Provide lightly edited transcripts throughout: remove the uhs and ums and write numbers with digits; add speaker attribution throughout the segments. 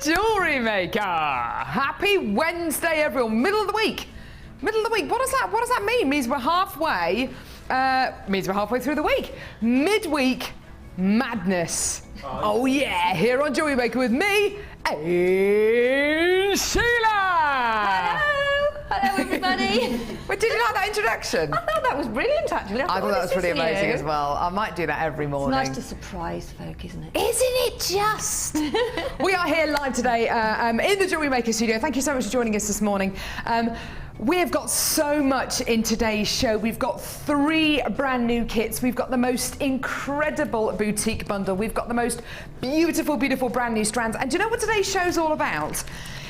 Speaker 1: Jewellery Maker. Happy Wednesday, everyone. Middle of the week. Middle of the week. What does that mean? It means we're halfway. Means we're halfway through the week. Midweek madness. Oh yeah, here on Jewellery Maker with me and Sheila.
Speaker 2: Hello everybody.
Speaker 1: But did you like that introduction?
Speaker 2: I thought that was brilliant actually.
Speaker 1: I thought that was pretty amazing as well. I might do that every morning.
Speaker 2: It's nice to surprise folk, isn't it?
Speaker 1: Isn't it just? We are here live today in the Jewellery Maker studio. Thank you so much for joining us this morning. We have got so much in today's show. We've got 3 brand new kits. We've got the most incredible boutique bundle. We've got the most beautiful, beautiful brand new strands. And do you know what today's show is all about?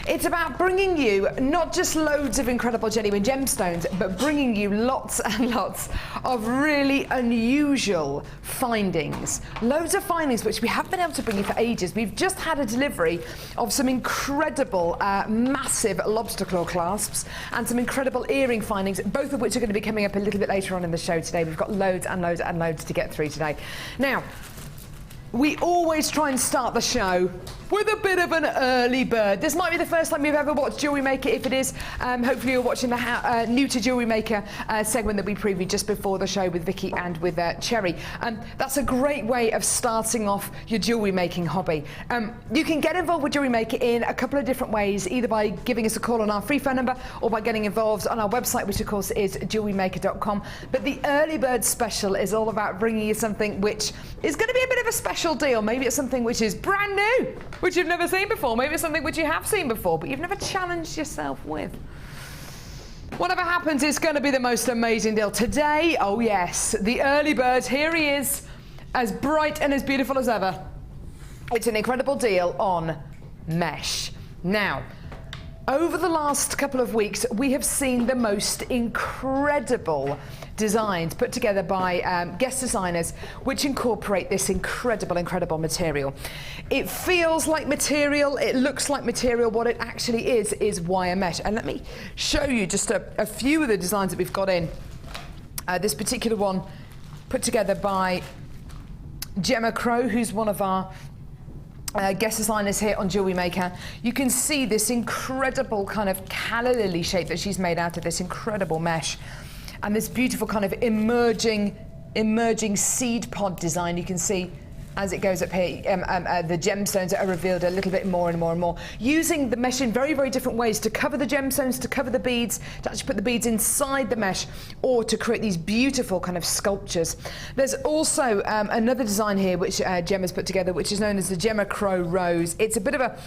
Speaker 1: It's about bringing you not just loads of incredible genuine gemstones, but bringing you lots and lots of really unusual findings. Loads of findings which we haven't been able to bring you for ages. We've just had a delivery of some incredible, massive lobster claw clasps and some incredible earring findings, both of which are going to be coming up a little bit later on in the show today. We've got loads and loads and loads to get through today. Now, we always try and start the show with a bit of an early bird. This might be the first time you've ever watched Jewellery Maker. If it is, hopefully you're watching the new to Jewellery Maker segment that we previewed just before the show with Vicky and with Cherry. That's a great way of starting off your jewellery making hobby. You can get involved with Jewellery Maker in a couple of different ways, either by giving us a call on our free phone number or by getting involved on our website, which of course is jewellerymaker.com. But the early bird special is all about bringing you something which is going to be a bit of a special deal. Maybe it's something which is brand new, which you've never seen before. Maybe it's something which you have seen before, but you've never challenged yourself with. Whatever happens, it's going to be the most amazing deal. Today, oh yes, the early bird, here he is, as bright and as beautiful as ever. It's an incredible deal on mesh. Now, over the last couple of weeks, we have seen the most incredible designs put together by guest designers which incorporate this incredible material. It feels like material, it looks like material. What it actually is wire mesh. And let me show you just a few of the designs that we've got in. This particular one put together by Gemma Crow, who's one of our guest designers here on Jewellery Maker. You can see this incredible kind of calla lily shape that she's made out of this incredible mesh, and this beautiful kind of emerging seed pod design. You can see as it goes up here, the gemstones are revealed a little bit more and more and more, using the mesh in very, very different ways to cover the gemstones, to cover the beads, to actually put the beads inside the mesh, or to create these beautiful kind of sculptures. There's also another design here which Gemma's put together, which is known as the Gemma Crow Rose. It's a bit of a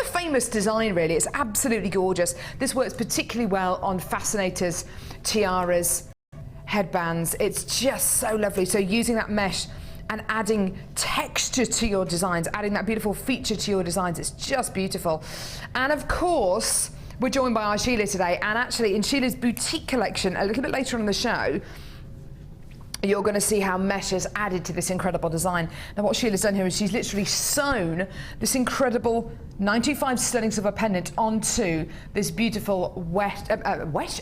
Speaker 1: famous design, really. It's absolutely gorgeous. This works particularly well on fascinators, tiaras, headbands. It's just so lovely. So using that mesh and adding texture to your designs, adding that beautiful feature to your designs, it's just beautiful. And of course, we're joined by our Sheila today, and actually in Sheila's boutique collection, a little bit later on in the show, you're going to see how mesh has added to this incredible design. Now what Sheila's done here is she's literally sewn this incredible 925 sterling silver pendant onto this beautiful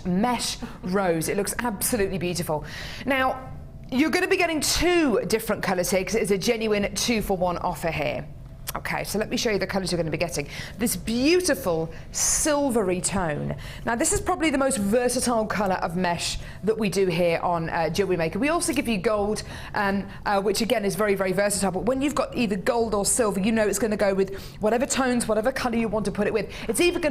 Speaker 1: mesh rose. It looks absolutely beautiful. Now, you're going to be getting 2 different colours here because it's a genuine 2-for-1 offer here. Okay, so let me show you the colours you're going to be getting. This beautiful silvery tone. Now this is probably the most versatile colour of mesh that we do here on Jewellery Maker. We also give you gold, which again is very, very versatile, but when you've got either gold or silver, you know it's going to go with whatever tones, whatever colour you want to put it with. It's even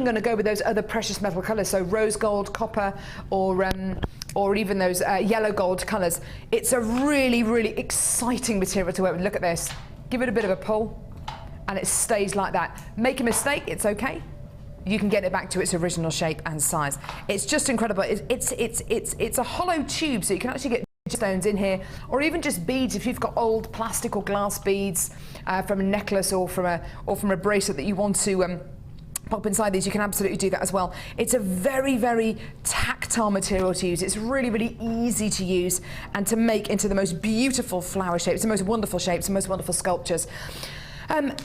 Speaker 1: going to go with those other precious metal colours, so rose gold, copper, or even those yellow gold colours. It's a really, really exciting material to work with. Look at this. Give it a bit of a pull, and it stays like that. Make a mistake, it's okay. You can get it back to its original shape and size. It's just incredible. It's a hollow tube, so you can actually get stones in here, or even just beads if you've got old plastic or glass beads from a necklace or from a bracelet that you want to pop inside these. You can absolutely do that as well. It's a very, very tactile material to use. It's really, really easy to use and to make into the most beautiful flower shapes, the most wonderful shapes, the most wonderful sculptures.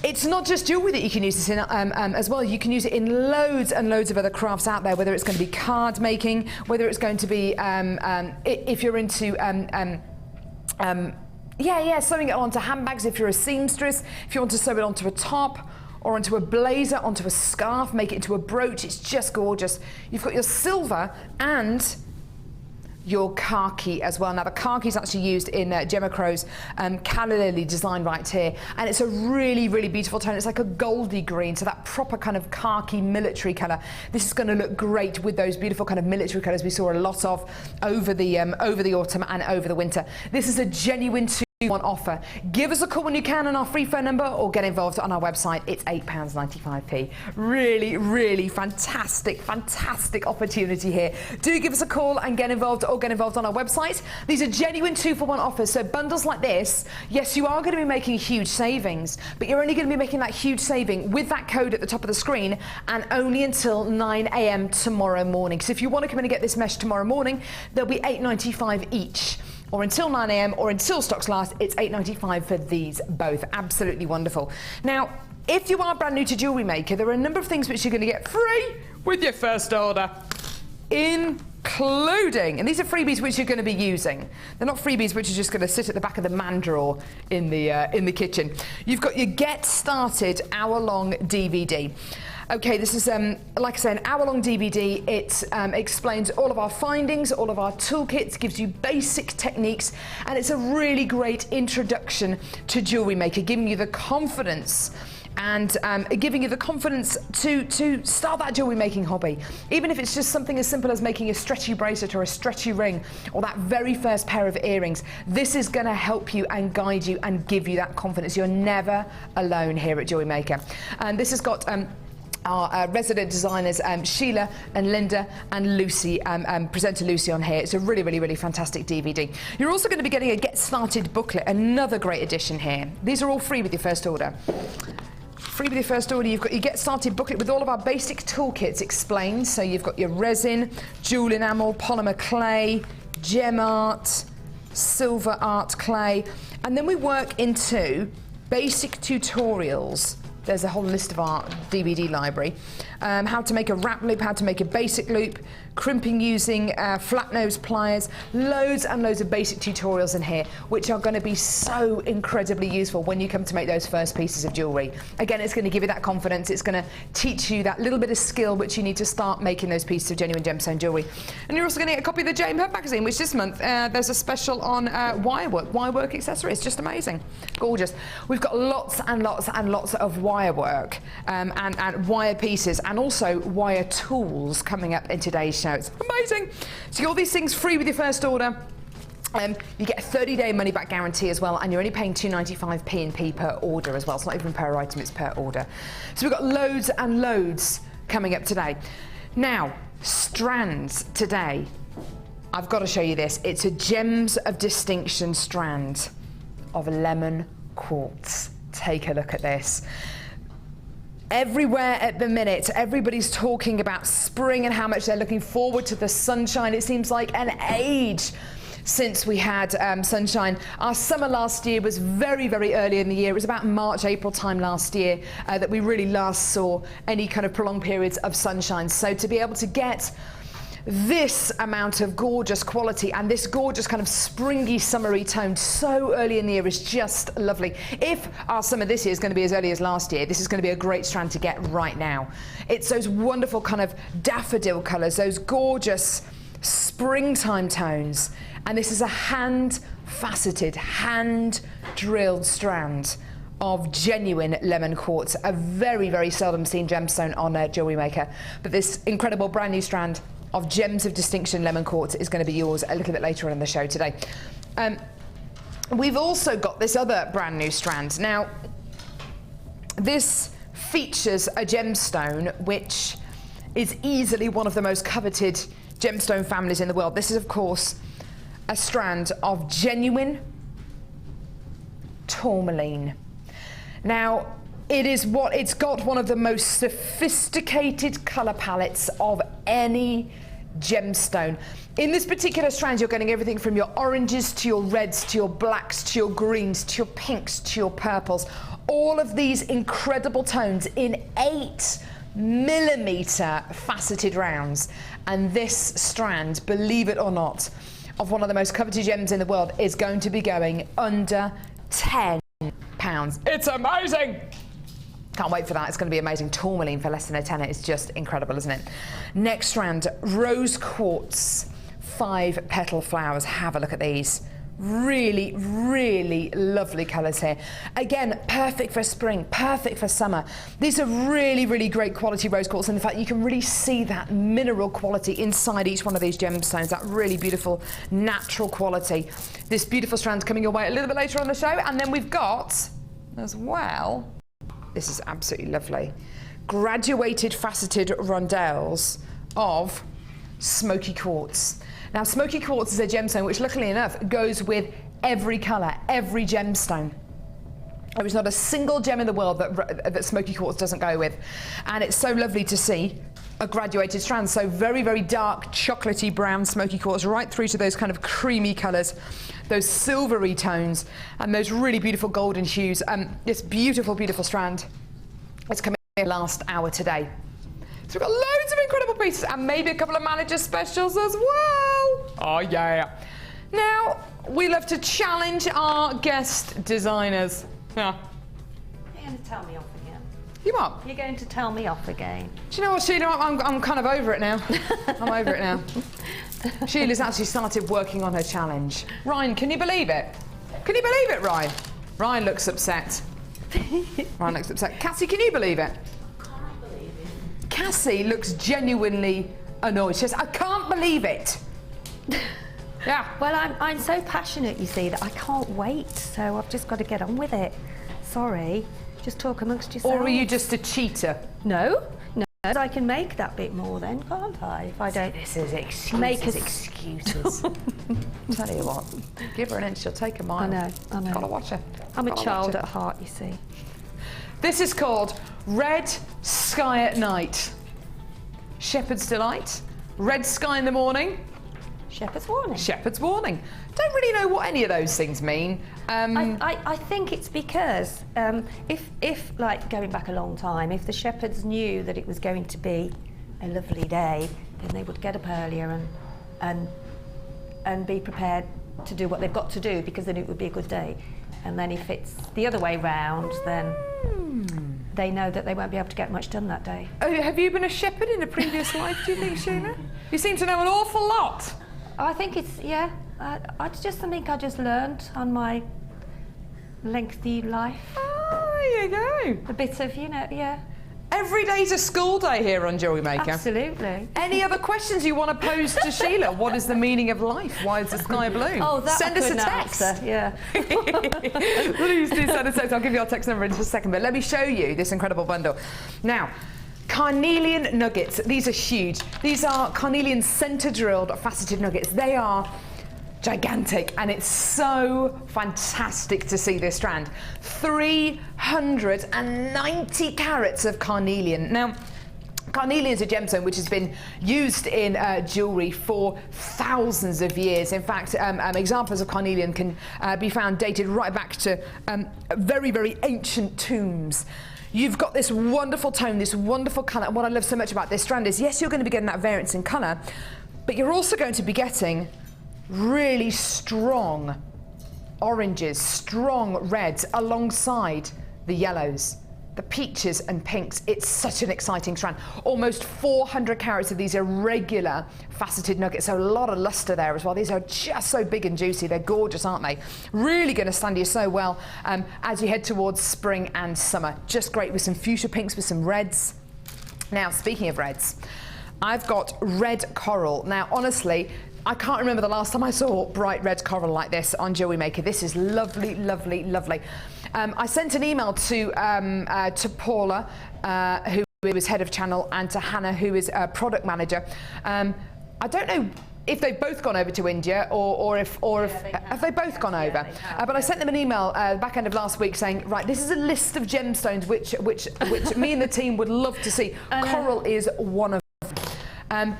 Speaker 1: It's not just jewellery that you can use this in as well. You can use it in loads and loads of other crafts out there, whether it's going to be card making, whether it's going to be, if you're into sewing it onto handbags, if you're a seamstress, if you want to sew it onto a top, or onto a blazer, onto a scarf, make it into a brooch. It's just gorgeous. You've got your silver and your khaki as well. Now the khaki is actually used in Gemma Crow's calla lily design right here, and it's a really, really beautiful tone. It's like a goldy green, so that proper kind of khaki military colour. This is going to look great with those beautiful kind of military colours we saw a lot of over the autumn and over the winter. This is a genuine one offer. Give us a call when you can on our free phone number, or get involved on our website. It's £8.95p. Really, really fantastic opportunity here. Do give us a call and get involved, or get involved on our website. These are genuine 2-for-1 offers, so bundles like this, yes, you are going to be making huge savings, but you're only going to be making that huge saving with that code at the top of the screen, and only until 9 a.m. tomorrow morning. So if you want to come in and get this mesh tomorrow morning, they'll be £8.95 each. Or until 9 a.m. or until stocks last, it's £8.95 for these both. Absolutely wonderful. Now, if you are brand new to Jewellery Maker, there are a number of things which you're going to get free with your first order, including, and these are freebies which you're going to be using. They're not freebies which are just going to sit at the back of the man drawer in the kitchen. You've got your Get Started hour-long DVD. Okay, this is, like I say, an hour-long DVD. It explains all of our findings, all of our toolkits, gives you basic techniques, and it's a really great introduction to Jewellery Maker, giving you the confidence and giving you the confidence to start that jewellery making hobby. Even if it's just something as simple as making a stretchy bracelet or a stretchy ring or that very first pair of earrings, this is going to help you and guide you and give you that confidence. You're never alone here at Jewellery Maker. And this has got our resident designers Sheila and Linda and Lucy, presenter Lucy on here. It's a really, really, really fantastic DVD. You're also going to be getting a Get Started booklet, another great addition here. These are all free with your first order. Free with your first order, you've got your Get Started booklet with all of our basic toolkits explained. So you've got your resin, jewel enamel, polymer clay, gem art, silver art clay, and then we work into basic tutorials. There's a whole list of our DVD library. How to make a wrap loop, how to make a basic loop, crimping using flat nose pliers, loads and loads of basic tutorials in here, which are going to be so incredibly useful when you come to make those first pieces of jewellery. Again, it's going to give you that confidence. It's going to teach you that little bit of skill which you need to start making those pieces of genuine gemstone jewellery. And you're also going to get a copy of the Jane Hub magazine, which this month there's a special on wirework accessories. Just amazing, gorgeous. We've got lots and lots and lots of wire work and wire pieces, and also wire tools coming up in today's show. It's amazing. So you get all these things free with your first order. You get a 30-day money-back guarantee as well, and you're only paying £2.95 P&P per order as well. It's not even per item, it's per order. So we've got loads and loads coming up today. Now, strands today. I've got to show you this. It's a Gems of Distinction strand of lemon quartz. Take a look at this. Everywhere at the minute, everybody's talking about spring and how much they're looking forward to the sunshine. It seems like an age since we had sunshine. Our summer last year was very, very early in the year. It was about March, April time last year that we really last saw any kind of prolonged periods of sunshine. So to be able to get this amount of gorgeous quality and this gorgeous kind of springy, summery tone so early in the year is just lovely. If our summer this year is going to be as early as last year, this is going to be a great strand to get right now. It's those wonderful kind of daffodil colours, those gorgeous springtime tones, and this is a hand-faceted, hand-drilled strand of genuine lemon quartz, a very, very seldom seen gemstone on Jewellery Maker. But this incredible brand new strand of Gems of Distinction lemon quartz is going to be yours a little bit later on in the show today. We've also got this other brand new strand. Now, this features a gemstone which is easily one of the most coveted gemstone families in the world. This is, of course, a strand of genuine tourmaline. Now, it's got one of the most sophisticated colour palettes of any gemstone. In this particular strand, you're getting everything from your oranges to your reds to your blacks to your greens to your pinks to your purples. All of these incredible tones in 8mm faceted rounds. And this strand, believe it or not, of one of the most coveted gems in the world is going to be going under £10. It's amazing! Can't wait for that. It's going to be amazing. Tourmaline for less than a tenner is just incredible, isn't it? Next strand, rose quartz, 5 petal flowers. Have a look at these. Really, really lovely colours here. Again, perfect for spring, perfect for summer. These are really, really great quality rose quartz, and in fact you can really see that mineral quality inside each one of these gemstones, that really beautiful natural quality. This beautiful strand coming your way a little bit later on the show, and then we've got as well, this is absolutely lovely, graduated faceted rondelles of smoky quartz. Now, smoky quartz is a gemstone which, luckily enough, goes with every colour, every gemstone. There is not a single gem in the world that smoky quartz doesn't go with. And it's so lovely to see a graduated strand. So very, very dark, chocolatey brown smoky quartz, right through to those kind of creamy colours, those silvery tones, and those really beautiful golden hues. This beautiful, beautiful strand is coming in the last hour today. So we've got loads of incredible pieces and maybe a couple of manager specials as well. Oh yeah. Now, we love to challenge our guest designers. Yeah.
Speaker 2: You're going to tell me off again.
Speaker 1: You what?
Speaker 2: You're going to tell me off again.
Speaker 1: Do you know what, Sheila? I'm kind of over it now. I'm over it now. Sheila's actually started working on her challenge. Ryan, can you believe it? Can you believe it, Ryan? Ryan looks upset. Ryan looks upset. Cassie, can you believe it? Cassie looks genuinely annoyed. She says, I can't believe it. Yeah.
Speaker 2: Well, I'm so passionate, you see, that I can't wait. So I've just got to get on with it. Sorry. Just talk amongst yourselves.
Speaker 1: Or are you just a cheater?
Speaker 2: No. No. I can make that bit more then, can't I? If I don't.
Speaker 1: This is excuses. Excuses. Tell you what. Give her an inch, she'll take a mile.
Speaker 2: I know. I know.
Speaker 1: Gotta watch her.
Speaker 2: I'm a child at heart, you see.
Speaker 1: This is called Red Sky at Night. Shepherd's Delight. Red sky in the morning.
Speaker 2: Shepherd's warning.
Speaker 1: Shepherd's warning. Don't really know what any of those things mean.
Speaker 2: I think it's because if like going back a long time, if the shepherds knew that it was going to be a lovely day, then they would get up earlier and be prepared to do what they've got to do, because then it would be a good day. And then if it's the other way round, then they know that they won't be able to get much done that day.
Speaker 1: Oh, have you been a shepherd in a previous life, do you think, Sheila? You seem to know an awful lot.
Speaker 2: I think it's, yeah, I just think I just learned on my lengthy life.
Speaker 1: Oh, there you go.
Speaker 2: A bit of, you know, yeah.
Speaker 1: Every day's a school day here on Jewellery Maker.
Speaker 2: Absolutely.
Speaker 1: Any other questions you want to pose to Sheila? What is the meaning of life? Why is the sky blue?
Speaker 2: Oh, that
Speaker 1: send us a text.
Speaker 2: Answer, yeah.
Speaker 1: Please do send us a text. I'll give you our text number in just a second, but let me show you this incredible bundle. Now, carnelian nuggets. These are huge. These are carnelian centre drilled faceted nuggets. They are gigantic, and it's so fantastic to see this strand. 390 carats of carnelian. Now, carnelian is a gemstone which has been used in jewellery for thousands of years. In fact, examples of carnelian can be found dated right back to very, very ancient tombs. You've got this wonderful tone, this wonderful colour, and what I love so much about this strand is, yes, you're going to be getting that variance in colour, but you're also going to be getting really strong oranges, strong reds alongside the yellows, the peaches and pinks. It's such an exciting strand. Almost 400 carats of these irregular faceted nuggets, so a lot of luster there as well. These are just so big and juicy. They're gorgeous, aren't they? Really going to stand you so well as you head towards spring and summer. Just great with some fuchsia pinks, with some reds. Now, speaking of reds, I've got red coral. Now, honestly, I can't remember the last time I saw bright red coral like this on Jewellery Maker. This is lovely, lovely, lovely. I sent an email to Paula, who was head of channel, and to Hannah, who is product manager. I don't know if they've both gone over to India or if have they both gone over. But I sent them an email back end of last week saying, right, this is a list of gemstones which me and the team would love to see. Coral is one of them.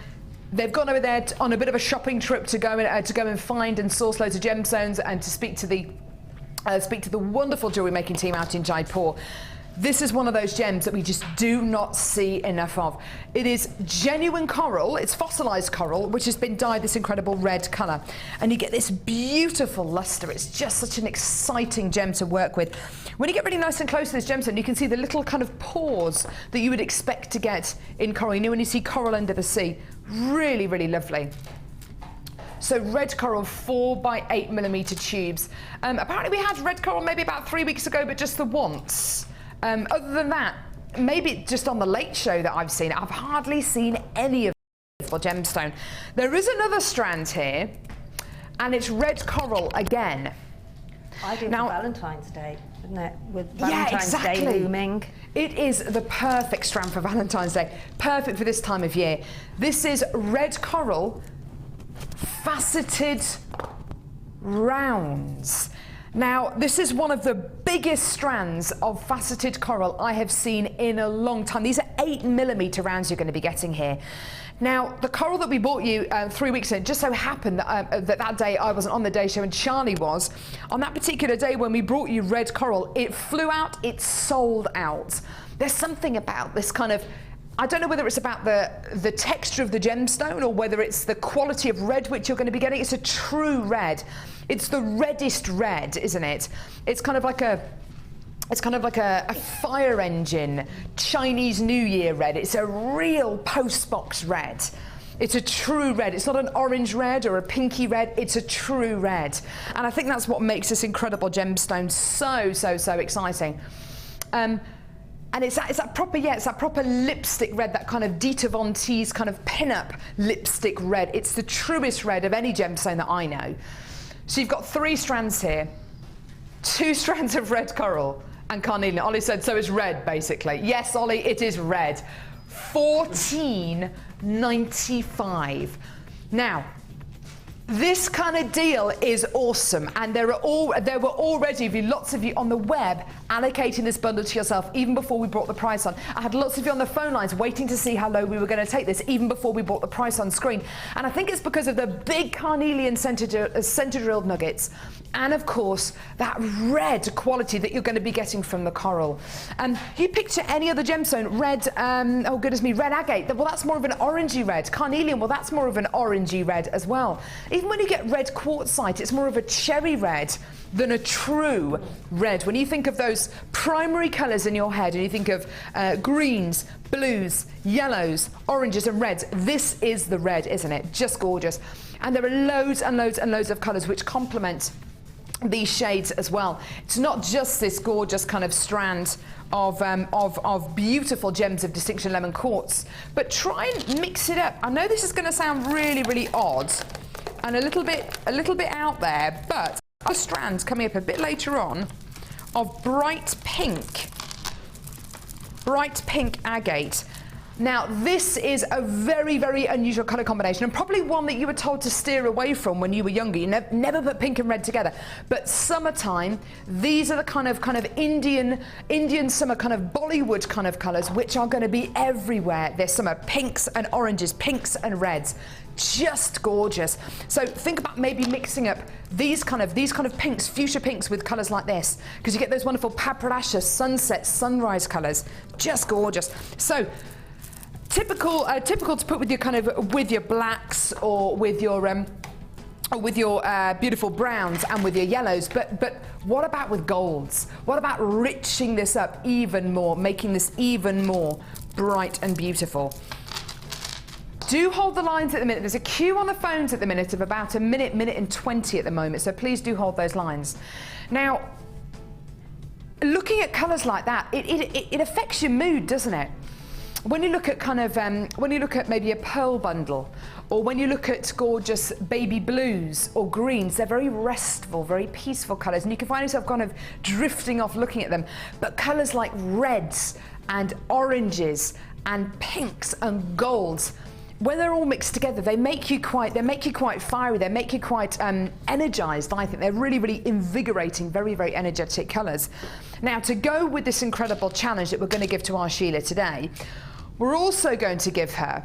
Speaker 1: They've gone over there on a bit of a shopping trip to go and find and source loads of gemstones and to speak to the wonderful jewellery making team out in Jaipur. This is one of those gems that we just do not see enough of. It is genuine coral, it's fossilized coral, which has been dyed this incredible red color. And you get this beautiful luster. It's just such an exciting gem to work with. When you get really nice and close to this gemstone, you can see the little kind of pores that you would expect to get in coral. You know, when you see coral under the sea, really, really lovely. So red coral, 4 by 8 millimeter tubes. Apparently we had red coral maybe about 3 weeks ago, but just the once. Other than that, maybe just on the Late Show that I've seen, I've hardly seen any of the gemstone. There is another strand here, and it's red coral again.
Speaker 2: I do
Speaker 1: now,
Speaker 2: for Valentine's Day, isn't it? With Valentine's Day looming.
Speaker 1: It is the perfect strand for Valentine's Day. Perfect for this time of year. This is red coral, faceted rounds. Now, this is one of the biggest strands of faceted coral I have seen in a long time. These are 8 millimeter rounds you're going to be getting here. Now, the coral that we bought you 3 weeks ago, just so happened that that day I wasn't on the day show and Charlie was. On that particular day when we brought you red coral, it flew out, it sold out. There's something about this kind of, I don't know whether it's about the texture of the gemstone or whether it's the quality of red which you're going to be getting. It's a true red. It's the reddest red, isn't it? It's kind of like a fire engine, Chinese New Year red. It's a real postbox red. It's a true red. It's not an orange red or a pinky red. It's a true red. And I think that's what makes this incredible gemstone so exciting. And it's that proper lipstick red, that kind of Dita Von Teese kind of pin-up lipstick red. It's the truest red of any gemstone that I know. So you've got 3 strands here, 2 strands of red coral and carnelian. Ollie said, so it's red, basically. Yes, Ollie, it is red. $14.95. Now, this kind of deal is awesome, and there were already lots of you on the web allocating this bundle to yourself even before we brought the price on. I had lots of you on the phone lines waiting to see how low we were going to take this even before we brought the price on screen. And I think it's because of the big carnelian center drilled nuggets and of course that red quality that you're going to be getting from the coral. You picture any other gemstone, red, oh goodness me, red agate, well that's more of an orangey red. Carnelian, well that's more of an orangey red as well. Even when you get red quartzite, it's more of a cherry red than a true red. When you think of those primary colours in your head and you think of greens, blues, yellows, oranges and reds, this is the red, isn't it? Just gorgeous. And there are loads and loads and loads of colours which complement these shades as well. It's not just this gorgeous kind of strand of beautiful gems of distinction lemon quartz, but try and mix it up. I know this is going to sound really, really odd and a little bit out there, but a strand coming up a bit later on of bright pink agate. Now this is a very, very unusual colour combination and probably one that you were told to steer away from when you were younger. You never put pink and red together. But summertime, these are the kind of Indian summer kind of Bollywood kind of colours which are going to be everywhere this summer. Pinks and oranges, pinks and reds. Just gorgeous. So think about maybe mixing up these kind of pinks, fuchsia pinks with colours like this, because you get those wonderful paprasha, sunset, sunrise colours. Just gorgeous. So typical to put with your with your blacks or with your beautiful browns and with your yellows, but what about with golds? What about riching this up even more, making this even more bright and beautiful? Do hold the lines at the minute. There's a queue on the phones at the minute of about a minute and 20 at the moment, so please do hold those lines. Now, looking at colours like that, it affects your mood, doesn't it? When you look at when you look at maybe a pearl bundle, or when you look at gorgeous baby blues or greens, they're very restful, very peaceful colours, and you can find yourself kind of drifting off looking at them. But colours like reds and oranges and pinks and golds, when they're all mixed together, they make you quite fiery. They make you quite energized. I think they're really, really invigorating, very, very energetic colours. Now, to go with this incredible challenge that we're going to give to our Sheila today, we're also going to give her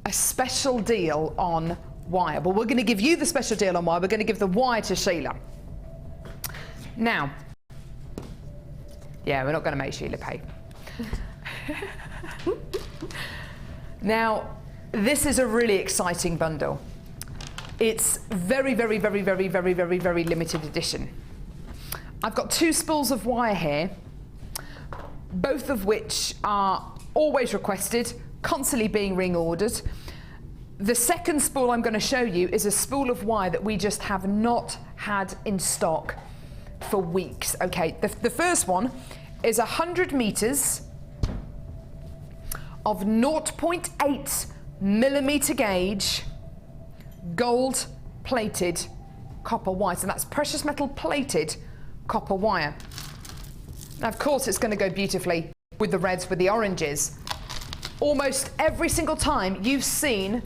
Speaker 1: a special deal on wire. Well, we're going to give you the special deal on wire. We're going to give the wire to Sheila. Now, Yeah, we're not going to make Sheila pay. Now, this is a really exciting bundle. It's very, very, very, very, very, very, very limited edition. I've got 2 spools of wire here, both of which are always requested, constantly being ring ordered. The second spool I'm going to show you is a spool of wire that we just have not had in stock for weeks. Okay, the first one is 100 meters of 0.8 millimeter gauge gold plated copper wire. So that's precious metal plated copper wire. Now, of course, it's going to go beautifully with the reds, with the oranges. Almost every single time you've seen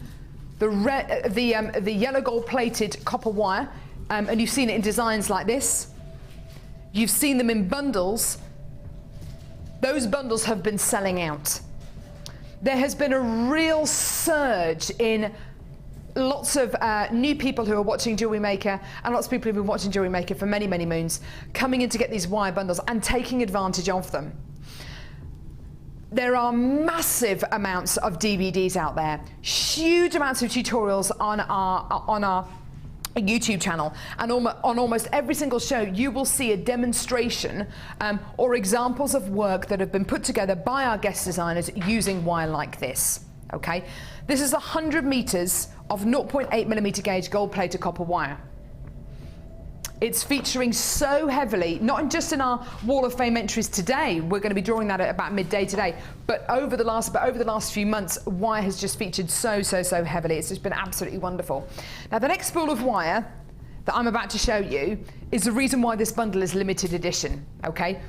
Speaker 1: the yellow gold plated copper wire, and you've seen it in designs like this, you've seen them in bundles, those bundles have been selling out. There has been a real surge in lots of new people who are watching Jewellery Maker, and lots of people who've been watching Jewellery Maker for many, many moons, coming in to get these wire bundles and taking advantage of them. There are massive amounts of DVDs out there, huge amounts of tutorials on our YouTube channel, and on almost every single show you will see a demonstration or examples of work that have been put together by our guest designers using wire like this. Okay, this is 100 meters of 0.8 millimeter gauge gold plated copper wire. It's featuring so heavily, not just in our Wall of Fame entries today, we're going to be drawing that at about midday today, but over the last few months, wire has just featured so heavily. It's just been absolutely wonderful. Now, the next spool of wire that I'm about to show you is the reason why this bundle is limited edition, okay?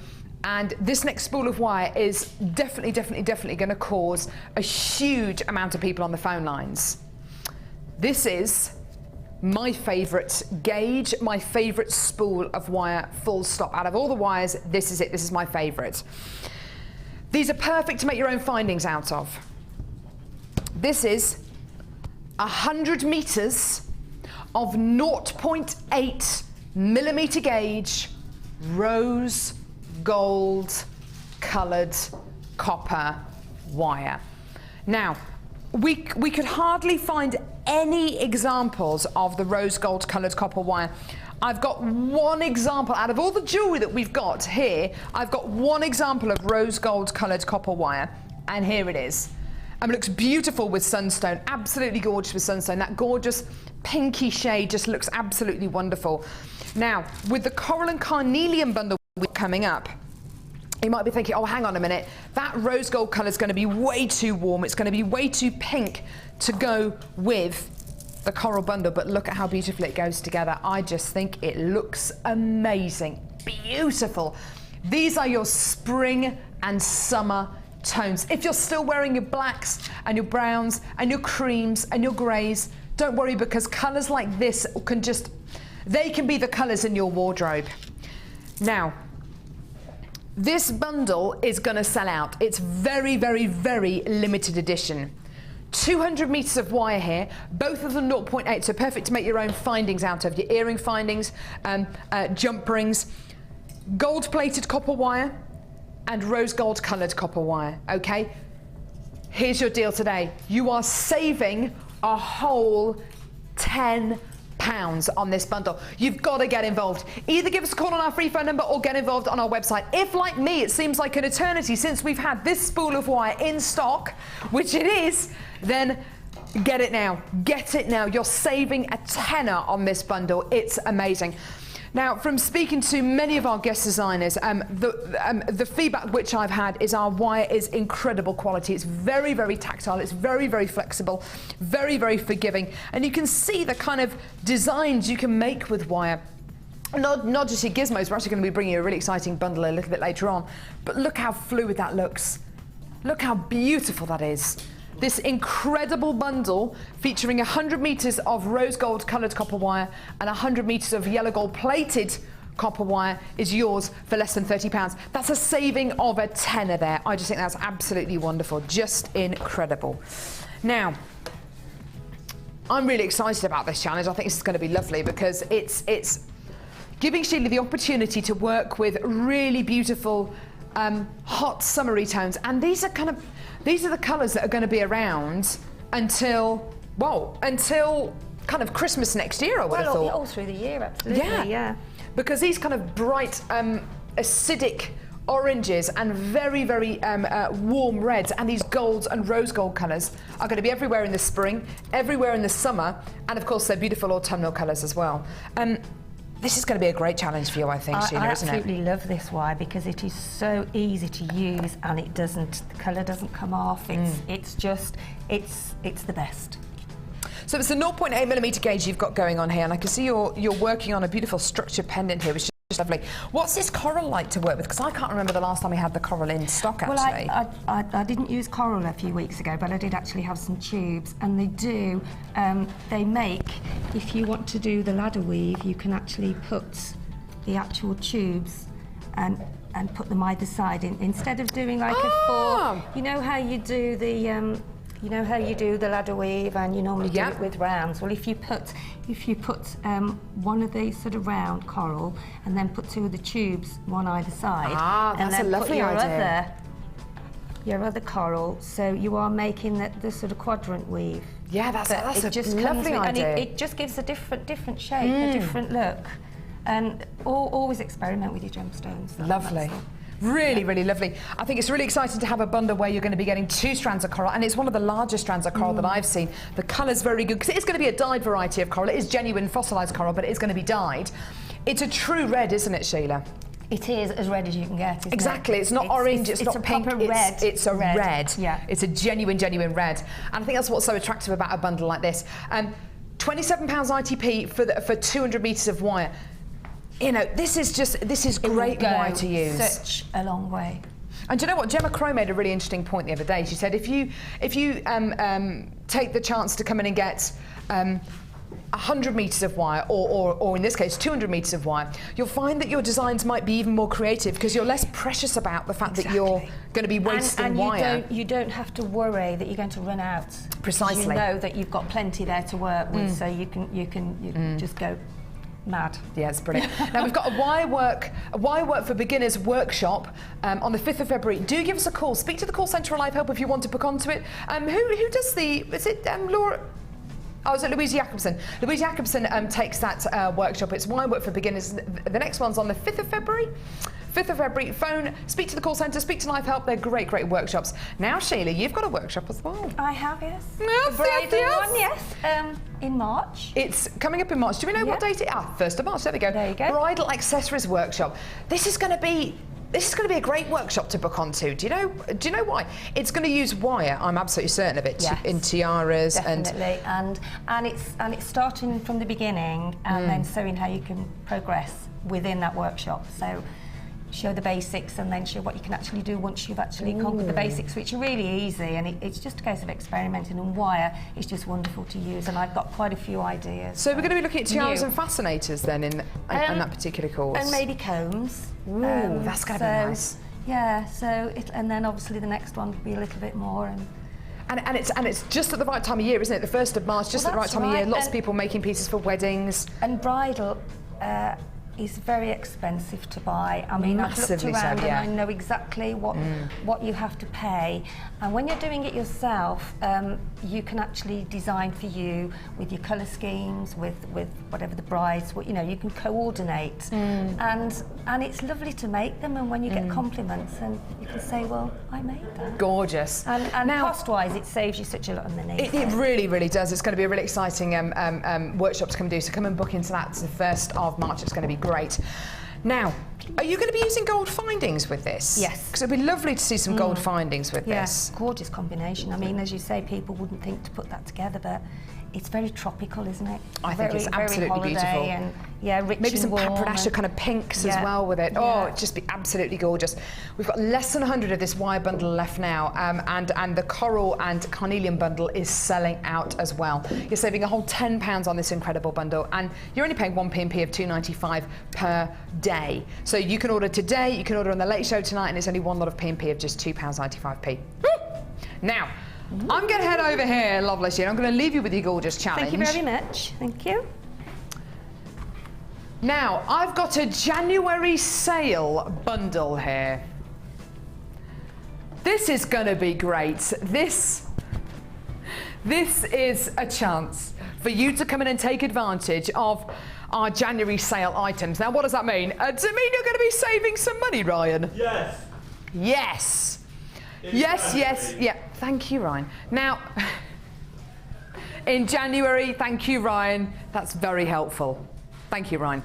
Speaker 1: And this next spool of wire is definitely going to cause a huge amount of people on the phone lines. This is my favourite gauge, my favourite spool of wire, full stop. Out of all the wires, this is it. This is my favourite. These are perfect to make your own findings out of. This is 100 meters of 0.8 millimeter gauge rose gold coloured copper wire. Now, we could hardly find any examples of the rose gold coloured copper wire. I've got one example out of all the jewellery that we've got here. I've got one example of rose gold coloured copper wire, and here it is. It looks beautiful with sunstone, absolutely gorgeous with sunstone. That gorgeous pinky shade just looks absolutely wonderful. Now, with the coral and carnelian bundle coming up, you might be thinking, oh, hang on a minute, that rose gold colour is going to be way too warm. It's going to be way too pink to go with the coral bundle, but look at how beautifully it goes together. I just think it looks amazing. Beautiful. These are your spring and summer tones. If you're still wearing your blacks and your browns and your creams and your greys, don't worry, because colours like this they can be the colours in your wardrobe. Now, this bundle is going to sell out. It's very limited edition. 200 meters of wire here, both of them 0.8, so perfect to make your own findings out of, your earring findings, jump rings, gold plated copper wire and rose gold coloured copper wire. Okay, here's your deal today. You are saving a whole £10 on this bundle. You've got to get involved. Either give us a call on our free phone number or get involved on our website. If, like me, it seems like an eternity since we've had this spool of wire in stock, which it is, then get it now. Get it now. You're saving a tenner on this bundle. It's amazing. Now, from speaking to many of our guest designers, the feedback which I've had is our wire is incredible quality. It's very tactile. It's very flexible, very forgiving. And you can see the kind of designs you can make with wire. Not just your gizmos. We're actually going to be bringing you a really exciting bundle a little bit later on. But look how fluid that looks. Look how beautiful that is. This incredible bundle featuring 100 meters of rose gold coloured copper wire and 100 meters of yellow gold plated copper wire is yours for less than £30. That's a saving of a tenner there. I just think that's absolutely wonderful, just incredible. Now, I'm really excited about this challenge. I think this is going to be lovely because it's giving Sheila the opportunity to work with really beautiful hot summery tones, and these are the colours that are going to be around until kind of Christmas next year, I would have thought.
Speaker 2: All through the year, absolutely. Yeah.
Speaker 1: Because these kind of bright, acidic oranges and very, very warm reds and these golds and rose gold colours are going to be everywhere in the spring, everywhere in the summer, and of course they're beautiful autumnal colours as well. This is going to be a great challenge for you, I think, Sheila, isn't it?
Speaker 2: I absolutely love this wire because it is so easy to use and the colour doesn't come off. It's the best.
Speaker 1: So it's a 0.8mm gauge you've got going on here, and I can see you're working on a beautiful structured pendant here, which is lovely. What's this coral like to work with? Because I can't remember the last time we had the coral in stock, actually.
Speaker 2: Well, I didn't use coral a few weeks ago, but I did actually have some tubes, and they make, if you want to do the ladder weave, you can actually put the actual tubes and put them either side instead of doing like a four. You know how you do the ladder weave and you normally do it with rounds. Well, if you put one of these sort of round coral and then put two of the tubes one either side,
Speaker 1: that's a lovely idea.
Speaker 2: Your other coral, so you are making the sort of quadrant weave.
Speaker 1: Yeah, that's a lovely idea.
Speaker 2: And it just gives a different shape, a different look. And always experiment with your gemstones.
Speaker 1: Lovely. Really, really lovely. I think it's really exciting to have a bundle where you're going to be getting 2 strands of coral, and it's one of the largest strands of coral that I've seen. The colour's very good, because it is going to be a dyed variety of coral. It is genuine fossilised coral, but it is going to be dyed. It's a true red, isn't it, Sheila?
Speaker 2: It is as red as you can get, isn't
Speaker 1: Exactly.
Speaker 2: it?
Speaker 1: It's not orange, it's not
Speaker 2: a
Speaker 1: pink.
Speaker 2: Proper red.
Speaker 1: It's a red.
Speaker 2: Yeah.
Speaker 1: It's a genuine red. And I think that's what's so attractive about a bundle like this. £27 ITP for 200 metres of wire. You know, this is great wire to use.
Speaker 2: Such a long way.
Speaker 1: And do you know what? Gemma Crow made a really interesting point the other day. She said if you take the chance to come in and get 100 metres of wire, or in this case 200 metres of wire, you'll find that your designs might be even more creative because you're less precious about the fact that you're going to be wasting wire.
Speaker 2: You don't have to worry that you're going to run out.
Speaker 1: Precisely.
Speaker 2: You know that you've got plenty there to work with, so you can just go mad.
Speaker 1: Yeah, it's brilliant. Now we've got a wire work for beginners workshop on the 5th of February. Do give us a call. Speak to the call centre or Live Help if you want to book onto it. Who does is it Laura? Oh, is it Louise Jacobson? Louise Jacobson takes that workshop. It's wire work for beginners. The next one's on the 5th of February. 5th of February, phone, speak to the call centre, speak to Live Help. They're great workshops. Now, Sheila, you've got a workshop as well.
Speaker 2: I have, yes.
Speaker 1: Yes,
Speaker 2: the bridal
Speaker 1: yes.
Speaker 2: one, yes. In March.
Speaker 1: It's coming up in March. Do we know what date it is? 1st of March, there we go.
Speaker 2: There you go.
Speaker 1: Bridal accessories workshop. This is going to be a great workshop to book onto. Do you know why? It's going to use wire. I'm absolutely certain of it.
Speaker 2: Yes,
Speaker 1: in tiaras
Speaker 2: definitely. And it's starting from the beginning and then showing how you can progress within that workshop. So show the basics and then show what you can actually do once you've actually conquered the basics, which are really easy, and it's just a case of experimenting, and wire is just wonderful to use, and I've got quite a few ideas.
Speaker 1: So we're going to be looking at tiaras and fascinators then in that particular course.
Speaker 2: And maybe combs.
Speaker 1: Ooh, that's going to be nice.
Speaker 2: Yeah, and then obviously the next one would be a little bit more.
Speaker 1: And it's just at the right time of year, isn't it? The 1st of March, just at the right time of year. Lots of people making pieces for weddings.
Speaker 2: And bridal is very expensive to buy. I mean, I've looked around and I know exactly what you have to pay. And when you're doing it yourself, you can actually design for you with your colour schemes, with whatever the brides, you know, you can coordinate. And it's lovely to make them, and when you get compliments, and you can say, well, I made that.
Speaker 1: Gorgeous.
Speaker 2: And now, cost-wise, it saves you such a lot on the knees.
Speaker 1: It really, really does. It's going to be a really exciting workshop to come do. So come and book into that. It's the 1st of March. It's going to be great. Now, are you going to be using gold findings with this?
Speaker 2: Yes.
Speaker 1: Because it'd be lovely to see some gold findings with this.
Speaker 2: Gorgeous combination. I mean, as you say, people wouldn't think to put that together, but it's very tropical, isn't it?
Speaker 1: I think it's absolutely beautiful.
Speaker 2: And, rich
Speaker 1: maybe some
Speaker 2: and warm
Speaker 1: paprasha kind of pinks as well with it. Oh, it'd just be absolutely gorgeous. We've got less than 100 of this wire bundle left now, and the coral and carnelian bundle is selling out as well. You're saving a whole £10 on this incredible bundle, and you're only paying 1 P&P of £2.95 per day. So you can order today, you can order on the Late Show tonight, and it's only one lot of P&P of just £2.95p. Now, I'm going to head over here, lovely Sheila. I'm going to leave you with your gorgeous challenge.
Speaker 2: Thank you very much. Thank you.
Speaker 1: Now, I've got a January sale bundle here. This is going to be great. This is a chance for you to come in and take advantage of our January sale items. Now, what does that mean? Does it mean you're going to be saving some money, Ryan?
Speaker 3: Yes.
Speaker 1: Yes. Yes. Yeah. Thank you, Ryan. Now, in January, thank you, Ryan. That's very helpful. Thank you, Ryan.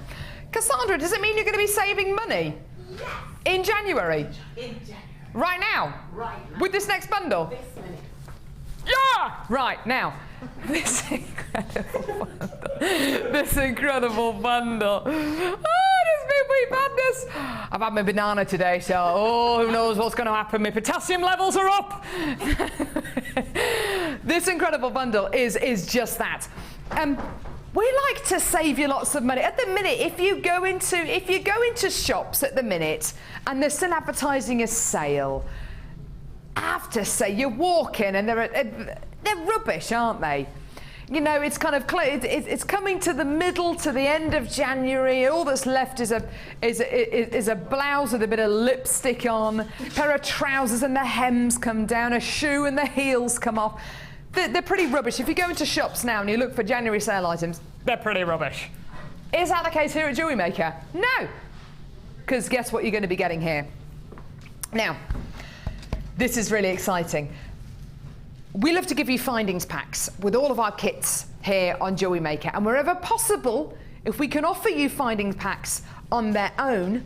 Speaker 1: Cassandra, does it mean you're going to be saving money?
Speaker 4: Yes.
Speaker 1: In January?
Speaker 4: In January.
Speaker 1: Right now?
Speaker 4: Right now.
Speaker 1: With this next bundle?
Speaker 4: This minute.
Speaker 1: Yeah! Right, now, this incredible bundle. Oh, this big madness. I've had my banana today, so who knows what's going to happen. My potassium levels are up. This incredible bundle is just that. We like to save you lots of money. At the minute, if you go into shops at the minute and they're still advertising a sale, I have to say, you walk in and they're rubbish, aren't they? You know, it's kind of it's coming to the middle to the end of January. All that's left is a blouse with a bit of lipstick on, a pair of trousers and the hems come down, a shoe and the heels come off. They're pretty rubbish. If you go into shops now and you look for January sale items, they're pretty rubbish. Is that the case here at Jewellery Maker? No, because guess what you're going to be getting here? Now, this is really exciting. We love to give you findings packs with all of our kits here on Jewellery Maker, and wherever possible, if we can offer you findings packs on their own,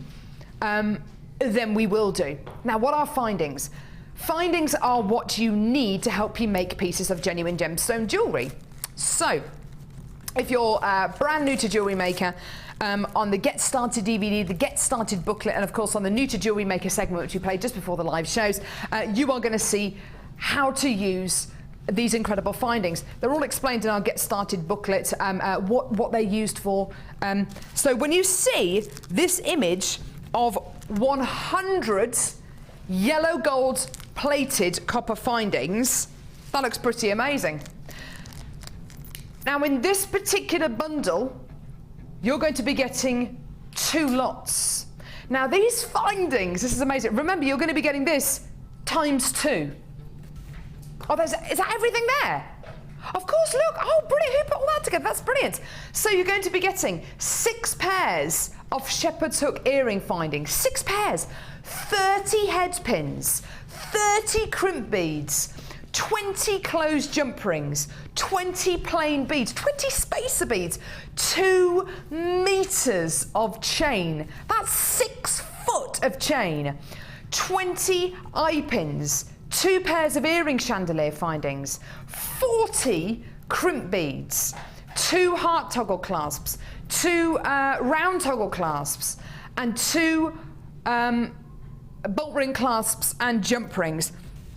Speaker 1: then we will do. Now, what are findings? Findings are what you need to help you make pieces of genuine gemstone jewellery. So, if you're brand new to Jewellery Maker, on the Get Started DVD, the Get Started booklet, and of course on the New to Jewellery Maker segment, which we played just before the live shows, you are going to see how to use these incredible findings. They're all explained in our Get Started booklet, what they're used for. So when you see this image of 100 yellow gold plated copper findings, that looks pretty amazing. Now in this particular bundle, you're going to be getting 2 lots. Now these findings, this is amazing. Remember, you're going to be getting this times 2. Oh, is that everything there? Of course, look. Oh, brilliant. Who put all that together? That's brilliant. So you're going to be getting 6 pairs of shepherd's hook earring findings. 6 pairs. 30 head pins. 30 crimp beads. 20 closed jump rings. 20 plain beads. 20 spacer beads. 2 meters of chain. That's 6 foot of chain. 20 eye pins. 2 pairs of earring chandelier findings, 40 crimp beads, 2 heart toggle clasps, 2 round toggle clasps, and 2 bolt ring clasps and jump rings.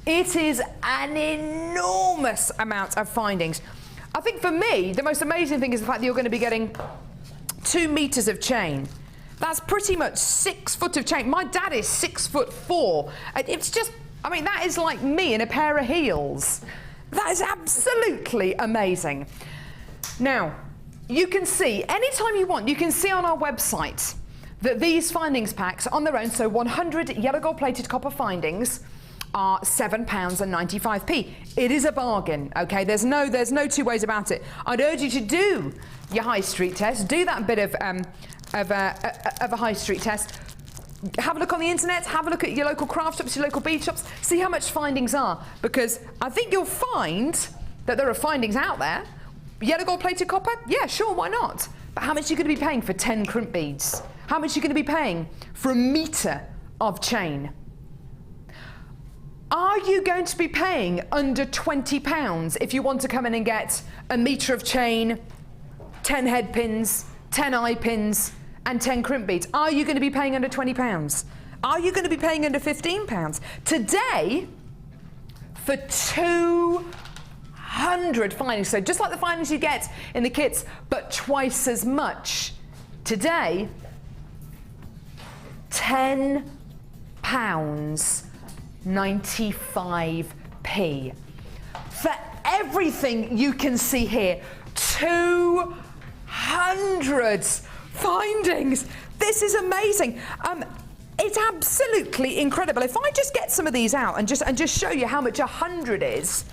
Speaker 1: It is an enormous amount of findings. I think for me, the most amazing thing is the fact that you're going to be getting 2 meters of chain. That's pretty much 6 foot of chain. My dad is 6'4". It's just, I mean, that is like me in a pair of heels. That is absolutely amazing. Now, you can see, anytime you want, you can see on our website that these findings packs on their own, so 100 yellow gold plated copper findings, are £7.95. It is a bargain, okay? There's no 2 ways about it. I'd urge you to do your high street test, do that bit of a high street test. Have a look on the internet, have a look at your local craft shops, your local bead shops, see how much findings are, because I think you'll find that there are findings out there. Yellow gold plated copper? Yeah, sure, why not? But how much are you going to be paying for 10 crimp beads? How much are you going to be paying for a meter of chain? Are you going to be paying under £20 if you want to come in and get a meter of chain, 10 head pins, 10 eye pins, and 10 crimp beads? Are you going to be paying under £20? Are you going to be paying under £15? Today, for 200 findings, so just like the findings you get in the kits, but twice as much, today, £10.95. For everything you can see here, 200 findings. This is amazing. It's absolutely incredible. If I just get some of these out and just show you how much 100 is,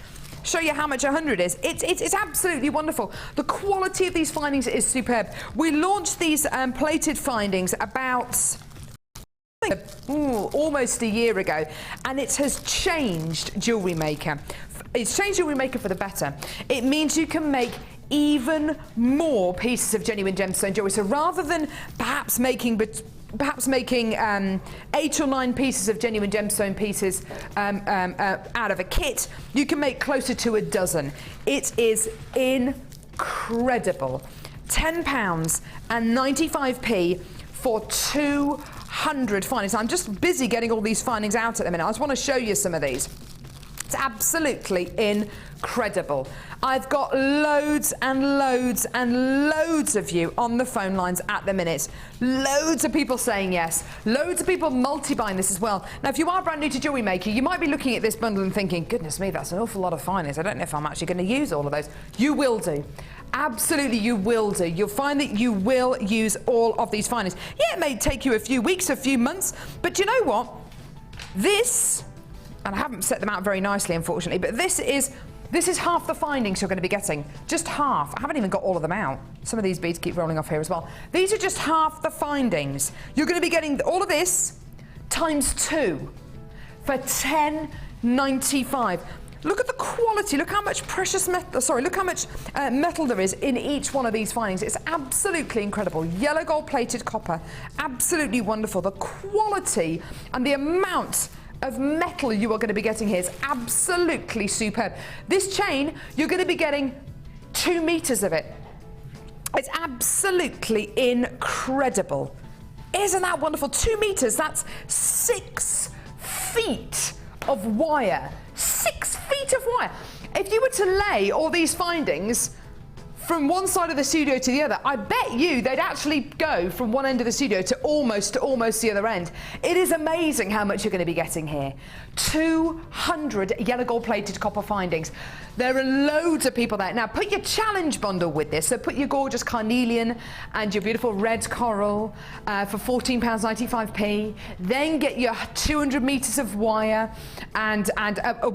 Speaker 1: it's absolutely wonderful. The quality of these findings is superb. We launched these plated findings about almost a year ago, and it has changed Jewellery Maker. It's changed Jewellery Maker for the better. It means you can make even more pieces of genuine gemstone jewellery. So rather than perhaps making 8 or 9 pieces of genuine gemstone pieces out of a kit, you can make closer to a dozen. It is incredible. £10 and 95p for 200 findings. I'm just busy getting all these findings out at the minute. I just want to show you some of these. It's absolutely incredible. I've got loads and loads and loads of you on the phone lines at the minute. Loads of people saying yes. Loads of people multi-buying this as well. Now, if you are brand new to Jewellery Maker, you might be looking at this bundle and thinking, goodness me, that's an awful lot of findings. I don't know if I'm actually going to use all of those. You will do. Absolutely, you will do. You'll find that you will use all of these findings. Yeah, it may take you a few weeks, a few months, but you know what? This, and I haven't set them out very nicely, unfortunately, but this is half the findings you're going to be getting. Just half. I haven't even got all of them out. Some of these beads keep rolling off here as well. These are just half the findings. You're going to be getting all of this times 2 for £10.95. Look at the quality. Look how much precious metal. Sorry, look how much metal there is in each one of these findings. It's absolutely incredible. Yellow gold plated copper. Absolutely wonderful. The quality and the amount of metal you are going to be getting here is absolutely superb. This chain, you're going to be getting 2 meters of it. It's absolutely incredible. Isn't that wonderful? 2 meters, that's 6 feet of wire. 6 feet of wire. If you were to lay all these findings from one side of the studio to the other, I bet you they'd actually go from one end of the studio to almost the other end. It is amazing how much you're going to be getting here. 200 yellow gold plated copper findings. There are loads of people there. Now put your challenge bundle with this. So put your gorgeous carnelian and your beautiful red coral for £14.95p. Then get your 200 meters of wire and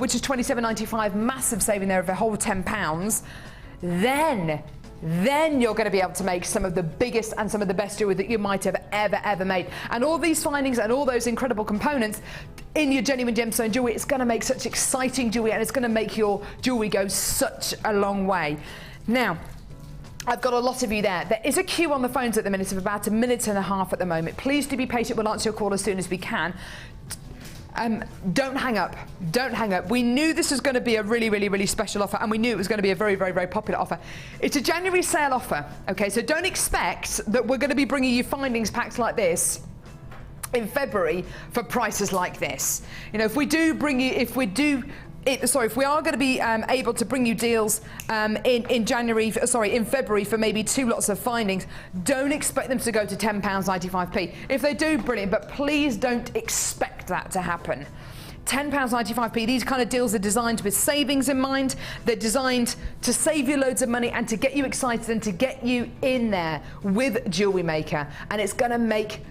Speaker 1: which is £27.95. Massive saving there of a whole £10. Then you're going to be able to make some of the biggest and some of the best jewellery that you might have ever made. And all these findings and all those incredible components in your genuine gemstone jewellery, it's going to make such exciting jewellery, and it's going to make your jewellery go such a long way. Now, I've got a lot of you there. There is a queue on the phones at the minute of about 1.5 minutes at the moment. Please do be patient. We'll answer your call as soon as we can. Don't hang up. Don't hang up. We knew this was going to be a really special offer, and we knew it was going to be a very popular offer. It's a January sale offer, okay? So don't expect that we're going to be bringing you findings packs like this in February for prices like this. You know, if we are going to be able to bring you deals in February for maybe 2 lots of findings, don't expect them to go to £10.95p. If they do, brilliant, but please don't expect that to happen. £10.95p. These kind of deals are designed with savings in mind. They're designed to save you loads of money and to get you excited and to get you in there with Jewellery Maker. And it's going to make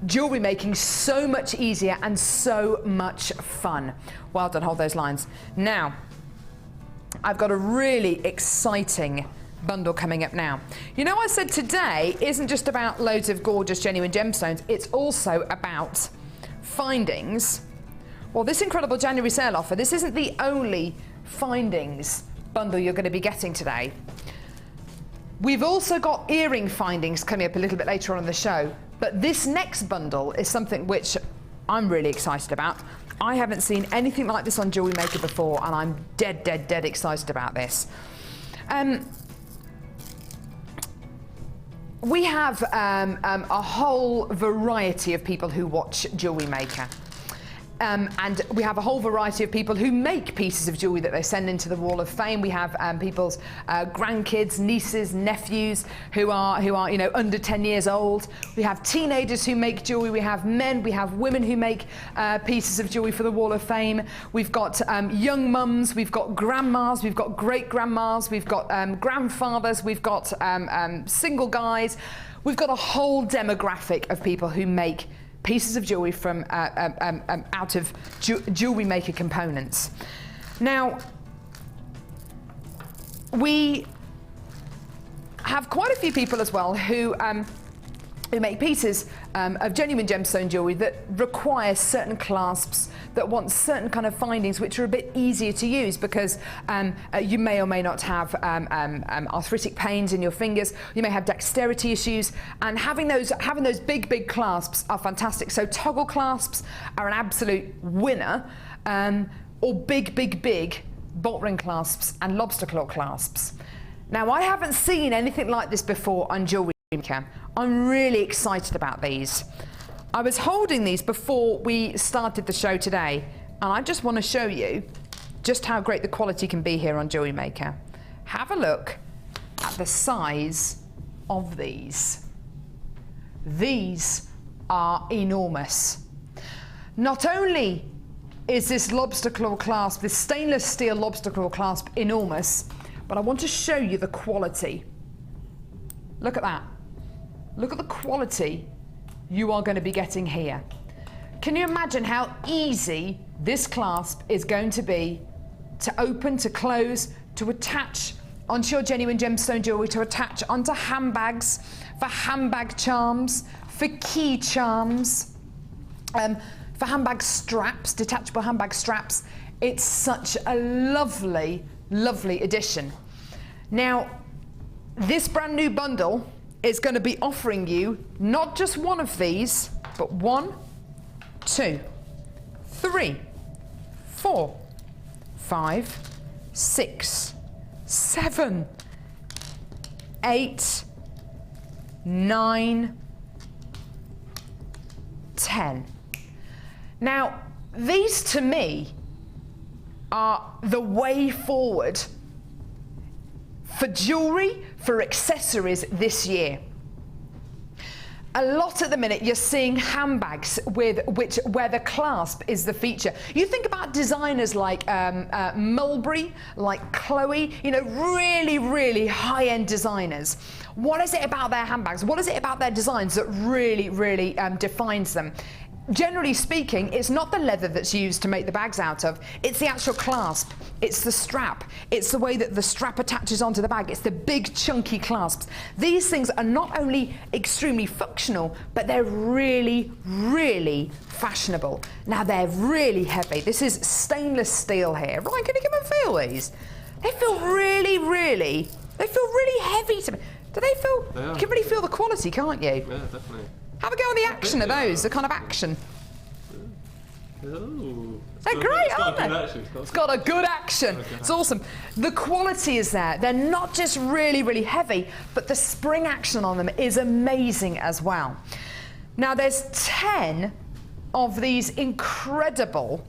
Speaker 1: jewellery making so much easier and so much fun. Well done, hold those lines. Now, I've got a really exciting bundle coming up now. You know, I said today isn't just about loads of gorgeous genuine gemstones, it's also about findings. Well, this incredible January sale offer, this isn't the only findings bundle you're going to be getting today. We've also got earring findings coming up a little bit later on in the show. But this next bundle is something which I'm really excited about. I haven't seen anything like this on Jewellery Maker before, and I'm dead excited about this. We have a whole variety of people who watch Jewellery Maker. And we have a whole variety of people who make pieces of jewellery that they send into the Wall of Fame. We have people's grandkids, nieces, nephews who are you know, under 10 years old. We have teenagers who make jewellery. We have men. We have women who make pieces of jewellery for the Wall of Fame. We've got young mums. We've got grandmas. We've got great grandmas. We've got grandfathers. We've got single guys. We've got a whole demographic of people who make pieces of jewellery from out of Jewellery Maker components. Now, we have quite a few people as well who make pieces of genuine gemstone jewellery that require certain clasps, that want certain kind of findings which are a bit easier to use because you may or may not have arthritic pains in your fingers, you may have dexterity issues, and having those big clasps are fantastic. So toggle clasps are an absolute winner, or big bolt ring clasps and lobster claw clasps. Now, I haven't seen anything like this before on Jewellery Maker. I'm really excited about these. I was holding these before we started the show today, and I just want to show you just how great the quality can be here on Jewellery Maker. Have a look at the size of these. These are enormous. Not only is this lobster claw clasp, this stainless steel lobster claw clasp, enormous, but I want to show you the quality. Look at that. Look at the quality you are going to be getting here. Can you imagine how easy this clasp is going to be to open, to close, to attach onto your genuine gemstone jewellery, to attach onto handbags, for handbag charms, for key charms, for handbag straps, detachable handbag straps. It's such a lovely addition. Now, this brand new bundle is going to be offering you not just one of these, but 1, 2, 3, 4, 5, 6, 7, 8, 9, 10. Now, these to me are the way forward for jewellery, for accessories this year. A lot at the minute you're seeing handbags where the clasp is the feature. You think about designers like Mulberry, like Chloe, you know, really high-end designers. What is it about their handbags? What is it about their designs that really defines them? Generally speaking, it's not the leather that's used to make the bags out of, it's the actual clasp, it's the strap, it's the way that the strap attaches onto the bag, it's the big chunky clasps. These things are not only extremely functional, but they're really fashionable. Now, they're really heavy. This is stainless steel here. Ryan, can you come and feel these? They feel really heavy to me. Do they feel? They are. You can really feel the quality, can't you?
Speaker 3: Yeah, definitely.
Speaker 1: Have a go on the action of those, the kind of action.
Speaker 3: Oh,
Speaker 1: They're great, aren't they? It's got a good action. It's awesome. The quality is there. They're not just really heavy, but the spring action on them is amazing as well. Now, there's 10 of these incredible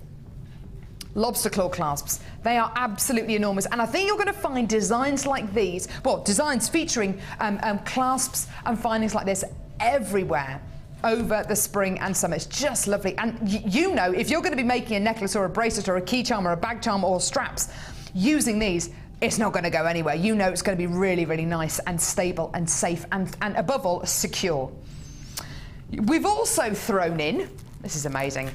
Speaker 1: lobster claw clasps. They are absolutely enormous, and I think you're going to find designs like these, well, designs featuring clasps and findings like this everywhere over the spring and summer. It's just lovely. And you know, if you're going to be making a necklace or a bracelet or a key charm or a bag charm or straps using these, it's not going to go anywhere. You know it's going to be really nice and stable and safe and above all, secure. We've also thrown in, this is amazing,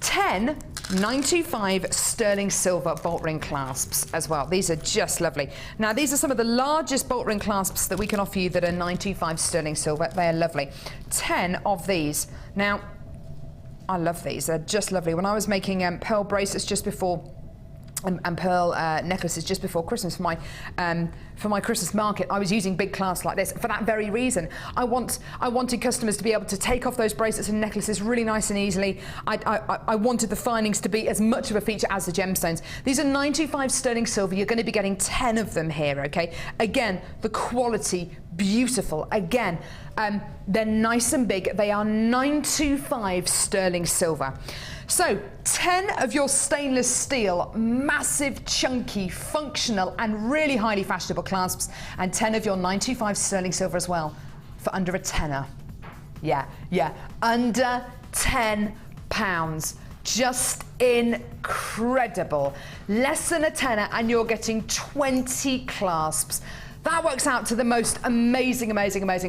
Speaker 1: 10 925 sterling silver bolt ring clasps as well. These are just lovely. Now, these are some of the largest bolt ring clasps that we can offer you that are 925 sterling silver. They are lovely. 10 of these. Now, I love these. They're just lovely. When I was making pearl bracelets just before and pearl necklaces just before Christmas for my Christmas market, I was using big clasps like this for that very reason. I wanted customers to be able to take off those bracelets and necklaces really nice and easily. I wanted the findings to be as much of a feature as the gemstones. These are 925 sterling silver. You're going to be getting 10 of them here, okay? Again, the quality, beautiful. Again, they're nice and big. They are 925 sterling silver. So, 10 of your stainless steel, massive, chunky, functional, and really highly fashionable clasps, and 10 of your 925 sterling silver as well, for under a tenner. Yeah, under £10. Just incredible. Less than a tenner, and you're getting 20 clasps. That works out to the most amazing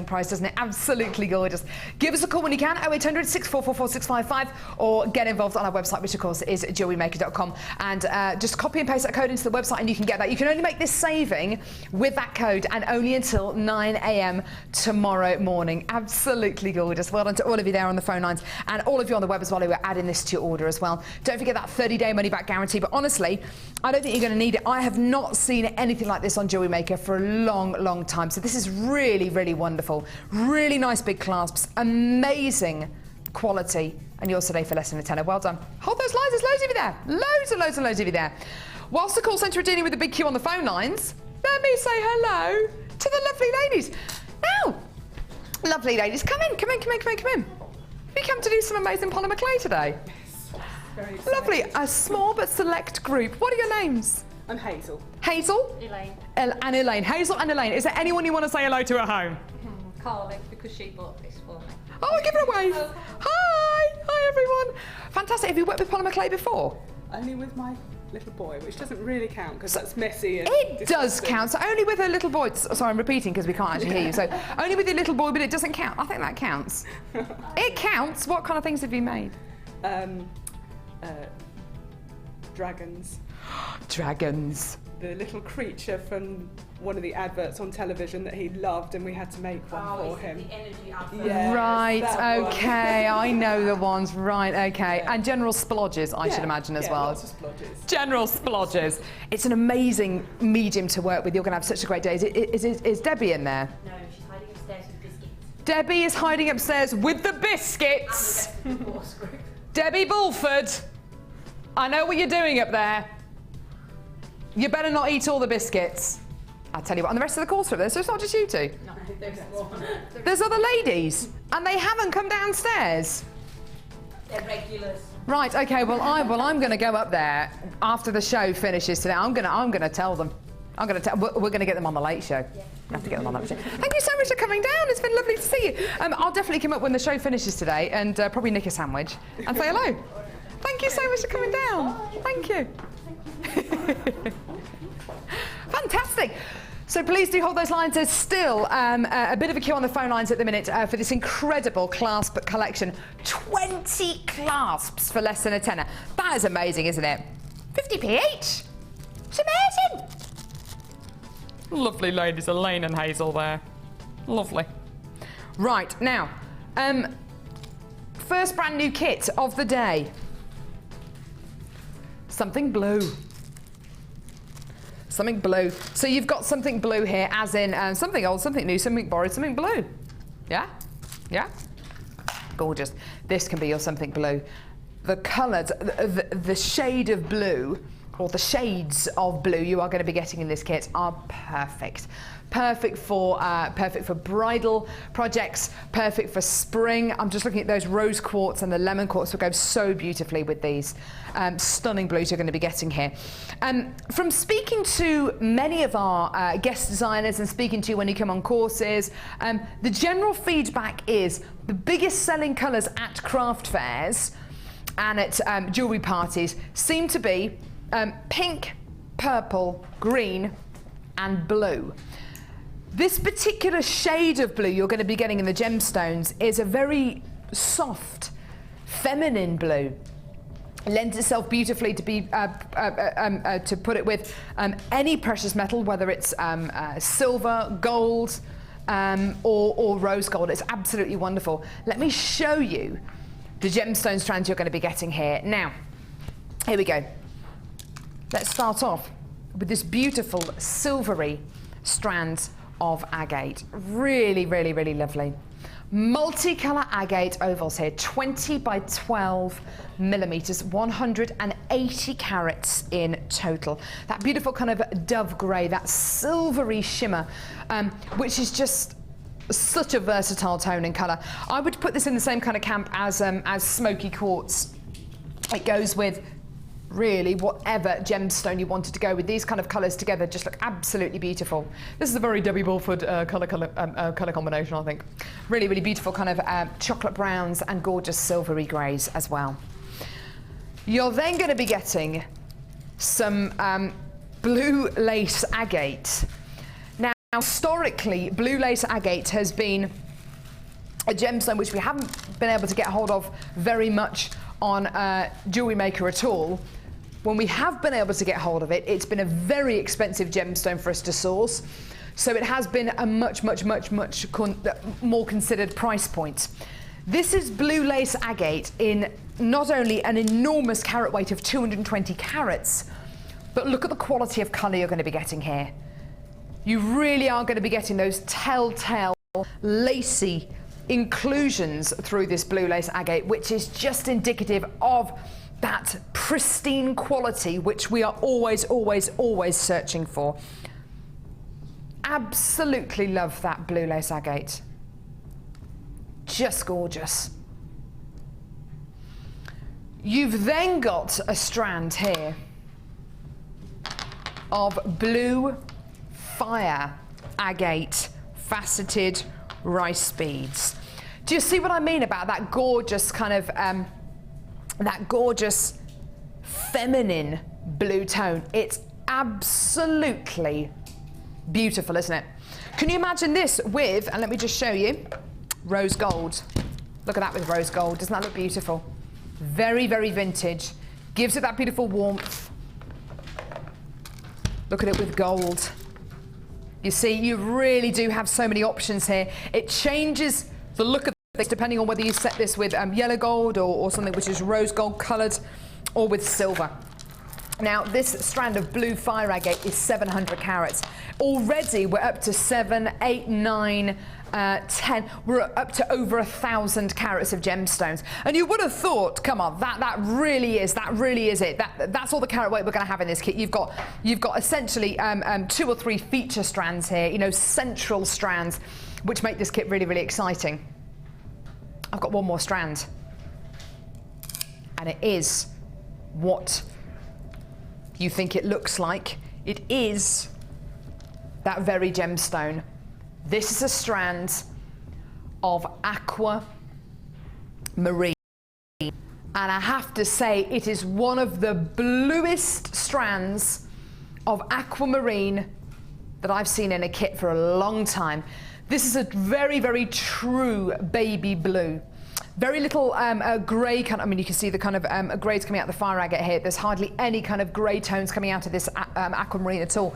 Speaker 1: price, doesn't it? Absolutely gorgeous. Give us a call when you can, 0800 644 4655, or get involved on our website, which of course is jewellerymaker.com, and just copy and paste that code into the website and you can get that. You can only make this saving with that code and only until 9 a.m. tomorrow morning. Absolutely gorgeous. Well done to all of you there on the phone lines, and all of you on the web as well who are adding this to your order as well. Don't forget that 30-day money-back guarantee, but honestly, I don't think you're going to need it. I have not seen anything like this on Jewellery Maker for a long time, so this is really wonderful. Really nice big clasps, amazing quality, and yours today for less than a tenner. Well done. Hold those lines, there's loads of you there. Loads of you there. Whilst the call centre are dealing with the big queue on the phone lines, let me say hello to the lovely ladies. Now, lovely ladies, come in. We come to do some amazing polymer clay today.
Speaker 3: Yes, very exciting.
Speaker 1: Lovely, a small but select group. What are your names?
Speaker 3: I'm Hazel.
Speaker 1: Hazel?
Speaker 4: Elaine.
Speaker 1: And Elaine. Hazel and Elaine. Is there anyone you want to say hello to at home?
Speaker 4: Carly, because she bought this for me.
Speaker 1: Oh, give her a wave.
Speaker 4: Okay.
Speaker 1: Hi everyone. Fantastic. Have you worked with polymer clay before?
Speaker 3: Only with my little boy, which doesn't really count because that's messy and
Speaker 1: It does
Speaker 3: disgusting.
Speaker 1: count. So only with a little boy. Sorry, I'm repeating because we can't actually hear you. So only with your little boy, but it doesn't count. I think that counts. It counts. What kind of things have you made?
Speaker 3: Dragons.
Speaker 1: Dragons.
Speaker 3: The little creature from one of the adverts on television that he loved, and we had to make one for him.
Speaker 4: The energy advert.
Speaker 3: Yes,
Speaker 1: Right,
Speaker 3: that one.
Speaker 1: okay, I know the ones, right, okay.
Speaker 3: Yeah.
Speaker 1: And general splodges, I should imagine as well.
Speaker 3: Lots of splodges.
Speaker 1: General splodges. It's an amazing medium to work with. You're going to have such a great day. Is Debbie in there?
Speaker 4: No, she's hiding upstairs with biscuits.
Speaker 1: Debbie is hiding upstairs with the biscuits.
Speaker 4: And the boss group.
Speaker 1: Debbie Bulford, I know what you're doing up there. You better not eat all the biscuits. I'll tell you what, and the rest of the course are there, so it's not just you two.
Speaker 4: No, there's more.
Speaker 1: There's other ladies, and they haven't come downstairs.
Speaker 4: They're regulars.
Speaker 1: Right, okay, well I'm going to go up there after the show finishes today. I'm going to tell them. We're going to get them on the late show.
Speaker 4: Yeah.
Speaker 1: We have to get them on that show. Thank you so much for coming down. It's been lovely to see you. I'll definitely come up when the show finishes today and probably nick a sandwich and say hello. Thank you so much for coming down. Thank you. Fantastic. So please do hold those lines. There's still a bit of a queue on the phone lines at the minute for this incredible clasp collection. 20 clasps for less than a tenner. That is amazing, isn't it? 50p each. It's amazing. Lovely ladies, Elaine and Hazel there. Lovely. Right, now, first brand new kit of the day. Something blue. Something blue. So you've got something blue here, as in something old, something new, something borrowed, something blue. Yeah? Yeah? Gorgeous. This can be your something blue. The colours, the shade of blue, or the shades of blue you are going to be getting in this kit are perfect. Perfect for bridal projects, perfect for spring. I'm just looking at those rose quartz, and the lemon quartz will go so beautifully with these. Stunning blues you're going to be getting here. From speaking to many of our guest designers and speaking to you when you come on courses, the general feedback is the biggest selling colours at craft fairs and at jewellery parties seem to be pink, purple, green and blue. This particular shade of blue you're going to be getting in the gemstones is a very soft, feminine blue. It lends itself beautifully to be to put it with any precious metal, whether it's silver, gold, or rose gold. It's absolutely wonderful. Let me show you the gemstone strands you're going to be getting here. Now, here we go. Let's start off with this beautiful silvery strand of agate. Really lovely. Multicolour agate ovals here, 20 by 12 millimetres, 180 carats in total. That beautiful kind of dove grey, that silvery shimmer, which is just such a versatile tone and colour. I would put this in the same kind of camp as smoky quartz. It goes with really whatever gemstone you wanted to go with. These kind of colours together just look absolutely beautiful. This is a very Debbie Bulford colour combination, I think. Really beautiful kind of chocolate browns and gorgeous silvery greys as well. You're then going to be getting some blue lace agate. historically, blue lace agate has been a gemstone which we haven't been able to get hold of very much on Jewellery Maker at all. When we have been able to get hold of it, it's been a very expensive gemstone for us to source. So it has been a much more considered price point. This is blue lace agate in not only an enormous carat weight of 220 carats, but look at the quality of colour you're going to be getting here. You really are going to be getting those telltale lacy inclusions through this blue lace agate, which is just indicative of that pristine quality which we are always searching for. Absolutely love that blue lace agate. Just gorgeous. You've then got a strand here of blue fire agate faceted rice beads. Do you see what I mean about that gorgeous kind of that gorgeous feminine blue tone? It's absolutely beautiful, isn't it? Can you imagine this with, and let me just show you, rose gold. Look at that with rose gold. Doesn't that look beautiful? Very vintage. Gives it that beautiful warmth. Look at it with gold. You see, you really do have so many options here. It changes the look of this depending on whether you set this with yellow gold or something which is rose gold coloured, or with silver. Now, this strand of blue fire agate is 700 carats. Already, we're up to 7, 8, 9, 10. We're up to over 1,000 carats of gemstones. And you would have thought, come on, that really is it. That's all the carat weight we're going to have in this kit. You've got essentially 2 or 3 feature strands here, you know, central strands, which make this kit really exciting. I've got one more strand, and it is what you think it looks like. It is that very gemstone. This is a strand of aqua marine, and I have to say it is one of the bluest strands of aquamarine that I've seen in a kit for a long time. This is a very true baby blue. Very little grey kind. I mean, you can see the kind of greys coming out of the fire agate here. There's hardly any kind of grey tones coming out of this aquamarine at all.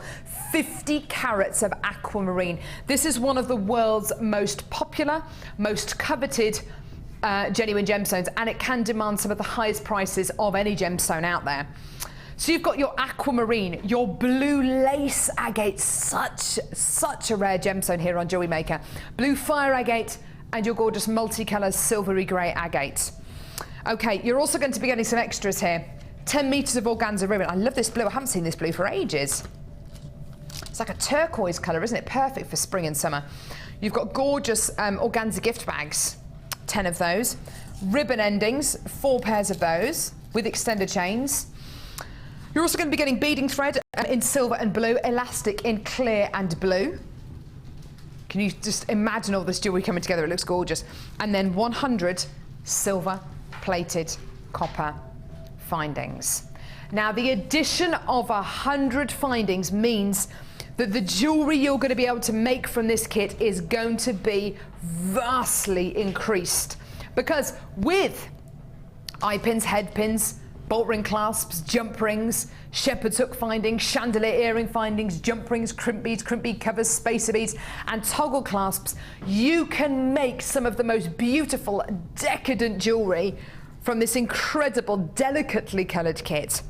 Speaker 1: 50 carats of aquamarine. This is one of the world's most popular, most coveted genuine gemstones, and it can demand some of the highest prices of any gemstone out there. So you've got your aquamarine, your blue lace agate, such a rare gemstone here on Jewellery Maker. Blue fire agate, and your gorgeous multicolour silvery grey agate. Okay, you're also going to be getting some extras here. 10 metres of organza ribbon. I love this blue. I haven't seen this blue for ages. It's like a turquoise colour, isn't it? Perfect for spring and summer. You've got gorgeous organza gift bags, 10 of those. Ribbon endings, 4 pairs of those with extended chains. You're also going to be getting beading thread in silver and blue, elastic in clear and blue. Can you just imagine all this jewellery coming together? It looks gorgeous. And then 100 silver plated copper findings. Now, the addition of 100 findings means that the jewellery you're going to be able to make from this kit is going to be vastly increased. Because with eye pins, head pins, bolt ring clasps, jump rings, shepherd's hook findings, chandelier earring findings, jump rings, crimp bead covers, spacer beads, and toggle clasps, you can make some of the most beautiful, decadent jewellery from this incredible, delicately coloured kit.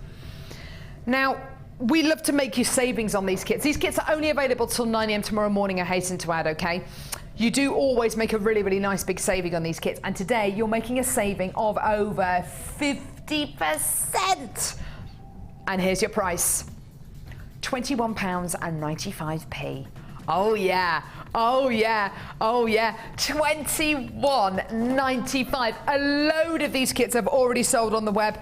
Speaker 1: Now, we love to make you savings on these kits. These kits are only available till 9 AM tomorrow morning, I hasten to add, okay? You do always make a really nice big saving on these kits, and today you're making a saving of over 50%. And here's your price, £21.95. Oh yeah, oh yeah, oh yeah, £21.95. A load of these kits have already sold on the web.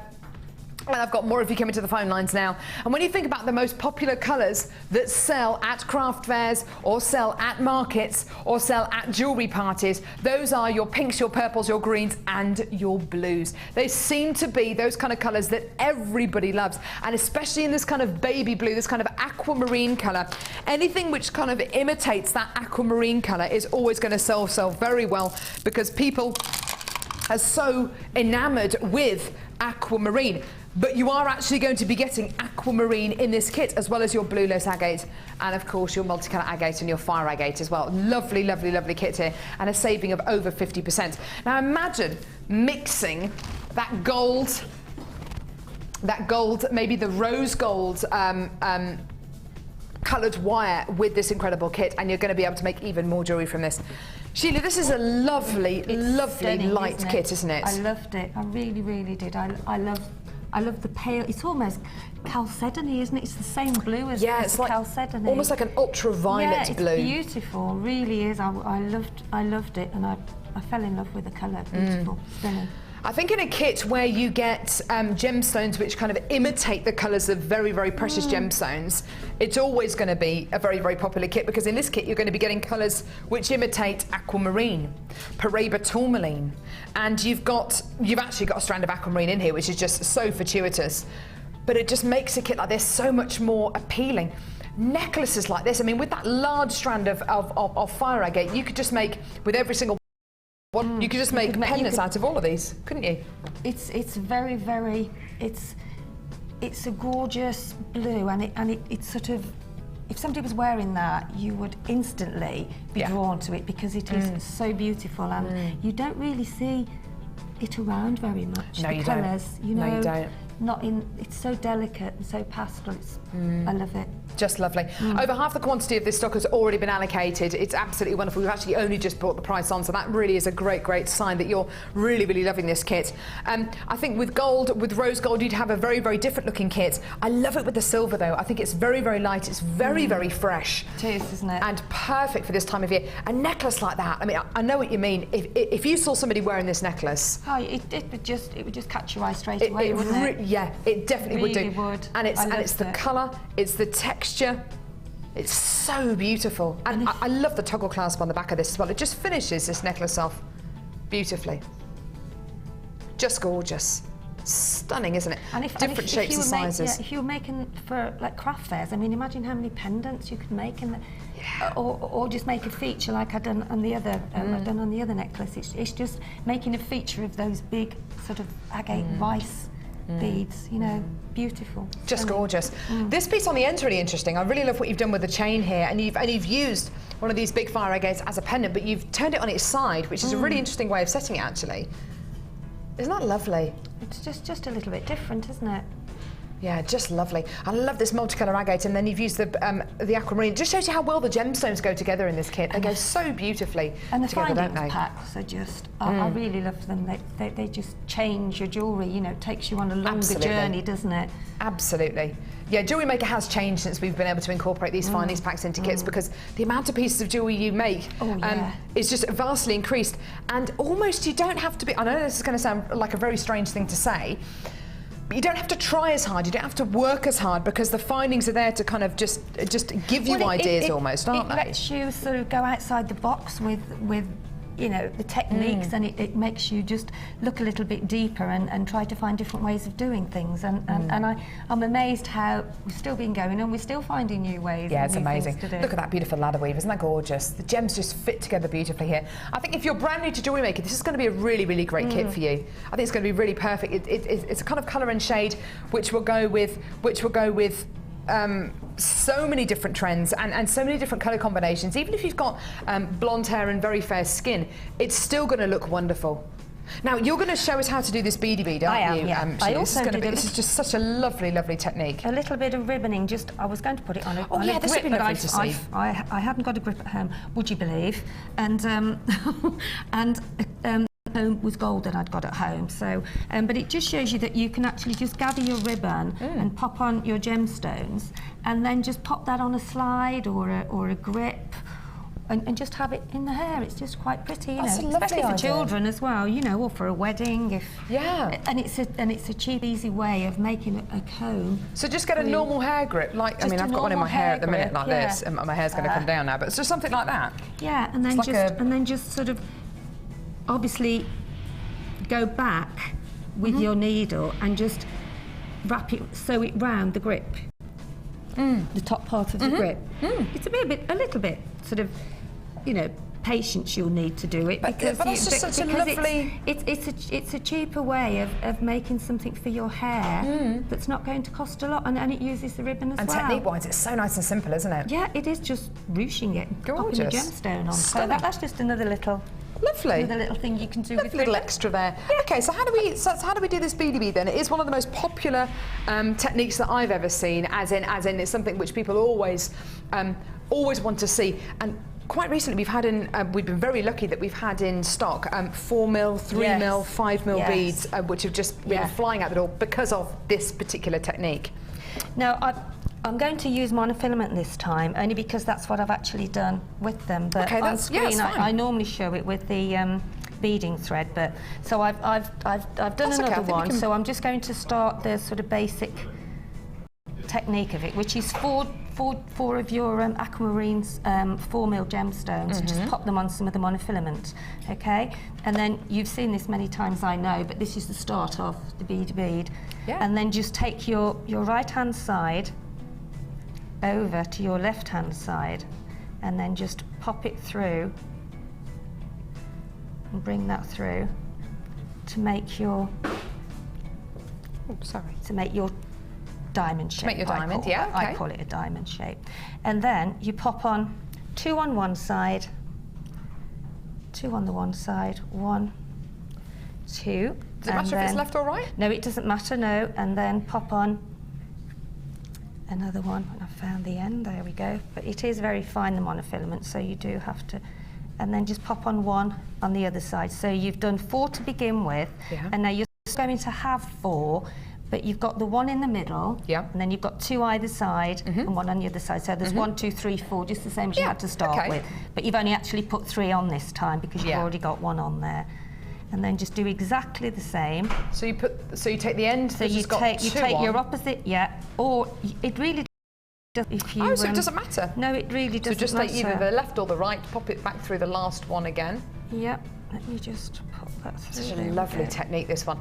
Speaker 1: And I've got more of you coming to the phone lines now. And when you think about the most popular colours that sell at craft fairs or sell at markets or sell at jewellery parties, those are your pinks, your purples, your greens and your blues. They seem to be those kind of colours that everybody loves. And especially in this kind of baby blue, this kind of aquamarine colour, anything which kind of imitates that aquamarine colour is always going to sell very well, because people are so enamoured with aquamarine. But you are actually going to be getting aquamarine in this kit, as well as your blue lace agate, and of course your multicolour agate and your fire agate as well. Lovely, lovely, lovely kit here, and a saving of over 50%. Now imagine mixing that gold, maybe the rose gold coloured wire with this incredible kit, and you're going to be able to make even more jewellery from this. Sheila, this is a lovely, lovely
Speaker 2: stunning,
Speaker 1: light kit, isn't it?
Speaker 2: I loved it. I really, really did. I love the pale. It's almost chalcedony, isn't it? It's the same blue as
Speaker 1: it's like
Speaker 2: chalcedony.
Speaker 1: almost like an ultraviolet blue.
Speaker 2: It's beautiful. Really is. I loved it, and I fell in love with the colour. Beautiful, stunning.
Speaker 1: I think in a kit where you get gemstones which kind of imitate the colours of very, very precious gemstones, it's always going to be a very, very popular kit, because in this kit you're going to be getting colours which imitate aquamarine, Paraiba tourmaline, and you've actually got a strand of aquamarine in here, which is just so fortuitous, but it just makes a kit like this so much more appealing. Necklaces like this, I mean, with that large strand of fire agate, you could just make, with every single one, you could just make pendants out of all of these, couldn't you?
Speaker 2: It's very, very, it's a gorgeous blue, and it's sort of, if somebody was wearing that, you would instantly be drawn to it, because it is so beautiful, and you don't really see it around very much.
Speaker 1: No,
Speaker 2: the
Speaker 1: you
Speaker 2: colours,
Speaker 1: don't.
Speaker 2: you know,
Speaker 1: no, you don't.
Speaker 2: Not in. It's so delicate and so pastel. I love it.
Speaker 1: Just lovely. Over half the quantity of this stock has already been allocated. It's absolutely wonderful. We've actually only just brought the price on, so that really is a great, great sign that you're really, really loving this kit. I think with gold, with rose gold, you'd have a very, very different looking kit. I love it with the silver though. I think it's very, very light. It's very, very fresh.
Speaker 2: It is, isn't it?
Speaker 1: And perfect for this time of year. A necklace like that, I mean, I know what you mean. If you saw somebody wearing this necklace,
Speaker 2: it would just catch your eye straight away, wouldn't it?
Speaker 1: Yeah, it definitely would do.
Speaker 2: Would.
Speaker 1: And it's the colour, it's the texture. It's so beautiful. And I love the toggle clasp on the back of this as well. It just finishes this necklace off beautifully. Just gorgeous. Stunning, isn't it?
Speaker 2: And if,
Speaker 1: different shapes and sizes.
Speaker 2: If you were making for like craft fairs, I mean, imagine how many pendants you could make, or just make a feature like I've done on the other. I've done on the other necklace. It's just making a feature of those big sort of agate rice beads, you know, beautiful.
Speaker 1: Just gorgeous. This piece on the end's really interesting. I really love what you've done with the chain here, and you've used one of these big fire agates as a pendant, but you've turned it on its side, which is a really interesting way of setting it, actually. Isn't that lovely?
Speaker 2: It's just a little bit different, isn't it?
Speaker 1: Yeah, just lovely. I love this multicolour agate, and then you've used the aquamarine. It just shows you how well the gemstones go together in this kit. They go so beautifully
Speaker 2: and the
Speaker 1: together, don't they?
Speaker 2: packs are just, I really love them. They just change your jewellery, you know, takes you on a longer journey, doesn't it?
Speaker 1: Absolutely. Yeah, Jewellery Maker has changed since we've been able to incorporate these finest packs into kits, because the amount of pieces of jewellery you make is just vastly increased. And almost you don't have to be, I know this is going to sound like a very strange thing to say, but you don't have to try as hard, you don't have to work as hard, because the findings are there to kind of just give you ideas almost, aren't they?
Speaker 2: It lets you sort of go outside the box with you know, the techniques, and it makes you just look a little bit deeper and try to find different ways of doing things. And I'm amazed how we've still been going, and we're still finding new ways.
Speaker 1: Yeah,
Speaker 2: and
Speaker 1: it's
Speaker 2: new
Speaker 1: amazing.
Speaker 2: things to do.
Speaker 1: Look at that beautiful ladder weave, isn't that gorgeous? The gems just fit together beautifully here. I think if you're brand new to Jewellery Maker, this is going to be a really, really great kit for you. I think it's going to be really perfect. It's a kind of colour and shade which will go with so many different trends and so many different colour combinations. Even if you've got blonde hair and very fair skin, it's still going to look wonderful. Now, you're going to show us how to do this beady bead, aren't you?
Speaker 2: Yeah. I also
Speaker 1: this is just such a lovely, lovely technique.
Speaker 2: A little bit of ribboning. I was going to put it on a
Speaker 1: this would
Speaker 2: grip,
Speaker 1: be
Speaker 2: but
Speaker 1: lovely to see.
Speaker 2: I haven't got a grip at home, would you believe? And home was gold that I'd got at home, so but it just shows you that you can actually just gather your ribbon and pop on your gemstones, and then just pop that on a slide or a grip, and just have it in the hair. It's just quite pretty, you
Speaker 1: That's
Speaker 2: know,
Speaker 1: a lovely
Speaker 2: especially for
Speaker 1: idea.
Speaker 2: children as well, you know, or for a wedding. And it's a cheap, easy way of making a comb.
Speaker 1: So just get a normal hair grip, like, I
Speaker 2: Just
Speaker 1: mean,
Speaker 2: a
Speaker 1: I've got one in my
Speaker 2: normal
Speaker 1: hair at the
Speaker 2: hair
Speaker 1: minute
Speaker 2: grip,
Speaker 1: like this, and my hair's going to come down now, but it's just something like that.
Speaker 2: Yeah, and then
Speaker 1: It's like
Speaker 2: just sort of obviously go back with your needle and just sew it round the grip, the top part of the grip. It's a little bit sort of, you know, patience you'll need to do it,
Speaker 1: But that's just such a lovely...
Speaker 2: It's a cheaper way of making something for your hair that's not going to cost a lot, and it uses the ribbon as
Speaker 1: And
Speaker 2: well.
Speaker 1: technique-wise, it's so nice and simple, isn't it?
Speaker 2: Yeah, it is just ruching it, popping the
Speaker 1: Gorgeous.
Speaker 2: gemstone on. So
Speaker 1: Stunning.
Speaker 2: that's just another little
Speaker 1: Lovely.
Speaker 2: thing you can do
Speaker 1: Lovely
Speaker 2: with
Speaker 1: little
Speaker 2: ribbon.
Speaker 1: extra there. Okay, so how do we do this beady bead then? It is one of the most popular techniques that I've ever seen. As in, it's something which people always want to see. And quite recently, we've been very lucky that we've had in stock 4mm, 3mm, 5mm beads, which have just been flying out the door because of this particular technique.
Speaker 2: Now, I'm going to use monofilament this time, only because that's what I've actually done with them. But
Speaker 1: Okay,
Speaker 2: on
Speaker 1: that's- yeah,
Speaker 2: screen,
Speaker 1: that's fine.
Speaker 2: I normally show it with the beading thread. But so I've done
Speaker 1: That's okay, I
Speaker 2: another
Speaker 1: think we
Speaker 2: one.
Speaker 1: can-
Speaker 2: So I'm just going to start the sort of basic technique of it, which is four of your aquamarines 4mm gemstones, and just pop them on some of the monofilament, okay? And then you've seen this many times, I know, but this is the start of the beady bead.
Speaker 1: Yeah.
Speaker 2: And then just take your right hand side over to your left hand side, and then just pop it through and bring that through to make your diamond shape.
Speaker 1: make your diamond, yeah,
Speaker 2: I
Speaker 1: okay.
Speaker 2: call it a diamond shape. And then you pop on 2 on one side, 2 on the one side, 1, 2.
Speaker 1: Does it matter if it's left or right?
Speaker 2: No, it doesn't matter, no. And then pop on another one. I found the end, there we go. But it is very fine, the monofilament, so you do have to. And then just pop on 1 on the other side. So you've done 4 to begin with, and now you're going to have 4, but you've got the 1 in the middle, and then you've got 2 either side, and 1 on the other side. So there's 1, 2, 3, 4, just the same as you had to start with. But you've only actually put 3 on this time because you've already got 1 on there. And then just do exactly the same.
Speaker 1: So you take the end.
Speaker 2: So you take your opposite, or it really does. If you,
Speaker 1: so it doesn't matter.
Speaker 2: No, it really doesn't.
Speaker 1: So just
Speaker 2: matter.
Speaker 1: take either the left or the right, pop it back through the last one again.
Speaker 2: Yep. Let me just pop that through.
Speaker 1: Such a lovely technique, this one.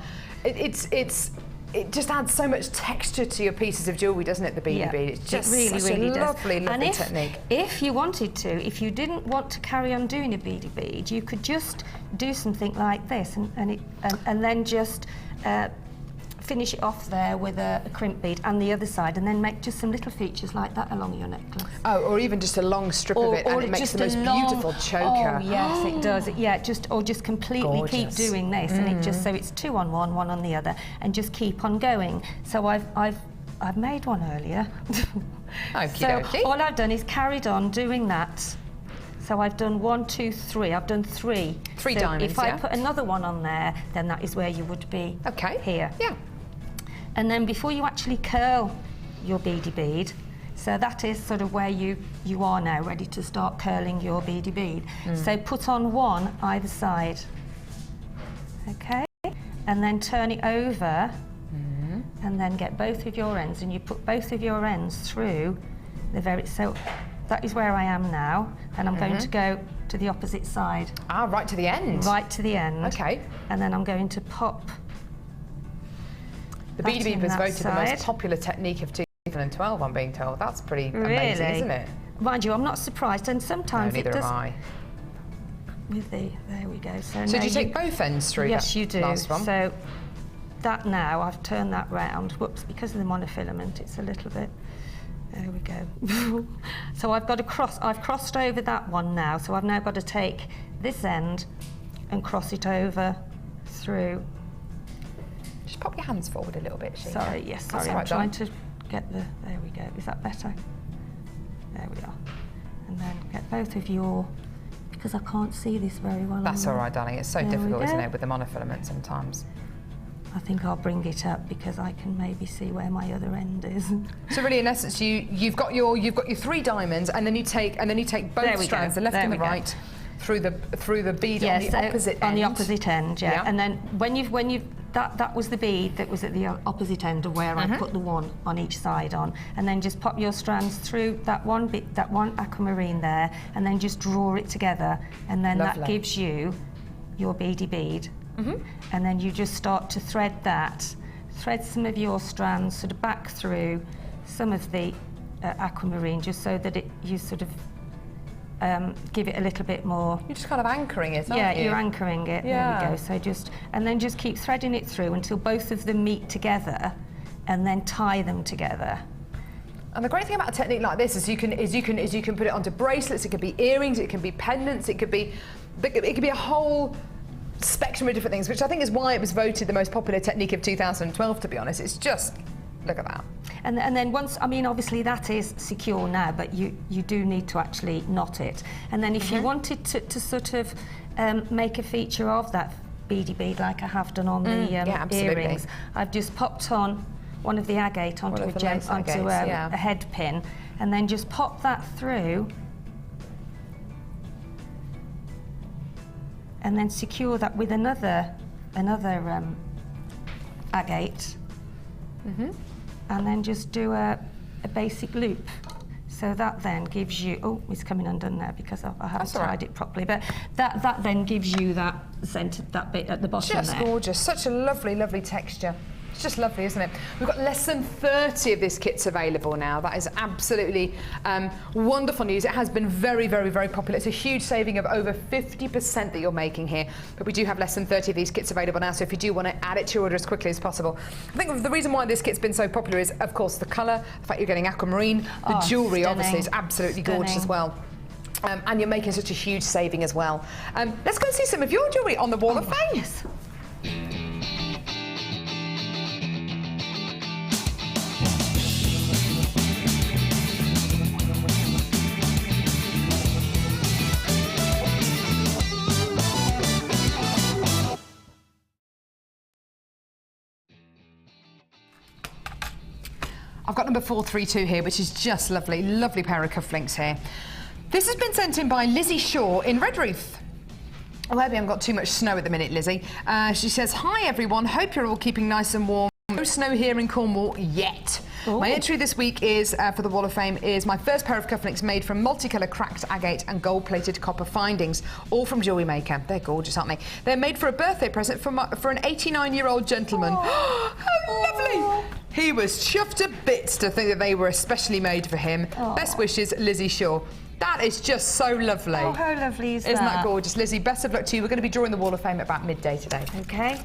Speaker 1: It just adds so much texture to your pieces of jewellery, doesn't it, the beady bead? It's just
Speaker 2: really,
Speaker 1: such
Speaker 2: really
Speaker 1: a
Speaker 2: does.
Speaker 1: lovely technique.
Speaker 2: If you wanted to, if you didn't want to carry on doing a beady bead, you could just do something like this and then just finish it off there with a crimp bead and the other side, and then make just some little features like that along your necklace.
Speaker 1: Oh, or even just a long strip of it, and it makes the most beautiful choker.
Speaker 2: Oh yes, it does. Yeah, just completely keep doing this, and it just so it's 2 on one, 1 on the other, and just keep on going. So I've made one earlier. So all I've done is carried on doing that. So I've done 1, 2, 3. I've done 3.
Speaker 1: 3
Speaker 2: so
Speaker 1: diamonds.
Speaker 2: If I put another one on there, then that is where you would be.
Speaker 1: Okay.
Speaker 2: Here.
Speaker 1: Yeah.
Speaker 2: And then before you actually curl your beady bead, so that is sort of where you are now, ready to start curling your beady bead. So put on 1 either side, okay? And then turn it over, and then get both of your ends, and you put both of your ends through the so that is where I am now, and I'm going to go to the opposite side.
Speaker 1: Ah, right to the end.
Speaker 2: Right to the end.
Speaker 1: Okay.
Speaker 2: And then I'm going to pop.
Speaker 1: The beady bead was voted the most popular technique of 2012, I'm being told. That's pretty amazing, isn't it?
Speaker 2: Mind you, I'm not surprised, and sometimes
Speaker 1: No, neither am I.
Speaker 2: There we go. So
Speaker 1: did you take both ends through?
Speaker 2: Yes, you do.
Speaker 1: Last one.
Speaker 2: So that now, I've turned that round. Whoops, because of the monofilament, it's a little bit. There we go. So I've crossed over that one now. So I've now got to take this end and cross it over through.
Speaker 1: Just pop your hands forward a little bit, Sheila.
Speaker 2: Sorry, yes, sorry. I'm trying to get the. There we go. Is that better? There we are. And then get both of your. Because I can't see this very well.
Speaker 1: That's all right, darling. It's so difficult, isn't it, with the monofilament sometimes.
Speaker 2: I think I'll bring it up because I can maybe see where my other end is.
Speaker 1: So really, in essence, you've got your 3 diamonds, and then you take both strands, the left and the right, through the bead on the opposite end.
Speaker 2: On the opposite end, yeah.
Speaker 1: Yeah.
Speaker 2: And then when you've that was the bead that was at the opposite end of where I put the one on each side on, and then just pop your strands through that one aquamarine there, and then just draw it together, and then that gives you your beady bead. And then you just start to thread some of your strands sort of back through some of the aquamarine, just so that you sort of give it a little bit more.
Speaker 1: You're just kind of anchoring it, aren't you?
Speaker 2: Yeah, you're anchoring it.
Speaker 1: Yeah.
Speaker 2: There we go. So just keep threading it through until both of them meet together, and then tie them together.
Speaker 1: And the great thing about a technique like this is you can put it onto bracelets. It could be earrings. It can be pendants. It could be a whole spectrum of different things, which I think is why it was voted the most popular technique of 2012, to be honest. It's just, look at that.
Speaker 2: And then once, I mean, obviously that is secure now, but you do need to actually knot it. And then if you wanted to sort of make a feature of that beady bead, like I have done on the earrings, I've just popped on one of the agate onto a head pin, and then just pop that through, and then secure that with another agate, and then just do a basic loop. So that then gives you, oh, it's coming undone there because I haven't tied it properly, but that then gives you that centre, that bit at the bottom there.
Speaker 1: Just gorgeous, such a lovely, lovely texture. It's just lovely, isn't it? We've got less than 30 of this kits available now. That is absolutely wonderful news. It has been very, very, very popular. It's a huge saving of over 50% that you're making here. But we do have less than 30 of these kits available now, so if you do want to add it to your order as quickly as possible. I think the reason why this kit's been so popular is, of course, the colour, the fact you're getting aquamarine, the jewellery obviously is absolutely gorgeous as well. And you're making such a huge saving as well. Let's go and see some of your jewellery on the Wall of Fame.
Speaker 2: Yes.
Speaker 1: I've got number 432 here, which is just lovely. Lovely pair of cufflinks here. This has been sent in by Lizzie Shaw in Redruth. Oh, I hope we haven't got too much snow at the minute, Lizzie. She says, hi everyone, hope you're all keeping nice and warm. No snow here in Cornwall yet. Ooh. My entry this week is, for the Wall of Fame, is my first pair of cufflinks made from multicolour cracked agate and gold-plated copper findings, all from Jewellery Maker. They're gorgeous, aren't they? They're made for a birthday present for an 89-year-old gentleman. Oh, how lovely! He was chuffed to bits to think that they were especially made for him. Aww. Best wishes, Lizzie Shaw. That is just so lovely.
Speaker 2: Oh, how lovely is that?
Speaker 1: Isn't that gorgeous? Lizzie, best of luck to you. We're going to be drawing the Wall of Fame at about midday today.
Speaker 2: Okay.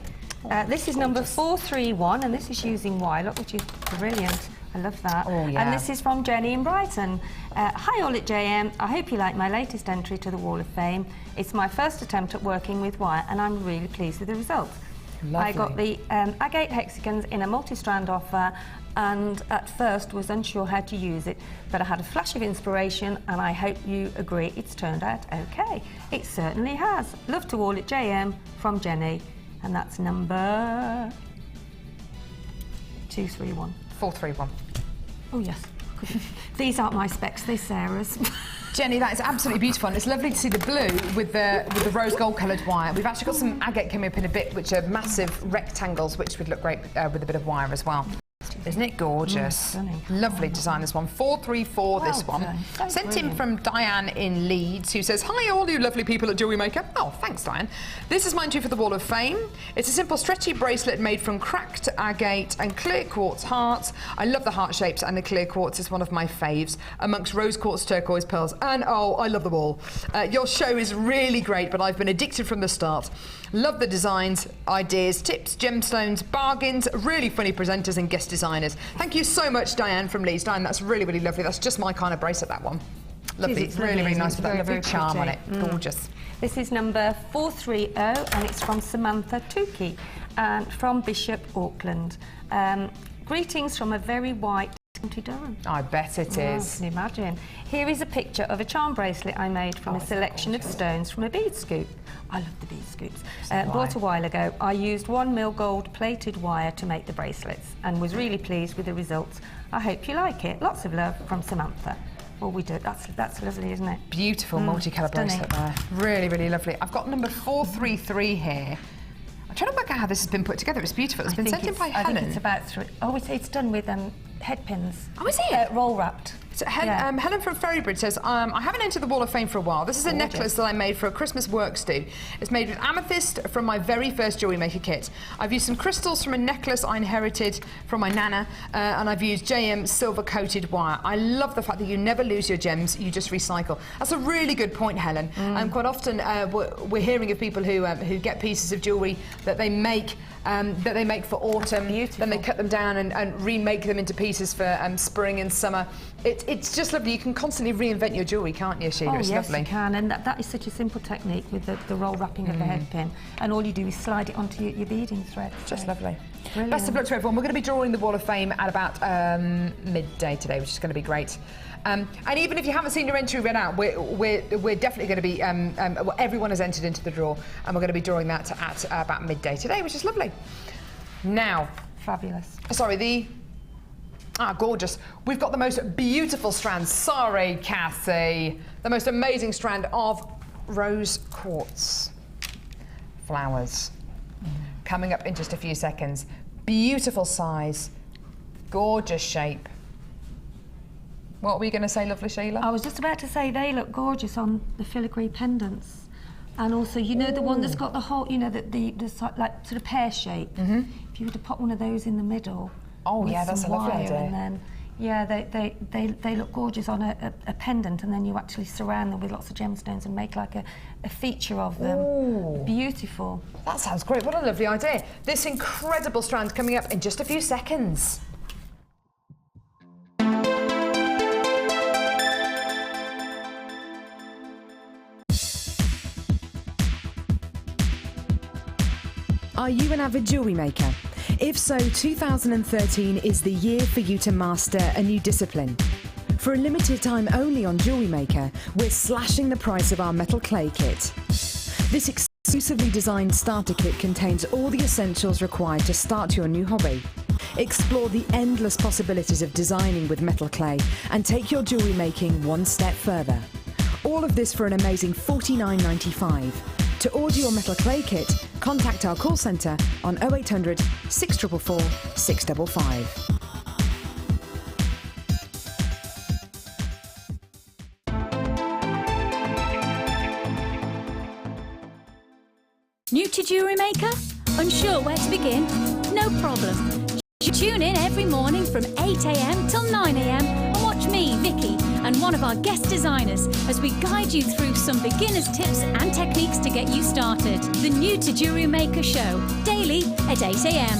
Speaker 2: This is number 431, and this is using Wylock, which is brilliant. I love that.
Speaker 1: Oh, yeah.
Speaker 2: And this is from Jenny in Brighton. Hi all at JM. I hope you like my latest entry to the Wall of Fame. It's my first attempt at working with wire, and I'm really pleased with the results. Lovely. I got the agate hexagons in a multi-strand offer, and at first was unsure how to use it, but I had a flash of inspiration, and I hope you agree it's turned out okay. It certainly has. Love to all at JM from Jenny, and that's number 231.
Speaker 1: 431.
Speaker 2: Oh yes. These aren't my specs, they're Sarah's.
Speaker 1: Jenny, that is absolutely beautiful, and it's lovely to see the blue with the rose gold coloured wire. We've actually got some agate coming up in a bit, which are massive rectangles, which would look great with a bit of wire as well. Isn't it gorgeous? Lovely design, this one. 434, this one.
Speaker 2: So
Speaker 1: sent in from Diane in Leeds, who says, hi all you lovely people at Jewellery Maker. Oh, thanks, Diane. This is mine too for the Wall of Fame. It's a simple stretchy bracelet made from cracked agate and clear quartz hearts. I love the heart shapes, and the clear quartz is one of my faves, amongst rose quartz, turquoise, pearls, and oh, I love them all. Your show is really great, but I've been addicted from the start. Love the designs, ideas, tips, gemstones, bargains, really funny presenters and guest designers. Thank you so much, Diane from Leeds. Diane, that's really, really lovely. That's just my kind of bracelet, that one. Lovely. It's really, really nice with that lovely charm on it. Gorgeous.
Speaker 2: This is number 430, and it's from Samantha Tukey, and from Bishop Auckland. Greetings from a very white definitely done.
Speaker 1: I bet it
Speaker 2: Yeah,
Speaker 1: is.
Speaker 2: I can imagine. Here is a picture of a charm bracelet I made from a selection of stones from a bead scoop. I love the bead scoops. Bought a while ago. I used 1 mil gold plated wire to make the bracelets and was really pleased with the results. I hope you like it. Lots of love from Samantha. Well, we do. That's lovely, isn't it?
Speaker 1: Beautiful multicolour
Speaker 2: stunning.
Speaker 1: bracelet there. Really, really lovely. I've got number 433 here. I'm trying to work out how this has been put together. It's beautiful. It's been sent in by Helen.
Speaker 2: I think it's about 3. Oh, it's done with head pins.
Speaker 1: Oh, is it?
Speaker 2: Roll wrapped.
Speaker 1: So Helen from Ferrybridge says, I haven't entered the Wall of Fame for a while. This is a
Speaker 2: Gorgeous.
Speaker 1: necklace that I made for a Christmas works do. It's made with amethyst from my very first Jewellery Maker kit. I've used some crystals from a necklace I inherited from my nana, and I've used JM silver-coated wire. I love the fact that you never lose your gems, you just recycle. That's a really good point, Helen. Quite often we're hearing of people who get pieces of jewellery that they make for autumn.
Speaker 2: Beautiful.
Speaker 1: Then they cut them down and remake them into pieces for spring and summer. It's just lovely. You can constantly reinvent your jewellery, can't you, Sheila?
Speaker 2: Oh,
Speaker 1: It's
Speaker 2: yes,
Speaker 1: lovely.
Speaker 2: you can, and that is such a simple technique with the roll wrapping of the head pin, and all you do is slide it onto your beading thread.
Speaker 1: Just lovely.
Speaker 2: Brilliant.
Speaker 1: Best of luck to everyone. We're going to be drawing the Wall of Fame at about midday today, which is going to be great. And even if you haven't seen your entry read out, we're definitely going to be. Well, everyone has entered into the draw, and we're going to be drawing that at about midday today, which is lovely. Now,
Speaker 2: Fabulous.
Speaker 1: sorry, gorgeous. We've got the most beautiful strand. Sorry, Cassie. The most amazing strand of rose quartz flowers. Coming up in just a few seconds. Beautiful size, gorgeous shape. What were you going to say, lovely Sheila?
Speaker 2: I was just about to say they look gorgeous on the filigree pendants. And also, you know, the one that's got the whole, you know, the like sort of pear shape. If you were to pop one of those in the middle.
Speaker 1: Oh,
Speaker 2: with
Speaker 1: yeah, that's
Speaker 2: some
Speaker 1: a lovely
Speaker 2: wire,
Speaker 1: idea.
Speaker 2: And then, yeah, they look gorgeous on a pendant, and then you actually surround them with lots of gemstones and make like a feature of them.
Speaker 1: Ooh.
Speaker 2: Beautiful.
Speaker 1: That sounds great. What a lovely idea. This incredible strand coming up in just a few seconds. Are you an avid jewellery maker? If so, 2013 is the year for you to master a new discipline. For a limited time only on Jewellery Maker, we're slashing the price of our metal clay kit. This exclusively designed starter kit contains all the essentials required to start your new hobby. Explore the endless possibilities of designing with metal clay and take your jewellery making one step further. All of this for an amazing $49.95. To order your metal clay kit, contact our call centre on 0800 644 655.
Speaker 5: New to Jewellery Maker? Unsure where to begin? No problem. Tune in every morning from 8 a.m. till 9 a.m. and watch me, Vicky, and one of our guest designers as we guide you through some beginner's tips and techniques to get you started. The New to Jewellery Maker show, daily at 8 a.m.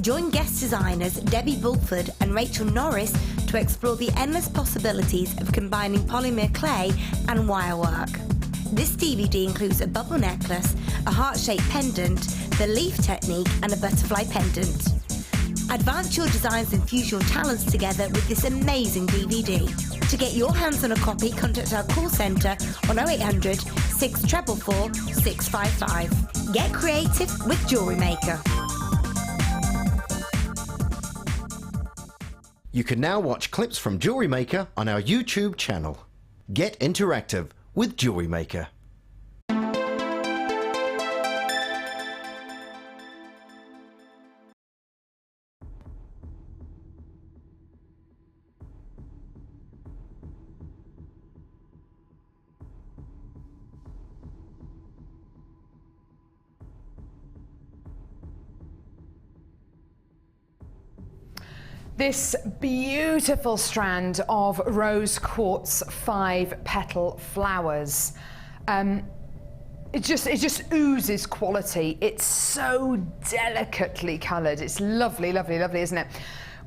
Speaker 6: Join guest designers Debbie Bulford and Rachel Norris to explore the endless possibilities of combining polymer clay and wirework. This DVD includes a bubble necklace, a heart-shaped pendant, the leaf technique and a butterfly pendant. Advance your designs and fuse your talents together with this amazing DVD. To get your hands on a copy, contact our call centre on 0800 644 655. Get creative with Jewellery Maker.
Speaker 7: You can now watch clips from Jewellery Maker on our YouTube channel. Get interactive with Jewellery Maker.
Speaker 1: This beautiful strand of rose quartz 5-petal flowers. It just oozes quality. It's so delicately coloured. It's lovely, lovely, lovely, isn't it?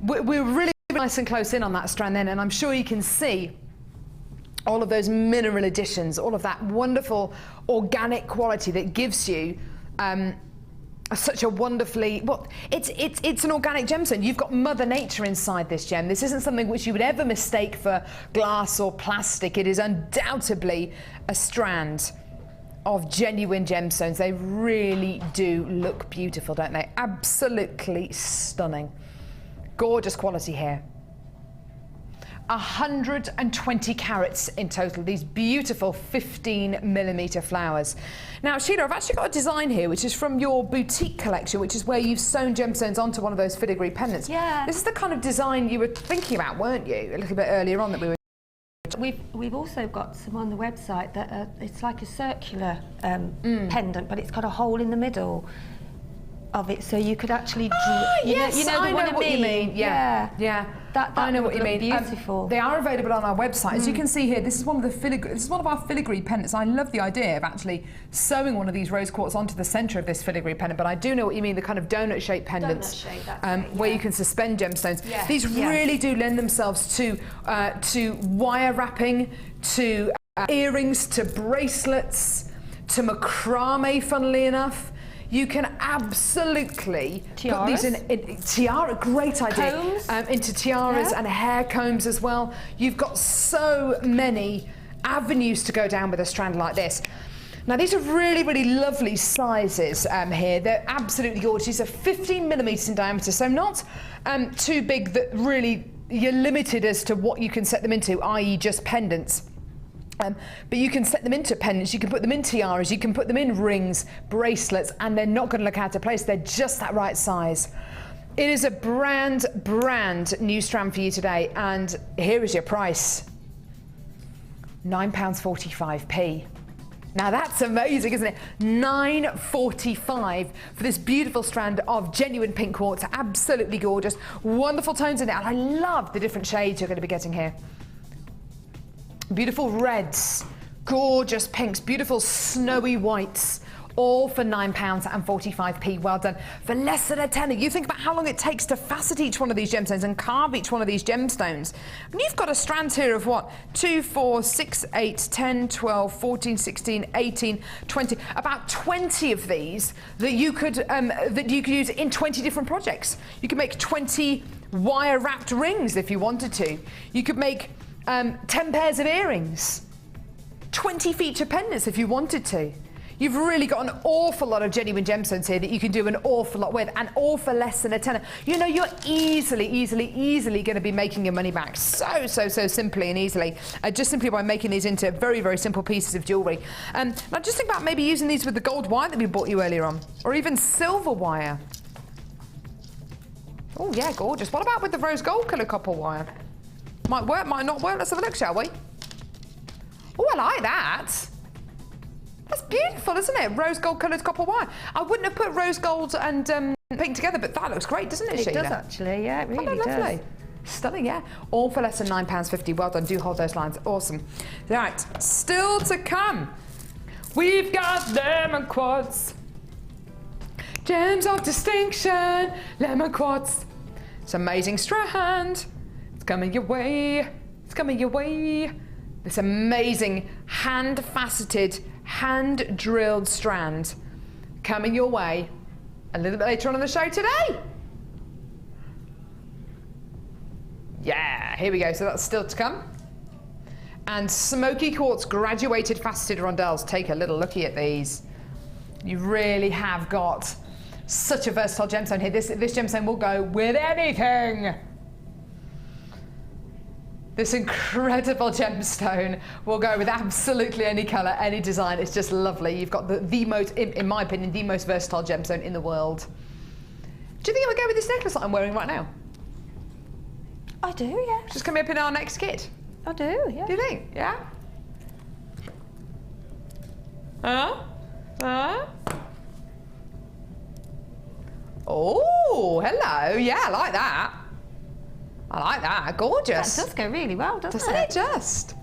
Speaker 1: We're really nice and close in on that strand then, and I'm sure you can see all of those mineral additions, all of that wonderful organic quality that gives you such a wonderfully, well, it's an organic gemstone. You've got Mother Nature inside this gem. This isn't something which you would ever mistake for glass or plastic. It is undoubtedly a strand of genuine gemstones. They really do look beautiful, don't they? Absolutely stunning. Gorgeous quality here. 120 carats in total, these beautiful 15mm flowers. Now, Sheila, I've actually got a design here which is from your boutique collection, which is where you've sewn gemstones onto one of those filigree pendants.
Speaker 2: Yeah.
Speaker 1: This is the kind of design you were thinking about, weren't you, a little bit earlier on that we were...
Speaker 2: We've also got some on the website that it's like a circular pendant, but it's got a hole in the middle of it, so you could actually
Speaker 1: yes,
Speaker 2: you know
Speaker 1: I know what you mean. Yeah.
Speaker 2: That
Speaker 1: I know what
Speaker 2: would
Speaker 1: you
Speaker 2: look
Speaker 1: mean.
Speaker 2: beautiful.
Speaker 1: They are available on our website. As you can see here, this is one of the this is one of our filigree pendants. I love the idea of actually sewing one of these rose quartz onto the centre of this filigree pendant, but I do know what you mean, the kind of donut-shaped pendants where you can suspend gemstones.
Speaker 2: Yeah.
Speaker 1: These really do lend themselves to wire wrapping, to earrings, to bracelets, to macrame, funnily enough. You can absolutely put these in tiara, great idea.
Speaker 2: Combs.
Speaker 1: Into tiaras and hair combs as well. You've got so many avenues to go down with a strand like this. Now, these are really, really lovely sizes here. They're absolutely gorgeous. These are 15mm in diameter, so not too big that really you're limited as to what you can set them into, i.e. just pendants. But you can set them into pendants, you can put them in tiaras, you can put them in rings, bracelets, and they're not going to look out of place. They're just that right size. It is a brand new strand for you today, and here is your price. £9.45p. Now that's amazing, isn't it? £9.45 for this beautiful strand of genuine pink quartz. Absolutely gorgeous. Wonderful tones in it, and I love the different shades you're going to be getting here. Beautiful reds, gorgeous pinks, beautiful snowy whites, all for £9.45p. Well done. For less than a tenner. You think about how long it takes to facet each one of these gemstones and carve each one of these gemstones. And you've got a strand here of what? 2, 4, 6, 8, 10, 12, 14, 16, 18, 20. About 20 of these that you could use in 20 different projects. You could make 20 wire-wrapped rings if you wanted to. You could make 10 pairs of earrings, 20 feature pendants if you wanted to. You've really got an awful lot of genuine gemstones here that you can do an awful lot with, and all for less than a tenner. You know, you're easily going to be making your money back so simply and easily, just simply by making these into very, very simple pieces of jewellery. Now just think about maybe using these with the gold wire that we bought you earlier on, or even silver wire. Oh yeah, gorgeous. What about with the rose gold colour copper wire? Might work, might not work. Let's have a look, shall we? Oh, I like that. That's beautiful, isn't it? Rose gold coloured copper wire. I wouldn't have put rose gold and pink together, but that looks great, doesn't it, Sheila?
Speaker 2: It does actually, yeah, it really does.
Speaker 1: Lovely. Stunning, yeah. All for less than £9.50. Well done. Do hold those lines. Awesome. Right, still to come. We've got lemon quartz. Gems of distinction. Lemon quartz. It's an amazing strand. It's coming your way. It's coming your way. This amazing hand-faceted, hand-drilled strand coming your way a little bit later on in the show today. Yeah, here we go. So that's still to come. And smoky quartz graduated faceted rondelles. Take a little looky at these. You really have got such a versatile gemstone here. This gemstone will go with anything. This incredible gemstone will go with absolutely any colour, any design. It's just lovely. You've got the most, in my opinion, the most versatile gemstone in the world. Do you think it would go with this necklace that I'm wearing right now?
Speaker 2: I do, yeah.
Speaker 1: Just coming up in our next kit.
Speaker 2: I do, yeah.
Speaker 1: Do you think? Yeah? Oh, hello. Yeah, I like that. I like that. Gorgeous.
Speaker 2: That does go really well, doesn't
Speaker 1: it? Just.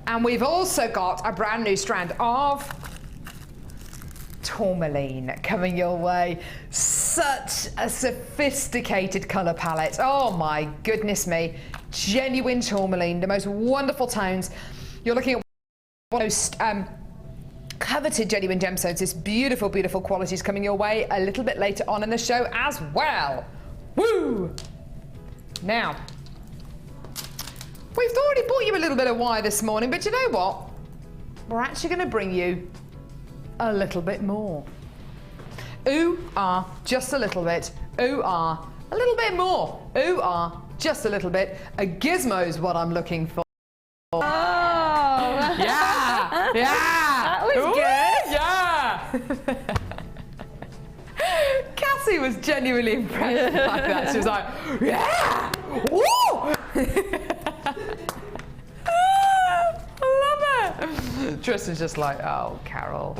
Speaker 1: And we've also got a brand new strand of tourmaline coming your way. Such a sophisticated colour palette. Oh my goodness me. Genuine tourmaline, the most wonderful tones. You're looking at one of the most coveted genuine gemstones. This beautiful, beautiful quality is coming your way a little bit later on in the show as well. Woo! Now, we've already bought you a little bit of wire this morning, but you know what? We're actually going to bring you a little bit more. Ooh, ah, just a little bit. Ooh, ah, a little bit more. Ooh, ah, just a little bit. A gizmo's what I'm looking for.
Speaker 2: Oh!
Speaker 1: Yeah! Yeah!
Speaker 2: That was
Speaker 1: good! Yeah! Cassie was genuinely impressed by that. She was like, yeah! Woo! I love it! Tristan's just like, oh, Carol,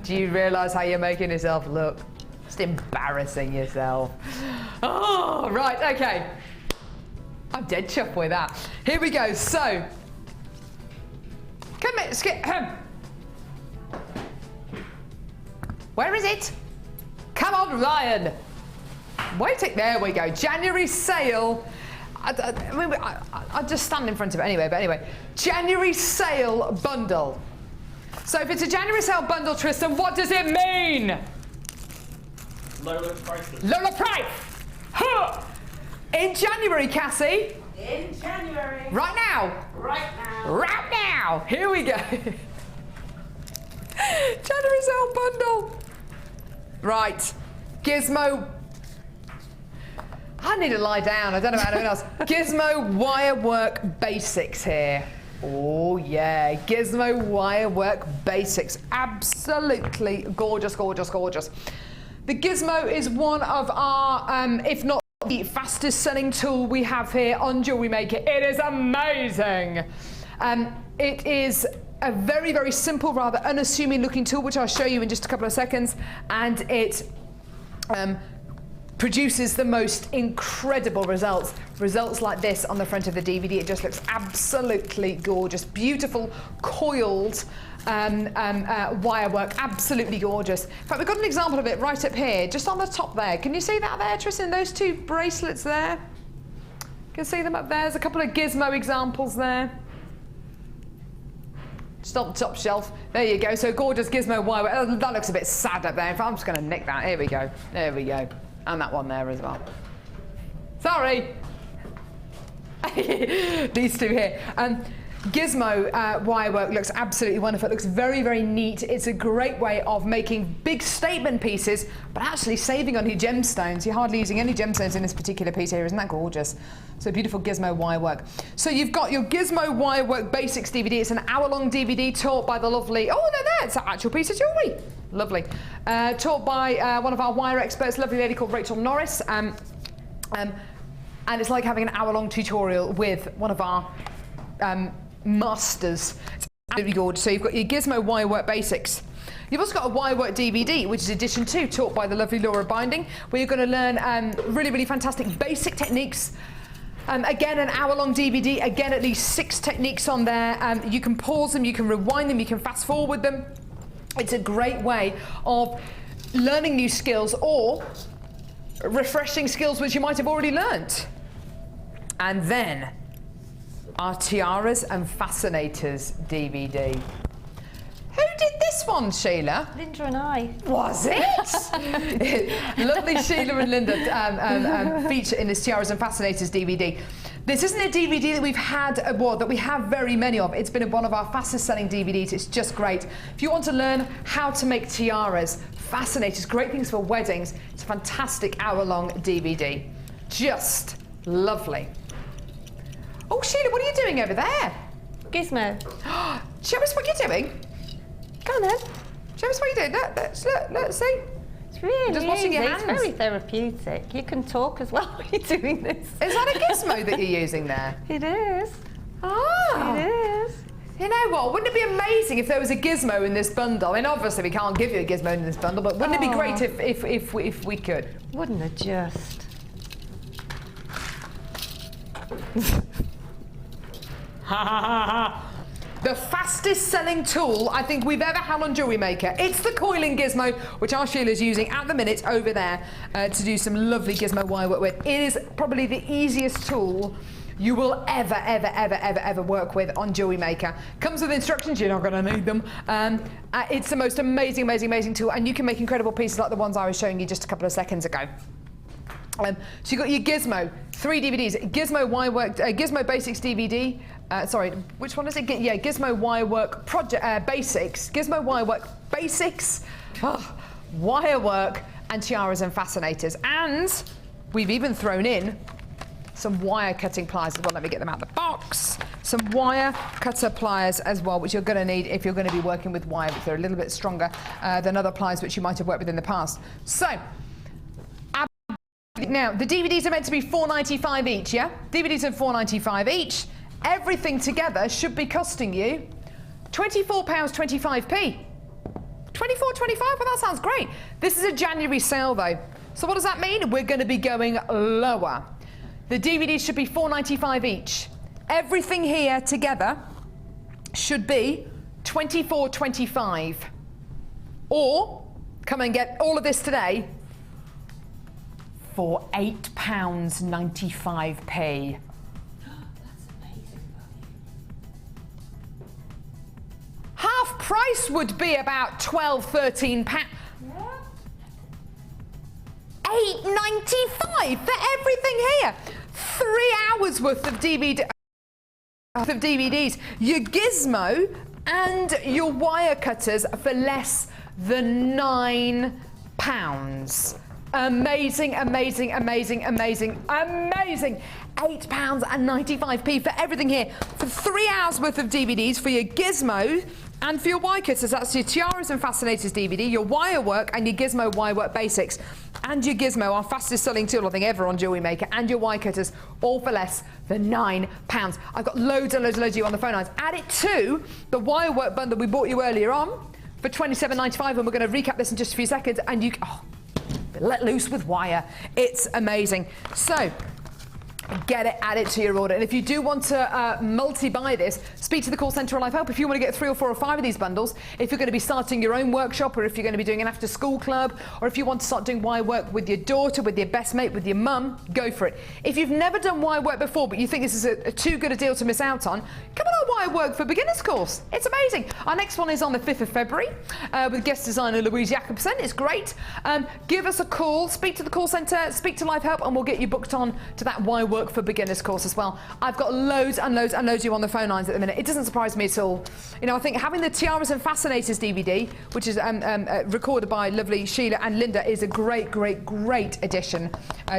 Speaker 1: do you realise how you're making yourself look? Just embarrassing yourself. Oh, right, okay. I'm dead chuffed with that. Here we go. So, come here, skip. Where is it? Come on, Ryan. Waiting. There we go. January sale. I'll just stand in front of it anyway. But anyway, January sale bundle. So if it's a January sale bundle, Tristan, what does it mean?
Speaker 8: Lower prices.
Speaker 1: Lower price. Huh. In January, Cassie.
Speaker 4: In January.
Speaker 1: Right now.
Speaker 4: Right now.
Speaker 1: Right now. Here we go. January sale bundle. Right. Gizmo. I need to lie down. I don't know about anyone else. Gizmo wire work basics here. Oh yeah, Gizmo wire work basics. Absolutely gorgeous, gorgeous, gorgeous. The Gizmo is one of our, if not the fastest selling tool we have here on Jewellery Maker. It is amazing. It is a very, very simple, rather unassuming looking tool, which I'll show you in just a couple of seconds. And it produces the most incredible results. Results like this on the front of the DVD. It just looks absolutely gorgeous. Beautiful, coiled wire work. Absolutely gorgeous. In fact, we've got an example of it right up here, just on the top there. Can you see that there, Tristan? Those two bracelets there? You can see them up there. There's a couple of Gizmo examples there. Just on the top shelf. There you go. So gorgeous Gizmo wire work. That looks a bit sad up there. In fact, I'm just going to nick that. Here we go. There we go. And that one there as well. Sorry. These two here. Gizmo wire work looks absolutely wonderful. It looks very, very neat. It's a great way of making big statement pieces, but actually saving on your gemstones. You're hardly using any gemstones in this particular piece here. Isn't that gorgeous? So beautiful Gizmo wire work. So you've got your Gizmo wire work basics DVD. It's an hour-long DVD taught by the lovely, oh no, there, it's an actual piece of jewellery. Lovely. Taught by one of our wire experts, a lovely lady called Rachel Norris. And it's like having an hour-long tutorial with one of our masters. It's absolutely gorgeous. So you've got your Gizmo wire work basics. You've also got a wire work DVD, which is edition 2, taught by the lovely Laura Binding, where you're going to learn really, really fantastic basic techniques. Again, an hour-long DVD. Again, at least 6 techniques on there. You can pause them, you can rewind them, you can fast-forward them. It's a great way of learning new skills or refreshing skills which you might have already learnt. And then our Tiaras and Fascinators DVD. Who did this one, Sheila?
Speaker 2: Linda and I.
Speaker 1: Was it? Lovely Sheila and Linda feature in this Tiaras and Fascinators DVD. This isn't a DVD that we've had, that we have very many of. It's been one of our fastest selling DVDs. It's just great. If you want to learn how to make tiaras, fascinators, great things for weddings, it's a fantastic hour-long DVD. Just lovely. Oh, Sheila, what are you doing over there?
Speaker 2: Gizmo.
Speaker 1: Show us what you're doing.
Speaker 2: Go on then.
Speaker 1: Show us what you're doing. Let's see.
Speaker 2: It's really
Speaker 1: Just washing
Speaker 2: easy.
Speaker 1: your
Speaker 2: It's
Speaker 1: hands.
Speaker 2: very therapeutic. You can talk as well when you're doing this.
Speaker 1: Is that a gizmo that you're using there?
Speaker 2: It is.
Speaker 1: Oh.
Speaker 2: It is.
Speaker 1: You know what? Wouldn't it be amazing if there was a gizmo in this bundle? I mean, obviously we can't give you a gizmo in this bundle, but wouldn't it be great if we could?
Speaker 2: Wouldn't it just?
Speaker 1: The fastest selling tool I think we've ever had on Jewellery Maker. It's the coiling gizmo, which our Sheila's using at the minute over there to do some lovely gizmo wire work with. It is probably the easiest tool you will ever work with on Jewellery Maker. Comes with instructions, you're not going to need them. It's the most amazing tool, and you can make incredible pieces like the ones I was showing you just a couple of seconds ago. So you've got your Gizmo, 3 DVDs, Gizmo Basics DVD, sorry, which one is it? Yeah, Gizmo Wirework Basics, Gizmo Wirework Basics, Wirework, and Tiaras and Fascinators. And we've even thrown in some wire cutting pliers as well. Let me get them out of the box. Some wire cutter pliers as well, which you're going to need if you're going to be working with wire, which they're a little bit stronger than other pliers which you might have worked with in the past. So, now, the DVDs are meant to be $4.95 each, yeah? DVDs are $4.95 each. Everything together should be costing you £24.25p. £24.25, well, that sounds great. This is a January sale, though. So what does that mean? We're going to be going lower. The DVDs should be $4.95 each. Everything here together should be $24.25. Or, come and get all of this today for £8.95p.
Speaker 2: That's amazing value.
Speaker 1: Half price would be about £12, £13. £8.95 for everything here. 3 hours worth of DVDs. Your Gizmo and your wire cutters for less than £9. Amazing. £8.95p for everything here. For 3 hours worth of DVDs for your Gizmo and for your wire cutters. That's your Tiaras and Fascinators DVD, your wire work and your Gizmo Wirework Basics. And your Gizmo, our fastest selling tool I think ever on Jewellery Maker, and your wire cutters, all for less than £9. I've got loads and loads of you on the phone lines. Add it to the wire work bundle we bought you earlier on for $27.95, and we're going to recap this in just a few seconds, and you let loose with wire. It's amazing. So get it, add it to your order. And if you do want to multi-buy this, speak to the call centre or Live Help. If you want to get 3 or 4 or 5 of these bundles, if you're going to be starting your own workshop, or if you're going to be doing an after-school club, or if you want to start doing wire work with your daughter, with your best mate, with your mum, go for it. If you've never done wire work before, but you think this is too good a deal to miss out on, come on our Wire Work for Beginners course. It's amazing. Our next one is on the 5th of February with guest designer Louise Jacobson. It's great. Give us a call, speak to the call centre, speak to Live Help, and we'll get you booked on to that Wire Work for Beginners course as well. I've got loads and loads of you on the phone lines at the minute. It doesn't surprise me at all. You know, I think having the Tiaras and Fascinators DVD, which is recorded by lovely Sheila and Linda, is a great addition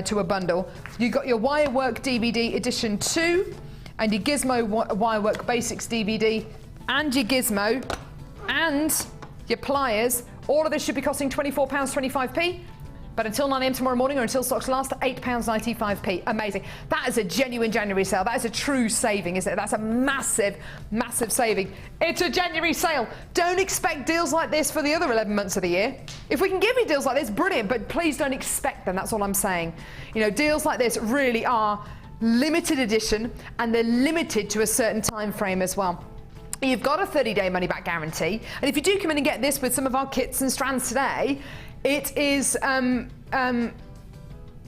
Speaker 1: to a bundle. You've got your Wire Work DVD edition 2 and your Gizmo Wire Work Basics DVD and your Gizmo and your pliers. All of this should be costing £24.25p. But until 9 AM tomorrow morning, or until stocks last, £8.95p. Amazing. That is a genuine January sale. That is a true saving, isn't it? That's a massive saving. It's a January sale. Don't expect deals like this for the other 11 months of the year. If we can give you deals like this, brilliant, but please don't expect them. That's all I'm saying. You know, deals like this really are limited edition, and they're limited to a certain time frame as well. You've got a 30-day money-back guarantee, and if you do come in and get this with some of our kits and strands today, it is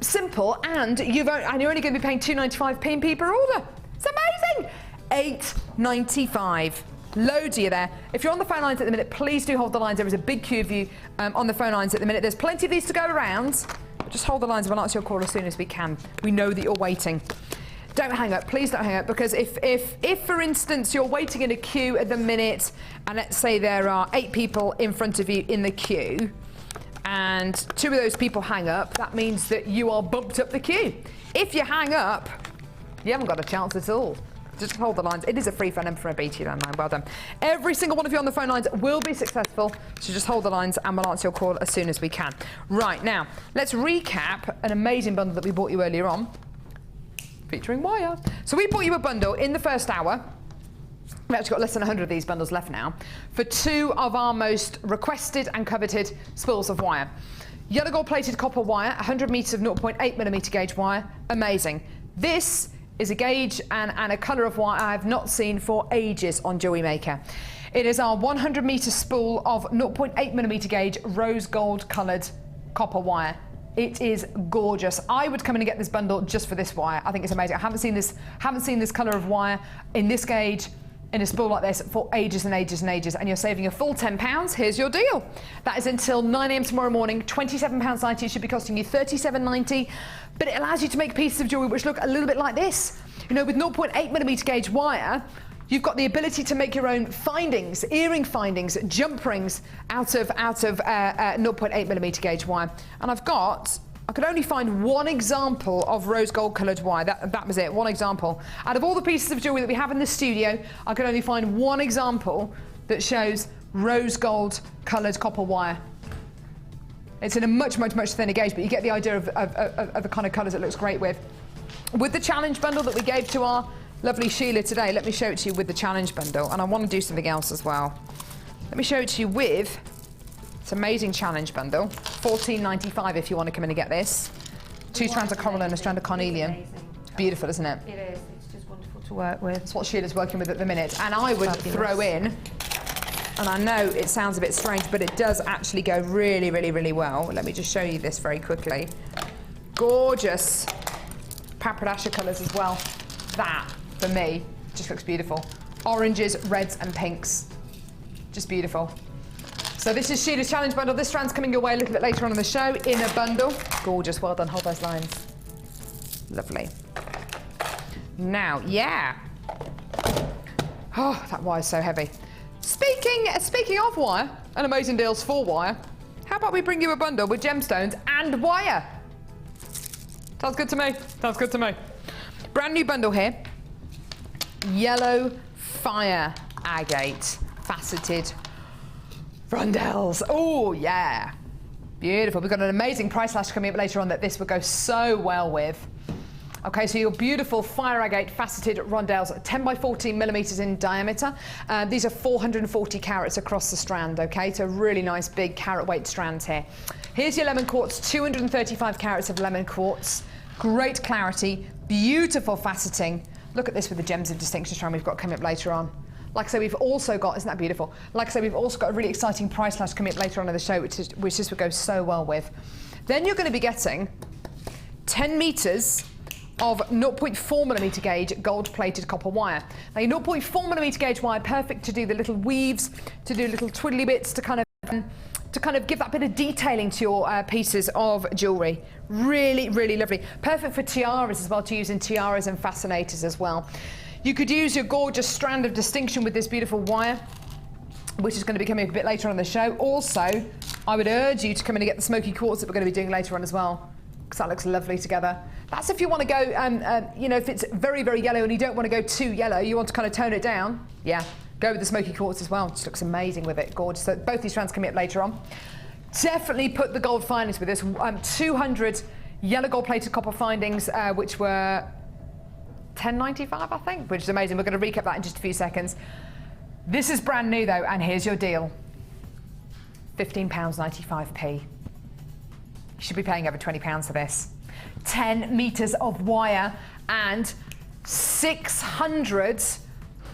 Speaker 1: simple, and you're only going to be paying £2.95p per order. It's amazing. £8.95. Loads of you there. If you're on the phone lines at the minute, please do hold the lines. There is a big queue of you on the phone lines at the minute. There's plenty of these to go around. Just hold the lines and we'll answer your call as soon as we can. We know that you're waiting. Don't hang up, please don't hang up, because if for instance you're waiting in a queue at the minute, and let's say there are 8 people in front of you in the queue, and 2 of those people hang up, that means that you are bumped up the queue. If you hang up, you haven't got a chance at all. Just hold the lines. It is a free phone number for a BT landline. Well done. Every single one of you on the phone lines will be successful, so just hold the lines and we'll answer your call as soon as we can. Right, now, let's recap an amazing bundle that we bought you earlier on, featuring wire. So we bought you a bundle in the first hour. We've actually got less than 100 of these bundles left now, for 2 of our most requested and coveted spools of wire. Yellow gold plated copper wire, 100 metres of 0.8mm gauge wire. Amazing. This is a gauge and a colour of wire I have not seen for ages on Jewellery Maker. It is our 100 metre spool of 0.8mm gauge rose gold coloured copper wire. It is gorgeous. I would come in and get this bundle just for this wire. I think it's amazing. I haven't seen this colour of wire in this gauge in a spool like this for ages and ages and ages, and you're saving a full £10. Here's your deal. That is until 9 a.m. tomorrow morning. £27.90. It should be costing you £37.90, but it allows you to make pieces of jewellery which look a little bit like this. You know, with 0.8mm gauge wire, you've got the ability to make your own findings, earring findings, jump rings out of 0.8mm gauge wire. And I could only find one example of rose gold coloured wire. That was it, one example. Out of all the pieces of jewellery that we have in the studio, I could only find one example that shows rose gold coloured copper wire. It's in a much, much, much thinner gauge, but you get the idea of the kind of colours it looks great with. With the challenge bundle that we gave to our lovely Sheila today, let me show it to you with the challenge bundle, and I want to do something else as well. Let me show it to you with this amazing challenge bundle, $14.95 if you want to come in and get this. 2 strands of coral and a strand of carnelian. Beautiful, isn't it?
Speaker 2: It is. It's just wonderful to work with.
Speaker 1: That's what Sheila's working with at the minute. And I would throw in, and I know it sounds a bit strange, but it does actually go really, really, really well. Let me just show you this very quickly. Gorgeous papradasha colours as well. That, for me, just looks beautiful. Oranges, reds and pinks. Just beautiful. So this is Sheila's challenge bundle. This strand's coming your way a little bit later on in the show in a bundle. Gorgeous, well done, hold those lines. Lovely. Now, yeah. Oh, that wire's so heavy. Speaking of wire and amazing deals for wire, how about we bring you a bundle with gemstones and wire? Sounds good to me. Sounds good to me. Brand new bundle here. Yellow fire agate faceted rondelles. Oh, yeah. Beautiful. We've got an amazing price slash coming up later on that this will go so well with. Okay, so your beautiful fire agate faceted rondelles, 10 by 14 millimeters in diameter. These are 440 carats across the strand, okay? So really nice big carat weight strands here. Here's your lemon quartz, 235 carats of lemon quartz. Great clarity, beautiful faceting. Look at this with the gems of distinction strand we've got coming up later on. Like I say, we've also got, isn't that beautiful? Like I say, we've also got a really exciting price slash coming up later on in the show, which this would go so well with. Then you're going to be getting 10 meters of 0.4mm gauge gold-plated copper wire. Now, your 0.4mm gauge wire, perfect to do the little weaves, to do little twiddly bits, to kind of give that bit of detailing to your pieces of jewellery. Really, really lovely. Perfect for tiaras as well, to use in tiaras and fascinators as well. You could use your gorgeous strand of distinction with this beautiful wire, which is going to be coming a bit later on in the show. Also, I would urge you to come in and get the smoky quartz that we're going to be doing later on as well, because that looks lovely together. That's if you want to go, you know, if it's very, very yellow and you don't want to go too yellow, you want to kind of tone it down, yeah, go with the smoky quartz as well. It just looks amazing with it, gorgeous. So both these strands coming up later on. Definitely put the gold findings with this. 200 yellow gold plated copper findings, which were $10.95, I think, which is amazing. We're going to recap that in just a few seconds. This is brand new though, and here's your deal. £15.95p. You should be paying over £20 for this. 10 meters of wire and 600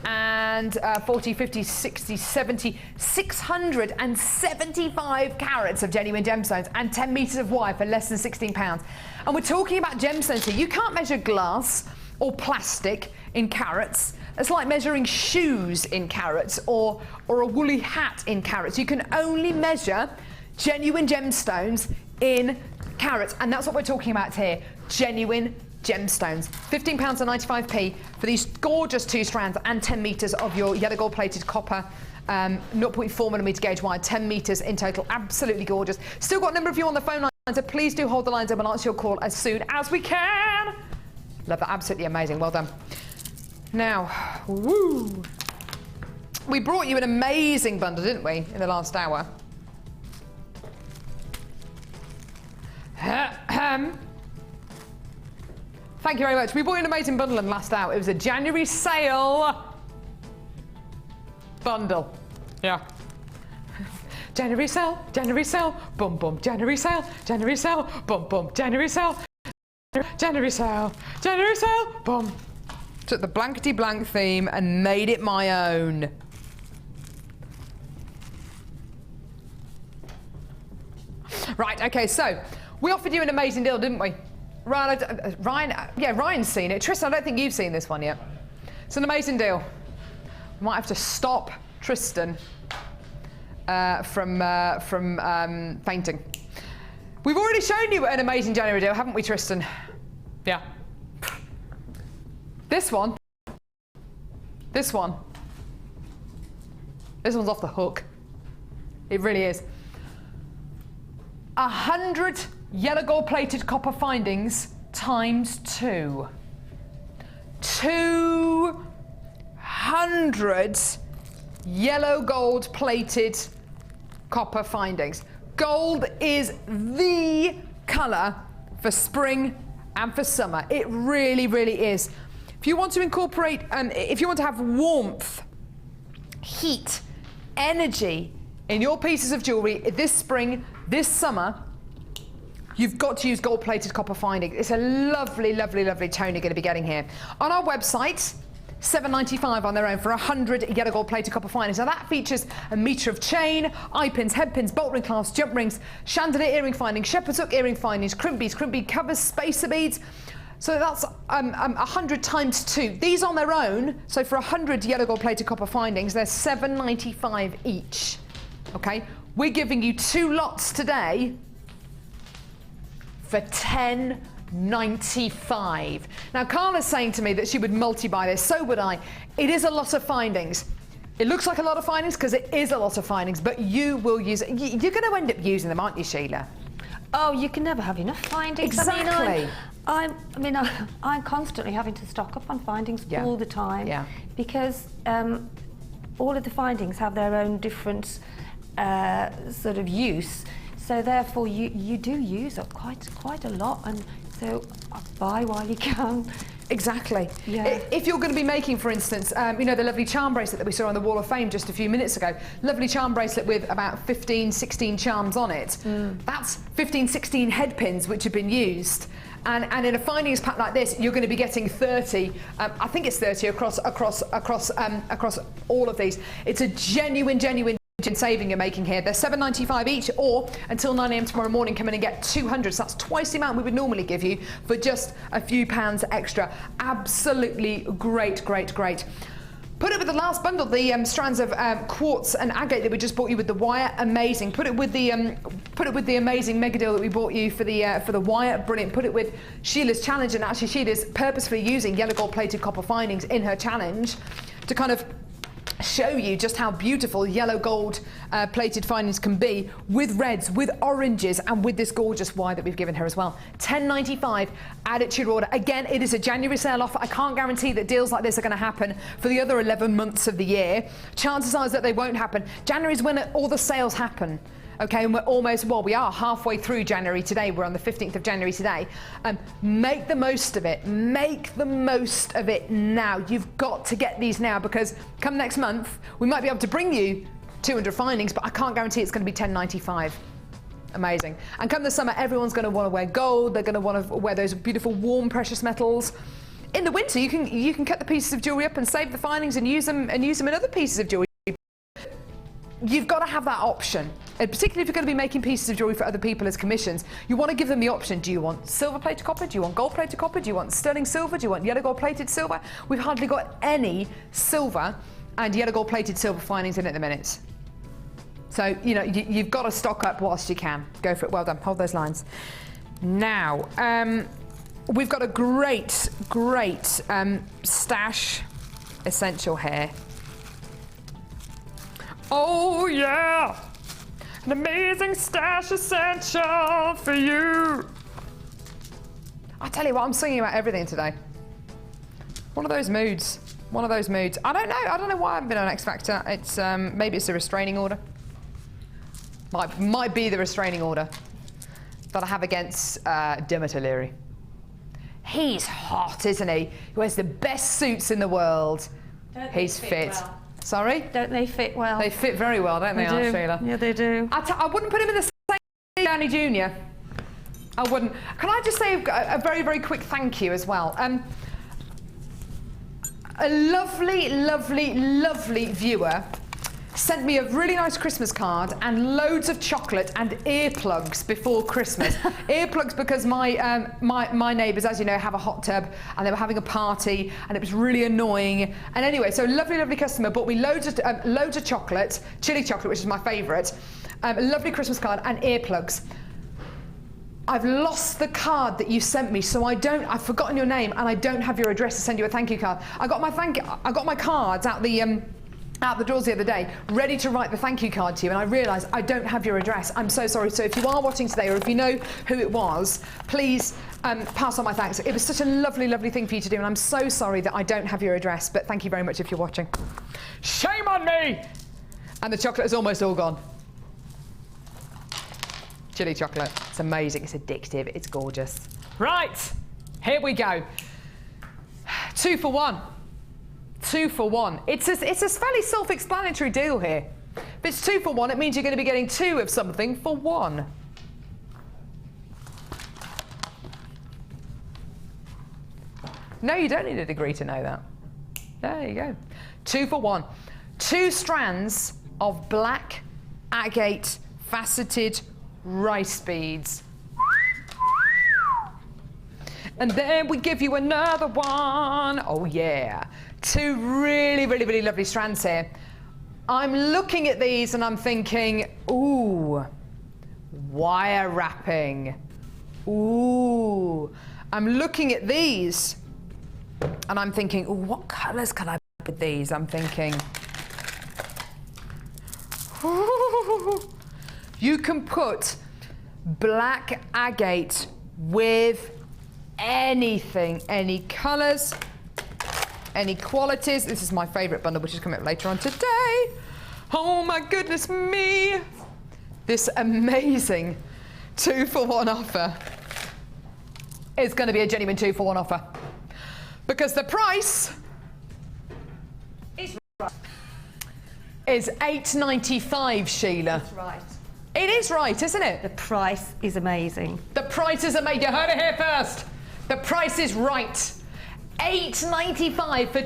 Speaker 1: and 40, 50, 60, 70, 675 carats of genuine gemstones and 10 meters of wire for less than £16. And we're talking about gemstones here. You can't measure glass or plastic in carats. It's like measuring shoes in carats or a woolly hat in carats. You can only measure genuine gemstones in carats, and that's what we're talking about here. Genuine gemstones. £15.95p for these gorgeous 2 strands and 10 meters of your yellow gold plated copper 0.4mm gauge wire, 10 meters in total. Absolutely gorgeous. Still got a number of you on the phone line, so please do hold the lines and we'll answer your call as soon as we can. Love that, absolutely amazing, well done. Now, woo, we brought you an amazing bundle, didn't we, in the last hour? Thank you very much. We bought an amazing bundle in the last hour. It was a January sale bundle. Yeah. January sale, boom, boom, January sale, boom, boom, January sale, boom. Took the blankety blank theme and made it my own. Right, okay, so We offered you an amazing deal, didn't we? Ryan's seen it. Tristan, I don't think you've seen this one yet. It's an amazing deal. We might have to stop Tristan from fainting. We've already shown you an amazing January deal, haven't we, Tristan? Yeah. This one's off the hook. It really is. 100 yellow gold plated copper findings times 2. 200 yellow gold plated copper findings. Gold is the colour for spring and for summer. It really, really is. If you want to incorporate, if you want to have warmth, heat, energy in your pieces of jewellery this spring, this summer, you've got to use gold-plated copper finding. It's a lovely, lovely, lovely tone you're going to be getting here. On our website, $7.95 on their own for 100 yellow gold-plated copper findings. Now that features a metre of chain, eye pins, head pins, bolt ring clasps, jump rings, chandelier earring findings, shepherd's hook earring findings, crimp bead covers, spacer beads. So that's 100 times 2. These on their own, so for 100 yellow gold-plated copper findings, they're $7.95 each. Okay, we're giving you 2 lots today for $10.95. Now Carla's saying to me that she would multi-buy this, so would I. It is a lot of findings. It looks like a lot of findings because it is a lot of findings, but you will use it. You're going to end up using them, aren't you, Sheila?
Speaker 2: Oh, you can never have enough findings.
Speaker 1: Exactly.
Speaker 2: I'm constantly having to stock up on findings all the time because all of the findings have their own different sort of use. So therefore, you do use up quite a lot, and so buy while you can.
Speaker 1: Exactly.
Speaker 2: Yeah.
Speaker 1: If you're going to be making, for instance, you know, the lovely charm bracelet that we saw on the Wall of Fame just a few minutes ago, lovely charm bracelet with about 15, 16 charms on it. That's 15, 16 head pins which have been used. And in a findings pack like this, you're going to be getting 30. I think it's 30 across all of these. It's a genuine saving you're making here. They're $7.95 each, or until 9 a.m. tomorrow morning, come in and get 200. So that's twice the amount we would normally give you for just a few pounds extra. Absolutely great, great, great. Put it with the last bundle, the strands of quartz and agate that we just bought you with the wire. Amazing. Put it with the amazing mega deal that we bought you for the wire. Brilliant. Put it with Sheila's challenge, and actually Sheila's purposefully using yellow gold plated copper findings in her challenge to kind of show you just how beautiful yellow gold plated findings can be, with reds, with oranges, and with this gorgeous wire that we've given her as well. $10.95, add it to your order. Again, it is a January sale offer. I can't guarantee that deals like this are going to happen for the other 11 months of the year. Chances are that they won't happen. January is when all the sales happen. Okay, and we're almost, well, we are halfway through January today. We're on the 15th of January today. Make the most of it. Make the most of it now. You've got to get these now, because come next month, we might be able to bring you 200 findings, but I can't guarantee it's going to be $10.95. Amazing. And come the summer, everyone's going to want to wear gold. They're going to want to wear those beautiful warm precious metals. In the winter, you can cut the pieces of jewellery up and save the findings and use them in other pieces of jewellery. You've got to have that option, and particularly if you're going to be making pieces of jewellery for other people as commissions, you want to give them the option. Do you want silver plated copper? Do you want gold plated copper? Do you want sterling silver? Do you want yellow gold plated silver? We've hardly got any silver and yellow gold plated silver findings in at the minute. So, you know, you've got to stock up whilst you can. Go for it. Well done. Hold those lines. Now, we've got a great stash essential here. Oh yeah! An amazing stash essential for you. I tell you what, I'm singing about everything today. One of those moods. One of those moods. I don't know why I haven't been on X Factor. It's maybe it's a restraining order. Might be the restraining order that I have against Dermot O'Leary. He's hot, isn't he? He wears the best suits in the world. He's fit.
Speaker 2: Well.
Speaker 1: Sorry?
Speaker 2: Don't they fit well?
Speaker 1: They fit very well, don't they, Aunt Sheila?
Speaker 2: Yeah, they do.
Speaker 1: I wouldn't put him in the same as Danny Jr. I wouldn't. Can I just say a very, very quick thank you as well? A lovely, lovely, lovely viewer sent me a really nice Christmas card and loads of chocolate and earplugs before Christmas. Earplugs because my neighbours, as you know, have a hot tub and they were having a party and it was really annoying. And anyway, so lovely, lovely customer bought me loads of chocolate, chili chocolate, which is my favourite, a lovely Christmas card and earplugs. I've lost the card that you sent me, so I've forgotten your name and I don't have your address to send you a thank you card. I got my cards out the drawers the other day, ready to write the thank you card to you, and I realised I don't have your address. I'm so sorry. So if you are watching today, or if you know who it was, please pass on my thanks. It was such a lovely, lovely thing for you to do, and I'm so sorry that I don't have your address, but thank you very much if you're watching. Shame on me! And the chocolate is almost all gone. Chili chocolate. It's amazing. It's addictive. It's gorgeous. Right, here we go. 2 for 1. 2 for 1. It's a fairly self-explanatory deal here. If it's 2 for 1, it means you're going to be getting 2 of something for 1. No, you don't need a degree to know that. There you go. 2 for 1. 2 strands of black agate faceted rice beads. And then we give you another one. Oh yeah. 2 really, really, really lovely strands here. I'm looking at these and I'm thinking, ooh, wire wrapping. Ooh. I'm looking at these and I'm thinking, ooh, what colours can I put with these? I'm thinking, ooh. You can put black agate with anything, any colours, any qualities. This is my favourite bundle, which is coming up later on today. Oh my goodness me. This amazing 2 for 1 offer is going to be a genuine 2 for 1 offer. Because the price is £8.95, Sheila.
Speaker 2: That's right.
Speaker 1: It is right, isn't it?
Speaker 2: The price is amazing.
Speaker 1: The price is amazing. You heard it here first. The price is right. £8.95 for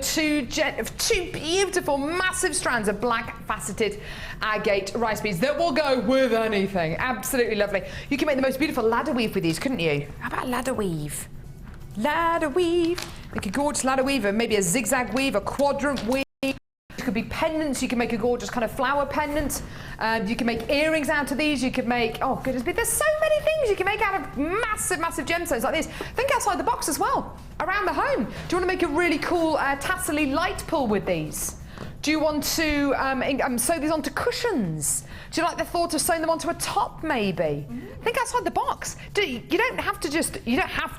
Speaker 1: 2 beautiful, massive strands of black faceted agate rice beads that will go with anything. Absolutely lovely. You can make the most beautiful ladder weave with these, couldn't you? How about ladder weave? Ladder weave. Make a gorgeous ladder weave, and maybe a zigzag weave, a quadrant weave. It could be pendants. You can make a gorgeous kind of flower pendant. You can make earrings out of these. You could make, oh goodness me, there's so many things you can make out of massive, massive gemstones like this. Think outside the box as well, around the home. Do you want to make a really cool tassel-y light pull with these? Do you want to sew these onto cushions? Do you like the thought of sewing them onto a top, maybe? Think outside the box. You don't have to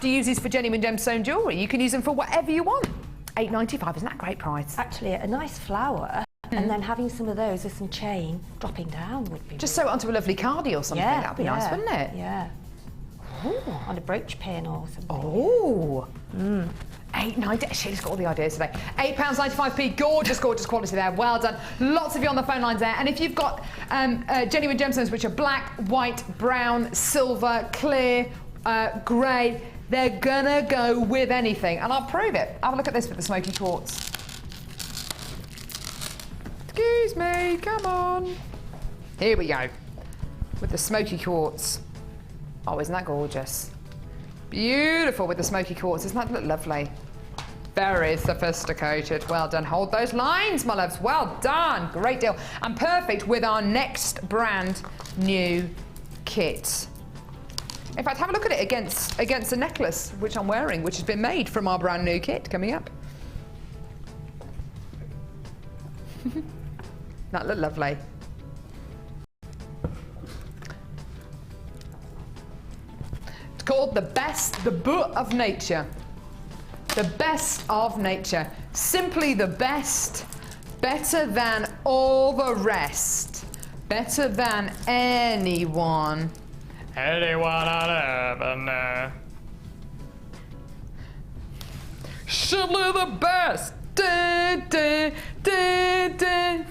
Speaker 1: use these for genuine gemstone jewellery. You can use them for whatever you want. £8.95, isn't that a great price?
Speaker 2: Actually, a nice flower, and then having some of those with some chain dropping down would be
Speaker 1: just sew it onto a lovely cardie or something.
Speaker 2: Yeah,
Speaker 1: that'd be nice, wouldn't it?
Speaker 2: Yeah.
Speaker 1: Ooh.
Speaker 2: On a brooch pin or something.
Speaker 1: Oh. £8.90. Sheila's got all the ideas today. £8.95p. Gorgeous, gorgeous quality there. Well done. Lots of you on the phone lines there. And if you've got genuine gemstones, which are black, white, brown, silver, clear, grey, they're gonna go with anything. And I'll prove it. Have a look at this with the smoky quartz. Excuse me, come on. Here we go. With the smoky quartz. Oh, isn't that gorgeous? Beautiful with the smoky quartz. Doesn't that look lovely? Very sophisticated. Well done. Hold those lines, my loves. Well done. Great deal. And perfect with our next brand new kit. In fact, have a look at it against a necklace, which I'm wearing, which has been made from our brand new kit coming up. That looked lovely. It's called the book of nature. The best of nature. Simply the best. Better than all the rest. Better than anyone.
Speaker 8: Anyone I'd ever know.
Speaker 1: Simply the best. Da, da, da, da.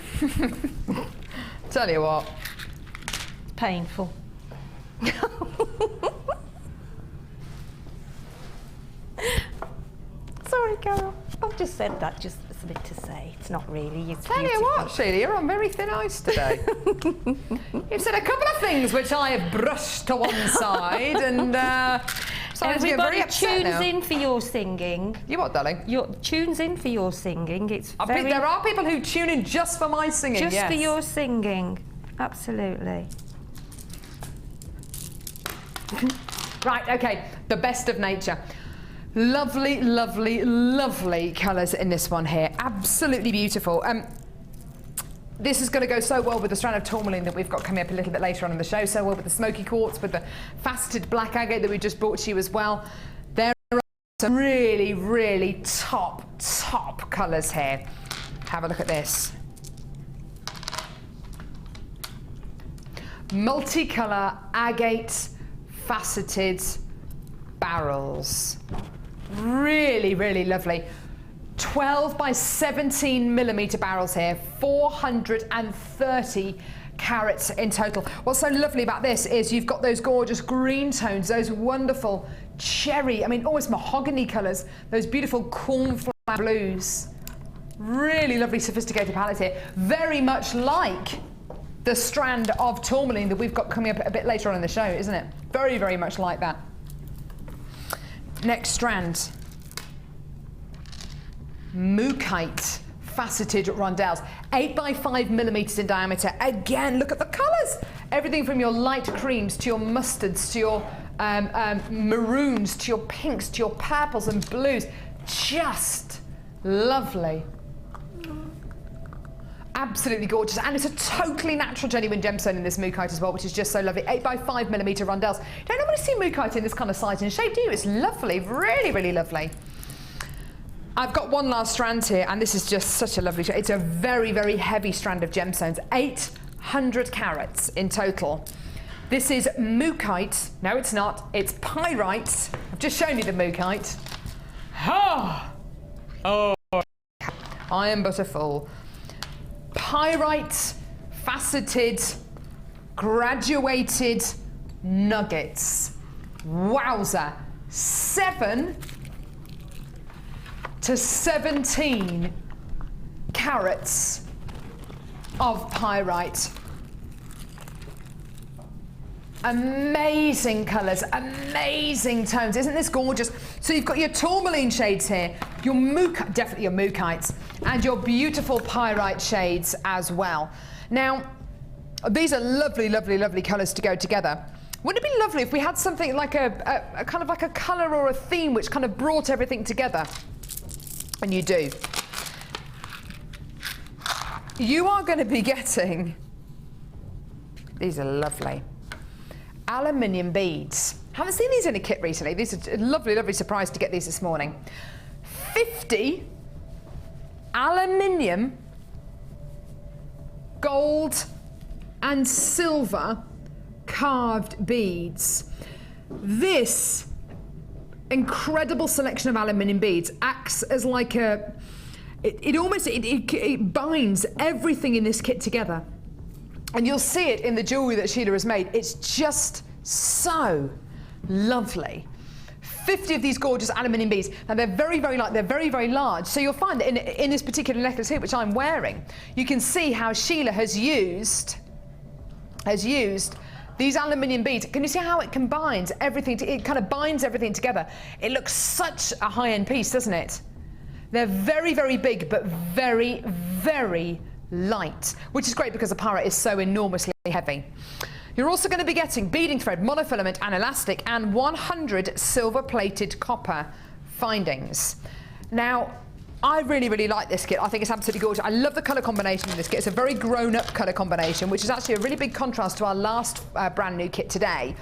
Speaker 1: Tell you what.
Speaker 2: Painful. Sorry, Carol. I've just said that just something to say. It's not really. It's
Speaker 1: Tell you what, Sheila, you're on very thin ice today. You've said a couple of things which I have brushed to one side, and starting to get very
Speaker 2: Everybody
Speaker 1: upset
Speaker 2: tunes
Speaker 1: now.
Speaker 2: in for your singing.
Speaker 1: You what, darling?
Speaker 2: Your tunes in for your singing. It's very
Speaker 1: There are people who tune in just for my singing.
Speaker 2: just
Speaker 1: yes.
Speaker 2: for your singing. Absolutely.
Speaker 1: Right, okay, the best of nature. Lovely, lovely, lovely colours in this one here. Absolutely beautiful. This is going to go so well with the strand of tourmaline that we've got coming up a little bit later on in the show, so well with the smoky quartz, with the faceted black agate that we just brought to you as well. There are some really, really top colours here. Have a look at this. Multicolour agate faceted barrels. Really, really lovely. 12 by 17 millimetre barrels here, 430 carats in total. What's so lovely about this is you've got those gorgeous green tones, those wonderful cherry, I mean almost mahogany colours, those beautiful cornflower blues. Really lovely sophisticated palette here, very much like the strand of tourmaline that we've got coming up a bit later on in the show, isn't it? Very, very much like that. Next strand. Mookaite faceted rondelles, 8 by 5 millimetres in diameter. Again, look at the colours. Everything from your light creams to your mustards to your maroons to your pinks to your purples and blues. Just lovely. Absolutely gorgeous, and it's a totally natural genuine gemstone in this mookaite as well, which is just so lovely. 8 by 5 millimetre rondelles. You don't normally see mookaite in this kind of size and shape, do you? It's lovely, really, really lovely. I've got one last strand here, and this is just such a lovely strand. It's a very, very heavy strand of gemstones, 800 carats in total. This is mookaite. No, it's not. It's pyrite. I've just shown you the mookaite. Oh, I am but a fool. Pyrite faceted graduated nuggets. Wowza. 7 to 17 carats of pyrite. Amazing colours, amazing tones. Isn't this gorgeous? So you've got your tourmaline shades here, your definitely your mookites, and your beautiful pyrite shades as well. Now, these are lovely, lovely, lovely colours to go together. Wouldn't it be lovely if we had something like a kind of like a colour or a theme which kind of brought everything together? And you do. You are going to be getting, these are lovely, aluminium beads. Haven't seen these in a kit recently. These are a lovely, lovely surprise to get these this morning. 50 aluminium, gold and silver carved beads. This incredible selection of aluminium beads acts as like a, it binds everything in this kit together. And you'll see it in the jewellery that Sheila has made. It's just so lovely. 50 of these gorgeous aluminium beads. Now they're very, very light, they're very, very large. So you'll find that in this particular necklace here, which I'm wearing, you can see how Sheila has used these aluminium beads. Can you see how it combines everything, it kind of binds everything together? It looks such a high-end piece, doesn't it? They're very, very big, but very, very light, which is great because the pyrite is so enormously heavy. You're also going to be getting beading thread, monofilament and elastic, and 100 silver-plated copper findings. Now, I really, really like this kit. I think it's absolutely gorgeous. I love the colour combination in this kit. It's a very grown-up colour combination, which is actually a really big contrast to our last brand new kit today.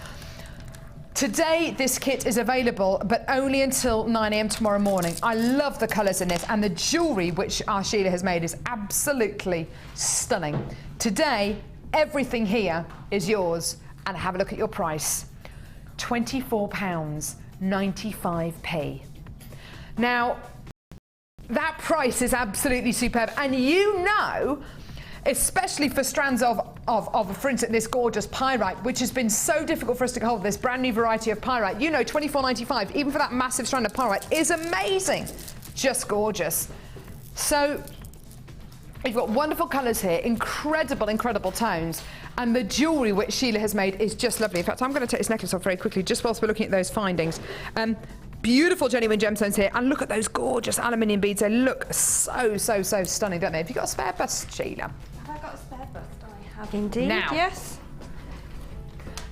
Speaker 1: Today, this kit is available, but only until 9 AM tomorrow morning. I love the colours in this, and the jewellery which our Sheila has made is absolutely stunning. Today, everything here is yours, and have a look at your price. £24.95. Now, that price is absolutely superb, and you know, especially for strands of, for instance, this gorgeous pyrite, which has been so difficult for us to get hold of, this brand new variety of pyrite, you know, £24.95, even for that massive strand of pyrite, is amazing. Just gorgeous. So you've got wonderful colours here, incredible, incredible tones, and the jewellery which Sheila has made is just lovely. In fact, I'm going to take this necklace off very quickly just whilst we're looking at those findings. Beautiful genuine gemstones here, and look at those gorgeous aluminium beads. They look so, so, so stunning, don't they? Have you got a spare bust, Sheila?
Speaker 2: Have I got a spare bust? I have indeed,
Speaker 1: Now.
Speaker 2: yes.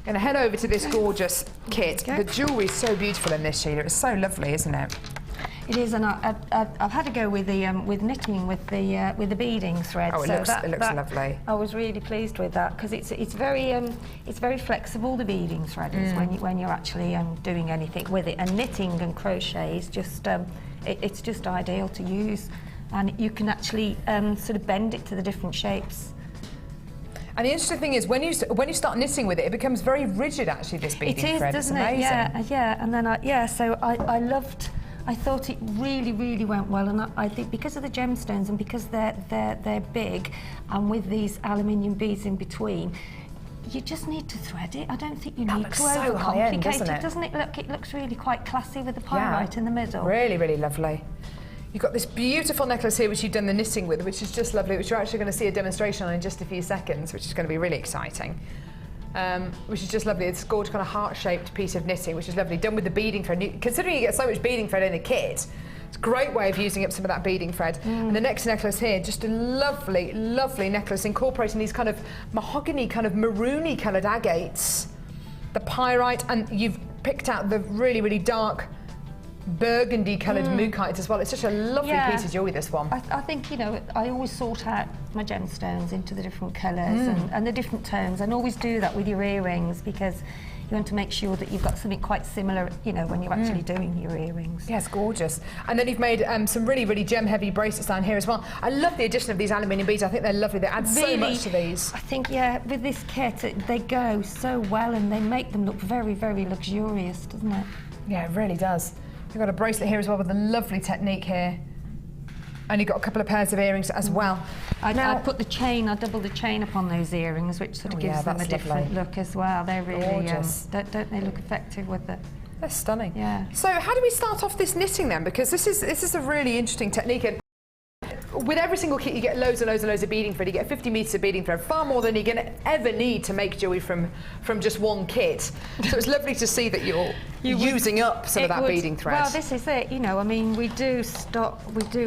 Speaker 1: Going to head over to this gorgeous kit. The jewellery is so beautiful in this, Sheila. It's so lovely, isn't it?
Speaker 2: It is, and I've had to go with the with knitting with the beading thread.
Speaker 1: Oh, it looks lovely.
Speaker 2: I was really pleased with that because it's very flexible. The beading thread is when you're actually doing anything with it, and knitting and crochet is just it's just ideal to use, and you can actually sort of bend it to the different shapes.
Speaker 1: And the interesting thing is, when you start knitting with it, it becomes very rigid. Actually, this beading thread.
Speaker 2: Doesn't
Speaker 1: it's amazing.
Speaker 2: it? Yeah. And then so I loved. I thought it really, really went well, and I think because of the gemstones and because they're big, and with these aluminium beads in between, you just need to thread it. I don't think you need to
Speaker 1: so high-end,
Speaker 2: overcomplicate it, doesn't it? Look, it looks really quite classy with the pyrite in the middle.
Speaker 1: Really, really lovely. You've got this beautiful necklace here, which you've done the knitting with, which is just lovely, which you're actually going to see a demonstration on in just a few seconds, which is going to be really exciting. Which is just lovely. It's a gorgeous kind of heart-shaped piece of knitting, which is lovely, done with the beading thread. Considering you get so much beading thread in a kit, it's a great way of using up some of that beading thread. And the next necklace here, just a lovely, lovely necklace incorporating these kind of mahogany, kind of maroony coloured agates, the pyrite, and you've picked out the really, really dark burgundy coloured mookites as well. It's such a lovely piece of jewellery, this one.
Speaker 2: I think, you know, I always sort out my gemstones into the different colours and the different tones, and always do that with your earrings because you want to make sure that you've got something quite similar, you know, when you're actually doing your earrings.
Speaker 1: Yes, gorgeous. And then you've made some really, really gem-heavy bracelets down here as well. I love the addition of these aluminium beads. I think they're lovely. They add so much to these.
Speaker 2: I think, with this kit, they go so well and they make them look very, very luxurious, doesn't it?
Speaker 1: Yeah, it really does. You've got a bracelet here as well with a lovely technique here. And you've got a couple of pairs of earrings as well.
Speaker 2: I put the chain, I double the chain upon those earrings, which sort of gives them a different look as well. They're really
Speaker 1: gorgeous.
Speaker 2: Don't they look effective with it?
Speaker 1: They're stunning.
Speaker 2: Yeah.
Speaker 1: So how do we start off this knitting then? Because this is a really interesting technique. And with every single kit, you get loads and loads and loads of beading thread. You get 50 metres of beading thread, far more than you're going to ever need to make jewellery from just one kit. So it's lovely to see that you're using up some of that beading thread.
Speaker 2: Well, this is it. You know, I mean, we do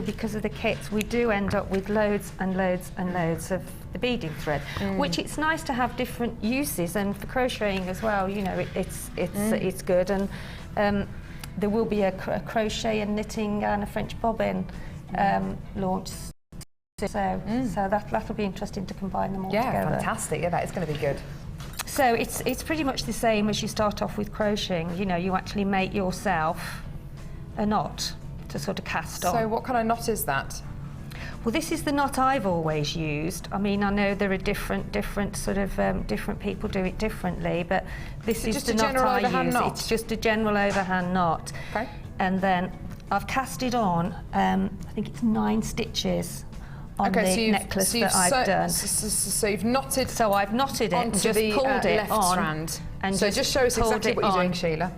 Speaker 2: because of the kits, we do end up with loads and loads and loads of the beading thread, which it's nice to have different uses, and for crocheting as well. You know, it's good, and there will be a crochet and knitting and a French bobbin launch, so that'll be interesting to combine them all together.
Speaker 1: Yeah, fantastic. Yeah, that is going to be good.
Speaker 2: So it's pretty much the same as you start off with crocheting. You know, you actually make yourself a knot to sort of cast on.
Speaker 1: So what kind of knot is that?
Speaker 2: Well, this is the knot I've always used. I mean, I know there are different people do it differently, but this is the knot I use. It's just a general overhand knot.
Speaker 1: Okay.
Speaker 2: And then I've cast it on, I think it's 9 stitches on the necklace that I've done.
Speaker 1: So you've knotted.
Speaker 2: So I've knotted it and just pulled it
Speaker 1: left
Speaker 2: on.
Speaker 1: Strand.
Speaker 2: And
Speaker 1: so just show us exactly what you're doing, Sheila.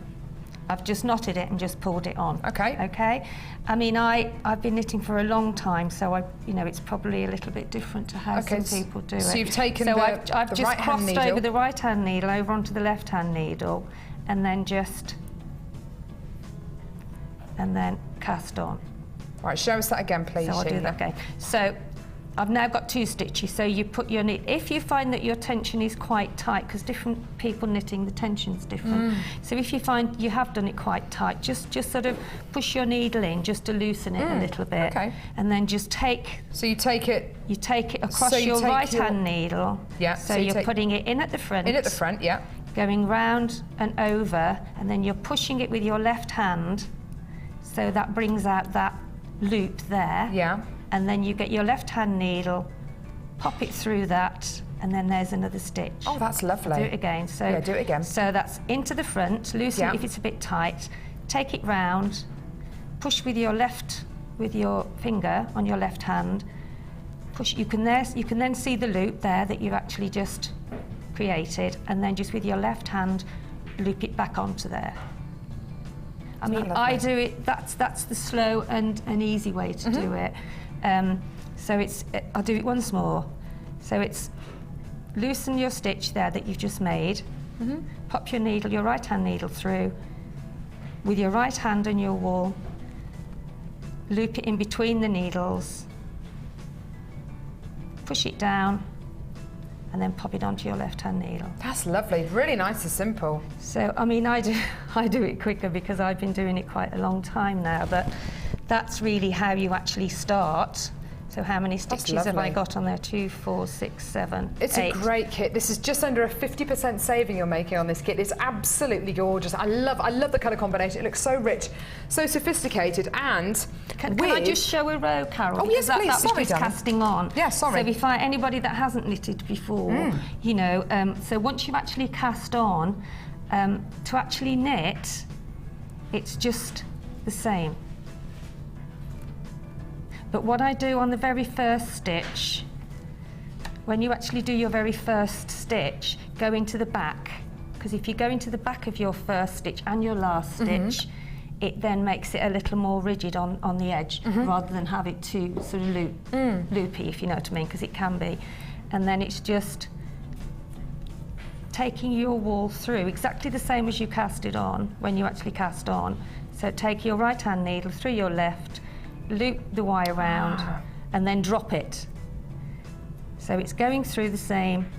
Speaker 2: I've just knotted it and just pulled it on.
Speaker 1: Okay.
Speaker 2: Okay. I mean, I've been knitting for a long time, so it's probably a little bit different to how some people do it.
Speaker 1: So you've taken
Speaker 2: I've just
Speaker 1: right-hand
Speaker 2: crossed over the right-hand needle over onto the left-hand needle, and then cast on.
Speaker 1: Right, show us that again, please,
Speaker 2: So I'll do that again. So I've now got 2 stitches, so you put your knit. If you find that your tension is quite tight, because different people knitting, the tension's different. So if you find you have done it quite tight, just sort of push your needle in just to loosen it a little bit.
Speaker 1: Okay.
Speaker 2: And then just take...
Speaker 1: So you take it...
Speaker 2: You take it across your right-hand needle.
Speaker 1: Yeah.
Speaker 2: So you're putting it in at the front.
Speaker 1: In at the front, yeah.
Speaker 2: Going round and over, and then you're pushing it with your left hand, so that brings out that loop there.
Speaker 1: Yeah.
Speaker 2: And then you get your left-hand needle, pop it through that, and then there's another stitch.
Speaker 1: Oh, that's lovely.
Speaker 2: Do it again. So
Speaker 1: yeah, do it again.
Speaker 2: So that's into the front, loosen it if it's a bit tight, take it round, push with your finger on your left hand, push. You can then see the loop there that you've actually just created, and then just with your left hand, loop it back onto there. I mean, I do it, that's the slow and an easy way to do it. So I'll do it once more. So it's loosen your stitch there that you've just made. Pop your needle, your right hand needle through with your right hand on your wool. Loop it in between the needles. Push it down and then pop it onto your left hand needle.
Speaker 1: That's lovely, really nice and simple.
Speaker 2: So, I mean, I do it quicker because I've been doing it quite a long time now, but that's really how you actually start. So how many stitches have I got on there? 2, 4, 6, 7,
Speaker 1: It's
Speaker 2: 8.
Speaker 1: a great kit. This is just under a 50% saving you're making on this kit. It's absolutely gorgeous. I love the colour combination. It looks so rich, so sophisticated, and
Speaker 2: Can I just show a row, Carol?
Speaker 1: Oh, yes,
Speaker 2: Because
Speaker 1: please.
Speaker 2: That was
Speaker 1: Sorry,
Speaker 2: just
Speaker 1: darling.
Speaker 2: casting on.
Speaker 1: Yeah, sorry.
Speaker 2: So if anybody that hasn't knitted before, you know, so once you've actually cast on, to actually knit, it's just the same. But what I do on the very first stitch, when you actually do your very first stitch, go into the back. Because if you go into the back of your first stitch and your last stitch, it then makes it a little more rigid on the edge, rather than have it too sort of loopy, if you know what I mean, because it can be. And then it's just taking your wool through exactly the same as you cast it on when you actually cast on. So take your right hand needle through your left, loop the wire around, and then drop it. So it's going through the same,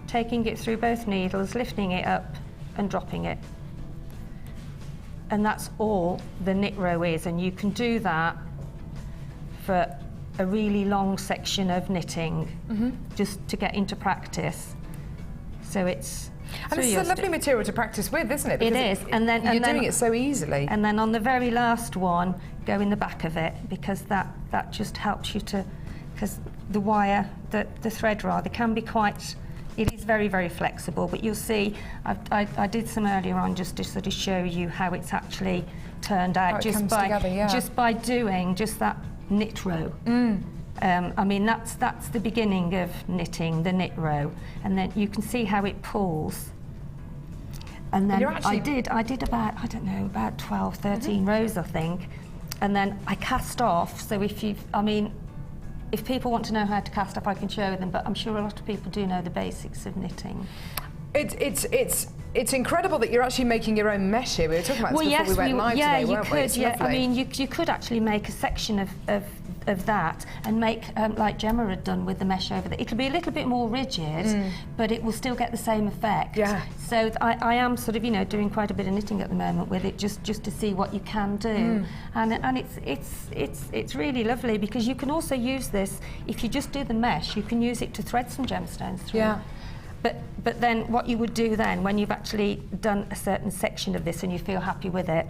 Speaker 2: taking it through both needles, lifting it up and dropping it. And that's all the knit row is, and you can do that for a really long section of knitting, just to get into practice. So it's
Speaker 1: And it's a lovely material to practice with, isn't it?
Speaker 2: It
Speaker 1: Because
Speaker 2: is, and then
Speaker 1: you're doing it so easily.
Speaker 2: And then on the very last one, go in the back of it, because that just helps you to, because the wire, the thread rather, can be quite. It is very, very flexible, but you'll see, I did some earlier on just to sort of show you how it's actually turned out,
Speaker 1: How it
Speaker 2: just
Speaker 1: comes
Speaker 2: by
Speaker 1: together, yeah.
Speaker 2: just by doing just that knit row. I mean, that's the beginning of knitting, the knit row, and then you can see how it pulls. And then I did about, I don't know, about 12, 13 rows, I think, and then I cast off. So if people want to know how to cast off, I can show them, but I'm sure a lot of people do know the basics of knitting.
Speaker 1: It's incredible that you're actually making your own mesh here. We were talking about this before we went live today, weren't we? It's lovely.
Speaker 2: I mean, you could actually make a section of that and make like Gemma had done with the mesh over there. It'll be a little bit more rigid, but it will still get the same effect.
Speaker 1: Yeah.
Speaker 2: So I am sort of, you know, doing quite a bit of knitting at the moment with it, just to see what you can do, and it's really lovely, because you can also use this if you just do the mesh. You can use it to thread some gemstones through.
Speaker 1: Yeah.
Speaker 2: But then what you would do then, when you've actually done a certain section of this and you feel happy with it,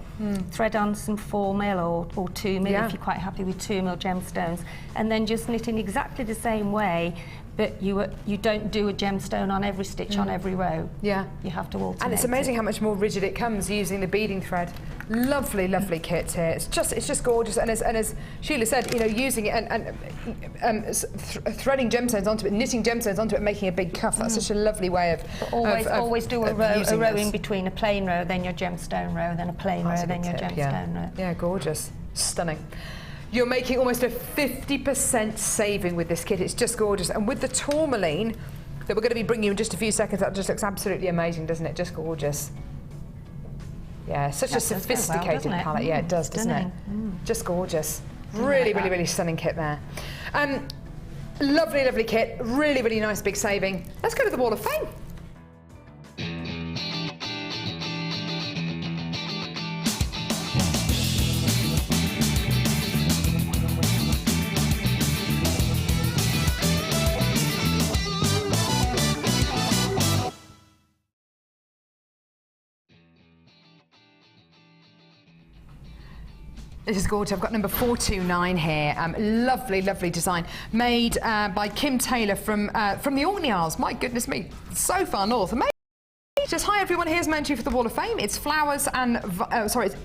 Speaker 2: thread on some 4mm or 2mm if you're quite happy with 2mm gemstones, and then just knit in exactly the same way, but you don't do a gemstone on every stitch on every row. Yeah. You have to alternate.
Speaker 1: And it's amazing how much more rigid it comes using the beading thread. Lovely, lovely kit here. It's just gorgeous. And as Sheila said, you know, using it and threading gemstones onto it, knitting gemstones onto it, making a big cuff. That's such a lovely way of
Speaker 2: always do a row
Speaker 1: this.
Speaker 2: in between, a plain row, then your gemstone row, then a plain row, then your gemstone row.
Speaker 1: Yeah, gorgeous, stunning. You're making almost a 50% saving with this kit. It's just gorgeous. And with the tourmaline that we're going to be bringing you in just a few seconds, that just looks absolutely amazing, doesn't it? Just gorgeous. Yeah, such a sophisticated palette. Yeah, it does, doesn't it? Just gorgeous. Really, really, really stunning kit there. Lovely, lovely kit. Really, really nice big saving. Let's go to the Wall of Fame. This is gorgeous. I've got number 429 here. Lovely, lovely design. Made by Kim Taylor from the Orkney Isles. My goodness me, so far north. Amazing Says, hi everyone, here's my entry for the Wall of Fame. It's flowers and,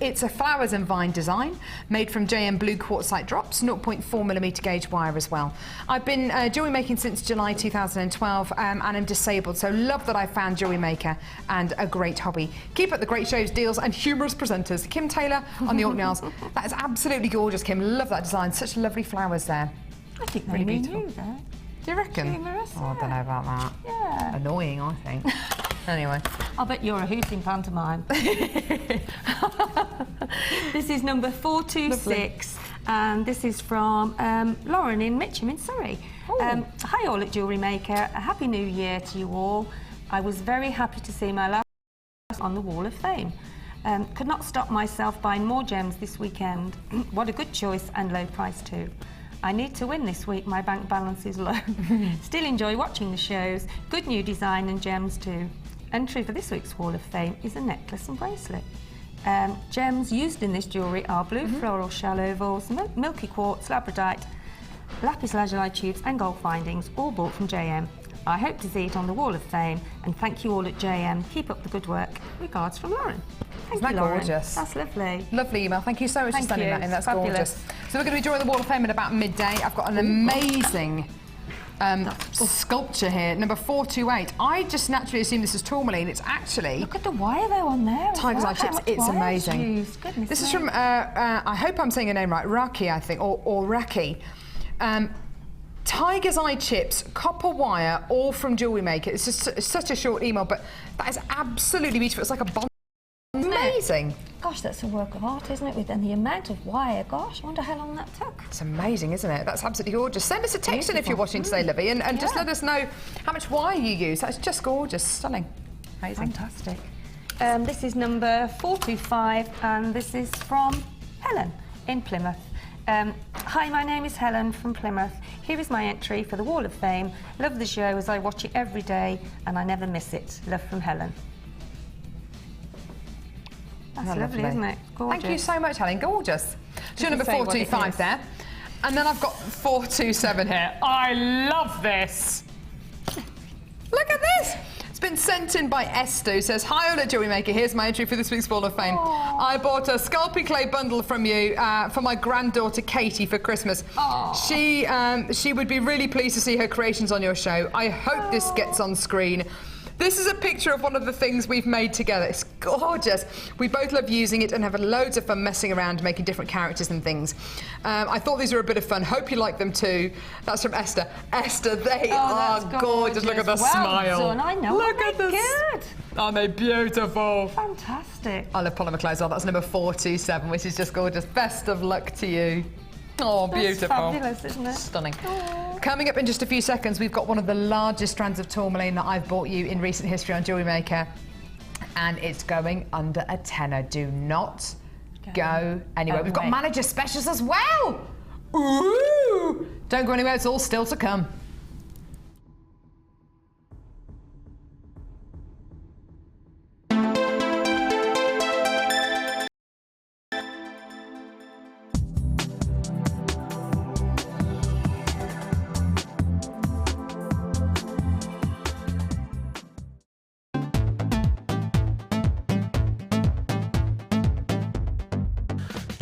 Speaker 1: it's a flowers and vine design made from JM Blue Quartzite drops, 0.4mm gauge wire as well. I've been jewellery making since July 2012 and I'm disabled, so love that I found Jewellery Maker and a great hobby. Keep up the great shows, deals and humorous presenters. Kim Taylor on the Orkneys. That is absolutely gorgeous, Kim. Love that design. Such lovely flowers there.
Speaker 2: I think
Speaker 1: Really
Speaker 2: maybe
Speaker 1: beautiful.
Speaker 2: you there.
Speaker 1: Do you reckon?
Speaker 2: Humorous,
Speaker 1: Oh, I don't know about that.
Speaker 2: Yeah.
Speaker 1: Annoying, I think. Anyway.
Speaker 2: I bet you're a hoot in pantomime. This is number 426, and this is from Lauren in Mitcham in Surrey. Hi all at Jewellery Maker, a happy new year to you all. I was very happy to see my last on the Wall of Fame. Could not stop myself buying more gems this weekend. What a good choice and low price too. I need to win this week, my bank balance is low. Still enjoy watching the shows, good new design and gems too. Entry for this week's Wall of Fame is a necklace and bracelet. Gems used in this jewellery are blue floral shell ovals, milky quartz, labradorite, lapis lazuli tubes and gold findings, all bought from JM. I hope to see it on the Wall of Fame, and thank you all at JM. Keep up the good work. Regards from Lauren. Thank
Speaker 1: Isn't
Speaker 2: you,
Speaker 1: that
Speaker 2: Lauren.
Speaker 1: gorgeous?
Speaker 2: That's lovely.
Speaker 1: Lovely email. Thank you so much for
Speaker 2: Thank
Speaker 1: sending
Speaker 2: you.
Speaker 1: that in. That's
Speaker 2: Fabulous.
Speaker 1: gorgeous. So we're going to be drawing the Wall of Fame at about midday. I've got an amazing sculpture here, number 428. I just naturally assume this is tourmaline. It's actually...
Speaker 2: Look at the wire though on there.
Speaker 1: Tiger's Eye chips. It's amazing.
Speaker 2: Goodness
Speaker 1: This is
Speaker 2: me.
Speaker 1: from, I hope I'm saying her name right, Raki, I think, or Raki. Tiger's Eye chips, copper wire, all from Jewellery Maker. It's just such a short email, but that is absolutely beautiful. It's like a bond. Amazing.
Speaker 2: Gosh, that's a work of art, isn't it? And the amount of wire, gosh, I wonder how long that took.
Speaker 1: It's amazing, isn't it? That's absolutely gorgeous. Send us a text in if you're watching today, Livy, and just let us know how much wire you use. That's just gorgeous, stunning. Amazing.
Speaker 2: Fantastic. This is number 425, and this is from Helen in Plymouth. Hi, my name is Helen from Plymouth. Here is my entry for the Wall of Fame. Love the show as I watch it every day, and I never miss it. Love from Helen. That's
Speaker 1: How
Speaker 2: lovely, isn't it? Gorgeous.
Speaker 1: Thank you so much, Helen. Gorgeous. So
Speaker 2: Doesn't
Speaker 1: number
Speaker 2: say what it
Speaker 1: 425
Speaker 2: is.
Speaker 1: there. And then I've got 427 here. I love this. Look at this. It's been sent in by Esther, who says, hi, Ola Jewellery Maker. Here's my entry for this week's Wall of Fame. I bought a Sculpey Clay bundle from you for my granddaughter Katie for Christmas. She would be really pleased to see her creations on your show. I hope this gets on screen. This is a picture of one of the things we've made together. It's gorgeous. We both love using it and have loads of fun messing around, making different characters and things. I thought these were a bit of fun. Hope you like them too. That's from Esther. Esther, they are gorgeous. Look at the smile.
Speaker 2: Done. I know.
Speaker 1: Look at this.
Speaker 2: Good.
Speaker 1: Aren't they beautiful?
Speaker 2: Fantastic.
Speaker 1: I love polymer clay as well. That's number 427, which is just gorgeous. Best of luck to you. Oh, beautiful.
Speaker 2: That's fabulous, isn't it?
Speaker 1: Stunning. Coming up in just a few seconds, we've got one of the largest strands of tourmaline that I've bought you in recent history on Jewellery Maker, and it's going under a tenner. Do not go anywhere. We've got manager specials as well. Ooh! Don't go anywhere. It's all still to come.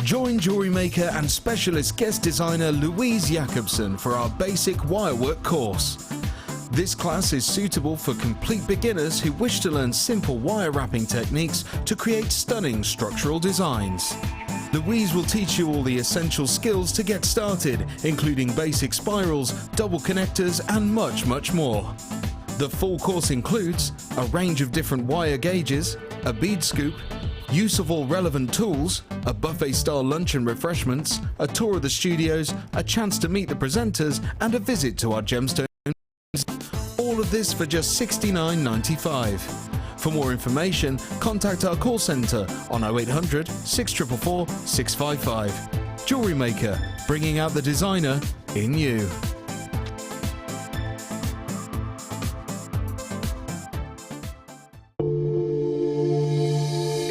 Speaker 9: Join Jewellery Maker and specialist guest designer Louise Jacobson for our basic wirework course. This class is suitable for complete beginners who wish to learn simple wire wrapping techniques to create stunning structural designs. Louise will teach you all the essential skills to get started, including basic spirals, double connectors and much, much more. The full course includes a range of different wire gauges, a bead scoop, use of all relevant tools, a buffet-style lunch and refreshments, a tour of the studios, a chance to meet the presenters, and a visit to our gemstones. All of this for just $69.95. For more information, contact our call centre on 0800 644 655. Jewellery Maker, bringing out the designer in you.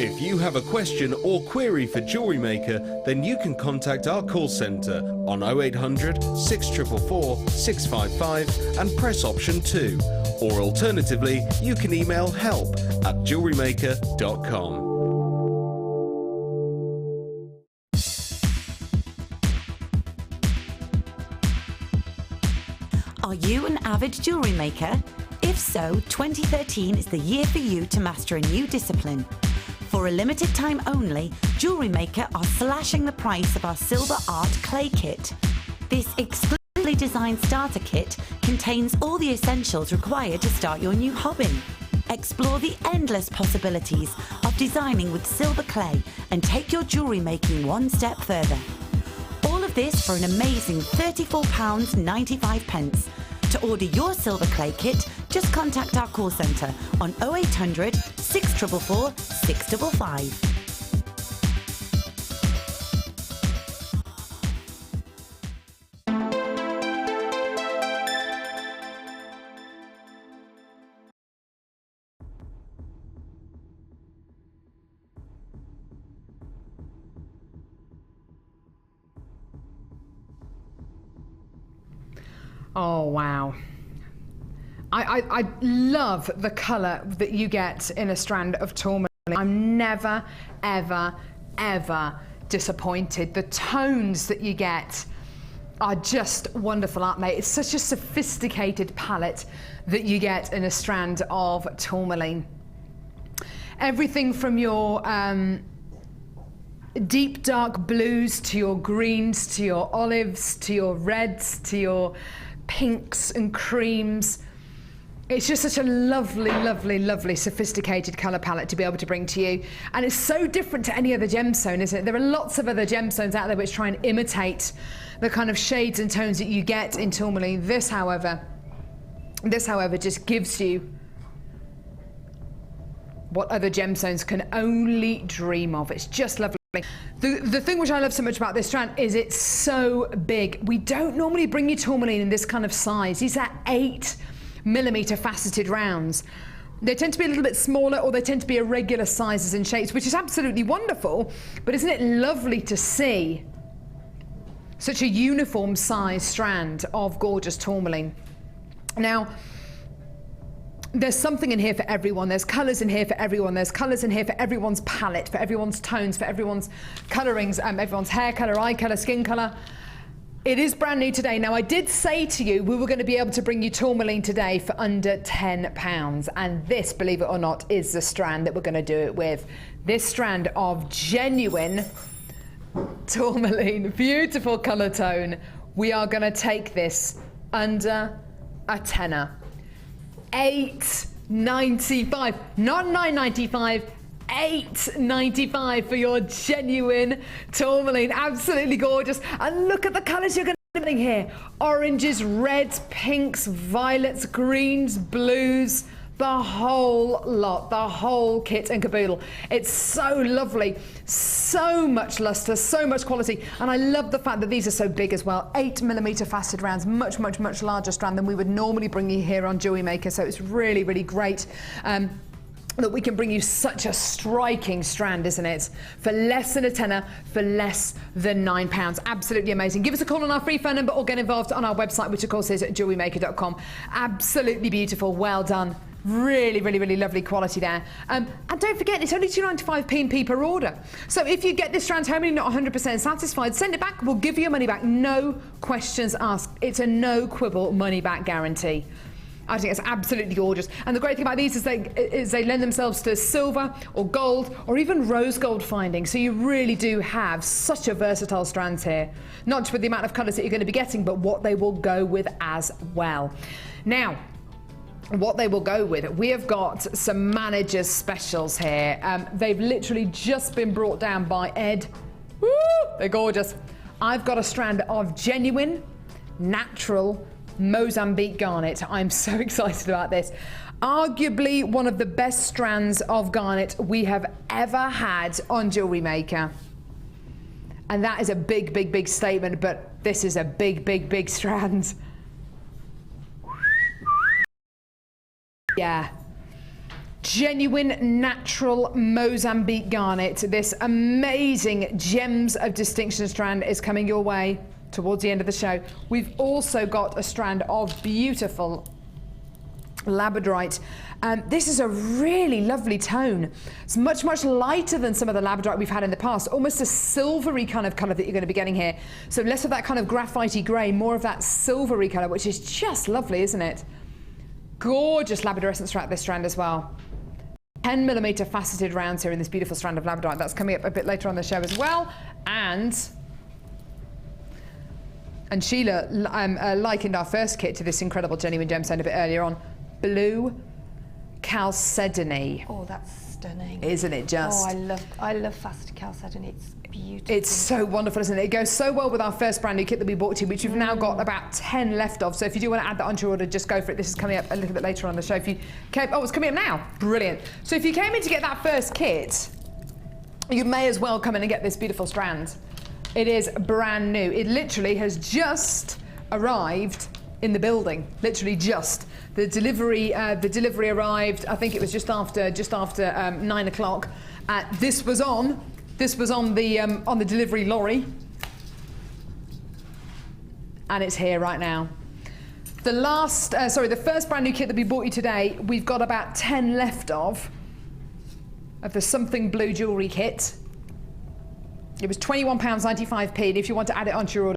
Speaker 9: If you have a question or query for Jewellery Maker, then you can contact our call centre on 0800 644 655 and press option 2. Or alternatively, you can email help@jewellerymaker.com.
Speaker 10: Are you an avid jewellery maker? If so, 2013 is the year for you to master a new discipline. For a limited time only, Jewellery Maker are slashing the price of our Silver Art Clay Kit. This exclusively designed starter kit contains all the essentials required to start your new hobby. Explore the endless possibilities of designing with silver clay and take your jewellery making one step further. All of this for an amazing £34.95. To order your silver clay kit, just contact our call centre on 0800 644 655.
Speaker 1: Oh, wow. I love the colour that you get in a strand of tourmaline. I'm never, ever, ever disappointed. The tones that you get are just wonderful, aren't they? It's such a sophisticated palette that you get in a strand of tourmaline. Everything from your deep dark blues to your greens to your olives to your reds to your pinks and creams. It's just such a lovely, lovely, lovely sophisticated colour palette to be able to bring to you. And it's so different to any other gemstone, isn't it? There are lots of other gemstones out there which try and imitate the kind of shades and tones that you get in tourmaline. This, however, just gives you what other gemstones can only dream of. It's just lovely. The thing which I love so much about this strand is it's so big. We don't normally bring you tourmaline in this kind of size. These are 8mm faceted rounds. They tend to be a little bit smaller, or they tend to be irregular sizes and shapes, which is absolutely wonderful. But isn't it lovely to see such a uniform size strand of gorgeous tourmaline? Now, there's something in here for everyone. There's colours in here for everyone. There's colours in here for everyone's palette, for everyone's tones, for everyone's colourings, everyone's hair colour, eye colour, skin colour. It is brand new today. Now, I did say to you we were going to be able to bring you tourmaline today for under £10. And this, believe it or not, is the strand that we're going to do it with. This strand of genuine tourmaline, beautiful colour tone. We are going to take this under a tenner. $8.95, not $9.95, $8.95 for your genuine tourmaline. Absolutely gorgeous. And look at the colours you're going to be here. Oranges, reds, pinks, violets, greens, blues, the whole lot, the whole kit and caboodle. It's so lovely, so much lustre, so much quality, and I love the fact that these are so big as well. 8mm faceted rounds, much, much, much larger strand than we would normally bring you here on Jewellery Maker, so it's really, really great that we can bring you such a striking strand, isn't it? For less than a tenner, for less than £9. Absolutely amazing. Give us a call on our free phone number or get involved on our website, which of course is at jewellerymaker.com. Absolutely beautiful, well done. Really, really, really lovely quality there. And don't forget, it's only £2.95 P&P per order. So if you get this strand home and you're not 100% satisfied, send it back. We'll give you your money back. No questions asked. It's a no quibble money back guarantee. I think it's absolutely gorgeous. And the great thing about these is they lend themselves to silver or gold or even rose gold finding. So you really do have such a versatile strands here. Not just with the amount of colours that you're going to be getting, but what they will go with as well. Now, what they will go with, we have got some manager's specials here. They've literally just been brought down by Ed. Woo! They're gorgeous. I've got a strand of genuine, natural Mozambique garnet. I'm so excited about this. Arguably one of the best strands of garnet we have ever had on Jewellery Maker. And that is a big, big, big statement, but this is a big, big, big strand. Yeah. Genuine natural Mozambique garnet. This amazing Gems of Distinction strand is coming your way towards the end of the show. We've also got a strand of beautiful labradorite. This is a really lovely tone. It's much, much lighter than some of the labradorite we've had in the past, almost a silvery kind of colour that you're going to be getting here. So less of that kind of graphitey grey, more of that silvery colour, which is just lovely, isn't it? Gorgeous labradorescence throughout this strand as well. 10mm faceted rounds here in this beautiful strand of labradorite. That's coming up a bit later on the show as well. And Sheila likened our first kit to this incredible genuine gemstone a bit earlier on. Blue chalcedony.
Speaker 2: Oh, that's stunning.
Speaker 1: Isn't it just?
Speaker 2: Oh, I love faceted chalcedony. It's beautiful.
Speaker 1: It's so wonderful, isn't it? It goes so well with our first brand new kit that we bought to you, which we've now got about 10 left of. So if you do want to add that onto your order, just go for it. This is coming up a little bit later on the show. If you came, oh, it's coming up now. Brilliant. So if you came in to get that first kit, you may as well come in and get this beautiful strand. It is brand new. It literally has just arrived in the building. Literally just. The delivery arrived. I think it was just after 9 o'clock. This was on the delivery lorry, and it's here right now. The first brand new kit that we bought you today, we've got about 10 left of the something blue jewellery kit. It was £21.95p, and if you want to add it onto your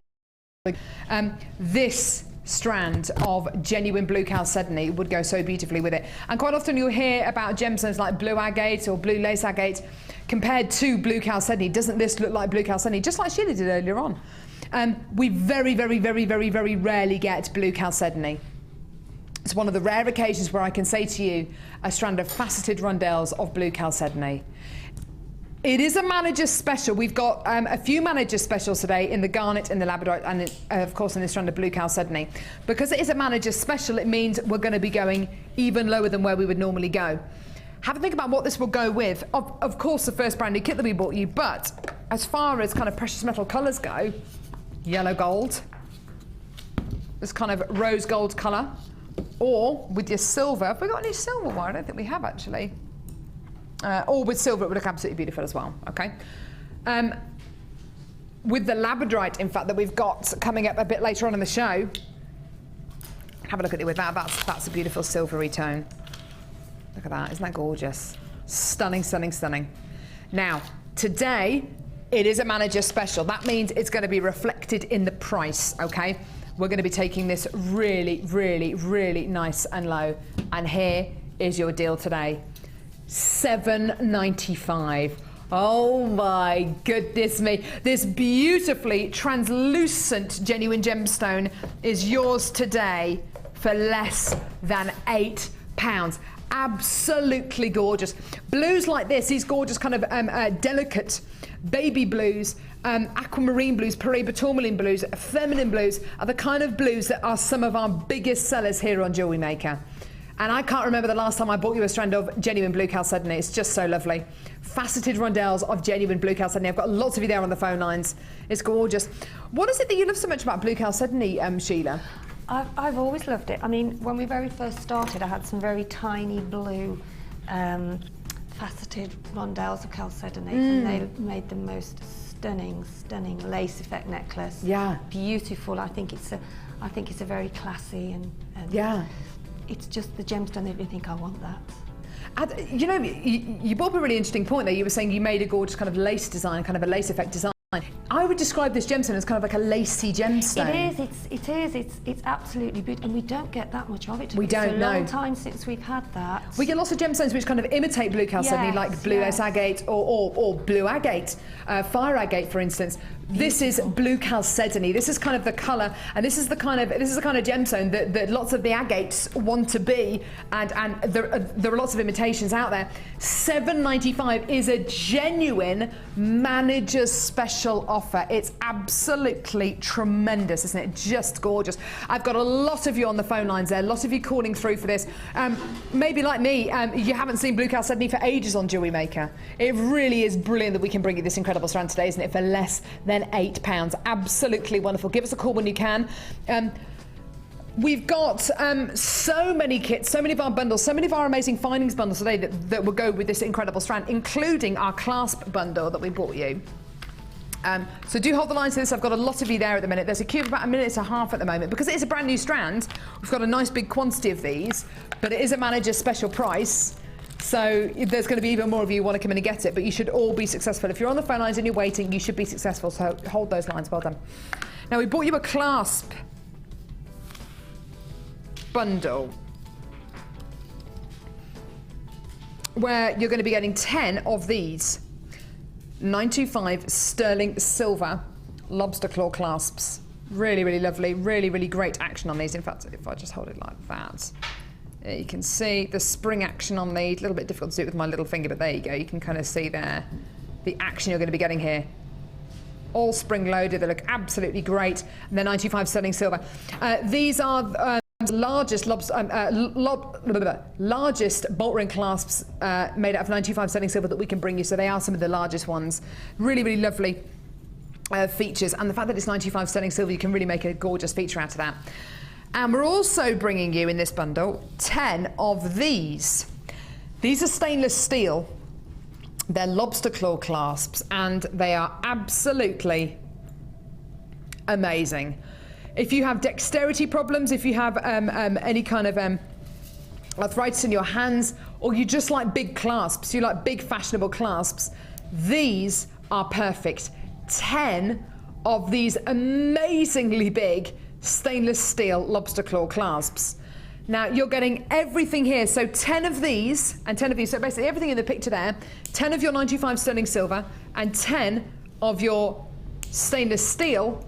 Speaker 1: order, this strand of genuine blue chalcedony would go so beautifully with it. And quite often you'll hear about gemstones like blue agate or blue lace agate compared to blue chalcedony. Doesn't this look like blue chalcedony? Just like Sheila did earlier on. We very, very, very, very, very rarely get blue chalcedony. It's one of the rare occasions where I can say to you a strand of faceted rondelles of blue chalcedony. It is a manager's special. We've got a few manager's specials today in the garnet and the labradorite, and of course in this strand of blue chalcedony. Because it is a manager's special, it means we're going to be going even lower than where we would normally go. Have a think about what this will go with. Of course, the first brand new kit that we bought you, but as far as kind of precious metal colours go, yellow gold, this kind of rose gold colour, or with your silver. Have we got any silver wire? I don't think we have actually. Or with silver, it would look absolutely beautiful as well, okay? With the labradorite, in fact, that we've got coming up a bit later on in the show, have a look at it with that. That's a beautiful silvery tone. Look at that, isn't that gorgeous? Stunning, stunning, stunning. Now, today, it is a manager special. That means it's going to be reflected in the price, okay? We're going to be taking this really, really, really nice and low. And here is your deal today. $7.95. Oh my goodness me. This beautifully translucent genuine gemstone is yours today for less than £8. Absolutely gorgeous. Blues like this, these gorgeous kind of delicate baby blues, aquamarine blues, Paraiba tourmaline blues, feminine blues are the kind of blues that are some of our biggest sellers here on Jewellery Maker. And I can't remember the last time I bought you a strand of genuine blue chalcedony. It's just so lovely. Faceted rondelles of genuine blue chalcedony. I've got lots of you there on the phone lines. It's gorgeous. What is it that you love so much about blue chalcedony, Sheila?
Speaker 2: I've always loved it. I mean, when we very first started, I had some very tiny blue faceted rondelles of chalcedony, and they made the most stunning, stunning lace effect necklace. Yeah. Beautiful. I think it's a very classy and yeah. It's just the gemstone that you think, I want that.
Speaker 1: You know, you brought up a really interesting point there. You were saying you made a gorgeous kind of lace design, kind of a lace effect design. I would describe this gemstone as kind of like a lacy gemstone.
Speaker 2: It is. It's absolutely beautiful, and we don't get that much of it.
Speaker 1: We don't know.
Speaker 2: It's a long time since we've had that.
Speaker 1: We get lots of gemstones which kind of imitate blue chalcedony, like blue lace agate or blue agate, fire agate, for instance. Beautiful. This is blue chalcedony. This is kind of the colour, and this is the kind of gemstone that lots of the agates want to be, and there are lots of imitations out there. $7.95 is a genuine manager's special offer. It's absolutely tremendous, isn't it? Just gorgeous. I've got a lot of you on the phone lines there, a lot of you calling through for this. Maybe like me, you haven't seen blue chalcedony for ages on Jewellery Maker. It really is brilliant that we can bring you this incredible strand today, isn't it, for less than £8. Absolutely wonderful. Give us a call when you can. We've got so many kits, so many of our bundles, so many of our amazing findings bundles today that will go with this incredible strand, including our clasp bundle that we bought you. So do hold the line to this. I've got a lot of you there at the minute. There's a queue of about 1.5 minutes at the moment. Because it is a brand new strand, we've got a nice big quantity of these, but it is a manager's special price. So there's going to be even more of you who want to come in and get it, but you should all be successful. If you're on the phone lines and you're waiting, you should be successful. So hold those lines. Well done. Now, we bought you a clasp bundle where you're going to be getting 10 of these 925 sterling silver lobster claw clasps. Really, really lovely. Really, really great action on these. In fact, if I just hold it like that, you can see the spring action on these. A little bit difficult to do it with my little finger, but there you go. You can kind of see there the action you're going to be getting here. All spring loaded. They look absolutely great. And they're 95 sterling silver. These are largest largest bolt ring clasps made out of 95 sterling silver that we can bring you. So they are some of the largest ones. Really, really lovely features. And the fact that it's 95 sterling silver, you can really make a gorgeous feature out of that. And we're also bringing you in this bundle 10 of these. These are stainless steel. They're lobster claw clasps, and they are absolutely amazing. If you have dexterity problems, if you have any kind of arthritis in your hands, or you just like big clasps, you like big fashionable clasps, these are perfect. 10 of these amazingly big stainless steel lobster claw clasps. Now you're getting everything here, so 10 of these and 10 of these, so basically everything in the picture there, 10 of your 95 sterling silver and 10 of your stainless steel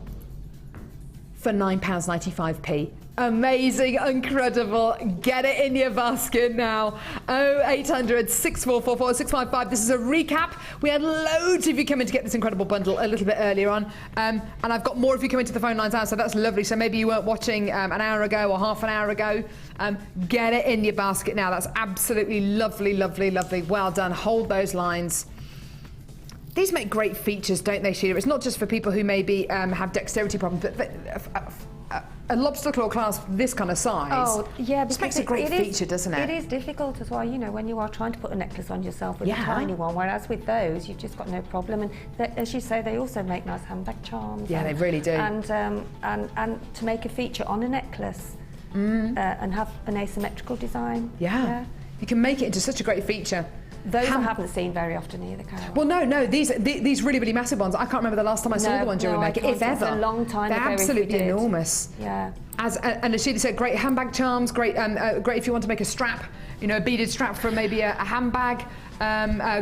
Speaker 1: for £9.95p. Amazing, incredible. Get it in your basket now. 0800 6444 655. This is a recap. We had loads of you come in to get this incredible bundle a little bit earlier on. And I've got more of you coming to the phone lines now, so that's lovely. So maybe you weren't watching an hour ago or half an hour ago. Get it in your basket now. That's absolutely lovely, lovely, lovely. Well done. Hold those lines. These make great features, don't they, Sheila? It's not just for people who maybe have dexterity problems, but a lobster claw clasp this kind of size.
Speaker 2: Oh, yeah, because
Speaker 1: just makes a great feature, doesn't it?
Speaker 2: It is difficult as well, you know, when you are trying to put a necklace on yourself with a tiny one, whereas with those, you've just got no problem. And as you say, they also make nice handbag charms.
Speaker 1: Yeah, they really do.
Speaker 2: And to make a feature on a necklace and have an asymmetrical design.
Speaker 1: Yeah. You can make it into such a great feature.
Speaker 2: Those I haven't seen very often either, Carol.
Speaker 1: Well, no, these really, really massive ones. I can't remember the last time I saw the one Jewellery Maker, if ever.
Speaker 2: It's a long time
Speaker 1: They're
Speaker 2: ago.
Speaker 1: absolutely enormous.
Speaker 2: Yeah.
Speaker 1: And as Sheila said, great handbag charms, great if you want to make a strap, you know, a beaded strap for maybe a handbag.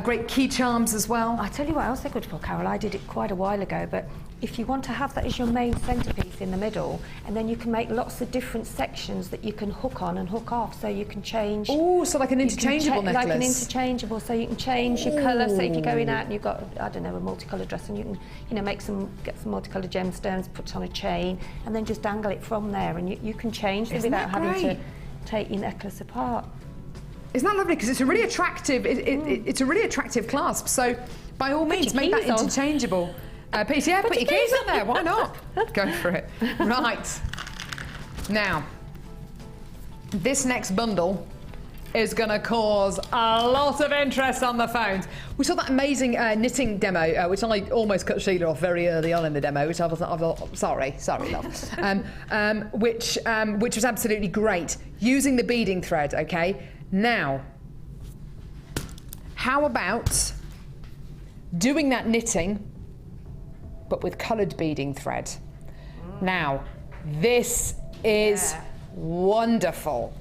Speaker 1: Great key charms as well.
Speaker 2: I tell you what else they're good for, Carol. I did it quite a while ago, but if you want to have that as your main centrepiece in the middle, and then you can make lots of different sections that you can hook on and hook off, so you can change.
Speaker 1: Oh, so like an interchangeable necklace.
Speaker 2: Like an interchangeable, so you can change your colour. So if you're going out and you've got, I don't know, a multicoloured dress, and you can, you know, get some multicoloured gemstones, put it on a chain, and then just dangle it from there, and you can change them without having to take your necklace apart.
Speaker 1: Isn't that lovely? Because it's a really attractive. It's a really attractive clasp. So by all means, make that interchangeable. Put your keys on there. Why not? Go for it. Right. Now, this next bundle is going to cause a lot of interest on the phones. We saw that amazing knitting demo, which I almost cut Sheila off very early on in the demo, which I was sorry, love, which was absolutely great, using the beading thread. Okay. Now, how about doing that knitting, but with coloured beading thread? Now, this is wonderful.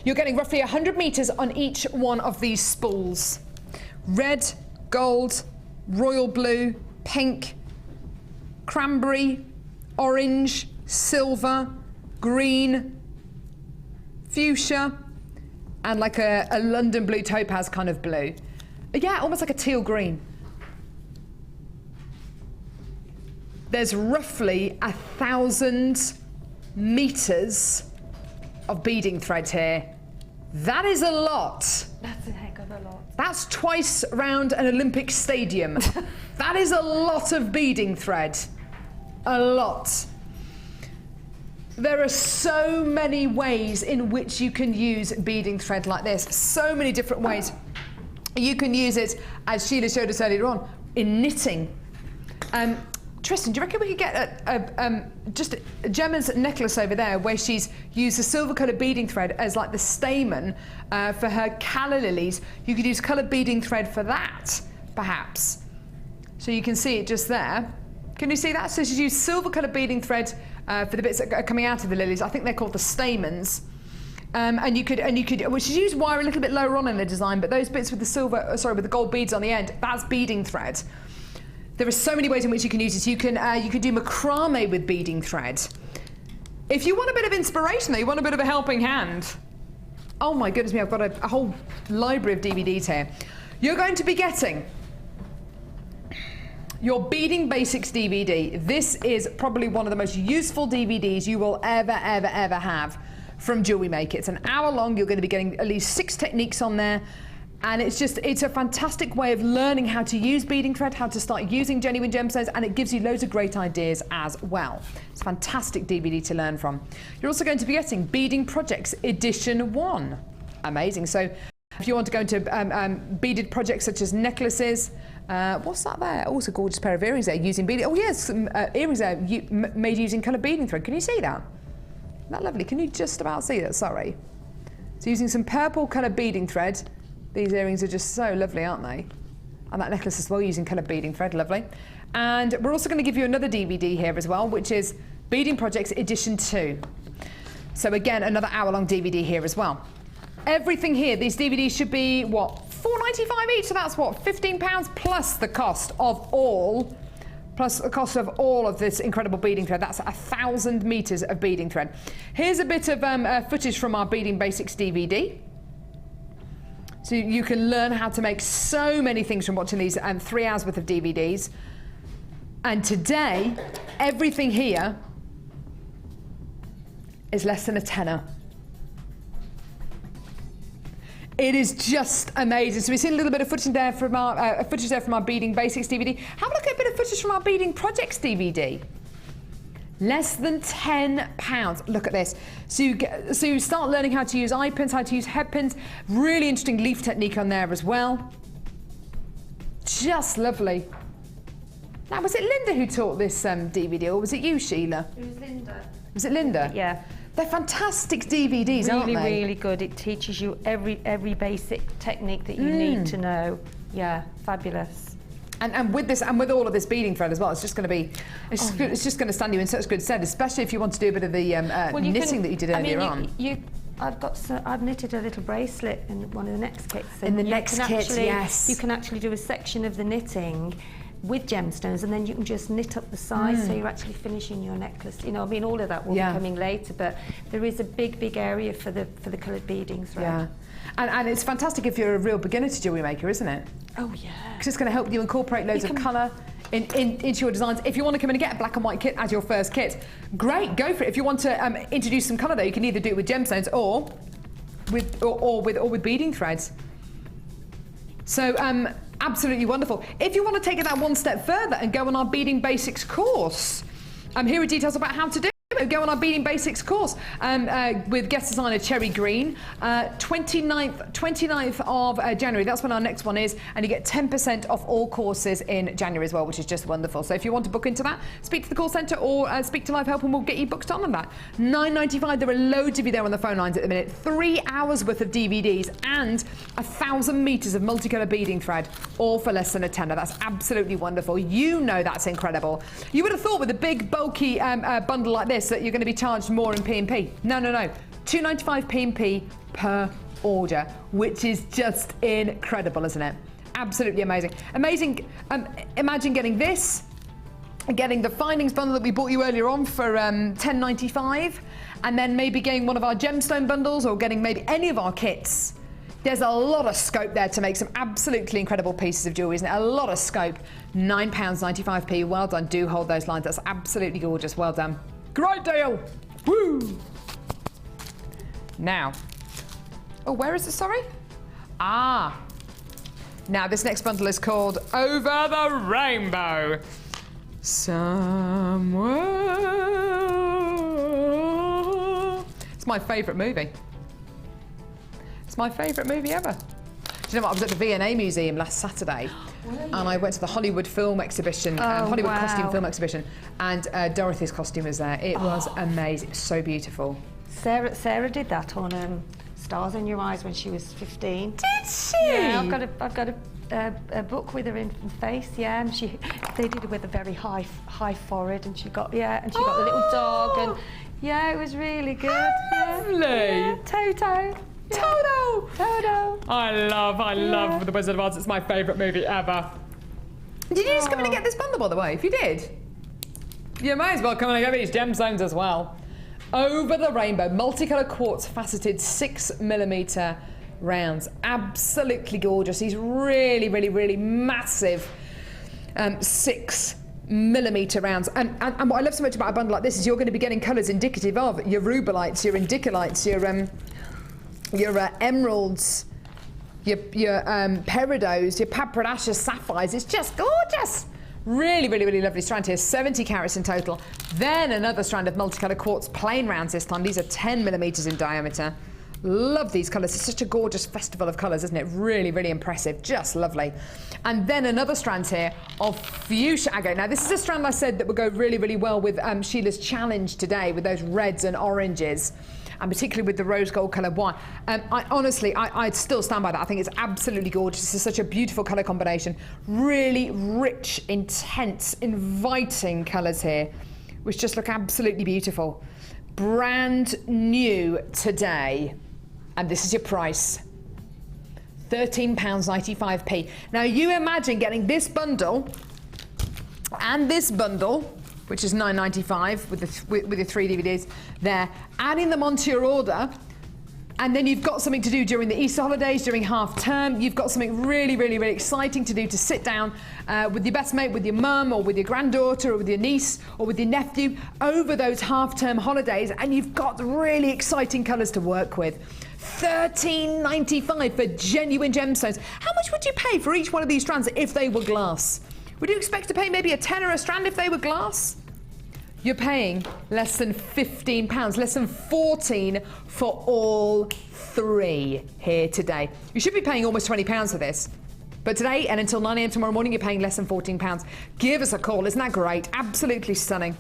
Speaker 1: You're getting roughly 100 metres on each one of these spools. Red, gold, royal blue, pink, cranberry, orange, silver, green, fuchsia, and like a London blue topaz kind of blue. Yeah, almost like a teal green. There's roughly 1,000 metres of beading thread here. That is a lot.
Speaker 2: That's a heck of a lot.
Speaker 1: That's twice round an Olympic stadium. That is a lot of beading thread. A lot. There are so many ways in which you can use beading thread like this. So many different ways. You can use it, as Sheila showed us earlier on, in knitting. Tristan, do you reckon we could get just Gemma's necklace over there where she's used the silver coloured beading thread as like the stamen for her calla lilies? You could use coloured beading thread for that, perhaps. So you can see it just there. Can you see that? So she's used silver coloured beading thread for the bits that are coming out of the lilies. I think they're called the stamens. And you could, well, she's used wire a little bit lower on in the design, but those bits with the silver, with the gold beads on the end, that's beading thread. There are so many ways in which you can use this. You can do macrame with beading thread. If you want a bit of inspiration, though, you want a bit of a helping hand. Oh my goodness me, I've got a whole library of DVDs here. You're going to be getting your Beading Basics DVD. This is probably one of the most useful DVDs you will ever have from Jewellery Maker. It's an hour long. You're going to be getting at least 6 techniques on there. And it's a fantastic way of learning how to use beading thread, how to start using genuine gemstones, and it gives you loads of great ideas as well. It's a fantastic DVD to learn from. You're also going to be getting Beading Projects Edition 1. Amazing. So if you want to go into beaded projects such as necklaces, what's that there? Oh, it's a gorgeous pair of earrings there using beading. Oh yes, some earrings there made using coloured beading thread. Can you see that? Isn't that lovely? Can you just about see that? Sorry. So using some purple coloured beading thread. These earrings are just so lovely, aren't they? And that necklace as well, using coloured beading thread, lovely. And we're also going to give you another DVD here as well, which is Beading Projects Edition 2. So again, another hour-long DVD here as well. Everything here, these DVDs should be, what, $4.95 each? So that's what, £15 plus the cost of all, of this incredible beading thread. That's 1,000 metres of beading thread. Here's a bit of footage from our Beading Basics DVD. So you can learn how to make so many things from watching these 3 hours worth of DVDs. And today, everything here is less than a tenner. It is just amazing. So we've seen a little bit of footage there from our Beading Basics DVD. Have a look at a bit of footage from our Beading Projects DVD. Less than £10. Look at this. So you start learning how to use eye pins, how to use head pins. Really interesting leaf technique on there as well. Just lovely. Now, was it Linda who taught this DVD, or was it you, Sheila?
Speaker 2: It was Linda.
Speaker 1: Was it Linda?
Speaker 2: Yeah.
Speaker 1: They're fantastic DVDs, aren't they?
Speaker 2: Really, really good. It teaches you every basic technique that you need to know. Yeah, fabulous.
Speaker 1: And with this, and with all of this beading thread as well, it's just going to be, it's just going to stand you in such good stead, especially if you want to do a bit of the knitting that you did earlier on.
Speaker 2: I've knitted a little bracelet in one of the next kits.
Speaker 1: In the next kit, yes.
Speaker 2: You can actually do a section of the knitting with gemstones, and then you can just knit up the sides, so you're actually finishing your necklace. You know, I mean, all of that will be coming later, but there is a big area for the coloured beading thread.
Speaker 1: Yeah. And it's fantastic if you're a real beginner to Jewellery Maker, isn't it?
Speaker 2: Oh yeah.
Speaker 1: Because it's going to help you incorporate loads of colour into your designs. If you want to come in and get a black and white kit as your first kit, great, go for it. If you want to introduce some colour, though, you can either do it with gemstones or with beading threads. So absolutely wonderful. If you want to take it that one step further and go on our Beading Basics course, here are details about how to do it. Go on our Beading Basics course with guest designer Cherry Green, 29th of January. That's when our next one is, and you get 10% off all courses in January as well, which is just wonderful. So if you want to book into that, speak to the call centre or speak to Live Help and we'll get you booked on that. $9.95. There are loads of you there on the phone lines at the minute. 3 hours worth of DVDs and 1,000 metres of multicolour beading thread, all for less than a tenner. That's absolutely wonderful. You know that's incredible. You would have thought with a big bulky bundle like this that you're going to be charged more in P&P. No. £2.95 P&P per order, which is just incredible, isn't it? Absolutely amazing. Amazing. Imagine getting this, getting the findings bundle that we bought you earlier on for $10.95, and then maybe getting one of our gemstone bundles or getting maybe any of our kits. There's a lot of scope there to make some absolutely incredible pieces of jewellery, isn't it? A lot of scope. £9.95. Well done. Do hold those lines. That's absolutely gorgeous. Well done. Great deal. Woo! Now. Oh, where is it? Sorry? Ah. Now, this next bundle is called Over the Rainbow. Somewhere. It's my favourite movie. It's my favourite movie ever. Do you know what? I was at the V&A Museum last Saturday and I went to the Hollywood film exhibition, Hollywood costume film exhibition, and Dorothy's costume was there. It was amazing, so beautiful.
Speaker 2: Sarah did that on Stars in Your Eyes when she was 15.
Speaker 1: Did she?
Speaker 2: Yeah, I've got a book with her in face, yeah, and they did it with a very high forehead, and she got the little dog, and yeah, it was really good.
Speaker 1: Lovely.
Speaker 2: Yeah, Toto. Yeah. Toto.
Speaker 1: I love The Wizard of Oz. It's my favourite movie ever. Did you just come in and get this bundle, by the way? If you did, you may as well come in and get these gemstones as well. Over the rainbow, multicolour quartz faceted 6mm rounds. Absolutely gorgeous. These really, really, really massive 6mm rounds. And what I love so much about a bundle like this is you're going to be getting colours indicative of your rubelites, your indicolites, your emeralds, your peridots, your papradashas, sapphires. It's just gorgeous. Really, really, really lovely strand here. 70 carats in total. Then another strand of multicolour quartz plain rounds this time. These are 10mm in diameter. Love these colours. It's such a gorgeous festival of colours, isn't it? Really, really impressive. Just lovely. And then another strand here of fuchsia agate. Now, this is a strand I said that would go really, really well with Sheila's challenge today with those reds and oranges, and particularly with the rose gold coloured wine. I'd still stand by that. I think it's absolutely gorgeous. This is such a beautiful colour combination. Really rich, intense, inviting colours here, which just look absolutely beautiful. Brand new today. And this is your price. £13.95p. Now you imagine getting this bundle and this bundle, which is £9.95 with the 3 DVDs there, adding them onto your order, and then you've got something to do during the Easter holidays, during half term. You've got something really, really, really exciting to do, to sit down with your best mate, with your mum, or with your granddaughter, or with your niece, or with your nephew over those half term holidays, and you've got really exciting colours to work with. £13.95 for genuine gemstones. How much would you pay for each one of these strands if they were glass? Would you expect to pay maybe a tenner a strand if they were glass? You're paying less than £15, less than 14 for all 3 here today. You should be paying almost £20 for this. But today and until 9 a.m. tomorrow morning, you're paying less than £14. Give us a call. Isn't that great? Absolutely stunning.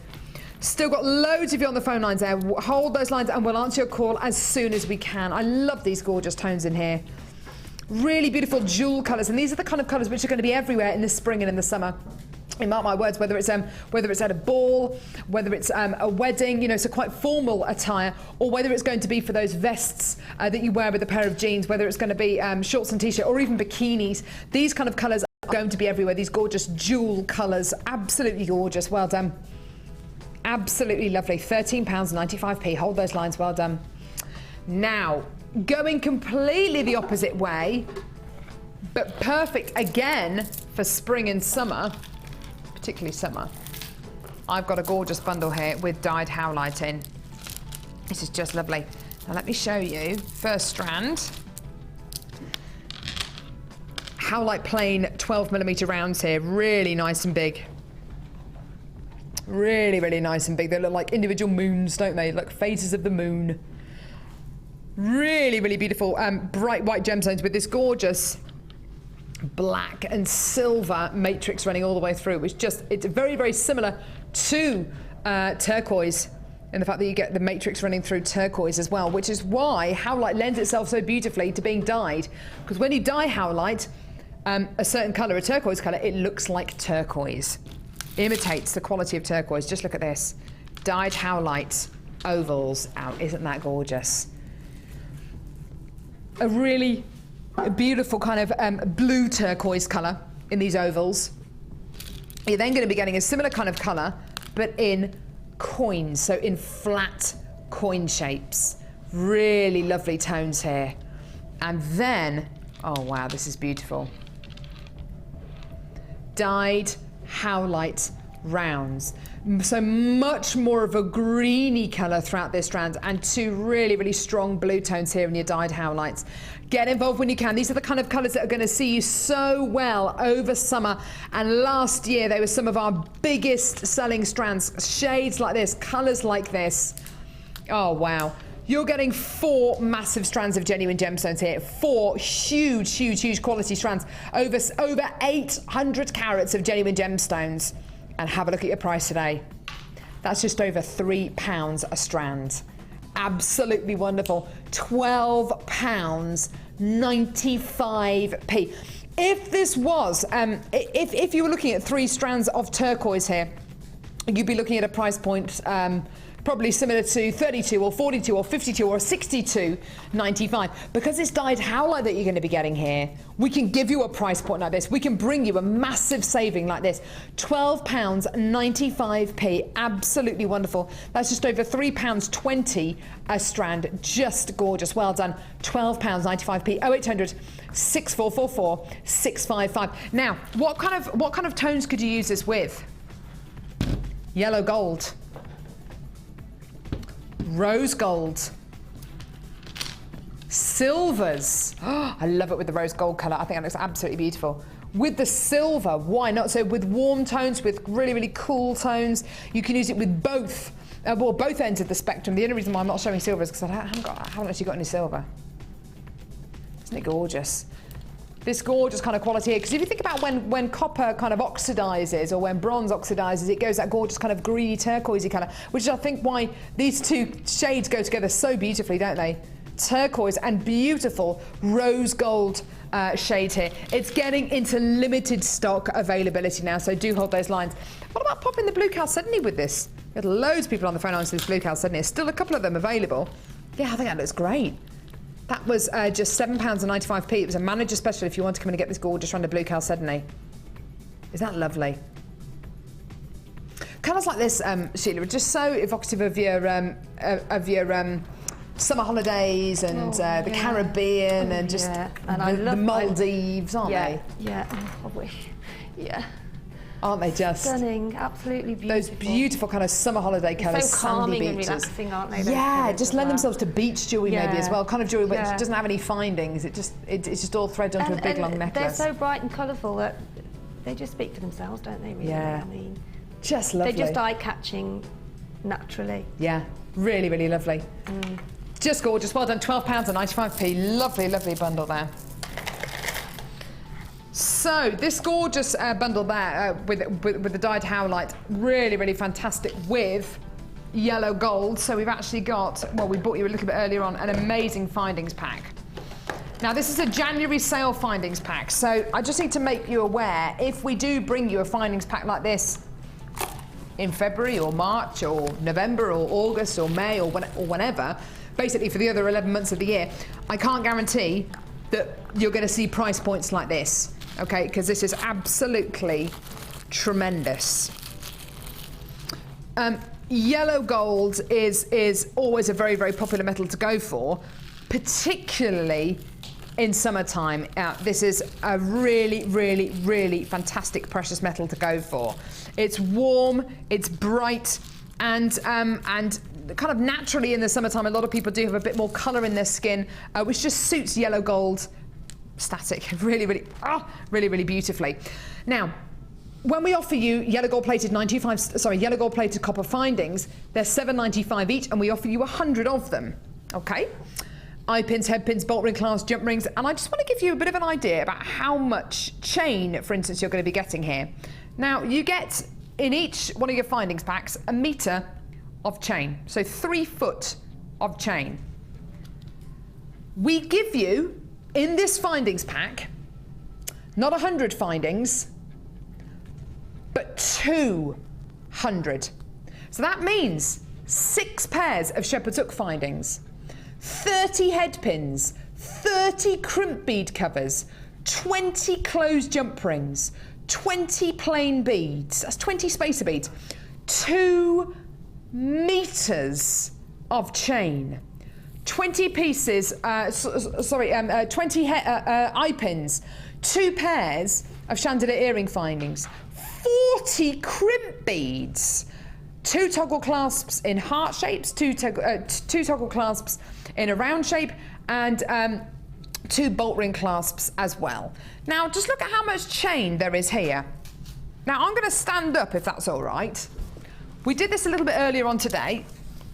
Speaker 1: Still got loads of you on the phone lines there. Hold those lines and we'll answer your call as soon as we can. I love these gorgeous tones in here. Really beautiful jewel colours, and these are the kind of colours which are going to be everywhere in the spring and in the summer. And mark my words, whether it's at a ball, whether it's a wedding, you know, so quite formal attire, or whether it's going to be for those vests that you wear with a pair of jeans, whether it's going to be shorts and t-shirt, or even bikinis. These kind of colours are going to be everywhere. These gorgeous jewel colours, absolutely gorgeous. Well done. Absolutely lovely. £13.95p. Hold those lines. Well done. Now, going completely the opposite way, but perfect again for spring and summer, particularly summer. I've got a gorgeous bundle here with dyed howlite in. This is just lovely. Now let me show you. First strand. Howlite plain 12mm rounds here. Really nice and big. Really, really nice and big. They look like individual moons, don't they? Like phases of the moon. Really, really beautiful bright white gemstones with this gorgeous black and silver matrix running all the way through, which just, it's very, very similar to turquoise in the fact that you get the matrix running through turquoise as well, which is why howlite lends itself so beautifully to being dyed. Because when you dye howlite, a certain colour, a turquoise colour, it looks like turquoise. Imitates the quality of turquoise. Just look at this. Dyed howlite ovals out. Isn't that gorgeous? A really beautiful kind of blue turquoise colour in these ovals. You're then going to be getting a similar kind of colour, but in coins, so in flat coin shapes. Really lovely tones here. And then, oh wow, this is beautiful. Dyed howlite rounds. So much more of a greeny colour throughout this strand, and 2 really, really strong blue tones here in your dyed howlites. Get involved when you can. These are the kind of colours that are going to see you so well over summer, and last year they were some of our biggest selling strands. Shades like this, colours like this. Oh wow. You're getting 4 massive strands of genuine gemstones here. 4 huge quality strands. Over 800 carats of genuine gemstones. And have a look at your price today. That's just over £3 a strand. Absolutely wonderful. £12.95p. If this was, if you were looking at 3 strands of turquoise here, you'd be looking at a price point probably similar to 32 or 42 or 52 or 62.95. Because it's dyed howlite that you're going to be getting here, we can give you a price point like this. We can bring you a massive saving like this. £12.95p. Absolutely wonderful. That's just over £3.20 a strand. Just gorgeous. Well done. £12.95p. 0800 6444 655. Now, what kind of tones could you use this with? Yellow gold, rose gold, silvers. Oh, I love it with the rose gold colour. I think that looks absolutely beautiful. With the silver, why not? So with warm tones, with really cool tones, you can use it with both. Well, both ends of the spectrum. The only reason why I'm not showing silver is because I haven't actually got any silver. Isn't it gorgeous? This gorgeous kind of quality here, because if you think about when copper kind of oxidizes or when bronze oxidizes, it goes that gorgeous kind of greeny turquoisey colour, which is I think why these 2 shades go together so beautifully, don't they? Turquoise and beautiful rose gold shade here. It's getting into limited stock availability now, so do hold those lines. What about popping the blue chalcedony with this? We've got loads of people on the phone lines with this blue chalcedony. There's still a couple of them available. Yeah, I think that looks great. That was just £7.95p. It was a manager special if you want to come in and get this gorgeous round of blue chalcedony. Isn't that lovely? Colours like this, Sheila, are just so evocative of your summer holidays and the Caribbean and just and the Maldives, aren't they?
Speaker 2: Yeah, I wish. Yeah.
Speaker 1: Aren't they just
Speaker 2: stunning? Absolutely beautiful.
Speaker 1: Those beautiful kind of summer holiday colours,
Speaker 2: so calming
Speaker 1: sandy
Speaker 2: and
Speaker 1: beaches.
Speaker 2: relaxing, aren't they?
Speaker 1: Yeah, just lend themselves to beach jewellery maybe as well. Kind of jewellery which doesn't have any findings. It's just all thread onto a big long necklace.
Speaker 2: They're so bright and colourful that they just speak for themselves, don't they? Really?
Speaker 1: Yeah.
Speaker 2: I mean,
Speaker 1: just lovely.
Speaker 2: They're just eye-catching naturally.
Speaker 1: Yeah, really lovely. Just gorgeous. Well done. £12.95p. Lovely bundle there. So this gorgeous bundle there with the dyed howlite, really fantastic with yellow gold. So we've actually got, well, we bought you a little bit earlier on, an amazing findings pack. Now this is a January sale findings pack, so I just need to make you aware, if we do bring you a findings pack like this in February or March or November or August or May or whenever, basically for the other 11 months of the year, I can't guarantee that you're going to see price points like this. Okay, because this is absolutely tremendous. Yellow gold is always a very popular metal to go for, particularly in summertime. This is a really fantastic precious metal to go for. It's warm, it's bright, and kind of naturally in the summertime, a lot of people do have a bit more colour in their skin, which just suits yellow gold. Static, really beautifully. Now, when we offer you yellow gold plated copper findings, they're £7.95 each, and we offer you 100 of them. Okay, eye pins, head pins, bolt ring clasps, jump rings, and I just want to give you a bit of an idea about how much chain, for instance, you're going to be getting here. Now, you get in each one of your findings packs a metre of chain, so 3 foot of chain. We give you in this findings pack, not 100 findings, but 200. So that means 6 pairs of shepherd's hook findings, 30 head pins, 30 crimp bead covers, 20 closed jump rings, 20 plain beads, that's 20 spacer beads, 2 meters of chain, 20 pieces, 20 eye pins, 2 pairs of chandelier earring findings, 40 crimp beads, 2 toggle clasps in heart shapes, 2 toggle clasps in a round shape, and 2 bolt ring clasps as well. Now, just look at how much chain there is here. Now, I'm going to stand up if that's all right. We did this a little bit earlier on today.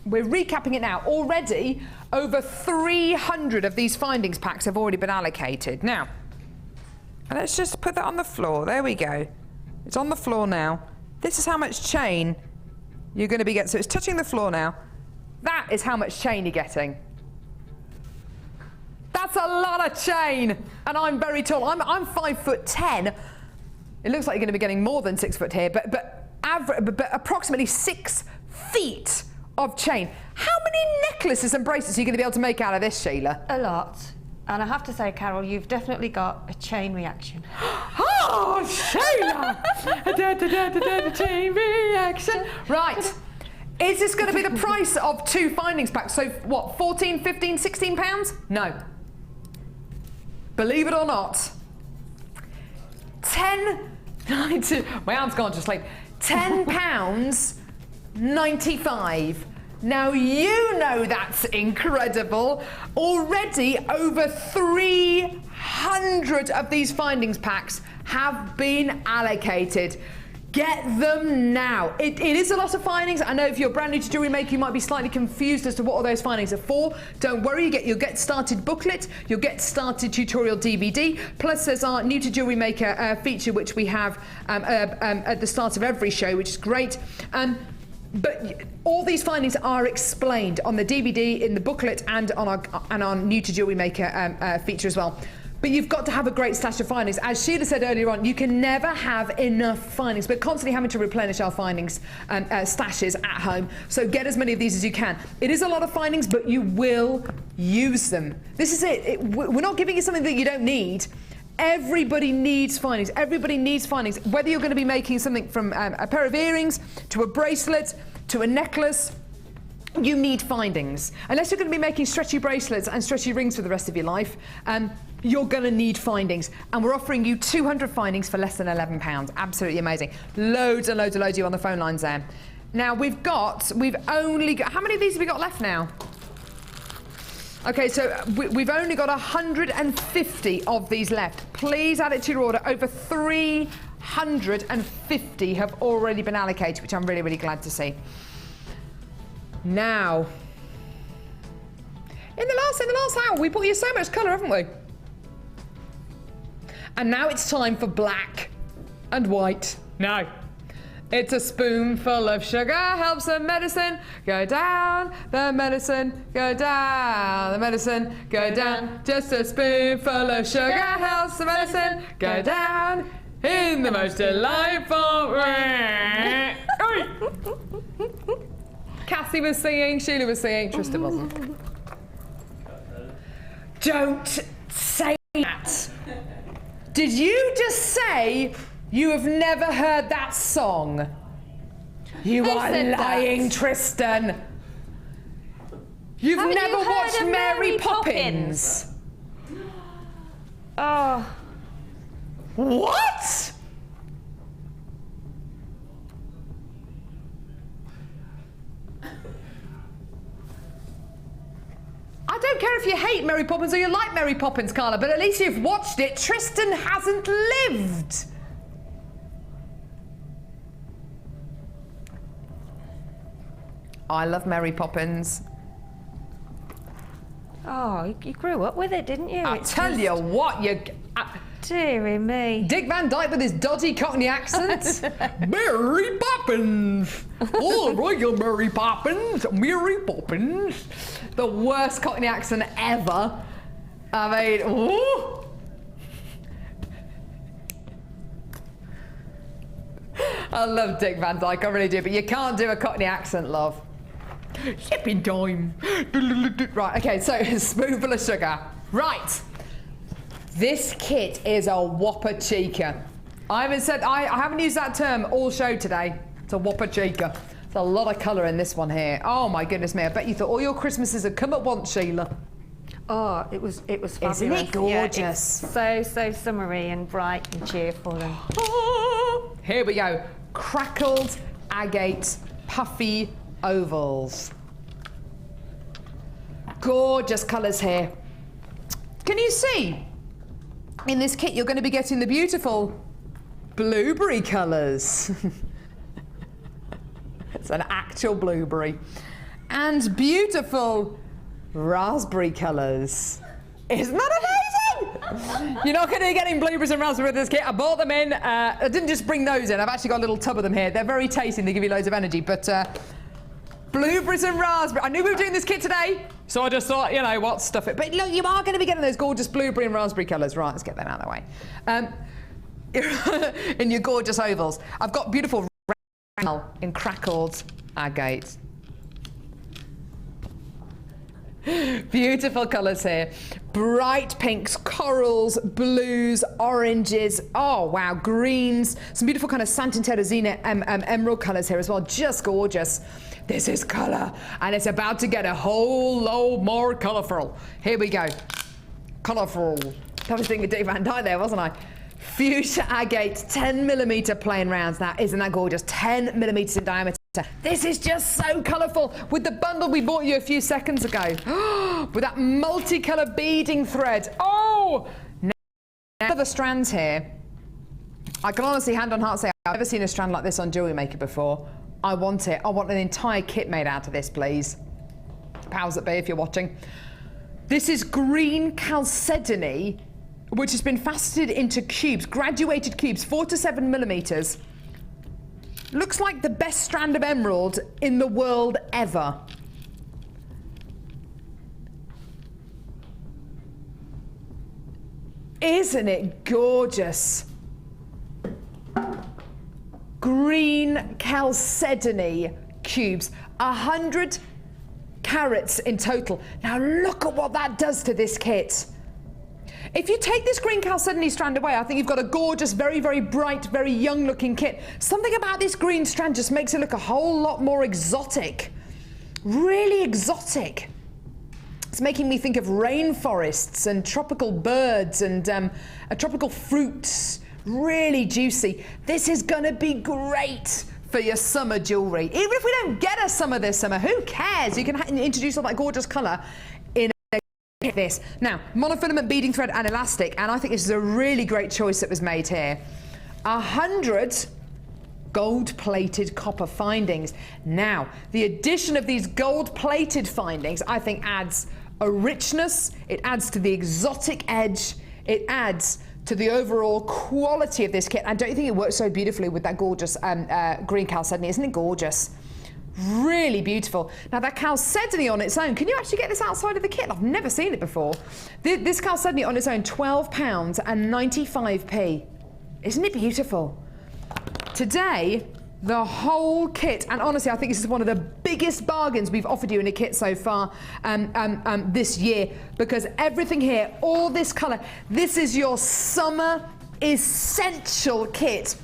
Speaker 1: We're recapping it now. Already, over 300 of these findings packs have already been allocated. Now, let's just put that on the floor. There we go. It's on the floor now. This is how much chain you're going to be getting. So it's touching the floor now. That is how much chain you're getting. That's a lot of chain. And I'm very tall. I'm 5'10". It looks like you're going to be getting more than 6 foot here, but approximately 6 feet of chain. How many necklaces and bracelets are you going to be able to make out of this, Sheila?
Speaker 2: A lot. And I have to say, Carol, you've definitely got a chain reaction.
Speaker 1: Oh, Sheila! Chain reaction. Right. Is this going to be the price of 2 findings packs? So what, 14, 15, 16 pounds? No. Believe it or not. 9 my arm's gone to sleep. £10, 95. Now you know that's incredible. Already over 300 of these findings packs have been allocated. Get them now. It is a lot of findings. I know if you're brand new to Jewellery Maker, you might be slightly confused as to what all those findings are for. Don't worry, you'll get started booklet, you'll get started tutorial DVD, plus there's our new to Jewellery Maker feature, which we have at the start of every show, which is great. But all these findings are explained on the DVD, in the booklet, and on our new to Jewellery Maker feature as well. But you've got to have a great stash of findings. As Sheila said earlier on, you can never have enough findings. We're constantly having to replenish our findings stashes at home. So get as many of these as you can. It is a lot of findings, but you will use them. This is it. We're not giving you something that you don't need. Everybody needs findings. Everybody needs findings. Whether you're going to be making something from a pair of earrings to a bracelet to a necklace, you need findings. Unless you're going to be making stretchy bracelets and stretchy rings for the rest of your life, you're going to need findings. And we're offering you 200 findings for less than £11. Absolutely amazing. Loads and loads and loads of you on the phone lines there. Now we've only got, how many of these have we got left now? Okay, so we've only got 150 of these left. Please add it to your order. Over 350 have already been allocated, which I'm really, really glad to see. Now, in the last hour, we brought you so much colour, haven't we? And now it's time for black and white. No. It's a spoonful of sugar helps the medicine go down, the medicine go down, the medicine go down. Just a spoonful of sugar helps the medicine go down in the most delightful way. Cassie was singing, Sheila was singing, Tristan wasn't. Don't say that. Did you just say you have never heard that song? You are lying, Tristan. You've never watched Mary Poppins?
Speaker 2: Oh.
Speaker 1: What? I don't care if you hate Mary Poppins or you like Mary Poppins, Carla, but at least you've watched it. Tristan hasn't lived. I love Mary Poppins.
Speaker 2: Oh, you grew up with it, didn't you?
Speaker 1: I tell you what,
Speaker 2: dearie me.
Speaker 1: Dick Van Dyke with his dodgy Cockney accent. Mary Poppins. All right, you Mary Poppins. Mary Poppins. The worst Cockney accent ever. I mean, ooh. I love Dick Van Dyke, I really do, but you can't do a Cockney accent, love. Yippee dime. Right, okay, so a spoonful of sugar. Right. This kit is a whopper cheeker. I haven't used that term all show today. It's a whopper cheeker. There's a lot of colour in this one here. Oh my goodness me, I bet you thought all your Christmases had come at once, Sheila.
Speaker 2: Oh, it was fabulous.
Speaker 1: Isn't it gorgeous?
Speaker 2: Yeah, so summery and bright and cheerful. And...
Speaker 1: Here we go. Crackled agate puffy ovals. Gorgeous colours here. Can you see? In this kit, you're going to be getting the beautiful blueberry colours. It's an actual blueberry. and beautiful raspberry colours. Isn't that amazing? You're not going to be getting blueberries and raspberry with this kit. I bought them in. I didn't just bring those in. I've actually got a little tub of them here. They're very tasty and they give you loads of energy. But blueberries and raspberry. I knew we were doing this kit today, so I just thought, you know what, stuff it. But look, you are going to be getting those gorgeous blueberry and raspberry colours. Right, let's get them out of the way. In your gorgeous ovals. I've got beautiful in crackled agate. Beautiful colours here. Bright pinks, corals, blues, oranges. Oh, wow, greens. Some beautiful kind of Santin Teresina emerald colours here as well. Just gorgeous. This is colour, and it's about to get a whole load more colourful. Here we go. Colourful. I was thinking Dick Van Dyke there, wasn't I? Fuchsia agate, 10mm plain rounds. Now, isn't that gorgeous? 10mm in diameter. This is just so colourful. With the bundle we bought you a few seconds ago. With that multicolour beading thread. Oh! Now the strands here. I can honestly, hand on heart, say I've never seen a strand like this on Jewellery Maker before. I want it. I want an entire kit made out of this, please. Powers that be, if you're watching. This is green chalcedony, which has been faceted into cubes, graduated cubes, 4 to 7mm. Looks like the best strand of emerald in the world ever. Isn't it gorgeous? Green chalcedony cubes, 100 carats in total. Now look at what that does to this kit. If you take this green chalcedony strand away, I think you've got a gorgeous, very, very bright, very young looking kit. Something about this green strand just makes it look a whole lot more exotic. Really exotic. It's making me think of rainforests and tropical birds and tropical fruits. Really juicy. This is going to be great for your summer jewellery. Even if we don't get a summer this summer, who cares? You can introduce all that gorgeous colour in this. Now, monofilament beading thread and elastic, and I think this is a really great choice that was made here. 100 gold-plated copper findings. Now, the addition of these gold-plated findings, I think, adds a richness, it adds to the exotic edge, it adds to the overall quality of this kit. And don't you think it works so beautifully with that gorgeous green chalcedony? Isn't it gorgeous? Really beautiful. Now that chalcedony on its own, can you actually get this outside of the kit? I've never seen it before. This chalcedony on its own, £12 and 95p. Isn't it beautiful? Today, the whole kit, and honestly I think this is one of the biggest bargains we've offered you in a kit so far this year, because everything here, all this colour, this is your summer essential kit,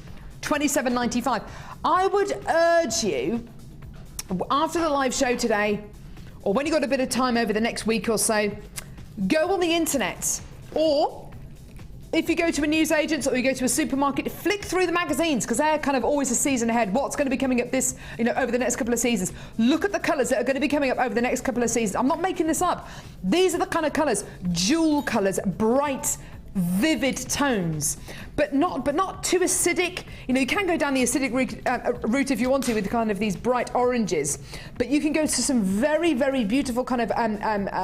Speaker 1: £27.95. I would urge you, after the live show today, or when you've got a bit of time over the next week or so, go on the internet, or if you go to a newsagent or you go to a supermarket, flick through the magazines, because they're kind of always a season ahead. What's going to be coming up this, over the next couple of seasons? Look at the colours that are going to be coming up over the next couple of seasons. I'm not making this up. These are the kind of colours, jewel colours, bright, vivid tones, but not too acidic. You can go down the acidic route if you want to, with kind of these bright oranges, but you can go to some very, very beautiful kind of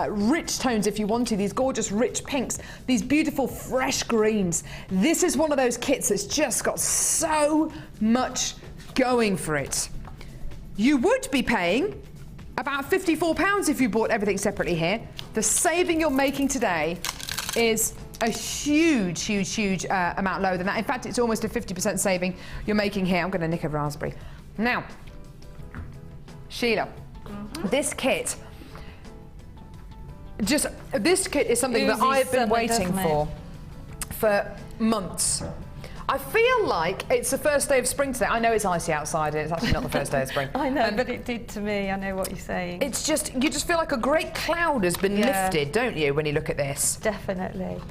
Speaker 1: rich tones if you want to, these gorgeous rich pinks, these beautiful fresh greens. This is one of those kits that's just got so much going for it. You would be paying about £54 if you bought everything separately here. The saving you're making today is a huge amount lower than that. In fact, it's almost a 50% saving you're making here. I'm going to nick a raspberry. Now, Sheila, this kit is something that I've been waiting for months. I feel like it's the first day of spring today. I know it's icy outside and it's actually not the first day of spring.
Speaker 2: I know, but it did to me. I know what you're saying.
Speaker 1: It's just, you just feel like a great cloud has been lifted, don't you, when you look at this?
Speaker 2: Definitely.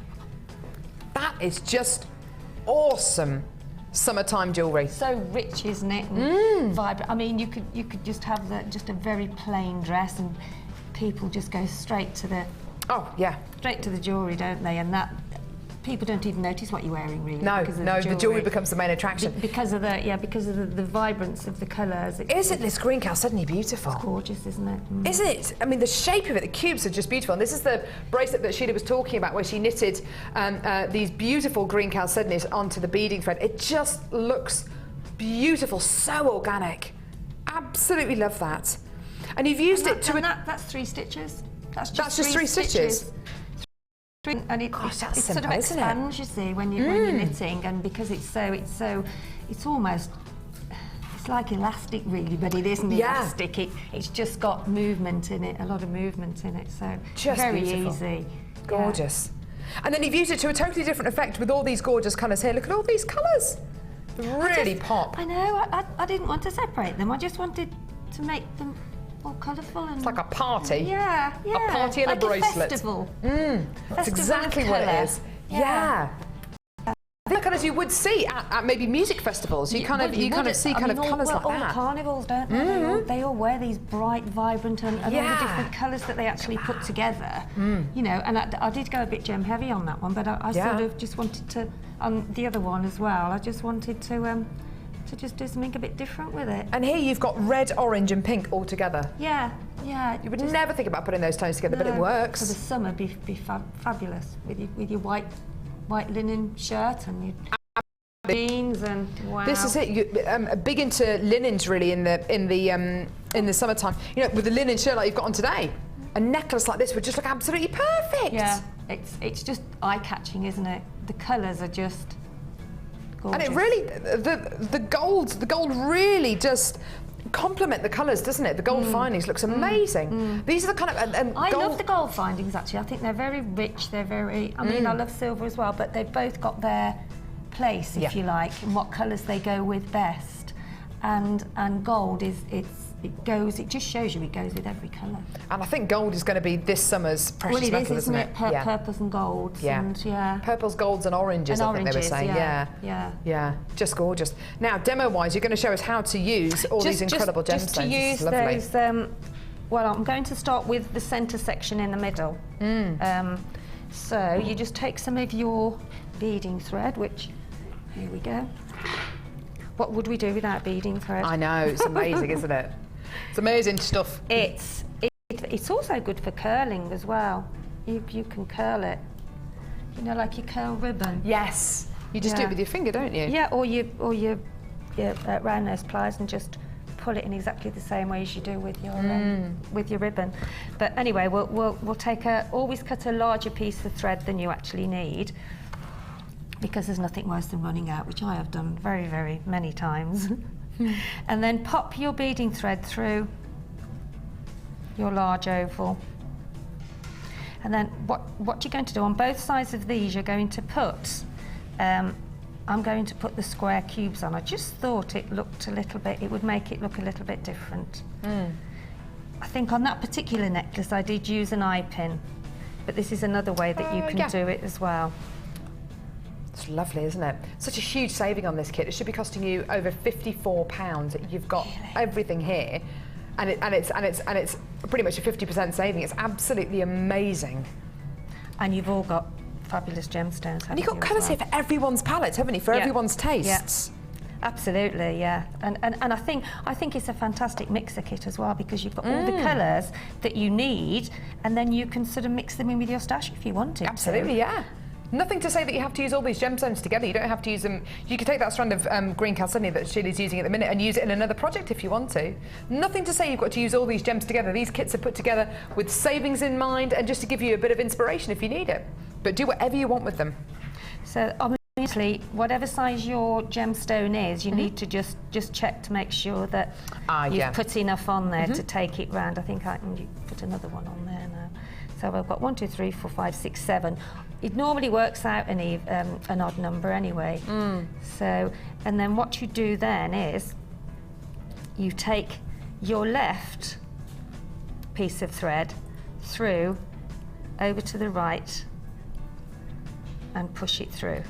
Speaker 1: That is just awesome summertime jewellery.
Speaker 2: So rich, isn't it? And vibrant. I mean, you could just have just a very plain dress, and people just go straight to the
Speaker 1: straight
Speaker 2: to the jewellery, don't they? And people don't even notice what you're wearing really.
Speaker 1: No,
Speaker 2: because of
Speaker 1: no, the jewellery
Speaker 2: Be-
Speaker 1: becomes the main attraction.
Speaker 2: because of the vibrance of the colours.
Speaker 1: Isn't this green chalcedony beautiful?
Speaker 2: It's gorgeous, isn't it?
Speaker 1: Is it? I mean, the shape of it, the cubes are just beautiful. And this is the bracelet that Sheila was talking about, where she knitted these beautiful green chalcedonies onto the beading thread. It just looks beautiful, so organic. Absolutely love that. And you've used it to...
Speaker 2: That's 3 stitches. That's
Speaker 1: just three stitches?
Speaker 2: And it,
Speaker 1: Gosh, that's
Speaker 2: it sort
Speaker 1: simple,
Speaker 2: of
Speaker 1: isn't it?
Speaker 2: expands, you see, when you're knitting, and because it's almost, it's like elastic really, but it isn't elastic. It's just got movement in it, a lot of movement in it, so
Speaker 1: Just
Speaker 2: very
Speaker 1: beautiful.
Speaker 2: easy.
Speaker 1: Gorgeous. And then you've used it to a totally different effect with all these gorgeous colours here. Look at all these colours. Really pop.
Speaker 2: I know, I didn't want to separate them, I just wanted to make them more colourful. And
Speaker 1: It's like a party.
Speaker 2: Yeah.
Speaker 1: A party and
Speaker 2: like
Speaker 1: a bracelet.
Speaker 2: Festival.
Speaker 1: That's exactly
Speaker 2: of
Speaker 1: what it
Speaker 2: colour.
Speaker 1: is. Yeah. The colours you would see at maybe music festivals. You kind of see colours like
Speaker 2: all
Speaker 1: that.
Speaker 2: the carnivals, don't they? They all wear these bright, vibrant, and all the different colours that they actually put together. You know, and I did go a bit gem heavy on that one, but I sort of just wanted to, on the other one as well, I just wanted to just do something a bit different with it.
Speaker 1: And here you've got red, orange and pink all together.
Speaker 2: Yeah.
Speaker 1: You would never think about putting those tones together, but it works.
Speaker 2: For the summer, be fabulous with your white linen shirt and your jeans, and wow.
Speaker 1: This is it. You, big into linens really in the summertime. You know, with the linen shirt like you've got on today, a necklace like this would just look absolutely perfect.
Speaker 2: Yeah, it's just eye-catching, isn't it? The colours are just gorgeous.
Speaker 1: And it really, the gold really just complement the colours, doesn't it? The gold findings looks amazing. These are the kind of
Speaker 2: I love the gold findings actually. I think they're very rich. They're very. I mean, I love silver as well, but they've both got their place, if you like, and what colours they go with best. And gold it just shows you it goes with every colour.
Speaker 1: And I think gold is going to be this summer's precious metal, isn't it?
Speaker 2: Purples and golds.
Speaker 1: Yeah.
Speaker 2: And
Speaker 1: purples, golds and oranges, I think they were saying. Yeah. Just gorgeous. Now, demo-wise, you're going to show us how to use all these incredible gemstones.
Speaker 2: Just to use those, well, I'm going to start with the centre section in the middle. So you just take some of your beading thread, which, here we go. What would we do without beading thread?
Speaker 1: I know, it's amazing, isn't it? It's amazing stuff.
Speaker 2: It's also good for curling as well. You can curl it, you know, like you curl ribbon.
Speaker 1: Yes, you just do it with your finger, don't you?
Speaker 2: Yeah, or your round nose pliers, and just pull it in exactly the same way as you do with your ribbon. But anyway, we'll take always cut a larger piece of thread than you actually need, because there's nothing worse than running out, which I have done very, very many times. And then pop your beading thread through your large oval. And then what you're going to do on both sides of these, you're going to put, I'm going to put the square cubes on. I just thought it looked it would make it look a little bit different. I think on that particular necklace I did use an eye pin, but this is another way that you can do it as well.
Speaker 1: It's lovely, isn't it? Such a huge saving on this kit. It should be costing you over £54. You've got everything here, and it's pretty much a 50% saving. It's absolutely amazing.
Speaker 2: And you've all got fabulous gemstones.
Speaker 1: And you've got colours here for everyone's palette, haven't you? For everyone's tastes.
Speaker 2: Yeah. Absolutely, yeah. And I think it's a fantastic mixer kit as well, because you've got all the colours that you need, and then you can sort of mix them in with your stash if you wanted.
Speaker 1: Absolutely, yeah. Nothing to say that you have to use all these gemstones together. You don't have to use them. You could take that strand of green chalcedony that Sheila's using at the minute and use it in another project if you want to. Nothing to say you've got to use all these gems together. These kits are put together with savings in mind and just to give you a bit of inspiration if you need it. But do whatever you want with them.
Speaker 2: So obviously, whatever size your gemstone is, you need to just check to make sure that you've put enough on there to take it round. I think I can put another one on there now. So I've got 1, 2, 3, 4, 5, 6, 7. It normally works out an odd number anyway. So, and then what you do then is you take your left piece of thread through over to the right and push it through.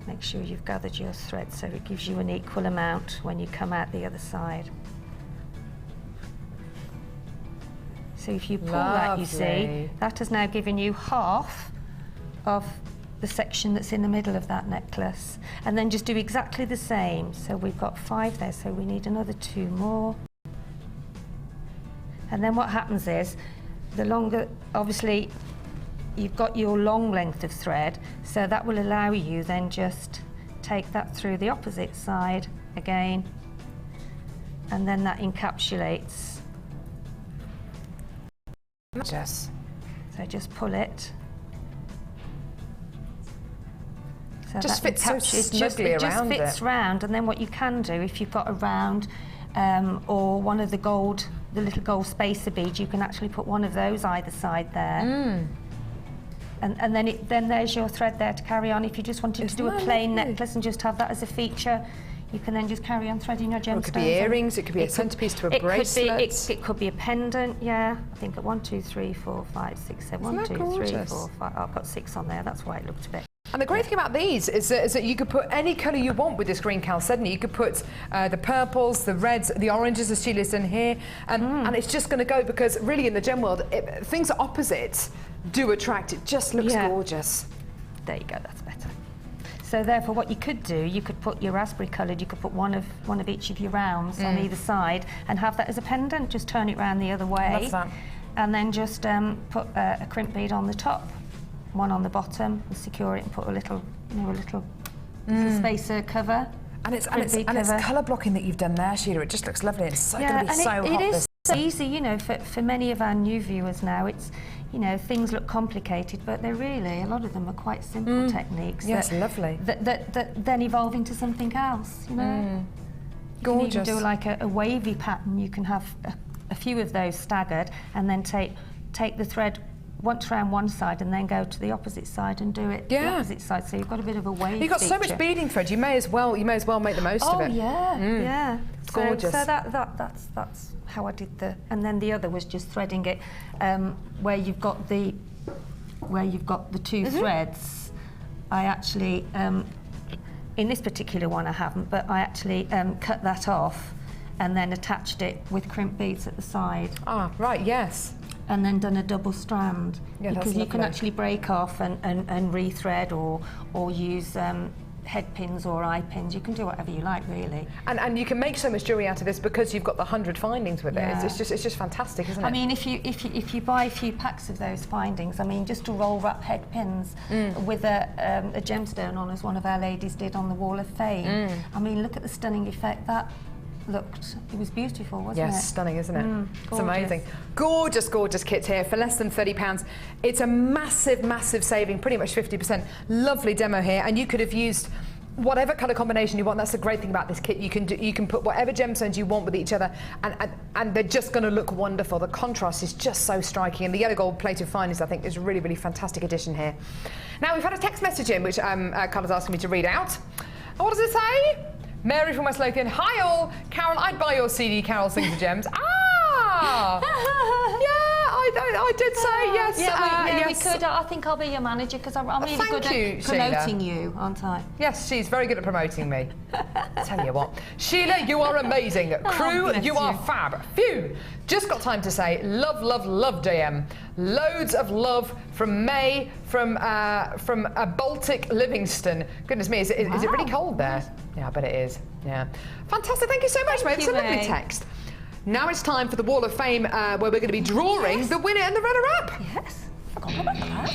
Speaker 2: Make sure you've gathered your thread so it gives you an equal amount when you come out the other side. So if you pull that, you see, that has now given you half of the section that's in the middle of that necklace, and then just do exactly the same. So we've got 5 there, so we need another 2 more. And then what happens is, the longer, obviously, you've got your long length of thread, so that will allow you then just take that through the opposite side again, and then that encapsulates.
Speaker 1: Yes.
Speaker 2: So just pull it. So
Speaker 1: Just
Speaker 2: that
Speaker 1: fits so
Speaker 2: encapsulates-
Speaker 1: snugly
Speaker 2: it just
Speaker 1: around
Speaker 2: fits
Speaker 1: it.
Speaker 2: round, and then what you can do, if you've got a round or one of the little gold spacer beads, you can actually put one of those either side there. And then there's your thread there to carry on. If you just wanted to do a plain necklace and just have that as a feature, you can then just carry on threading your gemstones.
Speaker 1: It could be earrings, it could be a centrepiece to a bracelet.
Speaker 2: It could be a pendant, yeah. I think at 1, 2, 3, 4, 5, 6, 7. 1, 2, 3, 4, 5. Oh, I've got 6 on there. That's why it looked a bit.
Speaker 1: And the great thing about these is that you could put any colour you want with this green chalcedony. You could put the purples, the reds, the oranges, as Sheila's done here, and it's just going to go, because really in the gem world, things that are opposite do attract. It just looks gorgeous.
Speaker 2: There you go, that's better. So therefore what you could do, you could put your raspberry coloured, you could put one of each of your rounds on either side and have that as a pendant. Just turn it round the other way.
Speaker 1: Love that.
Speaker 2: And then just put a crimp bead on the top, one on the bottom, and secure it and put a little spacer cover.
Speaker 1: And it's colour blocking that you've done there, Sheila. It just looks lovely. It's so going to be so hot.
Speaker 2: It is so easy, you know, for many of our new viewers now. It's, you know, things look complicated, but they're really, a lot of them are quite simple techniques.
Speaker 1: Yes, lovely.
Speaker 2: That then evolve into something else, you know.
Speaker 1: Gorgeous.
Speaker 2: You can even do like a wavy pattern. You can have a few of those staggered, and then take the thread once around one side and then go to the opposite side and do it the opposite side. So you've got a bit of a wave.
Speaker 1: You've got so much beading thread. You may as well make the most of it.
Speaker 2: Oh yeah.
Speaker 1: It's gorgeous.
Speaker 2: So that's how I did the. And then the other was just threading it where you've got the 2 threads. I actually in this particular one I haven't, but I actually cut that off and then attached it with crimp beads at the side.
Speaker 1: Ah, right, yes.
Speaker 2: And then done a double strand, because you can
Speaker 1: lovely.
Speaker 2: actually break off and rethread or use head pins or eye pins. You can do whatever you like, really.
Speaker 1: And you can make so much jewellery out of this because you've got the 100 findings with it.
Speaker 2: Yeah.
Speaker 1: It's just fantastic, isn't it?
Speaker 2: I mean, if you buy a few packs of those findings, I mean, just to roll wrap head pins with a gemstone on, as one of our ladies did on the Wall of Fame. I mean, look at the stunning effect that looked. It was beautiful, wasn't it?
Speaker 1: Yes, stunning, isn't it? It's
Speaker 2: Gorgeous.
Speaker 1: amazing. Gorgeous, gorgeous kits here for less than £30. It's a massive, massive saving, pretty much 50%. Lovely demo here, and you could have used whatever colour combination you want. That's the great thing about this kit. You can put whatever gemstones you want with each other, and they're just going to look wonderful. The contrast is just so striking, and the yellow gold plated findings, I think, is a really, really fantastic addition here. Now, we've had a text message in, which Carla's asking me to read out. And what does it say? Mary from West Lothian. Hi all. Carol, I'd buy your CD, Carol Sings the Gems. Ah! I did say yes.
Speaker 2: Yeah, we
Speaker 1: yes.
Speaker 2: could. I think I'll be your manager, because I'm really good at promoting you, aren't I?
Speaker 1: Yes, she's very good at promoting me. Tell you what. Sheila, you are amazing. Crew,
Speaker 2: bless
Speaker 1: you are fab. Phew. Just got time to say, love, love, love DM. Loads of love from May from Baltic Livingston. Goodness me, is it really cold there? Yeah, I bet it is. Yeah. Fantastic. Thank you so much, May. That's a lovely text. Now it's time for the Wall of Fame, where we're going to be drawing the winner and the runner-up.
Speaker 2: Yes. Forgot about that.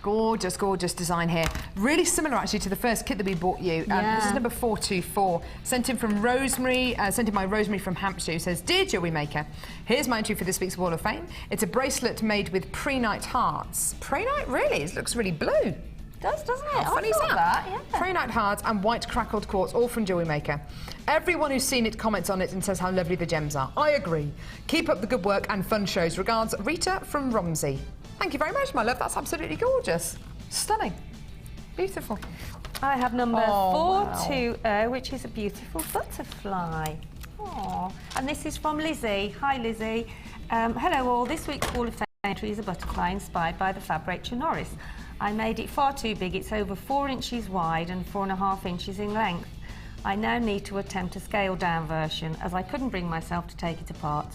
Speaker 1: Gorgeous, gorgeous design here. Really similar, actually, to the first kit that we bought you. This is number 424. Sent in from Rosemary, sent in by Rosemary from Hampshire, who says, Dear Jewellery Maker, here's my entry for this week's Wall of Fame. It's a bracelet made with prehnite hearts. Prehnite? Really? It looks really blue.
Speaker 2: Doesn't it?
Speaker 1: How funny is that?
Speaker 2: Yeah.
Speaker 1: Prehnite hearts and white crackled quartz, all from Jewellery Maker. Everyone who's seen it comments on it and says how lovely the gems are. I agree. Keep up the good work and fun shows. Regards, Rita from Romsey. Thank you very much, my love. That's absolutely gorgeous. Stunning. Beautiful.
Speaker 2: I have number 420, which is a beautiful butterfly. Aww. And this is from Lizzie. Hi, Lizzie. Hello all. This week's Wall of Fame entry is a butterfly inspired by the fab Rachel Norris. I made it far too big. It's over 4 inches wide and 4.5 inches in length. I now need to attempt a scaled down version as I couldn't bring myself to take it apart.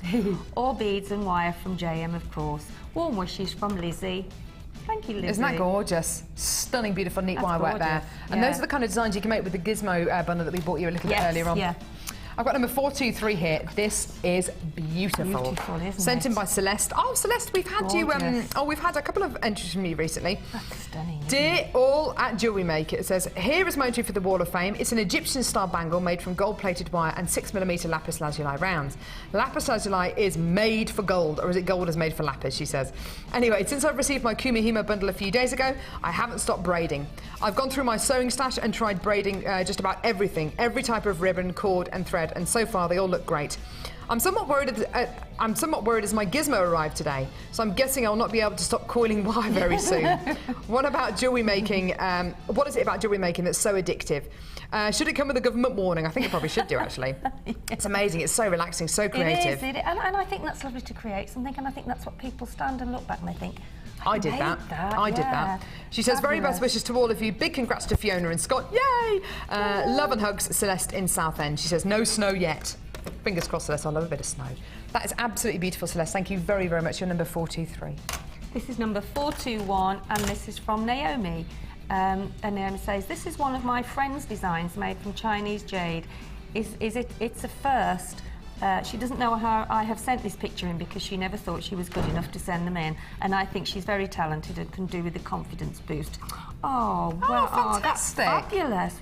Speaker 2: All beads and wire from JM, of course. Warm wishes from Lizzie. Thank you, Lizzie.
Speaker 1: Isn't that gorgeous? Stunning, beautiful, neat
Speaker 2: That's
Speaker 1: wire work there.
Speaker 2: gorgeous.
Speaker 1: And
Speaker 2: Yeah.
Speaker 1: those are the kind of designs you can make with the gizmo bundle that we bought you a little bit earlier on.
Speaker 2: Yeah.
Speaker 1: I've got number 423 here. This is beautiful.
Speaker 2: Beautiful, isn't
Speaker 1: Sent in
Speaker 2: it?
Speaker 1: by Celeste. Oh, Celeste, we've had you.
Speaker 2: Gorgeous.
Speaker 1: We've had a couple of entries from you recently.
Speaker 2: That's stunning. isn't
Speaker 1: Dear
Speaker 2: it?
Speaker 1: all at Jewellery Maker, it says, here is my entry for the Wall of Fame. It's an Egyptian-style bangle made from gold-plated wire and 6mm lapis lazuli rounds. Lapis lazuli is made for gold, or is it gold is made for lapis, she says. Anyway, since I've received my Kumihimo bundle a few days ago, I haven't stopped braiding. I've gone through my sewing stash and tried braiding just about everything, every type of ribbon, cord and thread, and so far they all look great. I'm somewhat worried as my gizmo arrived today, so I'm guessing I'll not be able to stop coiling wire very soon. What about jewellery making? What is it about jewellery making that's so addictive? Should it come with a government warning? I think it probably should do, actually. It's amazing. It's so relaxing, so creative.
Speaker 2: It is. And I think that's lovely to create something, and I think that's what people stand and look back and they think,
Speaker 1: I did
Speaker 2: made
Speaker 1: that. I did
Speaker 2: yeah.
Speaker 1: that. She says, very best wishes to all of you. Big congrats to Fiona and Scott. Yay! Love and hugs, Celeste in Southend. She says, no snow yet. Fingers crossed, Celeste. I love a bit of snow. That is absolutely beautiful, Celeste. Thank you very, very much. You're number 423.
Speaker 2: This is number 421, and this is from Naomi. And Naomi says, this is one of my friend's designs made from Chinese jade. It's a first. She doesn't know how I have sent this picture in because she never thought she was good enough to send them in, and I think she's very talented and can do with the confidence boost. Oh, well, that's
Speaker 1: fantastic.
Speaker 2: fabulous.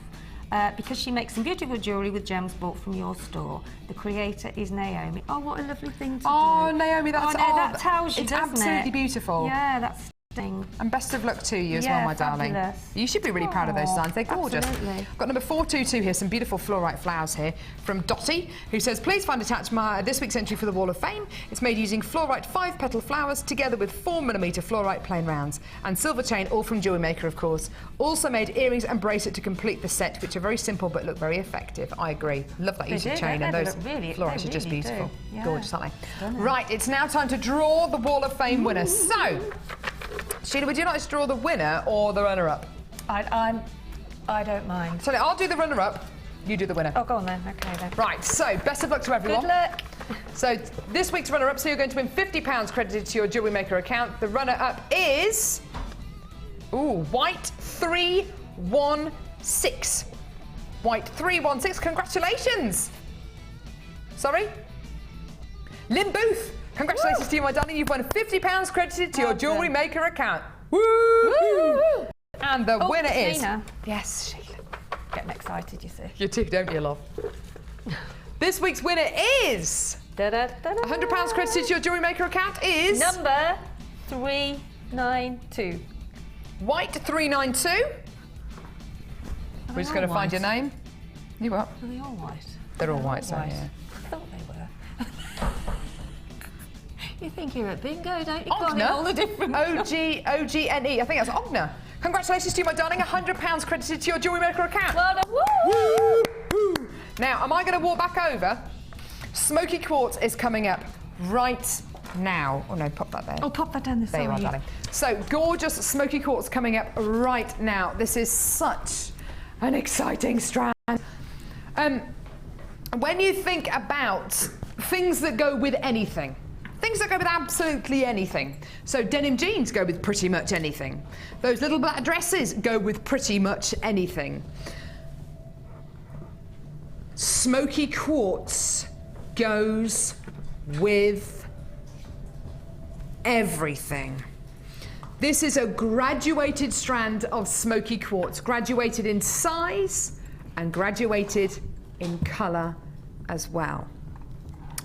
Speaker 2: Because she makes some beautiful jewellery with gems bought from your store. The creator is Naomi. Oh, what a lovely thing to do.
Speaker 1: Oh, Naomi, that's
Speaker 2: that tells you,
Speaker 1: it's
Speaker 2: doesn't
Speaker 1: absolutely
Speaker 2: it?
Speaker 1: beautiful.
Speaker 2: Yeah, that's stunning.
Speaker 1: And best of luck to you as
Speaker 2: Yeah,
Speaker 1: well, my darling.
Speaker 2: fabulous.
Speaker 1: You should be really proud of those designs. They're gorgeous.
Speaker 2: Absolutely.
Speaker 1: I've got number 422 here, some beautiful fluorite flowers here from Dottie, who says, please find attached this week's entry for the Wall of Fame. It's made using fluorite 5-petal flowers together with 4mm fluorite plain rounds and silver chain, all from Jewellery Maker, of course. Also made earrings and bracelet to complete the set, which are very simple but look very effective. I agree. Love that use of chain, and those florites are just beautiful.
Speaker 2: Yeah.
Speaker 1: Gorgeous, aren't they?
Speaker 2: Stunning.
Speaker 1: Right, it's now time to draw the Wall of Fame winner. So, Sheila, would you like to draw the winner or the runner-up?
Speaker 2: I don't mind.
Speaker 1: So I'll do the runner-up, you do the winner.
Speaker 2: Oh, go on then. Okay then.
Speaker 1: Right, so best of luck to everyone.
Speaker 2: Good luck.
Speaker 1: So this week's runner-up, so you're going to win £50 credited to your Jewellery Maker account. The runner-up is... Ooh, White 316. White 316, congratulations. Sorry? Lynn Booth, congratulations to you, my darling. You've won £50 credited to your Jewellery Maker account. Woo! Woo! And the winner is...
Speaker 2: Nina.
Speaker 1: Yes, Sheila.
Speaker 2: Getting excited, you see.
Speaker 1: You too, don't you, love? This week's winner is... £100 credited to your Jewellery Maker account is...
Speaker 2: Number 392.
Speaker 1: White 392. We're just going to find your name. You what?
Speaker 2: Are they all white?
Speaker 1: They're all white, so yeah.
Speaker 2: I thought they were. You think you're at bingo, don't you? Calling
Speaker 1: Ogna.
Speaker 2: all the different...
Speaker 1: O-G-N-E. I think that's Ogna. Congratulations to you, my darling. £100 credited to your Jewellery Maker account.
Speaker 2: Well done. Woo!
Speaker 1: Woo! Woo! Now, am I going to walk back over? Smoky Quartz is coming up right now. Oh no, pop that there.
Speaker 2: Oh, pop that down this
Speaker 1: There you are, darling. So, gorgeous Smoky Quartz coming up right now. This is such an exciting strand. When you think about things that go with anything, things that go with absolutely anything. So denim jeans go with pretty much anything. Those little black dresses go with pretty much anything. Smoky Quartz goes with everything. This is a graduated strand of Smoky Quartz, graduated in size and graduated in colour as well.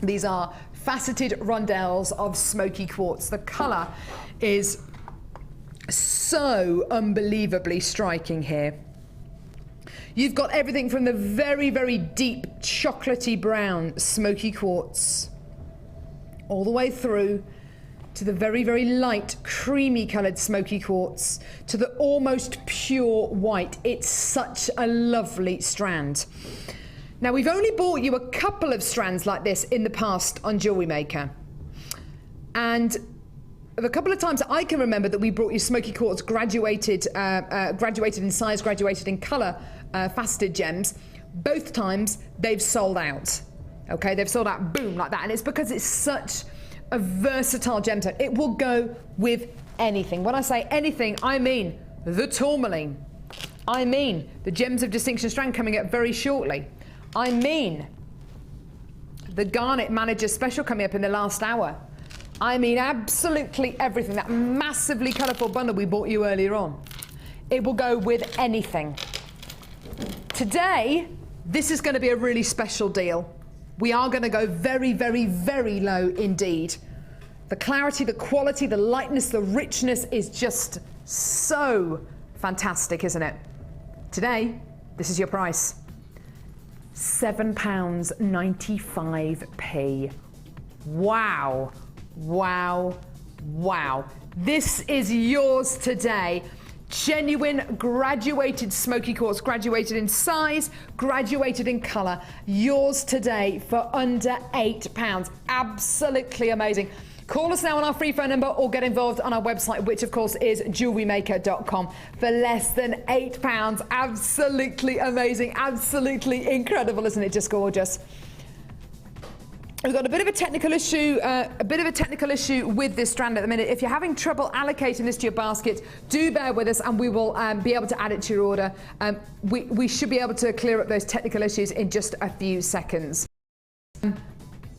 Speaker 1: These are faceted rondelles of Smoky Quartz. The colour is so unbelievably striking here. You've got everything from the very, very deep chocolatey brown Smoky Quartz all the way through to the very, very light creamy coloured Smoky Quartz to the almost pure white. It's such a lovely strand. Now, we've only bought you a couple of strands like this in the past on Jewellery Maker. And the couple of times I can remember that we brought you smoky quartz graduated in size, graduated in colour, faceted gems, both times they've sold out. Okay, they've sold out, boom, like that. And it's because it's such a versatile gemstone. It will go with anything. When I say anything, I mean the tourmaline. I mean the Gems of Distinction strand coming up very shortly. I mean the Garnet Manager Special coming up in the last hour. I mean absolutely everything. That massively colourful bundle we bought you earlier on. It will go with anything. Today, this is going to be a really special deal. We are going to go very, very, very low indeed. The clarity, the quality, the lightness, the richness is just so fantastic, isn't it? Today, this is your price. £7.95p. Wow, wow, wow. This is yours today. Genuine graduated smoky quartz, graduated in size, graduated in colour. Yours today for under £8. Absolutely amazing. Call us now on our free phone number or get involved on our website, which of course is jewellerymaker.com, for less than £8. Absolutely amazing, absolutely incredible, isn't it? Just gorgeous. We've got a bit of a technical issue with this strand at the minute. If you're having trouble allocating this to your basket, do bear with us and we will be able to add it to your order. We should be able to clear up those technical issues in just a few seconds.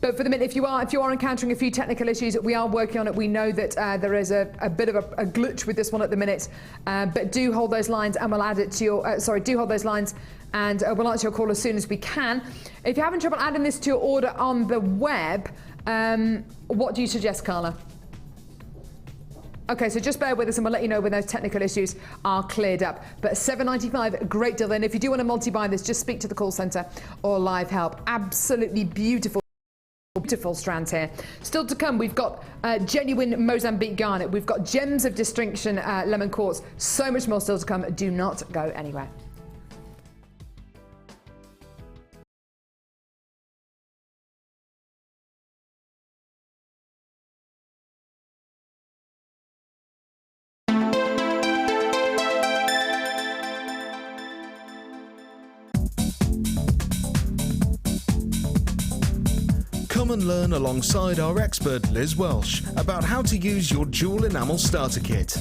Speaker 1: But for the minute, if you are encountering a few technical issues, we are working on it. We know that there is a bit of a glitch with this one at the minute, but do hold those lines and we'll add it to your. Do hold those lines and we'll answer your call as soon as we can. If you're having trouble adding this to your order on the web, what do you suggest, Carla? Okay, so just bear with us and we'll let you know when those technical issues are cleared up. But $7.95, great deal. And if you do want to multi-buy this, just speak to the call centre or live help. Absolutely beautiful strands here. Still to come, we've got genuine Mozambique garnet. We've got Gems of Distinction lemon quartz. So much more still to come. Do not go anywhere.
Speaker 9: Come and learn alongside our expert Liz Welsh about how to use your jewel enamel starter kit.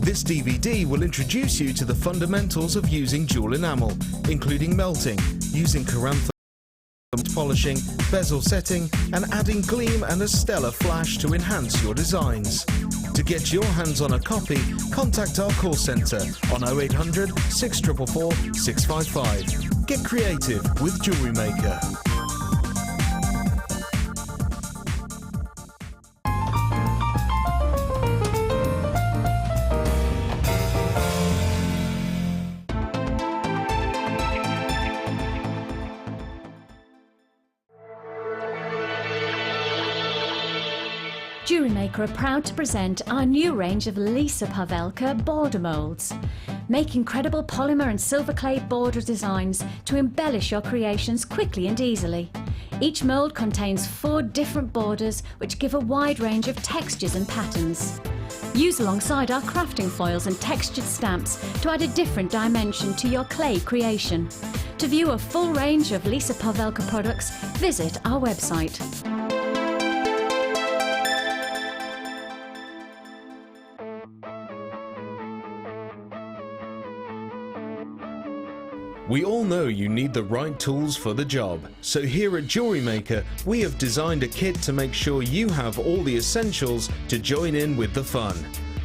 Speaker 9: This DVD will introduce you to the fundamentals of using jewel enamel, including melting, using Caranthum polishing, bezel setting, and adding gleam and a stellar flash to enhance your designs. To get your hands on a copy, contact our call centre on 0800 644 655. Get creative with Jewellery Maker.
Speaker 5: Jewellery Maker are proud to present our new range of Lisa Pavelka border moulds. Make incredible polymer and silver clay border designs to embellish your creations quickly and easily. Each mould contains 4 different borders which give a wide range of textures and patterns. Use alongside our crafting foils and textured stamps to add a different dimension to your clay creation. To view a full range of Lisa Pavelka products, visit our website.
Speaker 9: We all know you need the right tools for the job, so here at Jewellery Maker we have designed a kit to make sure you have all the essentials to join in with the fun.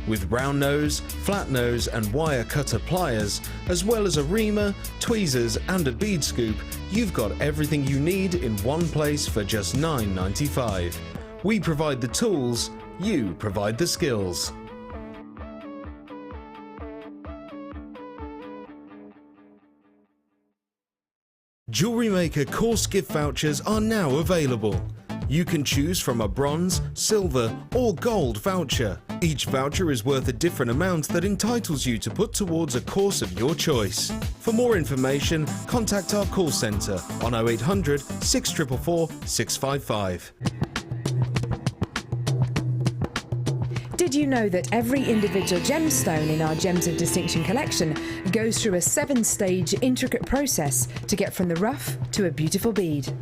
Speaker 9: With round nose, flat nose and wire cutter pliers, as well as a reamer, tweezers and a bead scoop, you've got everything you need in one place for just $9.95. We provide the tools, you provide the skills. Jewellery Maker course gift vouchers are now available. You can choose from a bronze, silver or gold voucher. Each voucher is worth a different amount that entitles you to put towards a course of your choice. For more information, contact our call centre on 0800 644 655.
Speaker 1: Did did you know that every individual gemstone in our Gems of Distinction collection goes through a 7-stage intricate process to get from the rough to a beautiful bead?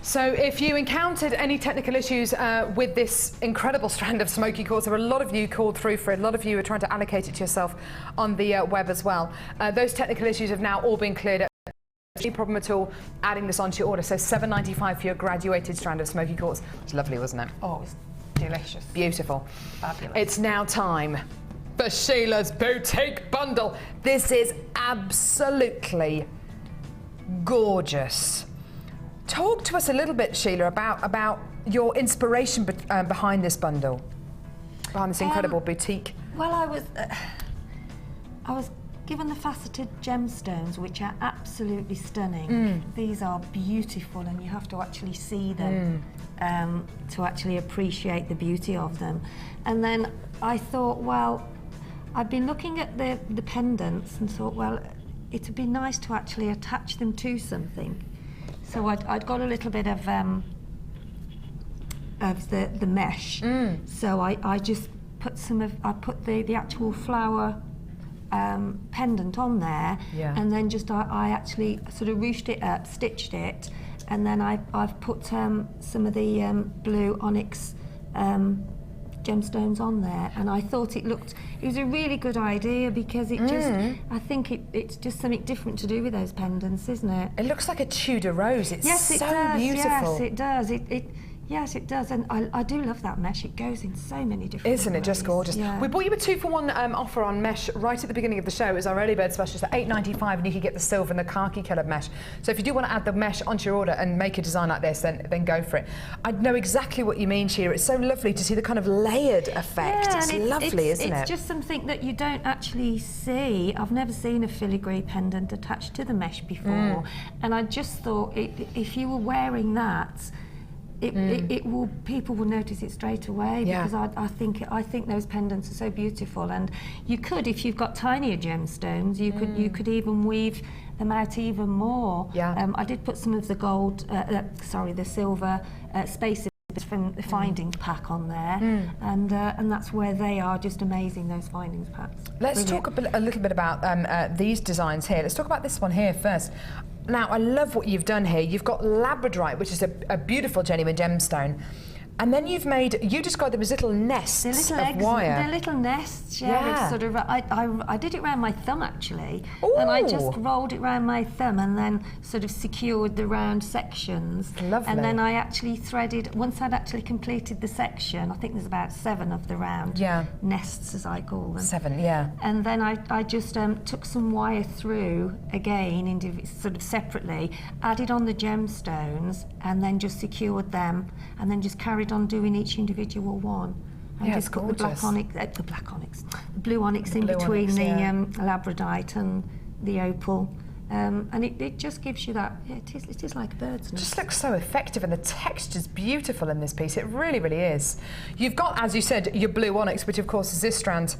Speaker 1: So if you encountered any technical issues with this incredible strand of smoky quartz, there were a lot of you called through for it. A lot of you are trying to allocate it to yourself on the web as well. Those technical issues have now all been cleared up. No problem at all adding this onto your order. So $7.95 for your graduated strand of smoky quartz. It's lovely, wasn't it?
Speaker 2: Oh, it's delicious.
Speaker 1: Beautiful.
Speaker 2: Fabulous.
Speaker 1: It's now time for Sheila's boutique bundle. This is absolutely gorgeous. Talk to us a little bit, Sheila, about your inspiration behind this bundle, behind this incredible boutique.
Speaker 2: Well, I was given the faceted gemstones, which are absolutely stunning. These are beautiful, and you have to actually see them to actually appreciate the beauty of them. And then I thought, well, I'd been looking at the pendants and thought, well, it'd be nice to actually attach them to something. So I'd got a little bit of the mesh. So I just put I put the actual flower pendant on there, and then just I actually sort of ruched it up, stitched it, and then I've put some of the blue onyx gemstones on there, and I thought it was a really good idea because it just, I think it's just something different to do with those pendants, isn't it?
Speaker 1: It looks like a Tudor rose. It's
Speaker 2: yes, it
Speaker 1: so
Speaker 2: does.
Speaker 1: beautiful.
Speaker 2: Yes, it does. Yes, it does, and I do love that mesh. It goes in so many different ways.
Speaker 1: Isn't it just gorgeous?
Speaker 2: Yeah.
Speaker 1: We bought you a 2-for-1 offer on mesh right at the beginning of the show. It was our early bird special, so $8.95, and you could get the silver and the khaki coloured mesh. So if you do want to add the mesh onto your order and make a design like this, then go for it. I know exactly what you mean, Sheila. It's so lovely to see the kind of layered effect.
Speaker 2: Yeah,
Speaker 1: it's lovely, isn't it?
Speaker 2: It's just something that you don't actually see. I've never seen a filigree pendant attached to the mesh before, and I just thought if you were wearing that, people will notice it straight away, because I think those pendants are so beautiful. And you could, if you've got tinier gemstones, you could even weave them out even more. I did put some of the the silver spaces from the findings pack on there, and that's where they are just amazing, those findings packs.
Speaker 1: Let's talk a little bit about these designs here. Let's talk about this one here first. Now, I love what you've done here. You've got labradorite, which is a beautiful genuine gemstone. And then you described them as little nests of wire.
Speaker 2: They're little nests, It's sort of, I did it around my thumb, actually.
Speaker 1: Ooh.
Speaker 2: And I just rolled it around my thumb and then sort of secured the round sections.
Speaker 1: Lovely.
Speaker 2: And then I actually threaded, once I'd actually completed the section, I think there's about 7 of the round nests, as I call them.
Speaker 1: 7, yeah.
Speaker 2: And then I just took some wire through, again, sort of separately, added on the gemstones, and then just secured them, and then just carried on doing each individual one, and just put the blue onyx in between the labradorite and the opal, and it just gives you that. It is like a bird's nest.
Speaker 1: It just looks so effective, and the texture's beautiful in this piece. It really, really is. You've got, as you said, your blue onyx, which of course is this strand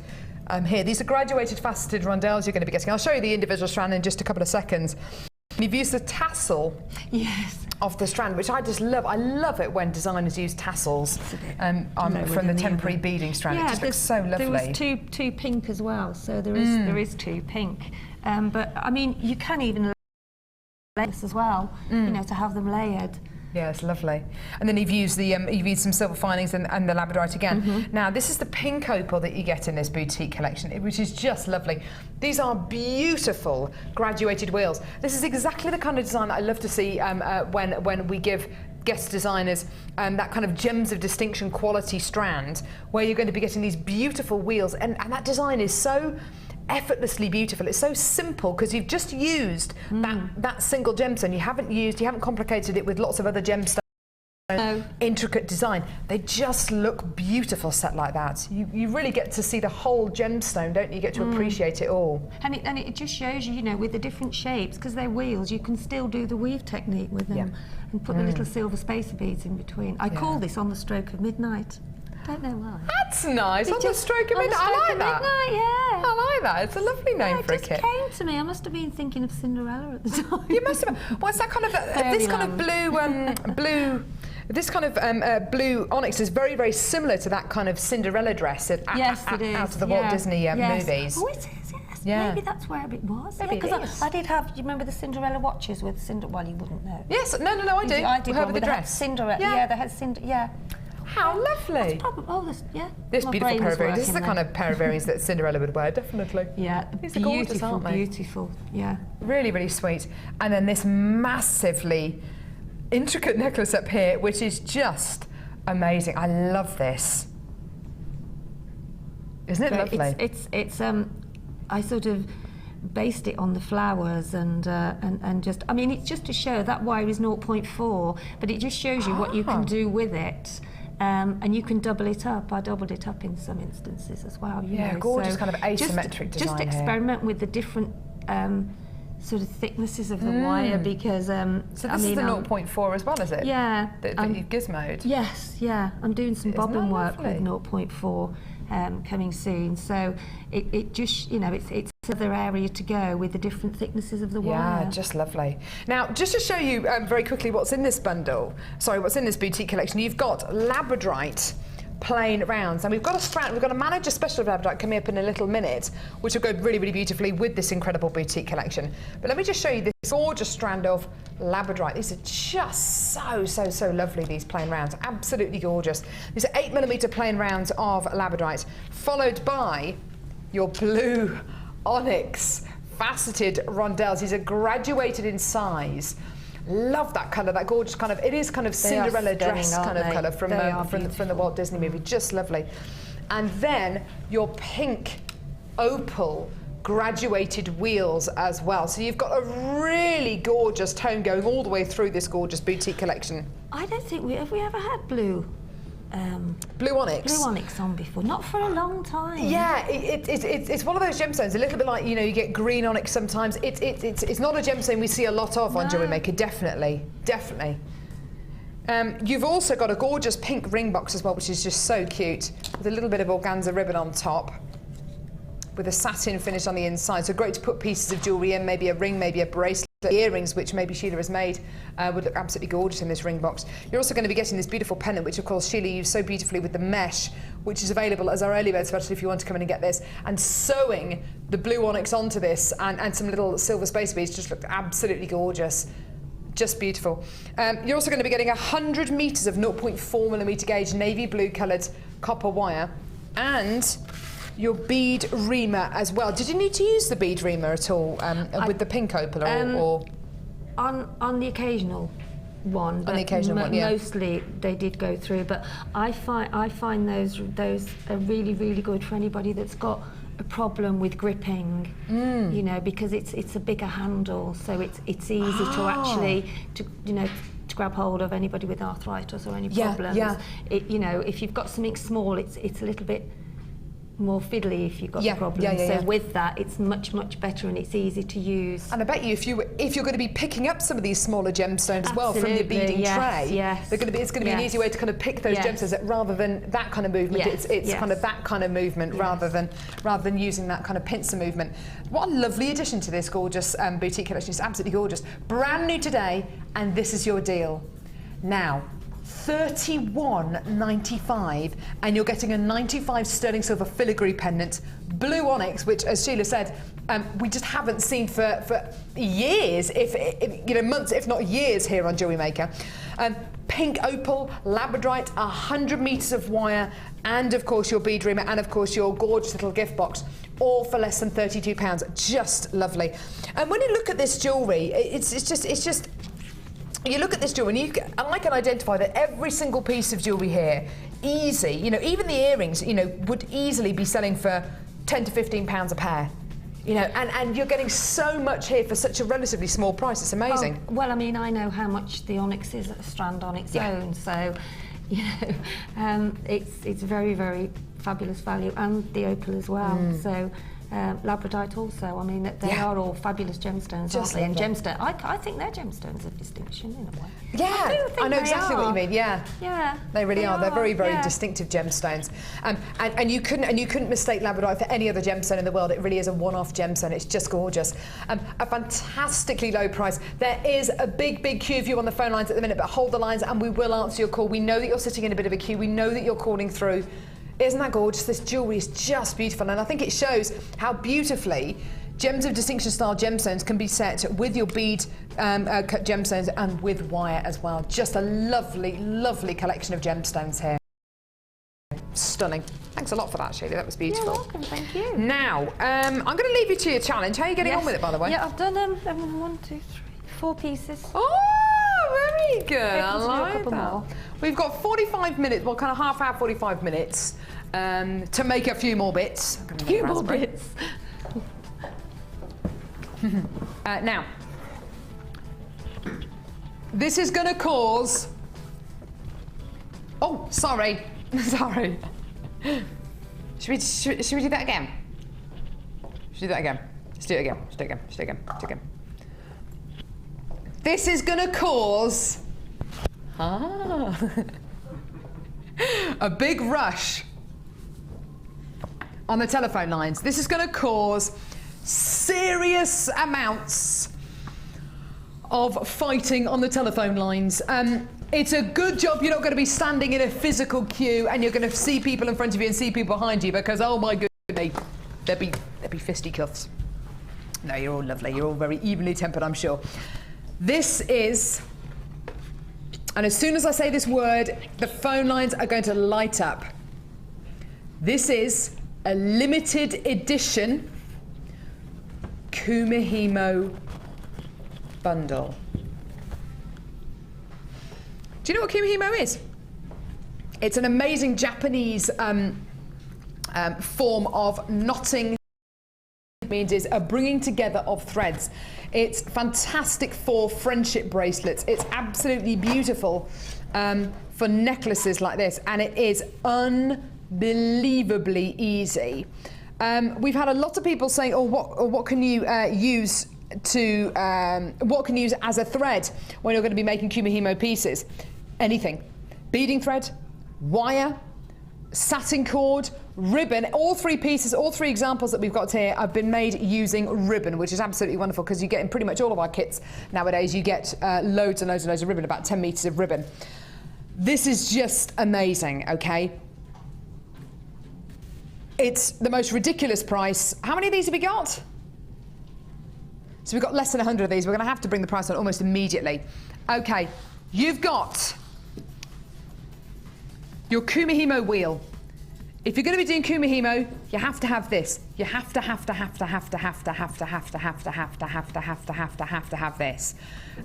Speaker 1: here. These are graduated faceted rondelles you're going to be getting. I'll show you the individual strand in just a couple of seconds. You've used the tassel of the strand, which I just love. I love it when designers use tassels from the temporary beading strand. It just looks so lovely.
Speaker 2: There was two pink as well, so there is 2 pink. But I mean, you can even layer this as well, to have them layered.
Speaker 1: Yeah, it's lovely. And then you've used some silver findings and the labradorite again. Now, this is the pink opal that you get in this boutique collection, which is just lovely. These are beautiful graduated wheels. This is exactly the kind of design that I love to see when we give guest designers that kind of gems of distinction quality strand, where you're going to be getting these beautiful wheels, and that design is so effortlessly beautiful. It's so simple because you've just used that single gemstone. You haven't complicated it with lots of other gemstones. Intricate design. They just look beautiful set like that. You really get to see the whole gemstone, don't you? You get to appreciate it all.
Speaker 2: And it just shows you, with the different shapes, because they're wheels, you can still do the weave technique with them and put the little silver spacer beads in between. I call this On the Stroke of Midnight. Don't know why.
Speaker 1: That's nice. On the Stroke of Midnight. I like that.
Speaker 2: Midnight,
Speaker 1: I like that. It's a lovely name for a kit.
Speaker 2: It just came to me. I must have been thinking of Cinderella at the time.
Speaker 1: You must have. What's that kind of this kind of blue? This kind of blue onyx is very, very similar to that kind of Cinderella dress
Speaker 2: it is.
Speaker 1: out of the Walt Disney movies.
Speaker 2: Oh, it is, yes.
Speaker 1: Yeah.
Speaker 2: Maybe that's where it was.
Speaker 1: Maybe
Speaker 2: because I did have, do you remember the Cinderella watches with Well, you wouldn't know.
Speaker 1: Yes, no, I do.
Speaker 2: I did
Speaker 1: her
Speaker 2: one
Speaker 1: with the dress.
Speaker 2: Cinderella. Yeah, they had Cinderella.
Speaker 1: How lovely. This beautiful pair of earrings. This is the kind of pair of earrings that Cinderella would wear, definitely.
Speaker 2: Yeah,
Speaker 1: these are gorgeous, aren't they?
Speaker 2: Beautiful, yeah.
Speaker 1: Really, really sweet. And then this massively intricate necklace up here, which is just amazing. I love this. Isn't it lovely?
Speaker 2: It's I sort of based it on the flowers and just, I mean, it's just to show that wire is 0.4, but it just shows you what you can do with it. And you can double it up. I doubled it up in some instances as well. You know,
Speaker 1: gorgeous
Speaker 2: so
Speaker 1: kind of asymmetric design
Speaker 2: Just experiment with the different sort of thicknesses of the wire because...
Speaker 1: so this is the 0.4 as well, is it?
Speaker 2: Yeah.
Speaker 1: That you've gizmoed?
Speaker 2: Yes, yeah. I'm doing some bobbin work with 0.4 coming soon. So it just, it's another area to go with the different thicknesses of the wire.
Speaker 1: Yeah, just lovely. Now, just to show you very quickly what's in this what's in this boutique collection, you've got labradorite plain rounds, and we've got a manager special of labradorite coming up in a little minute, which will go really, really beautifully with this incredible boutique collection. But let me just show you this gorgeous strand of labradorite. These are just so lovely, these plain rounds. Absolutely gorgeous. These are 8mm plain rounds of labradorite, followed by your blue onyx faceted rondelles. These are graduated in size. Love that colour, that gorgeous kind of, it is kind of Cinderella dress kind of colour from the Walt Disney movie, just lovely. And then your pink opal graduated wheels as well. So you've got a really gorgeous tone going all the way through this gorgeous boutique collection.
Speaker 2: I don't think have we ever had blue?
Speaker 1: Blue onyx.
Speaker 2: Blue onyx on before, not for a long time.
Speaker 1: Yeah, it's one of those gemstones, a little bit like, you get green onyx sometimes. It's not a gemstone we see a lot of on Jewellery Maker, definitely. You've also got a gorgeous pink ring box as well, which is just so cute, with a little bit of organza ribbon on top, with a satin finish on the inside. So great to put pieces of jewellery in, maybe a ring, maybe a bracelet. The earrings, which maybe Sheila has made, would look absolutely gorgeous in this ring box. You're also going to be getting this beautiful pendant, which of course Sheila used so beautifully with the mesh, which is available as our early bird special if you want to come in and get this. And sewing the blue onyx onto this and some little silver space beads just looked absolutely gorgeous. Just beautiful. You're also going to be getting 100 metres of 0.4mm gauge navy blue coloured copper wire and your bead reamer as well. Did you need to use the bead reamer at all with the pink opal or?
Speaker 2: On the occasional one.
Speaker 1: On the occasional one, yeah.
Speaker 2: Mostly they did go through, but I find those are really, really good for anybody that's got a problem with gripping, because it's a bigger handle, so it's easy to actually to grab hold of anybody with arthritis or any problems.
Speaker 1: Yeah.
Speaker 2: If you've got something small, it's a little bit more fiddly if you've got the problem. So with that, it's much better and it's easy to use.
Speaker 1: And I bet you if you're going to be picking up some of these smaller gemstones as well from your beading tray, it's going to be an easy way to kind of pick those gemstones rather than that kind of movement. It's kind of that kind of movement rather than using that kind of pincer movement. What a lovely addition to this gorgeous boutique collection. It's absolutely gorgeous. Brand new today, and this is your deal. Now, $31.95, and you're getting a 95 sterling silver filigree pendant, blue onyx, which, as Sheila said, we just haven't seen for years, if months, if not years, here on Jewellery Maker. Pink opal, labradorite, 100 metres of wire, and of course your bead reamer, and of course your gorgeous little gift box, all for less than £32. Just lovely. And when you look at this jewellery, it's just. You look at this jewellery and I can identify that every single piece of jewellery here, easy, even the earrings, would easily be selling for £10 to £15 a pair. You know, and you're getting so much here for such a relatively small price. It's amazing.
Speaker 2: Oh, well, I mean, I know how much the onyx is a strand on its own, so you know, it's very, very fabulous value, and the opal as well. So. Labradorite also. I mean, they are all fabulous gemstones, aren't they? And gemstone, I think they're gemstones of distinction in a way.
Speaker 1: Yeah, I know exactly what you mean. Yeah, they really are. They're very, very distinctive gemstones. And you couldn't mistake Labradorite for any other gemstone in the world. It really is a one-off gemstone. It's just gorgeous. A fantastically low price. There is a big, big queue of you on the phone lines at the minute, but hold the lines and we will answer your call. We know that you're sitting in a bit of a queue. We know that you're calling through. Isn't that gorgeous? This jewellery is just beautiful, and I think it shows how beautifully gems of distinction style gemstones can be set with your bead cut gemstones and with wire as well. Just a lovely, lovely collection of gemstones here. Stunning. Thanks a lot for that, Sheila. That was beautiful.
Speaker 2: You're welcome, thank you.
Speaker 1: Now, I'm going to leave you to your challenge. How are you getting on with it, by the way?
Speaker 2: Yeah, I've done 1, 2, 3, 4 pieces.
Speaker 1: Oh, very good. I like
Speaker 2: a couple
Speaker 1: that.
Speaker 2: more.
Speaker 1: We've got 45 minutes, well, kind of half hour, 45 minutes to make a few more bits.
Speaker 2: A few more bits.
Speaker 1: Now, this is going to cause... Oh, sorry. Sorry. Should we do that again? Should we do that again? Let's do it again. Let's do it again. Let's do it again. Let's do it again. This is going to cause a big rush on the telephone lines. This is going to cause serious amounts of fighting on the telephone lines. It's a good job you're not going to be standing in a physical queue and you're going to see people in front of you and see people behind you, because oh my goodness, there'd be fisticuffs. No, you're all lovely. You're all very evenly tempered, I'm sure. This is, and as soon as I say this word, the phone lines are going to light up. This is a limited edition Kumihimo bundle. Do you know what Kumihimo is? It's an amazing Japanese form of knotting. Means is a bringing together of threads. It's fantastic for friendship bracelets. It's absolutely beautiful for necklaces like this, and it is unbelievably easy. We've had a lot of people saying, "Oh, what can you use to what can you use as a thread when you're going to be making Kumihimo pieces?" Anything, beading thread, wire, satin cord, ribbon. All three pieces, all three examples that we've got here have been made using ribbon, which is absolutely wonderful, because you get in pretty much all of our kits nowadays, you get loads and loads and loads of ribbon, about 10 meters of ribbon. This is just amazing, okay? It's the most ridiculous price. How many of these have we got? So we've got less than 100 of these. We're going to have to bring the price on almost immediately. Okay, you've got your Kumihimo wheel. If you're going to be doing Kumihimo, you have to have this. You have to have this.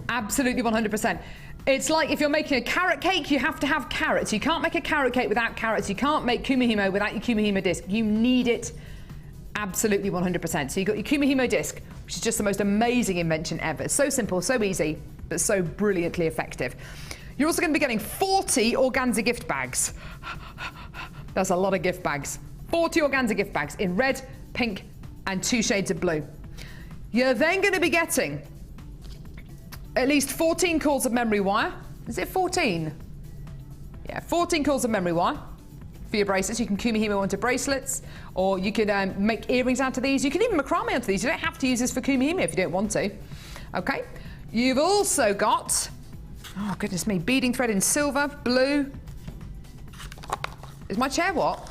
Speaker 1: Absolutely 100%. It's like if you're making a carrot cake, you have to have carrots. You can't make a carrot cake without carrots. You can't make Kumihimo without your Kumihimo disc. You need it absolutely 100%. So you've got your Kumihimo disc, which is just the most amazing invention ever. It's so simple, so easy, but so brilliantly effective. You're also going to be getting 40 organza gift bags. That's a lot of gift bags. 40 organza gift bags in red, pink, and 2 shades of blue. You're then going to be getting at least 14 coils of memory wire. Is it 14? Yeah, 14 coils of memory wire for your bracelets. You can Kumihimo onto bracelets, or you could make earrings out of these. You can even macrame onto these. You don't have to use this for Kumihimo if you don't want to. Okay. You've also got, oh goodness me, beading thread in silver, blue. Is my chair what?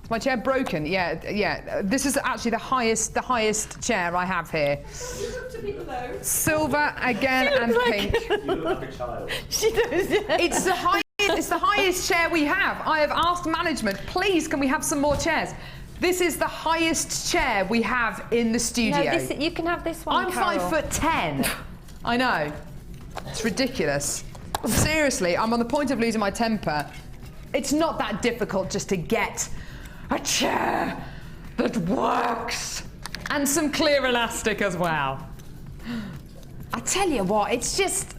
Speaker 1: Is my chair broken? Yeah. This is actually the highest chair I have here.
Speaker 3: You look to be low.
Speaker 1: Silver again and pink.
Speaker 4: You look like a child.
Speaker 2: She does, yeah.
Speaker 1: It's the highest chair we have. I have asked management, please, can we have some more chairs? This is the highest chair we have in the studio.
Speaker 2: No, you can have this one,
Speaker 1: I'm
Speaker 2: Carol.
Speaker 1: 5'10". I know. It's ridiculous. Seriously, I'm on the point of losing my temper. It's not that difficult just to get a chair that works. And some clear elastic as well. I tell you what, it's just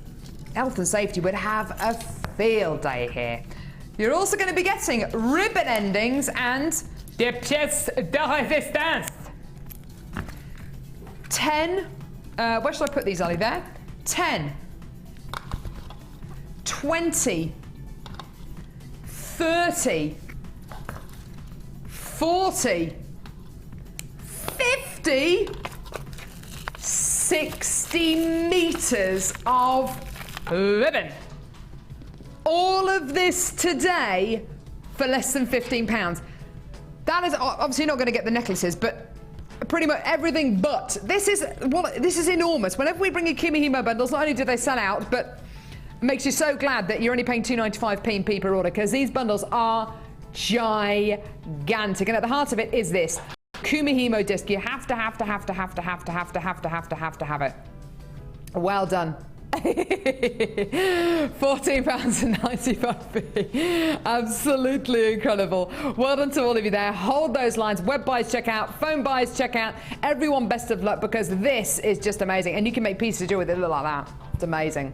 Speaker 1: health and safety would have a field day here. You're also going to be getting ribbon endings and des pièces de résistance. 10, where should I put these, Ollie? There? 10, 20, 30, 40, 50, 60 metres of ribbon. All of this today for less than £15. That is obviously not going to get the necklaces, but pretty much everything but. This is enormous. Whenever we bring you Kimihimo bundles, not only do they sell out, but it makes you so glad that you're only paying 2.95p per order, because these bundles are gigantic. And at the heart of it is this Kumihimo disc. You have to have it. Well done. £14.95p. Absolutely incredible. Well done to all of you there. Hold those lines. Web buys, check out. Phone buys, check out. Everyone, best of luck, because this is just amazing. And you can make pieces of jewelry that look like that. It's amazing.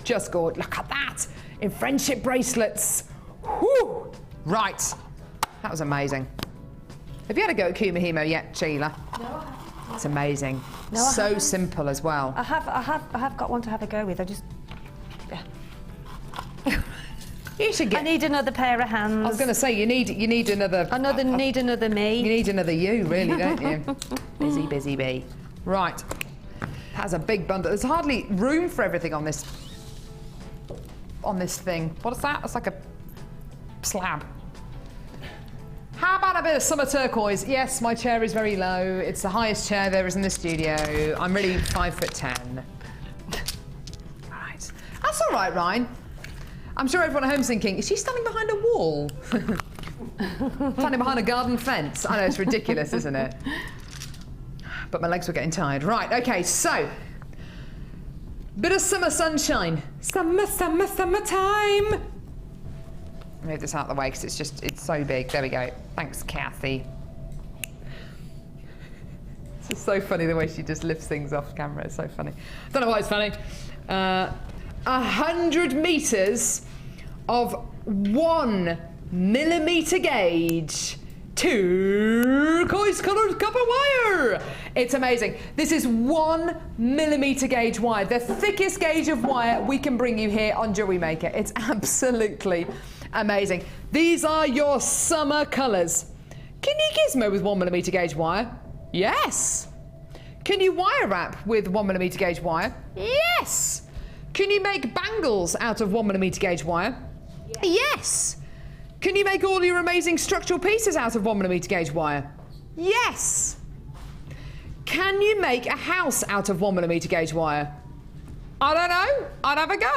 Speaker 1: Just gorgeous. Look at that. In friendship bracelets. Whew. Right. That was amazing. Have you had a go at Kumihimo yet, Sheila?
Speaker 2: No, I haven't.
Speaker 1: It's amazing.
Speaker 2: No, I
Speaker 1: so
Speaker 2: haven't.
Speaker 1: Simple as well.
Speaker 2: I have got one to have a go with. I just, yeah.
Speaker 1: You should get.
Speaker 2: I need another pair of hands.
Speaker 1: I was going to say you need another.
Speaker 2: Need another me.
Speaker 1: You need another you, really, don't you? Busy bee. Right. That's a big bundle. There's hardly room for everything on this. On this thing. What is that? It's like a slab. How about a bit of summer turquoise? Yes, my chair is very low. It's the highest chair there is in the studio. I'm really 5'10". Right. That's all right, Ryan. I'm sure everyone at home's thinking, is she standing behind a wall? Standing behind a garden fence? I know, it's ridiculous, isn't it? But my legs were getting tired. Right, okay, so. Bit of summer sunshine. Summertime. Move this out of the way because it's so big. There we go. Thanks, Kathy. This is so funny the way she just lifts things off camera. It's so funny. I don't know why it's funny. 100 metres of 1 millimetre gauge turquoise coloured copper wire. It's amazing. This is 1 millimetre gauge wire, the thickest gauge of wire we can bring you here on Jewellery Maker. It's absolutely amazing. These are your summer colours. Can you gizmo with 1 millimetre gauge wire? Yes. Can you wire wrap with 1 millimetre gauge wire? Yes. Can you make bangles out of 1 millimetre gauge wire? Yes. Can you make all your amazing structural pieces out of 1 millimetre gauge wire? Yes. Can you make a house out of 1 millimetre gauge wire? I don't know. I'd have a go.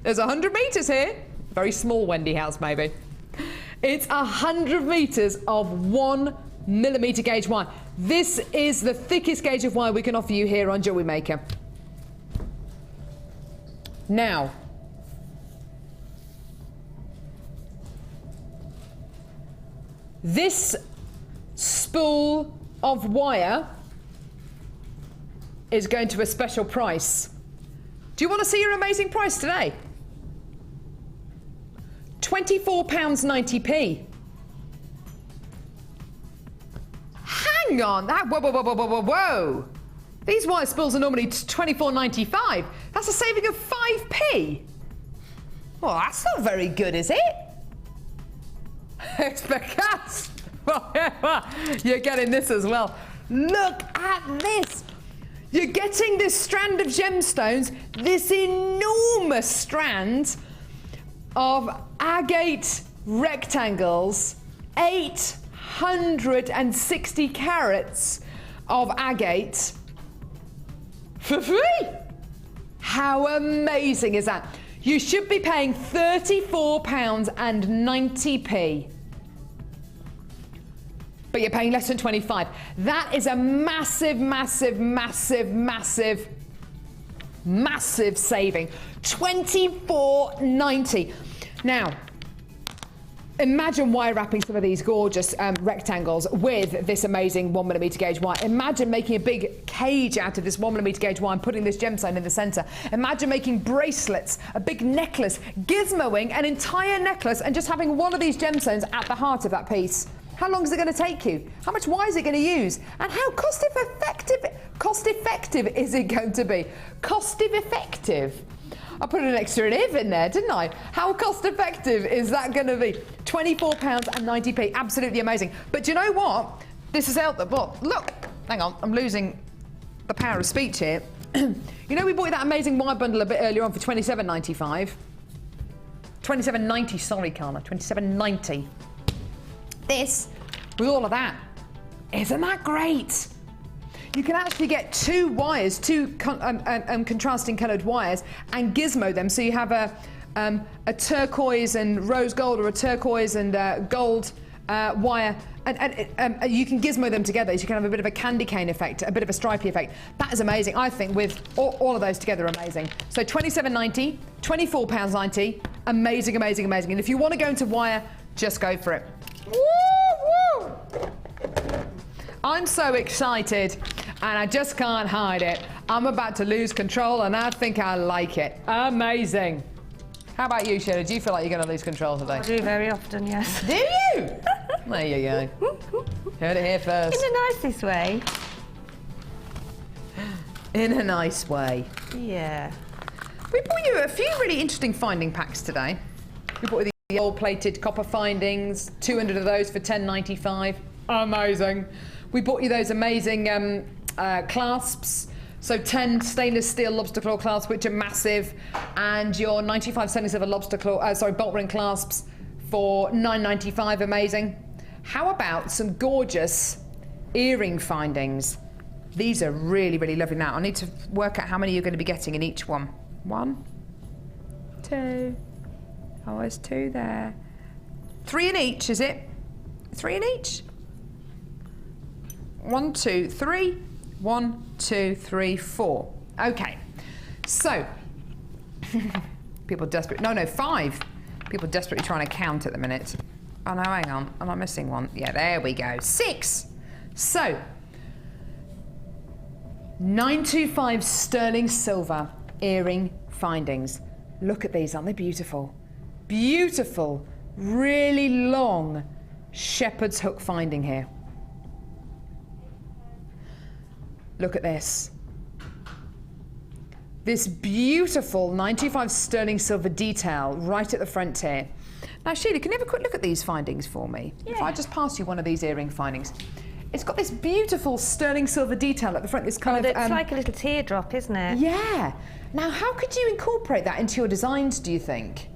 Speaker 1: There's 100 metres here. Very small Wendy house, maybe. It's 100 metres of 1 millimetre gauge wire. This is the thickest gauge of wire we can offer you here on Jewellery Maker. Now, this spool of wire is going to a special price. Do you want to see your amazing price today? £24.90p. Hang on, whoa. These wire spools are normally £24.95. That's a saving of 5p. Well, that's not very good, is it? It's because you're getting this as well. Look at this. You're getting this strand of gemstones, this enormous strand of agate rectangles, 860 carats of agate for free. How amazing is that? You should be paying £34.90p. But you're paying less than 25. That is a massive, massive, massive, massive, massive saving. £24.90. Now, Imagine wire wrapping some of these gorgeous rectangles with this amazing 1mm gauge wire. Imagine making a big cage out of this 1mm gauge wire and putting this gemstone in the centre. Imagine making bracelets, a big necklace, gizmoing an entire necklace and just having one of these gemstones at the heart of that piece. How long is it going to take you? How much wire is it going to use? And how cost effective is it going to be? Cost effective? I put an extra if in there, didn't I? How cost effective is that going to be? £24.90. Absolutely amazing. But do you know what? This is out the book. Look, hang on, I'm losing the power of speech here. You know, we bought you that amazing wire bundle a bit earlier on for £27.95. £27.90, sorry, Carla, £27.90. This, with all of that, isn't that great? You can actually get two wires, two contrasting coloured wires, and gizmo them. So you have a turquoise and rose gold, or a turquoise and gold wire, and you can gizmo them together. So you can have a bit of a candy cane effect, a bit of a stripy effect. That is amazing. I think with all of those together, amazing. So £27.90, £24.90, amazing, amazing, amazing. And if you want to go into wire, just go for it. Woo, woo. I'm so excited and I just can't hide it. I'm about to lose control and I think I like it. Amazing. How about you, Sheila? Do you feel like you're going to lose control today?
Speaker 2: I do very often, yes.
Speaker 1: Do you? There you go. Heard it here first.
Speaker 2: In the nicest way.
Speaker 1: In a nice way.
Speaker 2: Yeah.
Speaker 1: We brought you a few really interesting finding packs today. We brought you the gold-plated copper findings, 200 of those for £10.95. Amazing. We bought you those amazing clasps. So 10 stainless steel lobster claw clasps, which are massive, and your 95 stainless silver lobster claw, bolt ring clasps for £9.95. Amazing. How about some gorgeous earring findings? These are really, really lovely. Now, I need to work out how many you're going to be getting in each one. 1, 2. Oh, there's 2 there. 3 in each, is it? 3 in each? 1, 2, 3. 1, 2, 3, 4. Okay. So, people desperate. No, 5. People desperately trying to count at the minute. Oh no, hang on. Am I missing one? Yeah, there we go. 6. So, 925 sterling silver earring findings. Look at these, aren't they beautiful? Beautiful, really long shepherd's hook finding here. Look at this. This beautiful 925 sterling silver detail right at the front here. Now, Sheila, can you have a quick look at these findings for me?
Speaker 2: Yeah.
Speaker 1: If I just pass you one of these earring findings. It's got this beautiful sterling silver detail at the front. This kind of...
Speaker 2: It's like a little teardrop, isn't it?
Speaker 1: Yeah. Now, how could you incorporate that into your designs, do you think?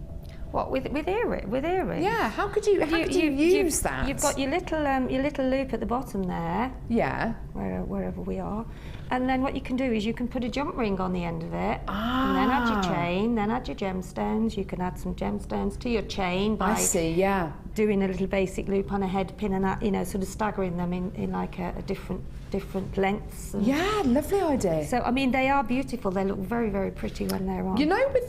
Speaker 2: What, with earrings?
Speaker 1: Yeah, how could you use that?
Speaker 2: You've got your little loop at the bottom there.
Speaker 1: Yeah.
Speaker 2: Wherever we are. And then what you can do is you can put a jump ring on the end of it. And then add your chain, then add your gemstones. You can add some gemstones to your chain by doing a little basic loop on a head pin and that, you know, sort of staggering them in like a different lengths.
Speaker 1: Yeah, lovely idea.
Speaker 2: So I mean, they are beautiful. They look very, very pretty when they're on.
Speaker 1: You know, with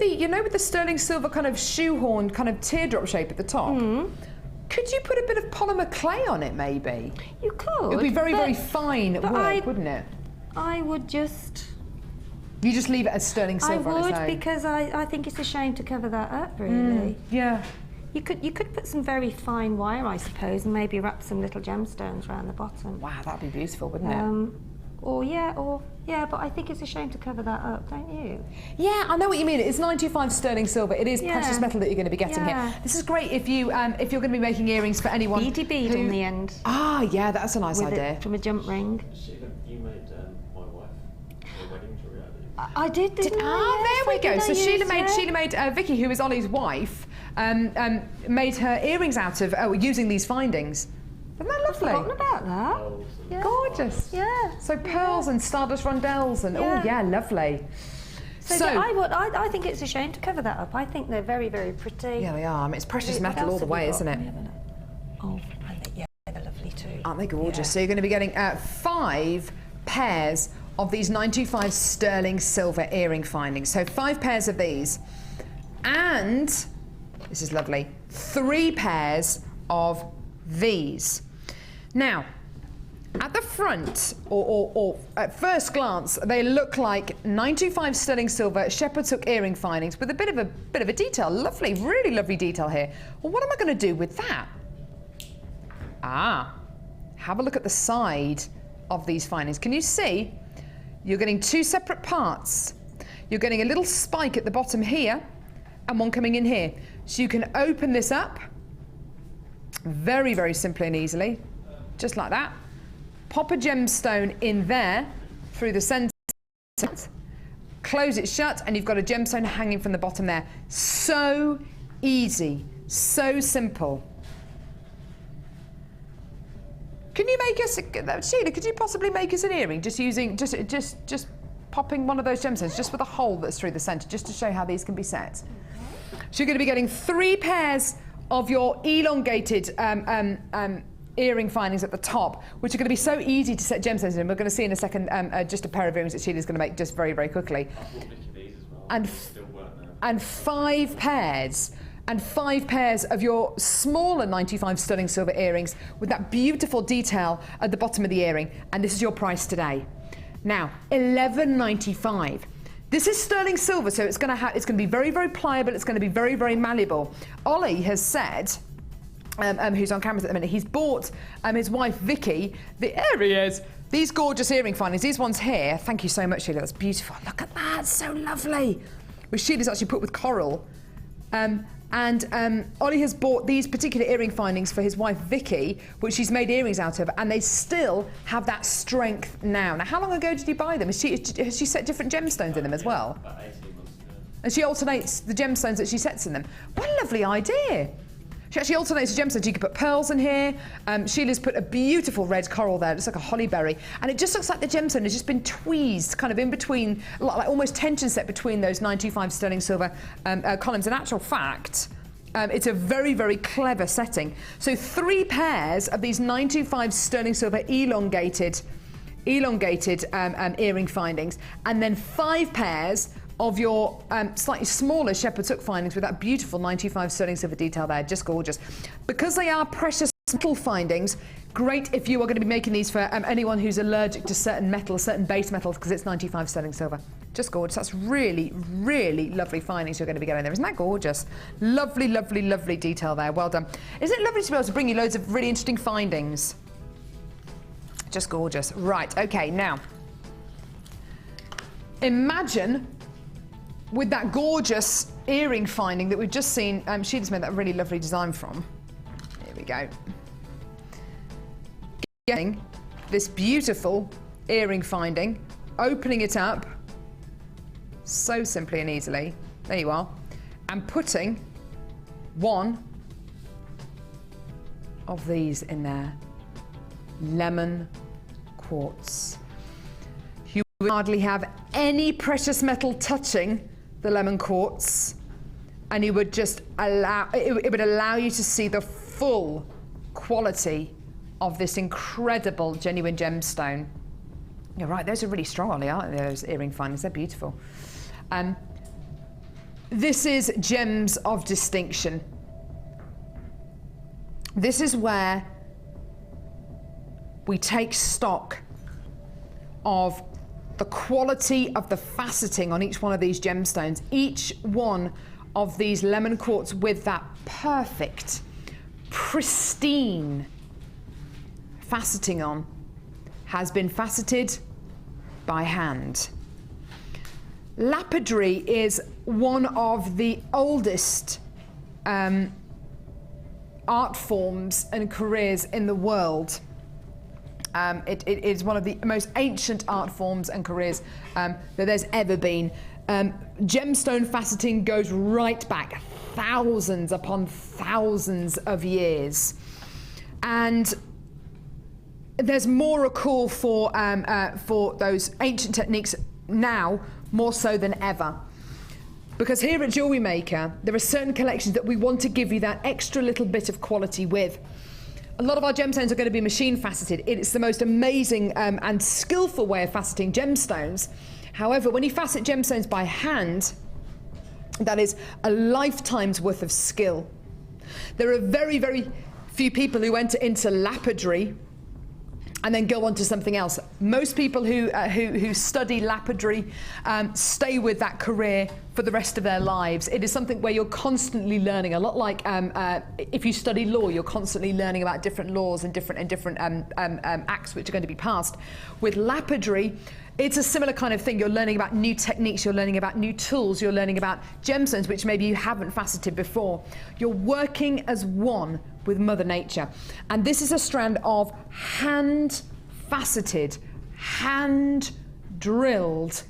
Speaker 1: the sterling silver kind of shoehorn kind of teardrop shape at the top. Could you put a bit of polymer clay on it, maybe?
Speaker 2: You could.
Speaker 1: It would be very, very fine work, wouldn't it?
Speaker 2: I would just...
Speaker 1: You just leave it as sterling silver on its own?
Speaker 2: I would, because I think it's a shame to cover that up, really.
Speaker 1: Yeah.
Speaker 2: You could put some very fine wire, I suppose, and maybe wrap some little gemstones around the bottom.
Speaker 1: Wow, that'd be beautiful, wouldn't it?
Speaker 2: But I think it's a shame to cover that up, don't you?
Speaker 1: Yeah, I know what you mean. It's 925 sterling silver. It is precious metal that you're going to be getting here. This is great if you're going to be making earrings for anyone.
Speaker 2: Beady bead on the end.
Speaker 1: Ah, yeah, that's a nice idea.
Speaker 2: From a jump ring.
Speaker 11: Sheila, you made my wife a wedding jewellery out of
Speaker 2: I did, didn't I?
Speaker 1: There we go. So Sheila made
Speaker 2: yeah.
Speaker 1: Vicky, who is Ollie's wife, made her earrings out of using these findings. Isn't that lovely?
Speaker 2: I've forgotten about that.
Speaker 1: Yeah. Gorgeous.
Speaker 2: Yeah.
Speaker 1: So pearls and stardust rondelles and oh yeah, lovely.
Speaker 2: So I think it's a shame to cover that up. I think they're very, very pretty.
Speaker 1: Yeah, they are. I mean, it's precious metal all the way, isn't it?
Speaker 2: Oh, and they're lovely too.
Speaker 1: Aren't they gorgeous? So you're going to be getting 5 pairs of these 925 sterling silver earring findings. So 5 pairs of these. And This is lovely. 3 pairs of these. Now, at the front, or at first glance, they look like 925 sterling silver shepherd's hook earring findings with a bit of a detail. Lovely, really lovely detail here. Well, what am I going to do with that? Have a look at the side of these findings. Can you see? You're getting 2 separate parts. You're getting a little spike at the bottom here and one coming in here. So you can open this up very, very simply and easily, just like that. Pop a gemstone in there through the centre, close it shut, and you've got a gemstone hanging from the bottom there. So easy, so simple. Can you make us, Sheila, could you possibly make us an earring just using, just popping one of those gemstones just with a hole that's through the centre, just to show how these can be set? So you're going to be getting 3 pairs of your elongated earring findings at the top, which are going to be so easy to set gemstones in. We're going to see in a second just a pair of earrings that Sheila's going to make just very, very quickly. And 5 pairs. And 5 pairs of your smaller 95 sterling silver earrings with that beautiful detail at the bottom of the earring. And this is your price today. Now, $11.95. This is sterling silver, so it's going to be very, very pliable. It's going to be very, very malleable. Ollie has said, who's on camera at the minute, he's bought his wife Vicky, there he is, these gorgeous earring findings. These ones here, thank you so much, Sheila, that's beautiful. Look at that, it's so lovely. Which Sheila's actually put with coral. Ollie has bought these particular earring findings for his wife Vicky, which she's made earrings out of, and they still have that strength now. Now, how long ago did you buy them? Has she set different gemstones in them as well?
Speaker 11: About 18 months ago.
Speaker 1: And she alternates the gemstones that she sets in them. What a lovely idea. She actually alternates the gemstones. You could put pearls in here. Sheila's put a beautiful red coral there. It's like a hollyberry. And it just looks like the gemstone has just been tweezed kind of in between, like almost tension set between those 925 sterling silver columns. In actual fact, it's a very, very clever setting. So 3 pairs of these 925 sterling silver elongated earring findings, and then 5 pairs of your slightly smaller shepherd's hook findings with that beautiful 95 sterling silver detail there, just gorgeous. Because they are precious metal findings, great if you are going to be making these for anyone who's allergic to certain metals, certain base metals, because it's 95 sterling silver. Just gorgeous. That's really, really lovely findings you're going to be getting there. Isn't that gorgeous? Lovely, lovely, lovely detail there. Well done. Isn't it lovely to be able to bring you loads of really interesting findings? Just gorgeous. Right, okay, now, imagine with that gorgeous earring finding that we've just seen, Sheila's made that really lovely design from. Here we go. Getting this beautiful earring finding, opening it up so simply and easily, there you are, and putting one of these in there. Lemon quartz. You would hardly have any precious metal touching the lemon quartz, and it would just it would allow you to see the full quality of this incredible genuine gemstone. You're right, those are really strong, Ollie, aren't they, those earring findings? They're beautiful. This is gems of distinction. This is where we take stock of the quality of the faceting on each one of these gemstones. Each one of these lemon quartz with that perfect, pristine faceting on has been faceted by hand. Lapidary is one of the oldest art forms and careers in the world. It is one of the most ancient art forms and careers that there's ever been. Gemstone faceting goes right back thousands upon thousands of years. And there's more a call for those ancient techniques now, more so than ever. Because here at Jewellery Maker, there are certain collections that we want to give you that extra little bit of quality with. A lot of our gemstones are going to be machine faceted. It's the most amazing and skillful way of faceting gemstones. However, when you facet gemstones by hand, That is a lifetime's worth of skill. There are very, very few people who enter into lapidary and then go on to something else. Most people who study lapidary stay with that career for the rest of their lives. It is something where you're constantly learning, a lot like if you study law, you're constantly learning about different laws and different acts which are going to be passed. With lapidary, it's a similar kind of thing. You're learning about new techniques, you're learning about new tools, you're learning about gemstones which maybe you haven't faceted before. You're working as one with Mother Nature. And this is a strand of hand-faceted, hand-drilled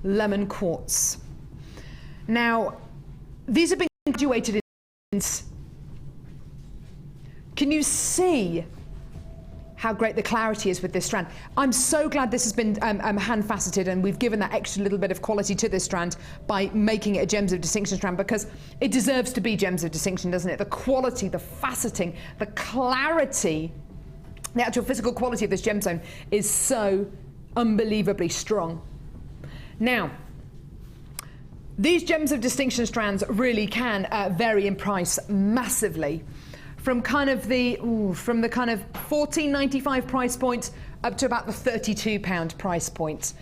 Speaker 1: lemon quartz. Now, these have been graduated in... Can you see how great the clarity is with this strand? I'm so glad this has been hand faceted, and we've given that extra little bit of quality to this strand by making it a Gems of Distinction strand, because it deserves to be Gems of Distinction, doesn't it? The quality, the faceting, the clarity, the actual physical quality of this gemstone is so unbelievably strong. Now, these Gems of Distinction strands really can vary in price massively. From kind of the $14.95 price point up to about the £32 price point.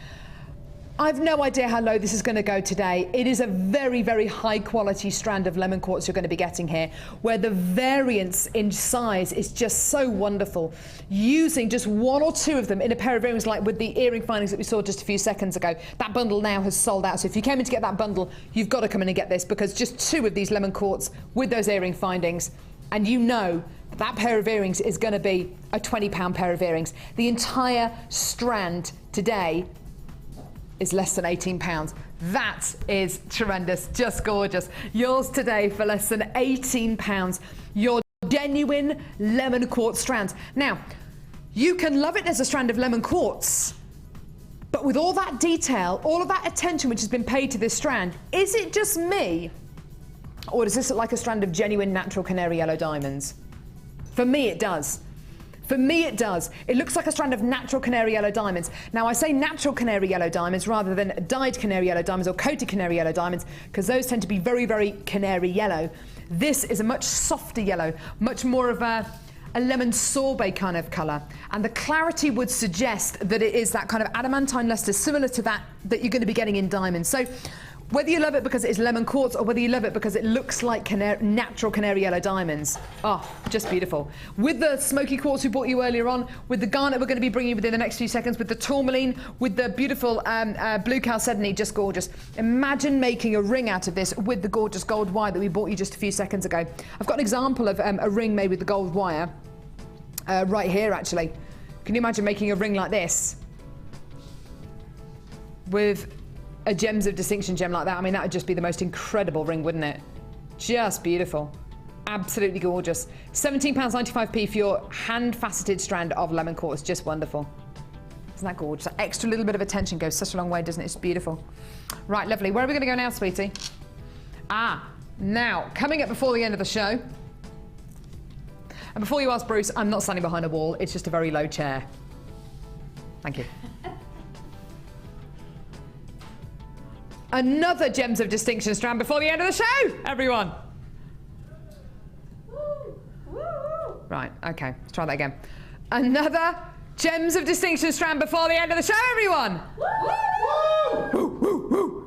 Speaker 1: I've no idea how low this is going to go today. It is a very, very high quality strand of lemon quartz you're going to be getting here, where the variance in size is just so wonderful. Using just one or two of them in a pair of earrings, like with the earring findings that we saw just a few seconds ago, that bundle now has sold out. So if you came in to get that bundle, you've got to come in and get this, because just two of these lemon quartz with those earring findings, and you know that pair of earrings is going to be a £20 pair of earrings. The entire strand today is less than £18. That is tremendous, just gorgeous. Yours today for less than £18. Your genuine lemon quartz strands. Now, you can love it as a strand of lemon quartz, but with all that detail, all of that attention which has been paid to this strand, is it just me? Or does this look like a strand of genuine natural canary yellow diamonds? For me, it does. For me, it does. It looks like a strand of natural canary yellow diamonds. Now, I say natural canary yellow diamonds rather than dyed canary yellow diamonds or coated canary yellow diamonds, because those tend to be very, very canary yellow. This is a much softer yellow, much more of a lemon sorbet kind of colour. And the clarity would suggest that it is that kind of adamantine luster, similar to that you're going to be getting in diamonds. So, whether you love it because it is lemon quartz or whether you love it because it looks like natural canary yellow diamonds, oh, just beautiful. With the smoky quartz we brought you earlier on, with the garnet we're going to be bringing you within the next few seconds, with the tourmaline, with the beautiful blue chalcedony, just gorgeous. Imagine making a ring out of this with the gorgeous gold wire that we brought you just a few seconds ago. I've got an example of a ring made with the gold wire right here, actually. Can you imagine making a ring like this with a Gems of Distinction gem like that? I mean, that would just be the most incredible ring, wouldn't it? Just beautiful. Absolutely gorgeous. £17.95p for your hand-faceted strand of lemon quartz. Just wonderful. Isn't that gorgeous? That extra little bit of attention goes such a long way, doesn't it? It's beautiful. Right, lovely. Where are we going to go now, sweetie? Now, coming up before the end of the show. And before you ask Bruce, I'm not standing behind a wall. It's just a very low chair. Thank you. Another Gems of Distinction strand before the end of the show, everyone. Right, okay, let's try that again. Another Gems of Distinction strand before the end of the show, everyone.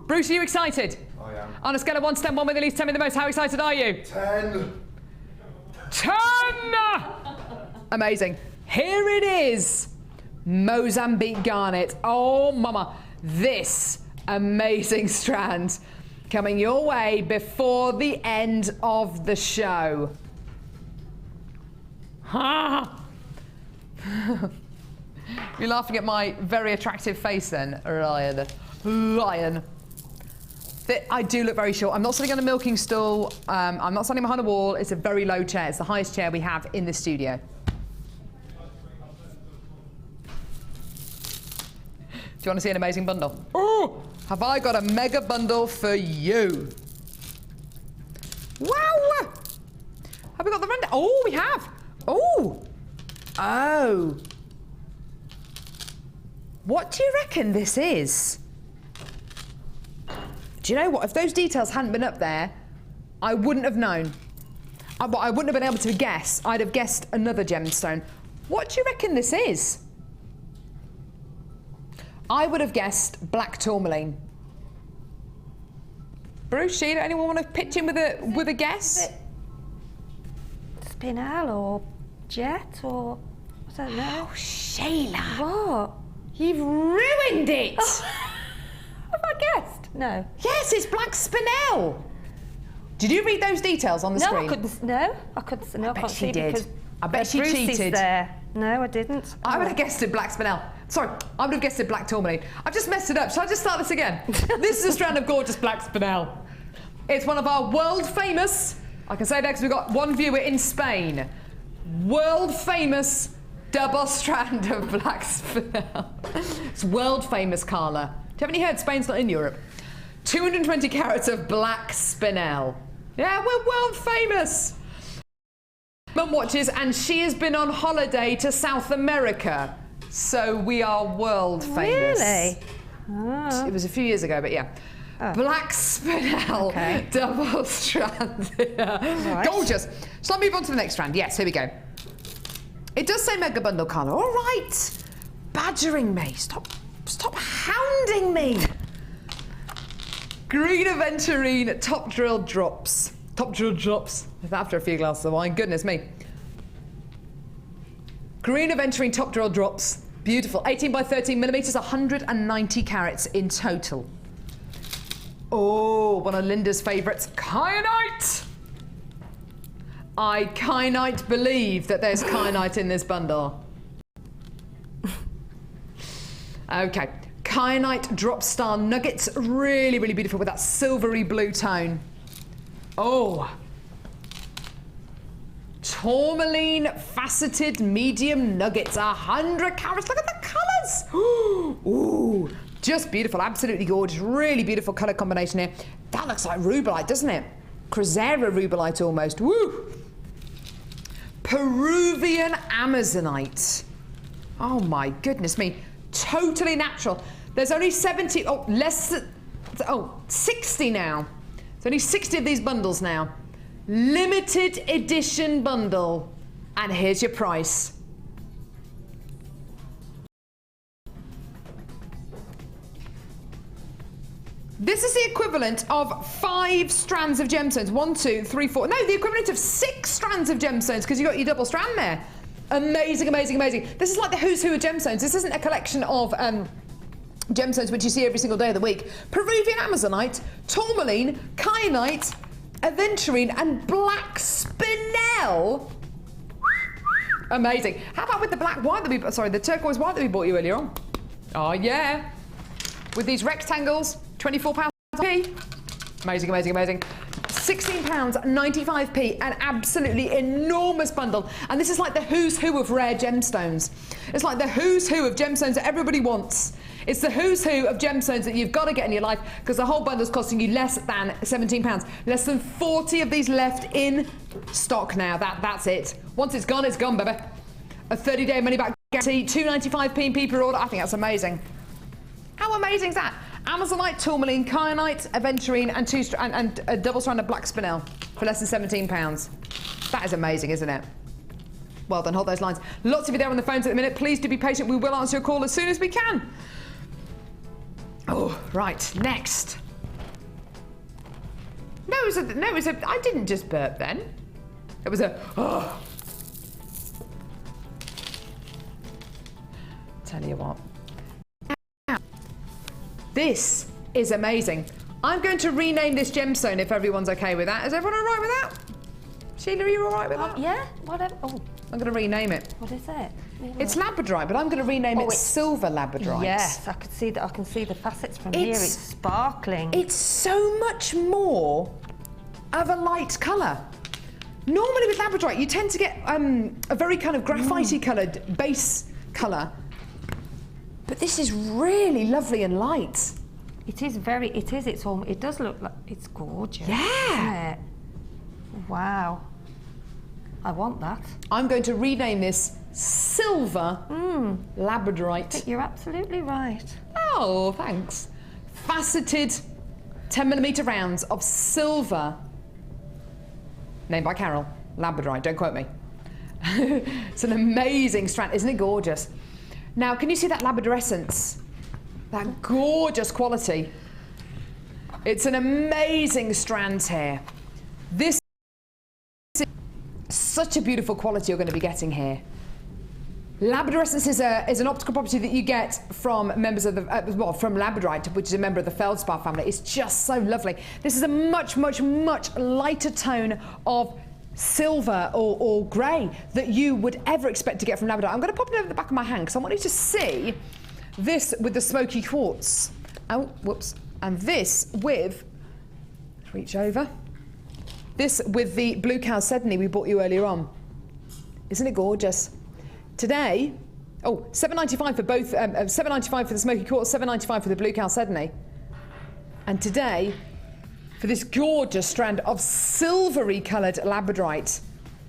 Speaker 1: Bruce, are you excited?
Speaker 12: I am.
Speaker 1: On a scale of 1 to 10, 1 with the least, 10 with the most, how excited are you?
Speaker 12: 10.
Speaker 1: 10! Amazing. Here it is. Mozambique garnet. Oh, mama. This amazing strand coming your way before the end of the show. You're laughing at my very attractive face then, Ryan. I do look very short. I'm not sitting on a milking stool. I'm not standing behind a wall. It's a very low chair. It's the highest chair we have in the studio. Do you want to see an amazing bundle? Oh, have I got a mega bundle for you? Wow! Have we got the rundown? Oh, we have. Oh. Oh. What do you reckon this is? Do you know what? If those details hadn't been up there, I wouldn't have known. I wouldn't have been able to guess. I'd have guessed another gemstone. What do you reckon this is? I would have guessed black tourmaline. Bruce, Sheila, anyone want to pitch in with a guess?
Speaker 2: Spinel or jet or I don't know.
Speaker 1: Oh, Sheila.
Speaker 2: What?
Speaker 1: You've ruined it.
Speaker 2: Have I guessed? No.
Speaker 1: Yes, it's black spinel. Did you read those details on the
Speaker 2: No,
Speaker 1: screen?
Speaker 2: I couldn't. No, I couldn't. No, I can't
Speaker 1: she
Speaker 2: see
Speaker 1: did.
Speaker 2: because
Speaker 1: I bet she
Speaker 2: Bruce
Speaker 1: cheated.
Speaker 2: Is there. No, I didn't.
Speaker 1: I would have guessed it black spinel. Sorry, I would have guessed it black tourmaline. I've just messed it up. Shall I just start this again? This is a strand of gorgeous black spinel. It's one of our world famous, I can say that because we've got one viewer in Spain, world famous double strand of black spinel. It's world famous, Carla. Haven't you heard Spain's not in Europe? 220 carats of black spinel. Yeah, we're world famous. Mum watches and she has been on holiday to South America. So we are world famous.
Speaker 2: Really? Oh.
Speaker 1: It was a few years ago, but yeah.
Speaker 2: Oh.
Speaker 1: Black spinel,
Speaker 2: Okay.
Speaker 1: double strand.
Speaker 2: Right.
Speaker 1: Gorgeous. Shall I move on to the next strand? Yes, here we go. It does say mega bundle colour. All right. Badgering me. Stop hounding me. Green aventurine top drill drops. Top drill drops. After a few glasses of wine, goodness me. Green aventurine top drill drops. Beautiful. 18 by 13 millimetres, 190 carats in total. Oh, one of Linda's favourites, kyanite. I kyanite believe that there's kyanite in this bundle. Okay, kyanite drop star nuggets, really, really beautiful with that silvery blue tone. Oh. Tourmaline faceted medium nuggets, 100 carats. Look at the colours. Ooh, just beautiful, absolutely gorgeous. Really beautiful colour combination here. That looks like rubellite, doesn't it? Crozera rubellite almost. Woo! Peruvian amazonite. Oh my goodness me. Totally natural. There's only 60 now. There's only 60 of these bundles now. Limited edition bundle. And here's your price. This is the equivalent of 5 strands of gemstones. 1, 2, 3, 4. No, the equivalent of 6 strands of gemstones because you've got your double strand there. Amazing, amazing, amazing. This is like the who's who of gemstones. This isn't a collection of gemstones which you see every single day of the week. Peruvian amazonite, tourmaline, kyanite, aventurine and black spinel. Amazing. How about with the black white that we, sorry, the turquoise white that we bought you earlier on? Oh yeah. With these rectangles, £24p. Amazing, amazing, amazing. £16.95p, an absolutely enormous bundle. And this is like the who's who of rare gemstones. It's like the who's who of gemstones that everybody wants. It's the who's who of gemstones that you've got to get in your life because the whole bundle's costing you less than £17. Less than 40 of these left in stock now. That's it. Once it's gone, baby. A 30-day money-back guarantee, £2.95p per order. I think that's amazing. How amazing is that? Amazonite, tourmaline, kyanite, aventurine, and a double strand of black spinel for less than £17. That is amazing, isn't it? Well done, hold those lines. Lots of you there on the phones at the minute. Please do be patient. We will answer your call as soon as we can. Oh, right, next. No, it was a, I didn't just burp then. It was a, oh. Tell you what. This is amazing. I'm going to rename this gemstone if everyone's okay with that. Is everyone all right with that? Sheila, are you all right with that?
Speaker 2: Yeah, whatever. Oh,
Speaker 1: I'm going to rename it.
Speaker 2: what is it?
Speaker 1: It's labradorite, but I'm going to rename it silver labradorite.
Speaker 2: Yes, I could see that. I can see the facets from here. It's sparkling.
Speaker 1: It's so much more of a light colour. Normally with labradorite, you tend to get a very kind of graphite-y coloured base colour. But this is really lovely and light.
Speaker 2: It is very. It is. It's all. It does look like it's gorgeous.
Speaker 1: Yeah.
Speaker 2: Isn't it? Wow. I want that.
Speaker 1: I'm going to rename this silver labradorite.
Speaker 2: You're absolutely right.
Speaker 1: Oh, thanks. Faceted 10mm rounds of silver, named by Carol, labradorite, don't quote me. It's an amazing strand, isn't it gorgeous? Now, can you see that labradorescence? That gorgeous quality. It's an amazing strand here. This is such a beautiful quality you're going to be getting here. Labradorescence is an optical property that you get from members of the, from labradorite, which is a member of the feldspar family. It's just so lovely. This is a much, much, much lighter tone of silver or grey that you would ever expect to get from labradorite. I'm going to pop it over the back of my hand because I want you to see this with the smoky quartz. Oh, whoops. And this with, reach over, this with the blue chalcedony we bought you earlier on. Isn't it gorgeous? Today, oh, $7.95 for both, $7.95 for the smoky quartz, $7.95 for the blue chalcedony. And today, for this gorgeous strand of silvery coloured labradorite,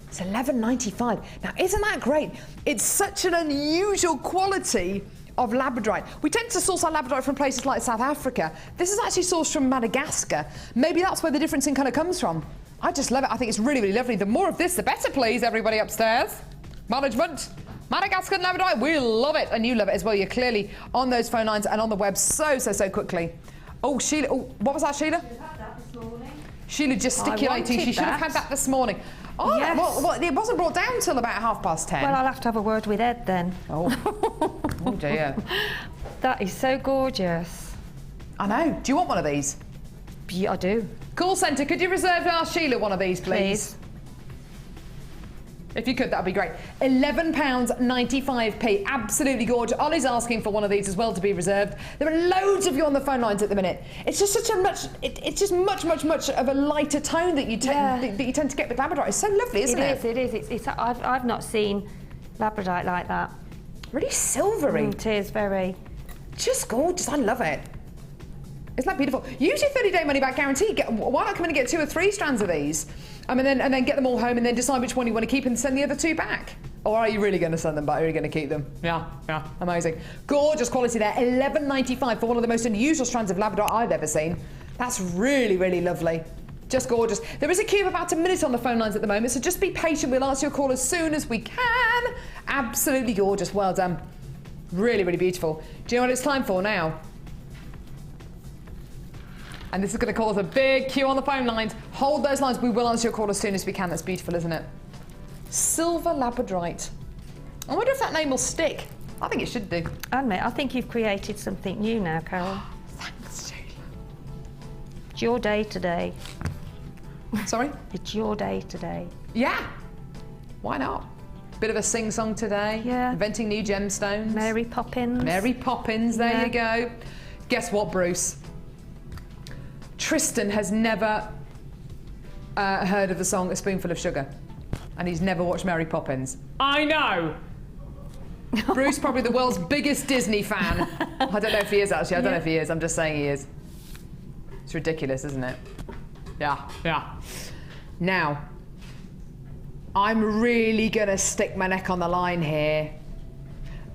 Speaker 1: it's $11.95. Now, isn't that great? It's such an unusual quality of labradorite. We tend to source our labradorite from places like South Africa. This is actually sourced from Madagascar. Maybe that's where the difference in colour comes from. I just love it. I think it's really, really lovely. The more of this, the better, please, everybody upstairs. Management. Madagascar labradorite, we love it. And you love it as well. You're clearly on those phone lines and on the web so quickly. Oh, Sheila, oh, what was that, Sheila?
Speaker 2: Should have had that this morning.
Speaker 1: Sheila gesticulating. She should have had that this morning. Oh,
Speaker 2: yes.
Speaker 1: Well, it wasn't brought down till about 10:30.
Speaker 2: Well, I'll have to have a word with Ed then.
Speaker 1: Oh, oh dear.
Speaker 2: That is so gorgeous.
Speaker 1: I know. Do you want one of these?
Speaker 2: Yeah, I do.
Speaker 1: Call centre, could you reserve our Sheila one of these, please? If you could, that would be great. £11.95p, absolutely gorgeous. Ollie's asking for one of these as well to be reserved. There are loads of you on the phone lines at the minute. It's just such a it's just much of a lighter tone that you tend to get with labradorite. It's so lovely, isn't it?
Speaker 2: It is. I've not seen labradorite like that.
Speaker 1: Really silvery.
Speaker 2: It is very.
Speaker 1: Just gorgeous. I love it. Isn't that beautiful? Usually 30-day money-back guarantee. Why not come in and get 2 or 3 strands of these? And then get them all home and then decide which one you want to keep and send the other 2 back? Or are you really going to send them back? Or are you going to keep them? Yeah, amazing. Gorgeous quality there. $11.95 for one of the most unusual strands of labradorite I've ever seen. That's really, really lovely. Just gorgeous. There is a queue of about a minute on the phone lines at the moment, so just be patient. We'll answer your call as soon as we can. Absolutely gorgeous. Well done. Really, really beautiful. Do you know what it's time for now? And this is going to cause a big queue on the phone lines. Hold those lines. We will answer your call as soon as we can. That's beautiful, isn't it? Silver labradorite. I wonder if that name will stick. I think it should do.
Speaker 2: Admit, I think you've created something new now, Carol.
Speaker 1: Thanks, Sheila.
Speaker 2: It's your day today.
Speaker 1: Sorry?
Speaker 2: It's your day today.
Speaker 1: Yeah. Why not? Bit of a sing-song today.
Speaker 2: Yeah.
Speaker 1: Inventing new gemstones.
Speaker 2: Mary Poppins.
Speaker 1: Mary Poppins, there you go. Guess what, Bruce? Tristan has never heard of the song A Spoonful of Sugar. And he's never watched Mary Poppins. I know! Bruce, probably the world's biggest Disney fan. I don't know if he is, actually. I don't know if he is. I'm just saying he is. It's ridiculous, isn't it? Yeah. Now, I'm really going to stick my neck on the line here.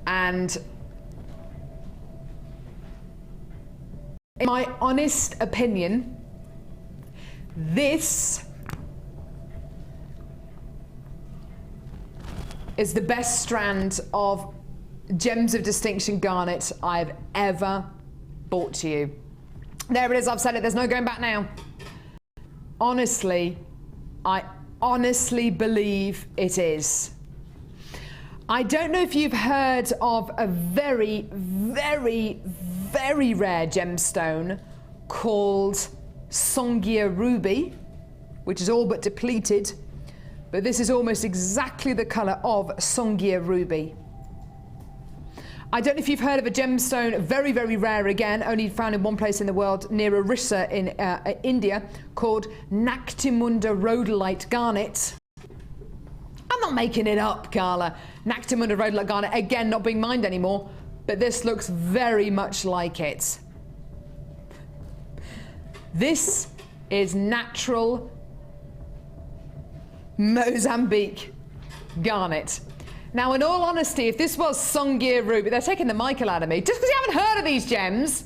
Speaker 1: And in my honest opinion, this is the best strand of Gems of Distinction garnet I've ever bought to you. There it is, I've said it, there's no going back now. Honestly, I honestly believe it is. I don't know if you've heard of a very, very, very rare gemstone called Songia ruby, which is all but depleted, but this is almost exactly the colour of Songia ruby. I don't know if you've heard of a gemstone, very, very rare again, only found in one place in the world, near Orissa in India, called Nactimunda rhodolite garnet. I'm not making it up, Carla. Nactimunda rhodolite garnet, again, not being mined anymore, but this looks very much like it. This is natural Mozambique garnet. Now, in all honesty, if this was Songia ruby, they're taking the Michael out of me. Just because you haven't heard of these gems,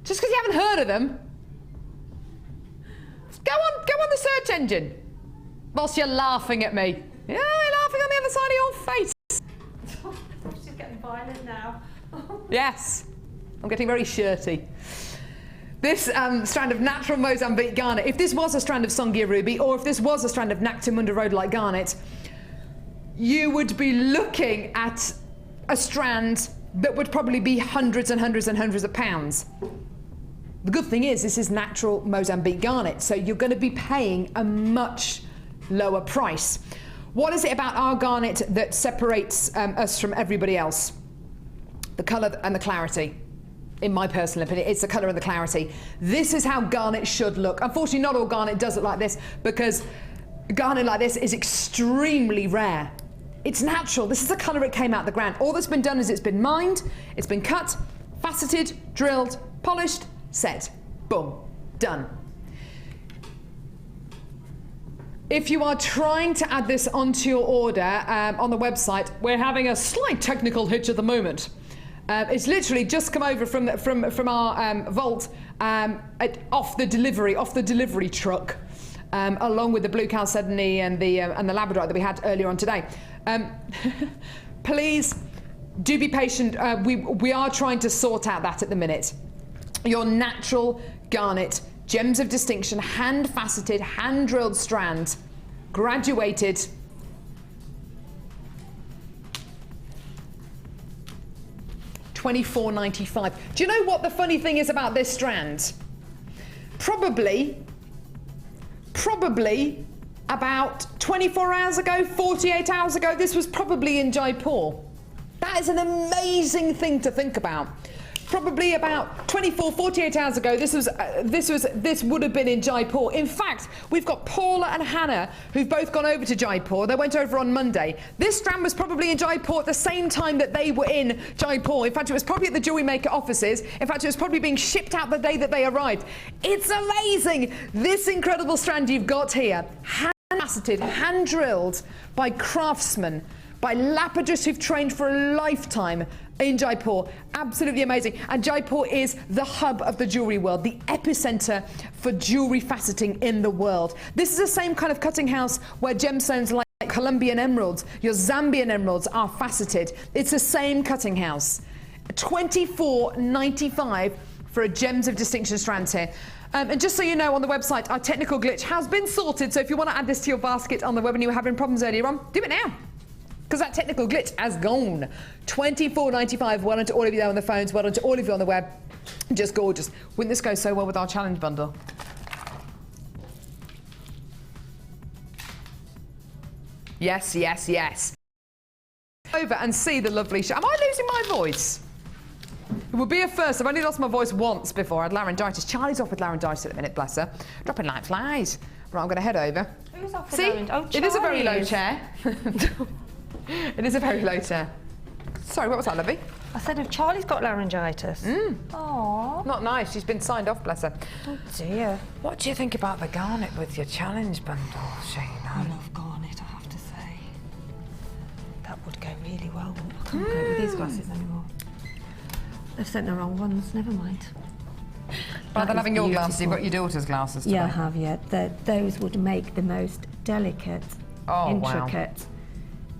Speaker 1: just because you haven't heard of them, Go on the search engine. Whilst you're laughing at me. Yeah, you're laughing on the other side of your face.
Speaker 2: She's getting violent now.
Speaker 1: Yes, I'm getting very shirty. This strand of natural Mozambique garnet, if this was a strand of Songia ruby, or if this was a strand of Nactimunda rhodolite garnet, you would be looking at a strand that would probably be hundreds and hundreds and hundreds of pounds. The good thing is this is natural Mozambique garnet, so you're going to be paying a much lower price. What is it about our garnet that separates us from everybody else? The colour and the clarity. In my personal opinion, it's the colour and the clarity. This is how garnet should look. Unfortunately, not all garnet does look like this, because garnet like this is extremely rare. It's natural. This is the colour it came out of the ground. All that's been done is it's been mined, it's been cut, faceted, drilled, polished, set. Boom. Done. If you are trying to add this onto your order on the website, we're having a slight technical hitch at the moment. It's literally just come over from our vault off the delivery truck, along with the blue chalcedony and the labradorite that we had earlier on today. Please do be patient. We are trying to sort out that at the minute. Your natural garnet, gems of distinction, hand faceted, hand drilled strand, graduated. $24.95. Do you know what the funny thing is about this strand? Probably about 24 hours ago, 48 hours ago, this was probably in Jaipur. That is an amazing thing to think about. Probably about 24, 48 hours ago, this would have been in Jaipur. In fact, we've got Paula and Hannah, who've both gone over to Jaipur. They went over on Monday. This strand was probably in Jaipur at the same time that they were in Jaipur. In fact, it was probably at the Jewellery Maker offices. In fact, it was probably being shipped out the day that they arrived. It's amazing. This incredible strand you've got here, hand-faceted, hand-drilled by craftsmen, by lapidarists who've trained for a lifetime in Jaipur. Absolutely amazing. And Jaipur is the hub of the jewellery world, the epicenter for jewellery faceting in the world. This is the same kind of cutting house where gemstones like Colombian emeralds, your Zambian emeralds are faceted. It's the same cutting house. $24.95 for a gems of distinction strand here. And just so you know, on the website, our technical glitch has been sorted. So if you want to add this to your basket on the web and you were having problems earlier on, do it now, because that technical glitch has gone. $24.95. Well done to all of you there on the phones. Well done to all of you on the web. Just gorgeous. Wouldn't this go so well with our challenge bundle? Yes, yes, yes. Over and see the lovely show. Am I losing my voice? It would be a first. I've only lost my voice once before. I had laryngitis. Charlie's off with laryngitis at the minute, bless her. Dropping like flies. Right, I'm going to head over.
Speaker 2: Who's off with
Speaker 1: see,
Speaker 2: laryngitis?
Speaker 1: it is a very low chair. It is a very low chair. Sorry, what was that, lovey?
Speaker 2: I said if Charlie's got laryngitis. Aww.
Speaker 1: Not nice. She's been signed off, bless her.
Speaker 2: Oh dear.
Speaker 1: What do you think about the garnet with your challenge bundle, Sheila?
Speaker 2: I love garnet, I have to say. That would go really well. I can't go with these glasses anymore. They've sent the wrong ones. Never mind.
Speaker 1: Rather than having your glasses, you've got your daughter's glasses today.
Speaker 2: Yeah, I have, yeah. Those would make the most delicate, intricate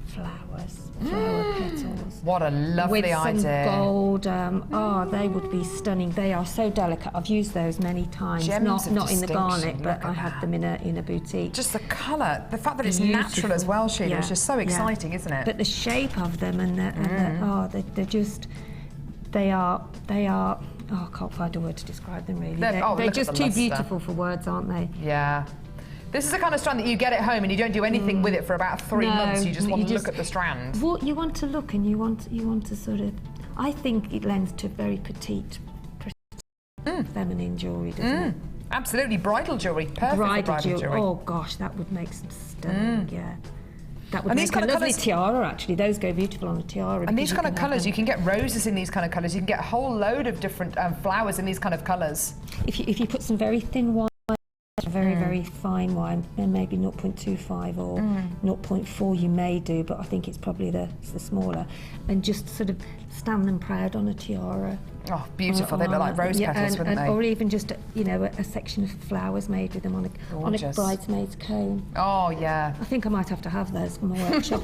Speaker 2: flowers, flower petals.
Speaker 1: What a lovely idea.
Speaker 2: With some gold. They would be stunning. They are so delicate. I've used those many times.
Speaker 1: Gems
Speaker 2: not in the garnet,
Speaker 1: distinction.
Speaker 2: but I had them in a boutique.
Speaker 1: Just the colour, the fact that it's natural as well, Sheila,
Speaker 2: Yeah,
Speaker 1: is just so exciting, isn't it?
Speaker 2: But the shape of them they're just, they are. Oh, I can't find a word to describe them really. They're just too beautiful for words, aren't they?
Speaker 1: Yeah. This is the kind of strand that you get at home and you don't do anything with it for about 3 months. You just want to look at the strand.
Speaker 2: Well, you want to look and you want to sort of. I think it lends to very petite, feminine jewellery, doesn't it?
Speaker 1: Absolutely, bridal jewellery. Perfect for bridal jewellery.
Speaker 2: Oh gosh, that would make some stunning. Yeah. That would
Speaker 1: And
Speaker 2: make
Speaker 1: these kind
Speaker 2: a
Speaker 1: of
Speaker 2: lovely
Speaker 1: colours-
Speaker 2: tiara, actually. Those go beautiful on a tiara.
Speaker 1: And these kind of colours, you can get roses in these kind of colours. You can get a whole load of different flowers in these kind of colours.
Speaker 2: If you put some very thin white, very very fine wire, and maybe 0.25 or 0.4 you may do, but I think it's probably the smaller, and just sort of stand them proud on a tiara.
Speaker 1: Oh, beautiful. They look like rose petals, wouldn't they?
Speaker 2: Or even just, a section of flowers made with them on a bridesmaid's cone.
Speaker 1: Oh, yeah.
Speaker 2: I think I might have to have those for my workshop.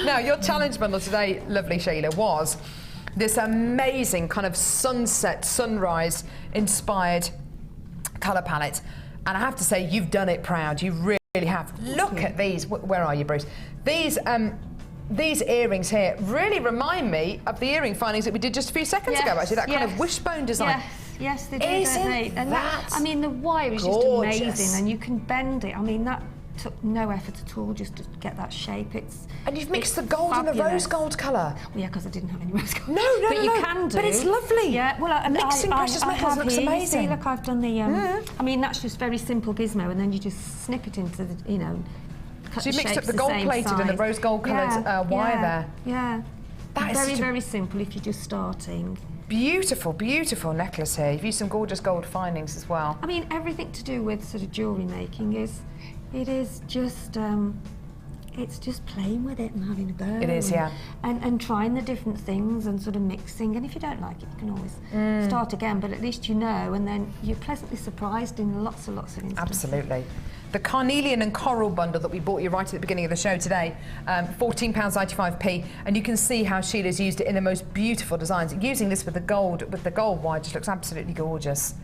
Speaker 1: Now, your challenge bundle today, lovely Sheila, was this amazing kind of sunset, sunrise inspired colour palette. And I have to say, you've done it proud. You really have. Look at these. Where are you, Bruce? These earrings here really remind me of the earring findings that we did just a few seconds ago, actually, that kind of wishbone design.
Speaker 2: Yes, they do, don't they? And I mean, the wire is just amazing, and you can bend it. I mean, that took no effort at all just to get that shape.
Speaker 1: And you've mixed the gold and the rose gold colour.
Speaker 2: Well, yeah, because I didn't have any rose gold.
Speaker 1: No,
Speaker 2: but you can do.
Speaker 1: But it's lovely.
Speaker 2: Yeah, well,
Speaker 1: mixing precious metals looks amazing.
Speaker 2: See, look, I've done the. I mean, that's just very simple gizmo, and then you just snip it into the,
Speaker 1: So you mixed up the gold plated and the rose gold coloured wire there.
Speaker 2: Yeah.
Speaker 1: That is
Speaker 2: very, very simple if you're just starting.
Speaker 1: Beautiful, beautiful necklace here. You've used some gorgeous gold findings as well.
Speaker 2: I mean, everything to do with sort of jewellery making is just it's just playing with it and having a go.
Speaker 1: It is, yeah.
Speaker 2: And trying the different things and sort of mixing. And if you don't like it, you can always start again. But at least you know, and then you're pleasantly surprised in lots and lots of instances.
Speaker 1: Absolutely. The carnelian and coral bundle that we bought you right at the beginning of the show today, £14.95p, and you can see how Sheila's used it in the most beautiful designs. Using this with the gold wire just looks absolutely gorgeous.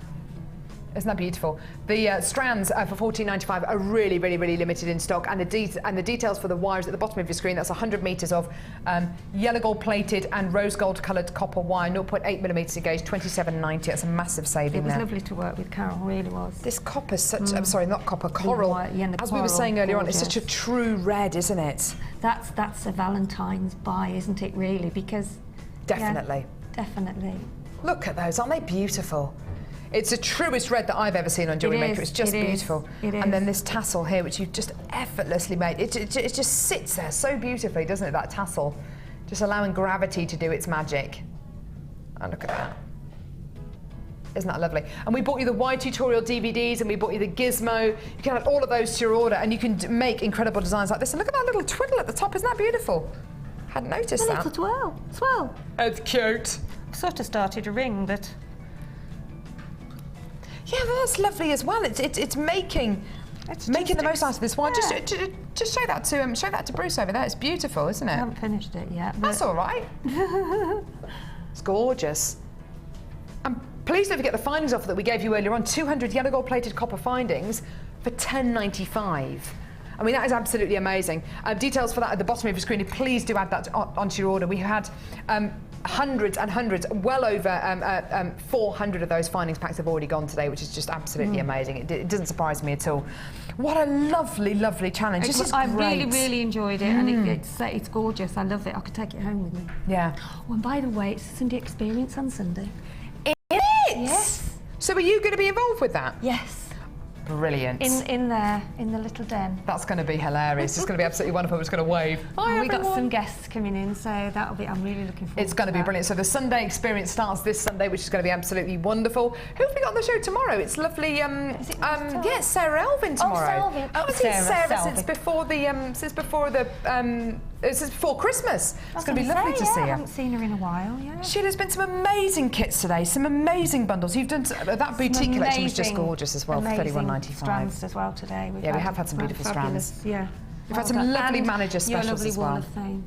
Speaker 1: Isn't that beautiful? The strands for £14.95 are really, really, really limited in stock, and the details for the wires at the bottom of your screen. That's 100 metres of yellow gold plated and rose gold coloured copper wire, 0.8 millimetres gauge, £27.90. That's a massive saving.
Speaker 2: It was lovely to work with, Carol. Really was.
Speaker 1: This copper's such. I'm sorry, not copper, coral. As we were saying earlier on, it's such a true red, isn't it?
Speaker 2: That's a Valentine's buy, isn't it? Really, because
Speaker 1: definitely,
Speaker 2: definitely.
Speaker 1: Look at those, aren't they beautiful? It's the truest red that I've ever seen on Jewellery Maker. It's just beautiful. And then this tassel here, which you've just effortlessly made. It just sits there so beautifully, doesn't it, that tassel? Just allowing gravity to do its magic. Oh, look at that. Isn't that lovely? And we bought you the wide tutorial DVDs, and we bought you the gizmo. You can add all of those to your order, and you can make incredible designs like this. And look at that little twiddle at the top. Isn't that beautiful? Hadn't noticed that.
Speaker 2: A little swirl.
Speaker 1: It's cute.
Speaker 2: I've sort of started a ring, but...
Speaker 1: Yeah, well, that's lovely as well. It's making the most out of this wire. Yeah. Just show that to Bruce over there. It's beautiful, isn't it?
Speaker 2: I haven't finished it yet. But...
Speaker 1: That's all right. It's gorgeous. And please don't forget the findings offer that we gave you earlier on. 200 yellow gold plated copper findings for £10.95. I mean, that is absolutely amazing. Details for that at the bottom of your screen. Please do add that onto your order. We had hundreds and hundreds, well over 400 of those findings packs have already gone today, which is just absolutely amazing. It doesn't surprise me at all. What a lovely, lovely challenge. This is great.
Speaker 2: I really, really enjoyed it, and it's gorgeous. I love it. I could take it home with me.
Speaker 1: Yeah.
Speaker 2: Oh, and by the way, it's a Sunday experience on Sunday.
Speaker 1: It is?
Speaker 2: Yes.
Speaker 1: So are you going to be involved with that?
Speaker 2: Yes.
Speaker 1: Brilliant.
Speaker 2: In there, in the little den.
Speaker 1: That's going to be hilarious. It's going to be absolutely wonderful. I'm just going to wave. Hi,
Speaker 2: we got some guests coming in, so that'll be. I'm really looking forward.
Speaker 1: It's going to be brilliant. So the Sunday experience starts this Sunday, which is going to be absolutely wonderful. Who have we got on the show tomorrow? It's lovely. Yeah, Sarah Elvin tomorrow.
Speaker 2: Oh,
Speaker 1: I haven't seen Sarah since before Christmas. It's going to be lovely to see her.
Speaker 2: I haven't seen her in a while. Yeah.
Speaker 1: Sheila's been some amazing kits today. Some amazing bundles. You've done that boutique collection was just gorgeous as well for £31.95.
Speaker 2: Strands as well today.
Speaker 1: We have had some beautiful strands.
Speaker 2: Yeah.
Speaker 1: We've had some lovely manager specials as well.
Speaker 2: Wall of Fame.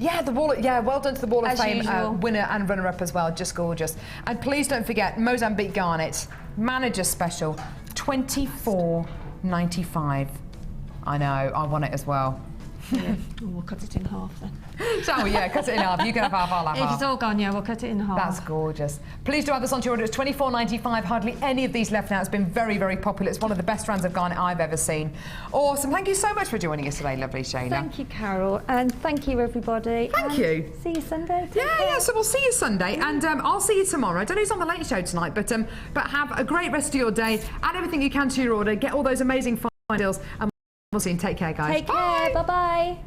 Speaker 1: Yeah, well done to the Wall of Fame winner and runner-up as well, just gorgeous. And please don't forget, Mozambique Garnet, manager special, £24.95. I know, I want it as well.
Speaker 2: Yeah, we'll cut it in half then.
Speaker 1: So yeah, cut it in half. You can have half, I'll have half.
Speaker 2: If it's all gone, yeah, we'll cut it in half.
Speaker 1: That's gorgeous. Please do add this onto your order. It's £24.95. Hardly any of these left now. It's been very, very popular. It's one of the best strands of garnet I've ever seen. Awesome. Thank you so much for joining us today, lovely Sheila.
Speaker 2: Thank you, Carol, and thank you, everybody.
Speaker 1: Thank you.
Speaker 2: See you Sunday.
Speaker 1: Yeah. So we'll see you Sunday, and I'll see you tomorrow. I don't know who's on the late show tonight, but have a great rest of your day. Add everything you can to your order. Get all those amazing fine deals, and we'll see you. Take care, guys.
Speaker 2: Take care. Bye-bye.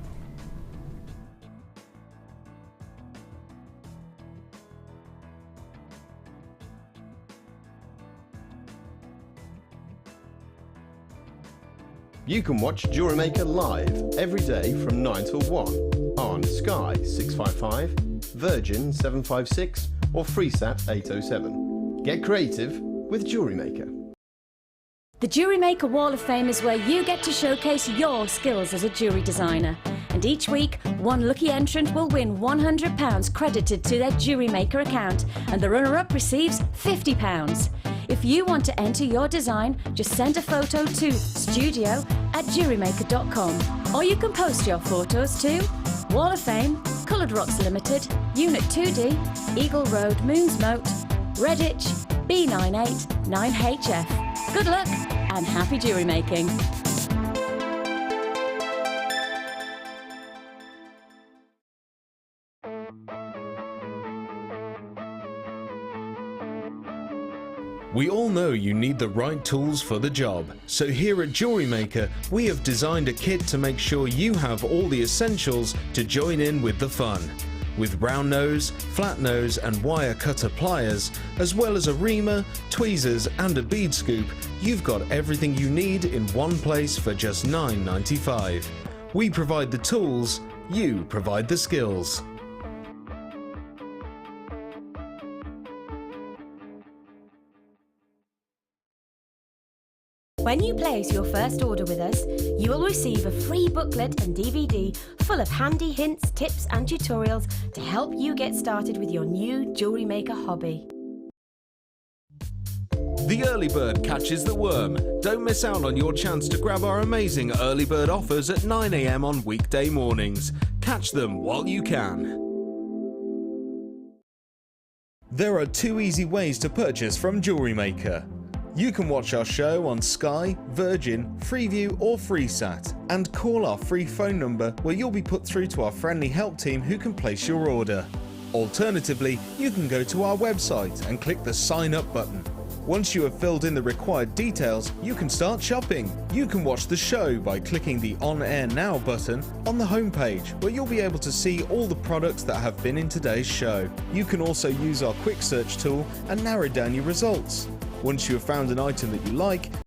Speaker 12: You can watch Jewellery Maker live every day from 9 till 1 on Sky 655, Virgin 756 or FreeSat 807. Get creative with Jewellery Maker.
Speaker 5: The Jewellery Maker Wall of Fame is where you get to showcase your skills as a jewellery designer. And each week, one lucky entrant will win £100 credited to their Jewellery Maker account, and the runner-up receives £50. If you want to enter your design, just send a photo to studio@jewellerymaker.com, or you can post your photos to Wall of Fame, Coloured Rocks Limited, Unit 2D, Eagle Road, Moonsmote, Redditch, B98 9HF. Good luck and happy jewellery making.
Speaker 9: We all know you need the right tools for the job, so here at Jewellery Maker we have designed a kit to make sure you have all the essentials to join in with the fun. With round nose, flat nose and wire cutter pliers, as well as a reamer, tweezers and a bead scoop, you've got everything you need in one place for just $9.95. We provide the tools, you provide the skills.
Speaker 13: When you place your first order with us, you will receive a free booklet and DVD full of handy hints, tips and tutorials to help you get started with your new Jewellery Maker hobby.
Speaker 9: The early bird catches the worm. Don't miss out on your chance to grab our amazing early bird offers at 9 AM on weekday mornings. Catch them while you can. There are 2 easy ways to purchase from Jewellery Maker. You can watch our show on Sky, Virgin, Freeview or FreeSat, and call our free phone number where you'll be put through to our friendly help team who can place your order. Alternatively, you can go to our website and click the sign up button. Once you have filled in the required details, you can start shopping. You can watch the show by clicking the On Air Now button on the homepage, where you'll be able to see all the products that have been in today's show. You can also use our quick search tool and narrow down your results. Once you have found an item that you like,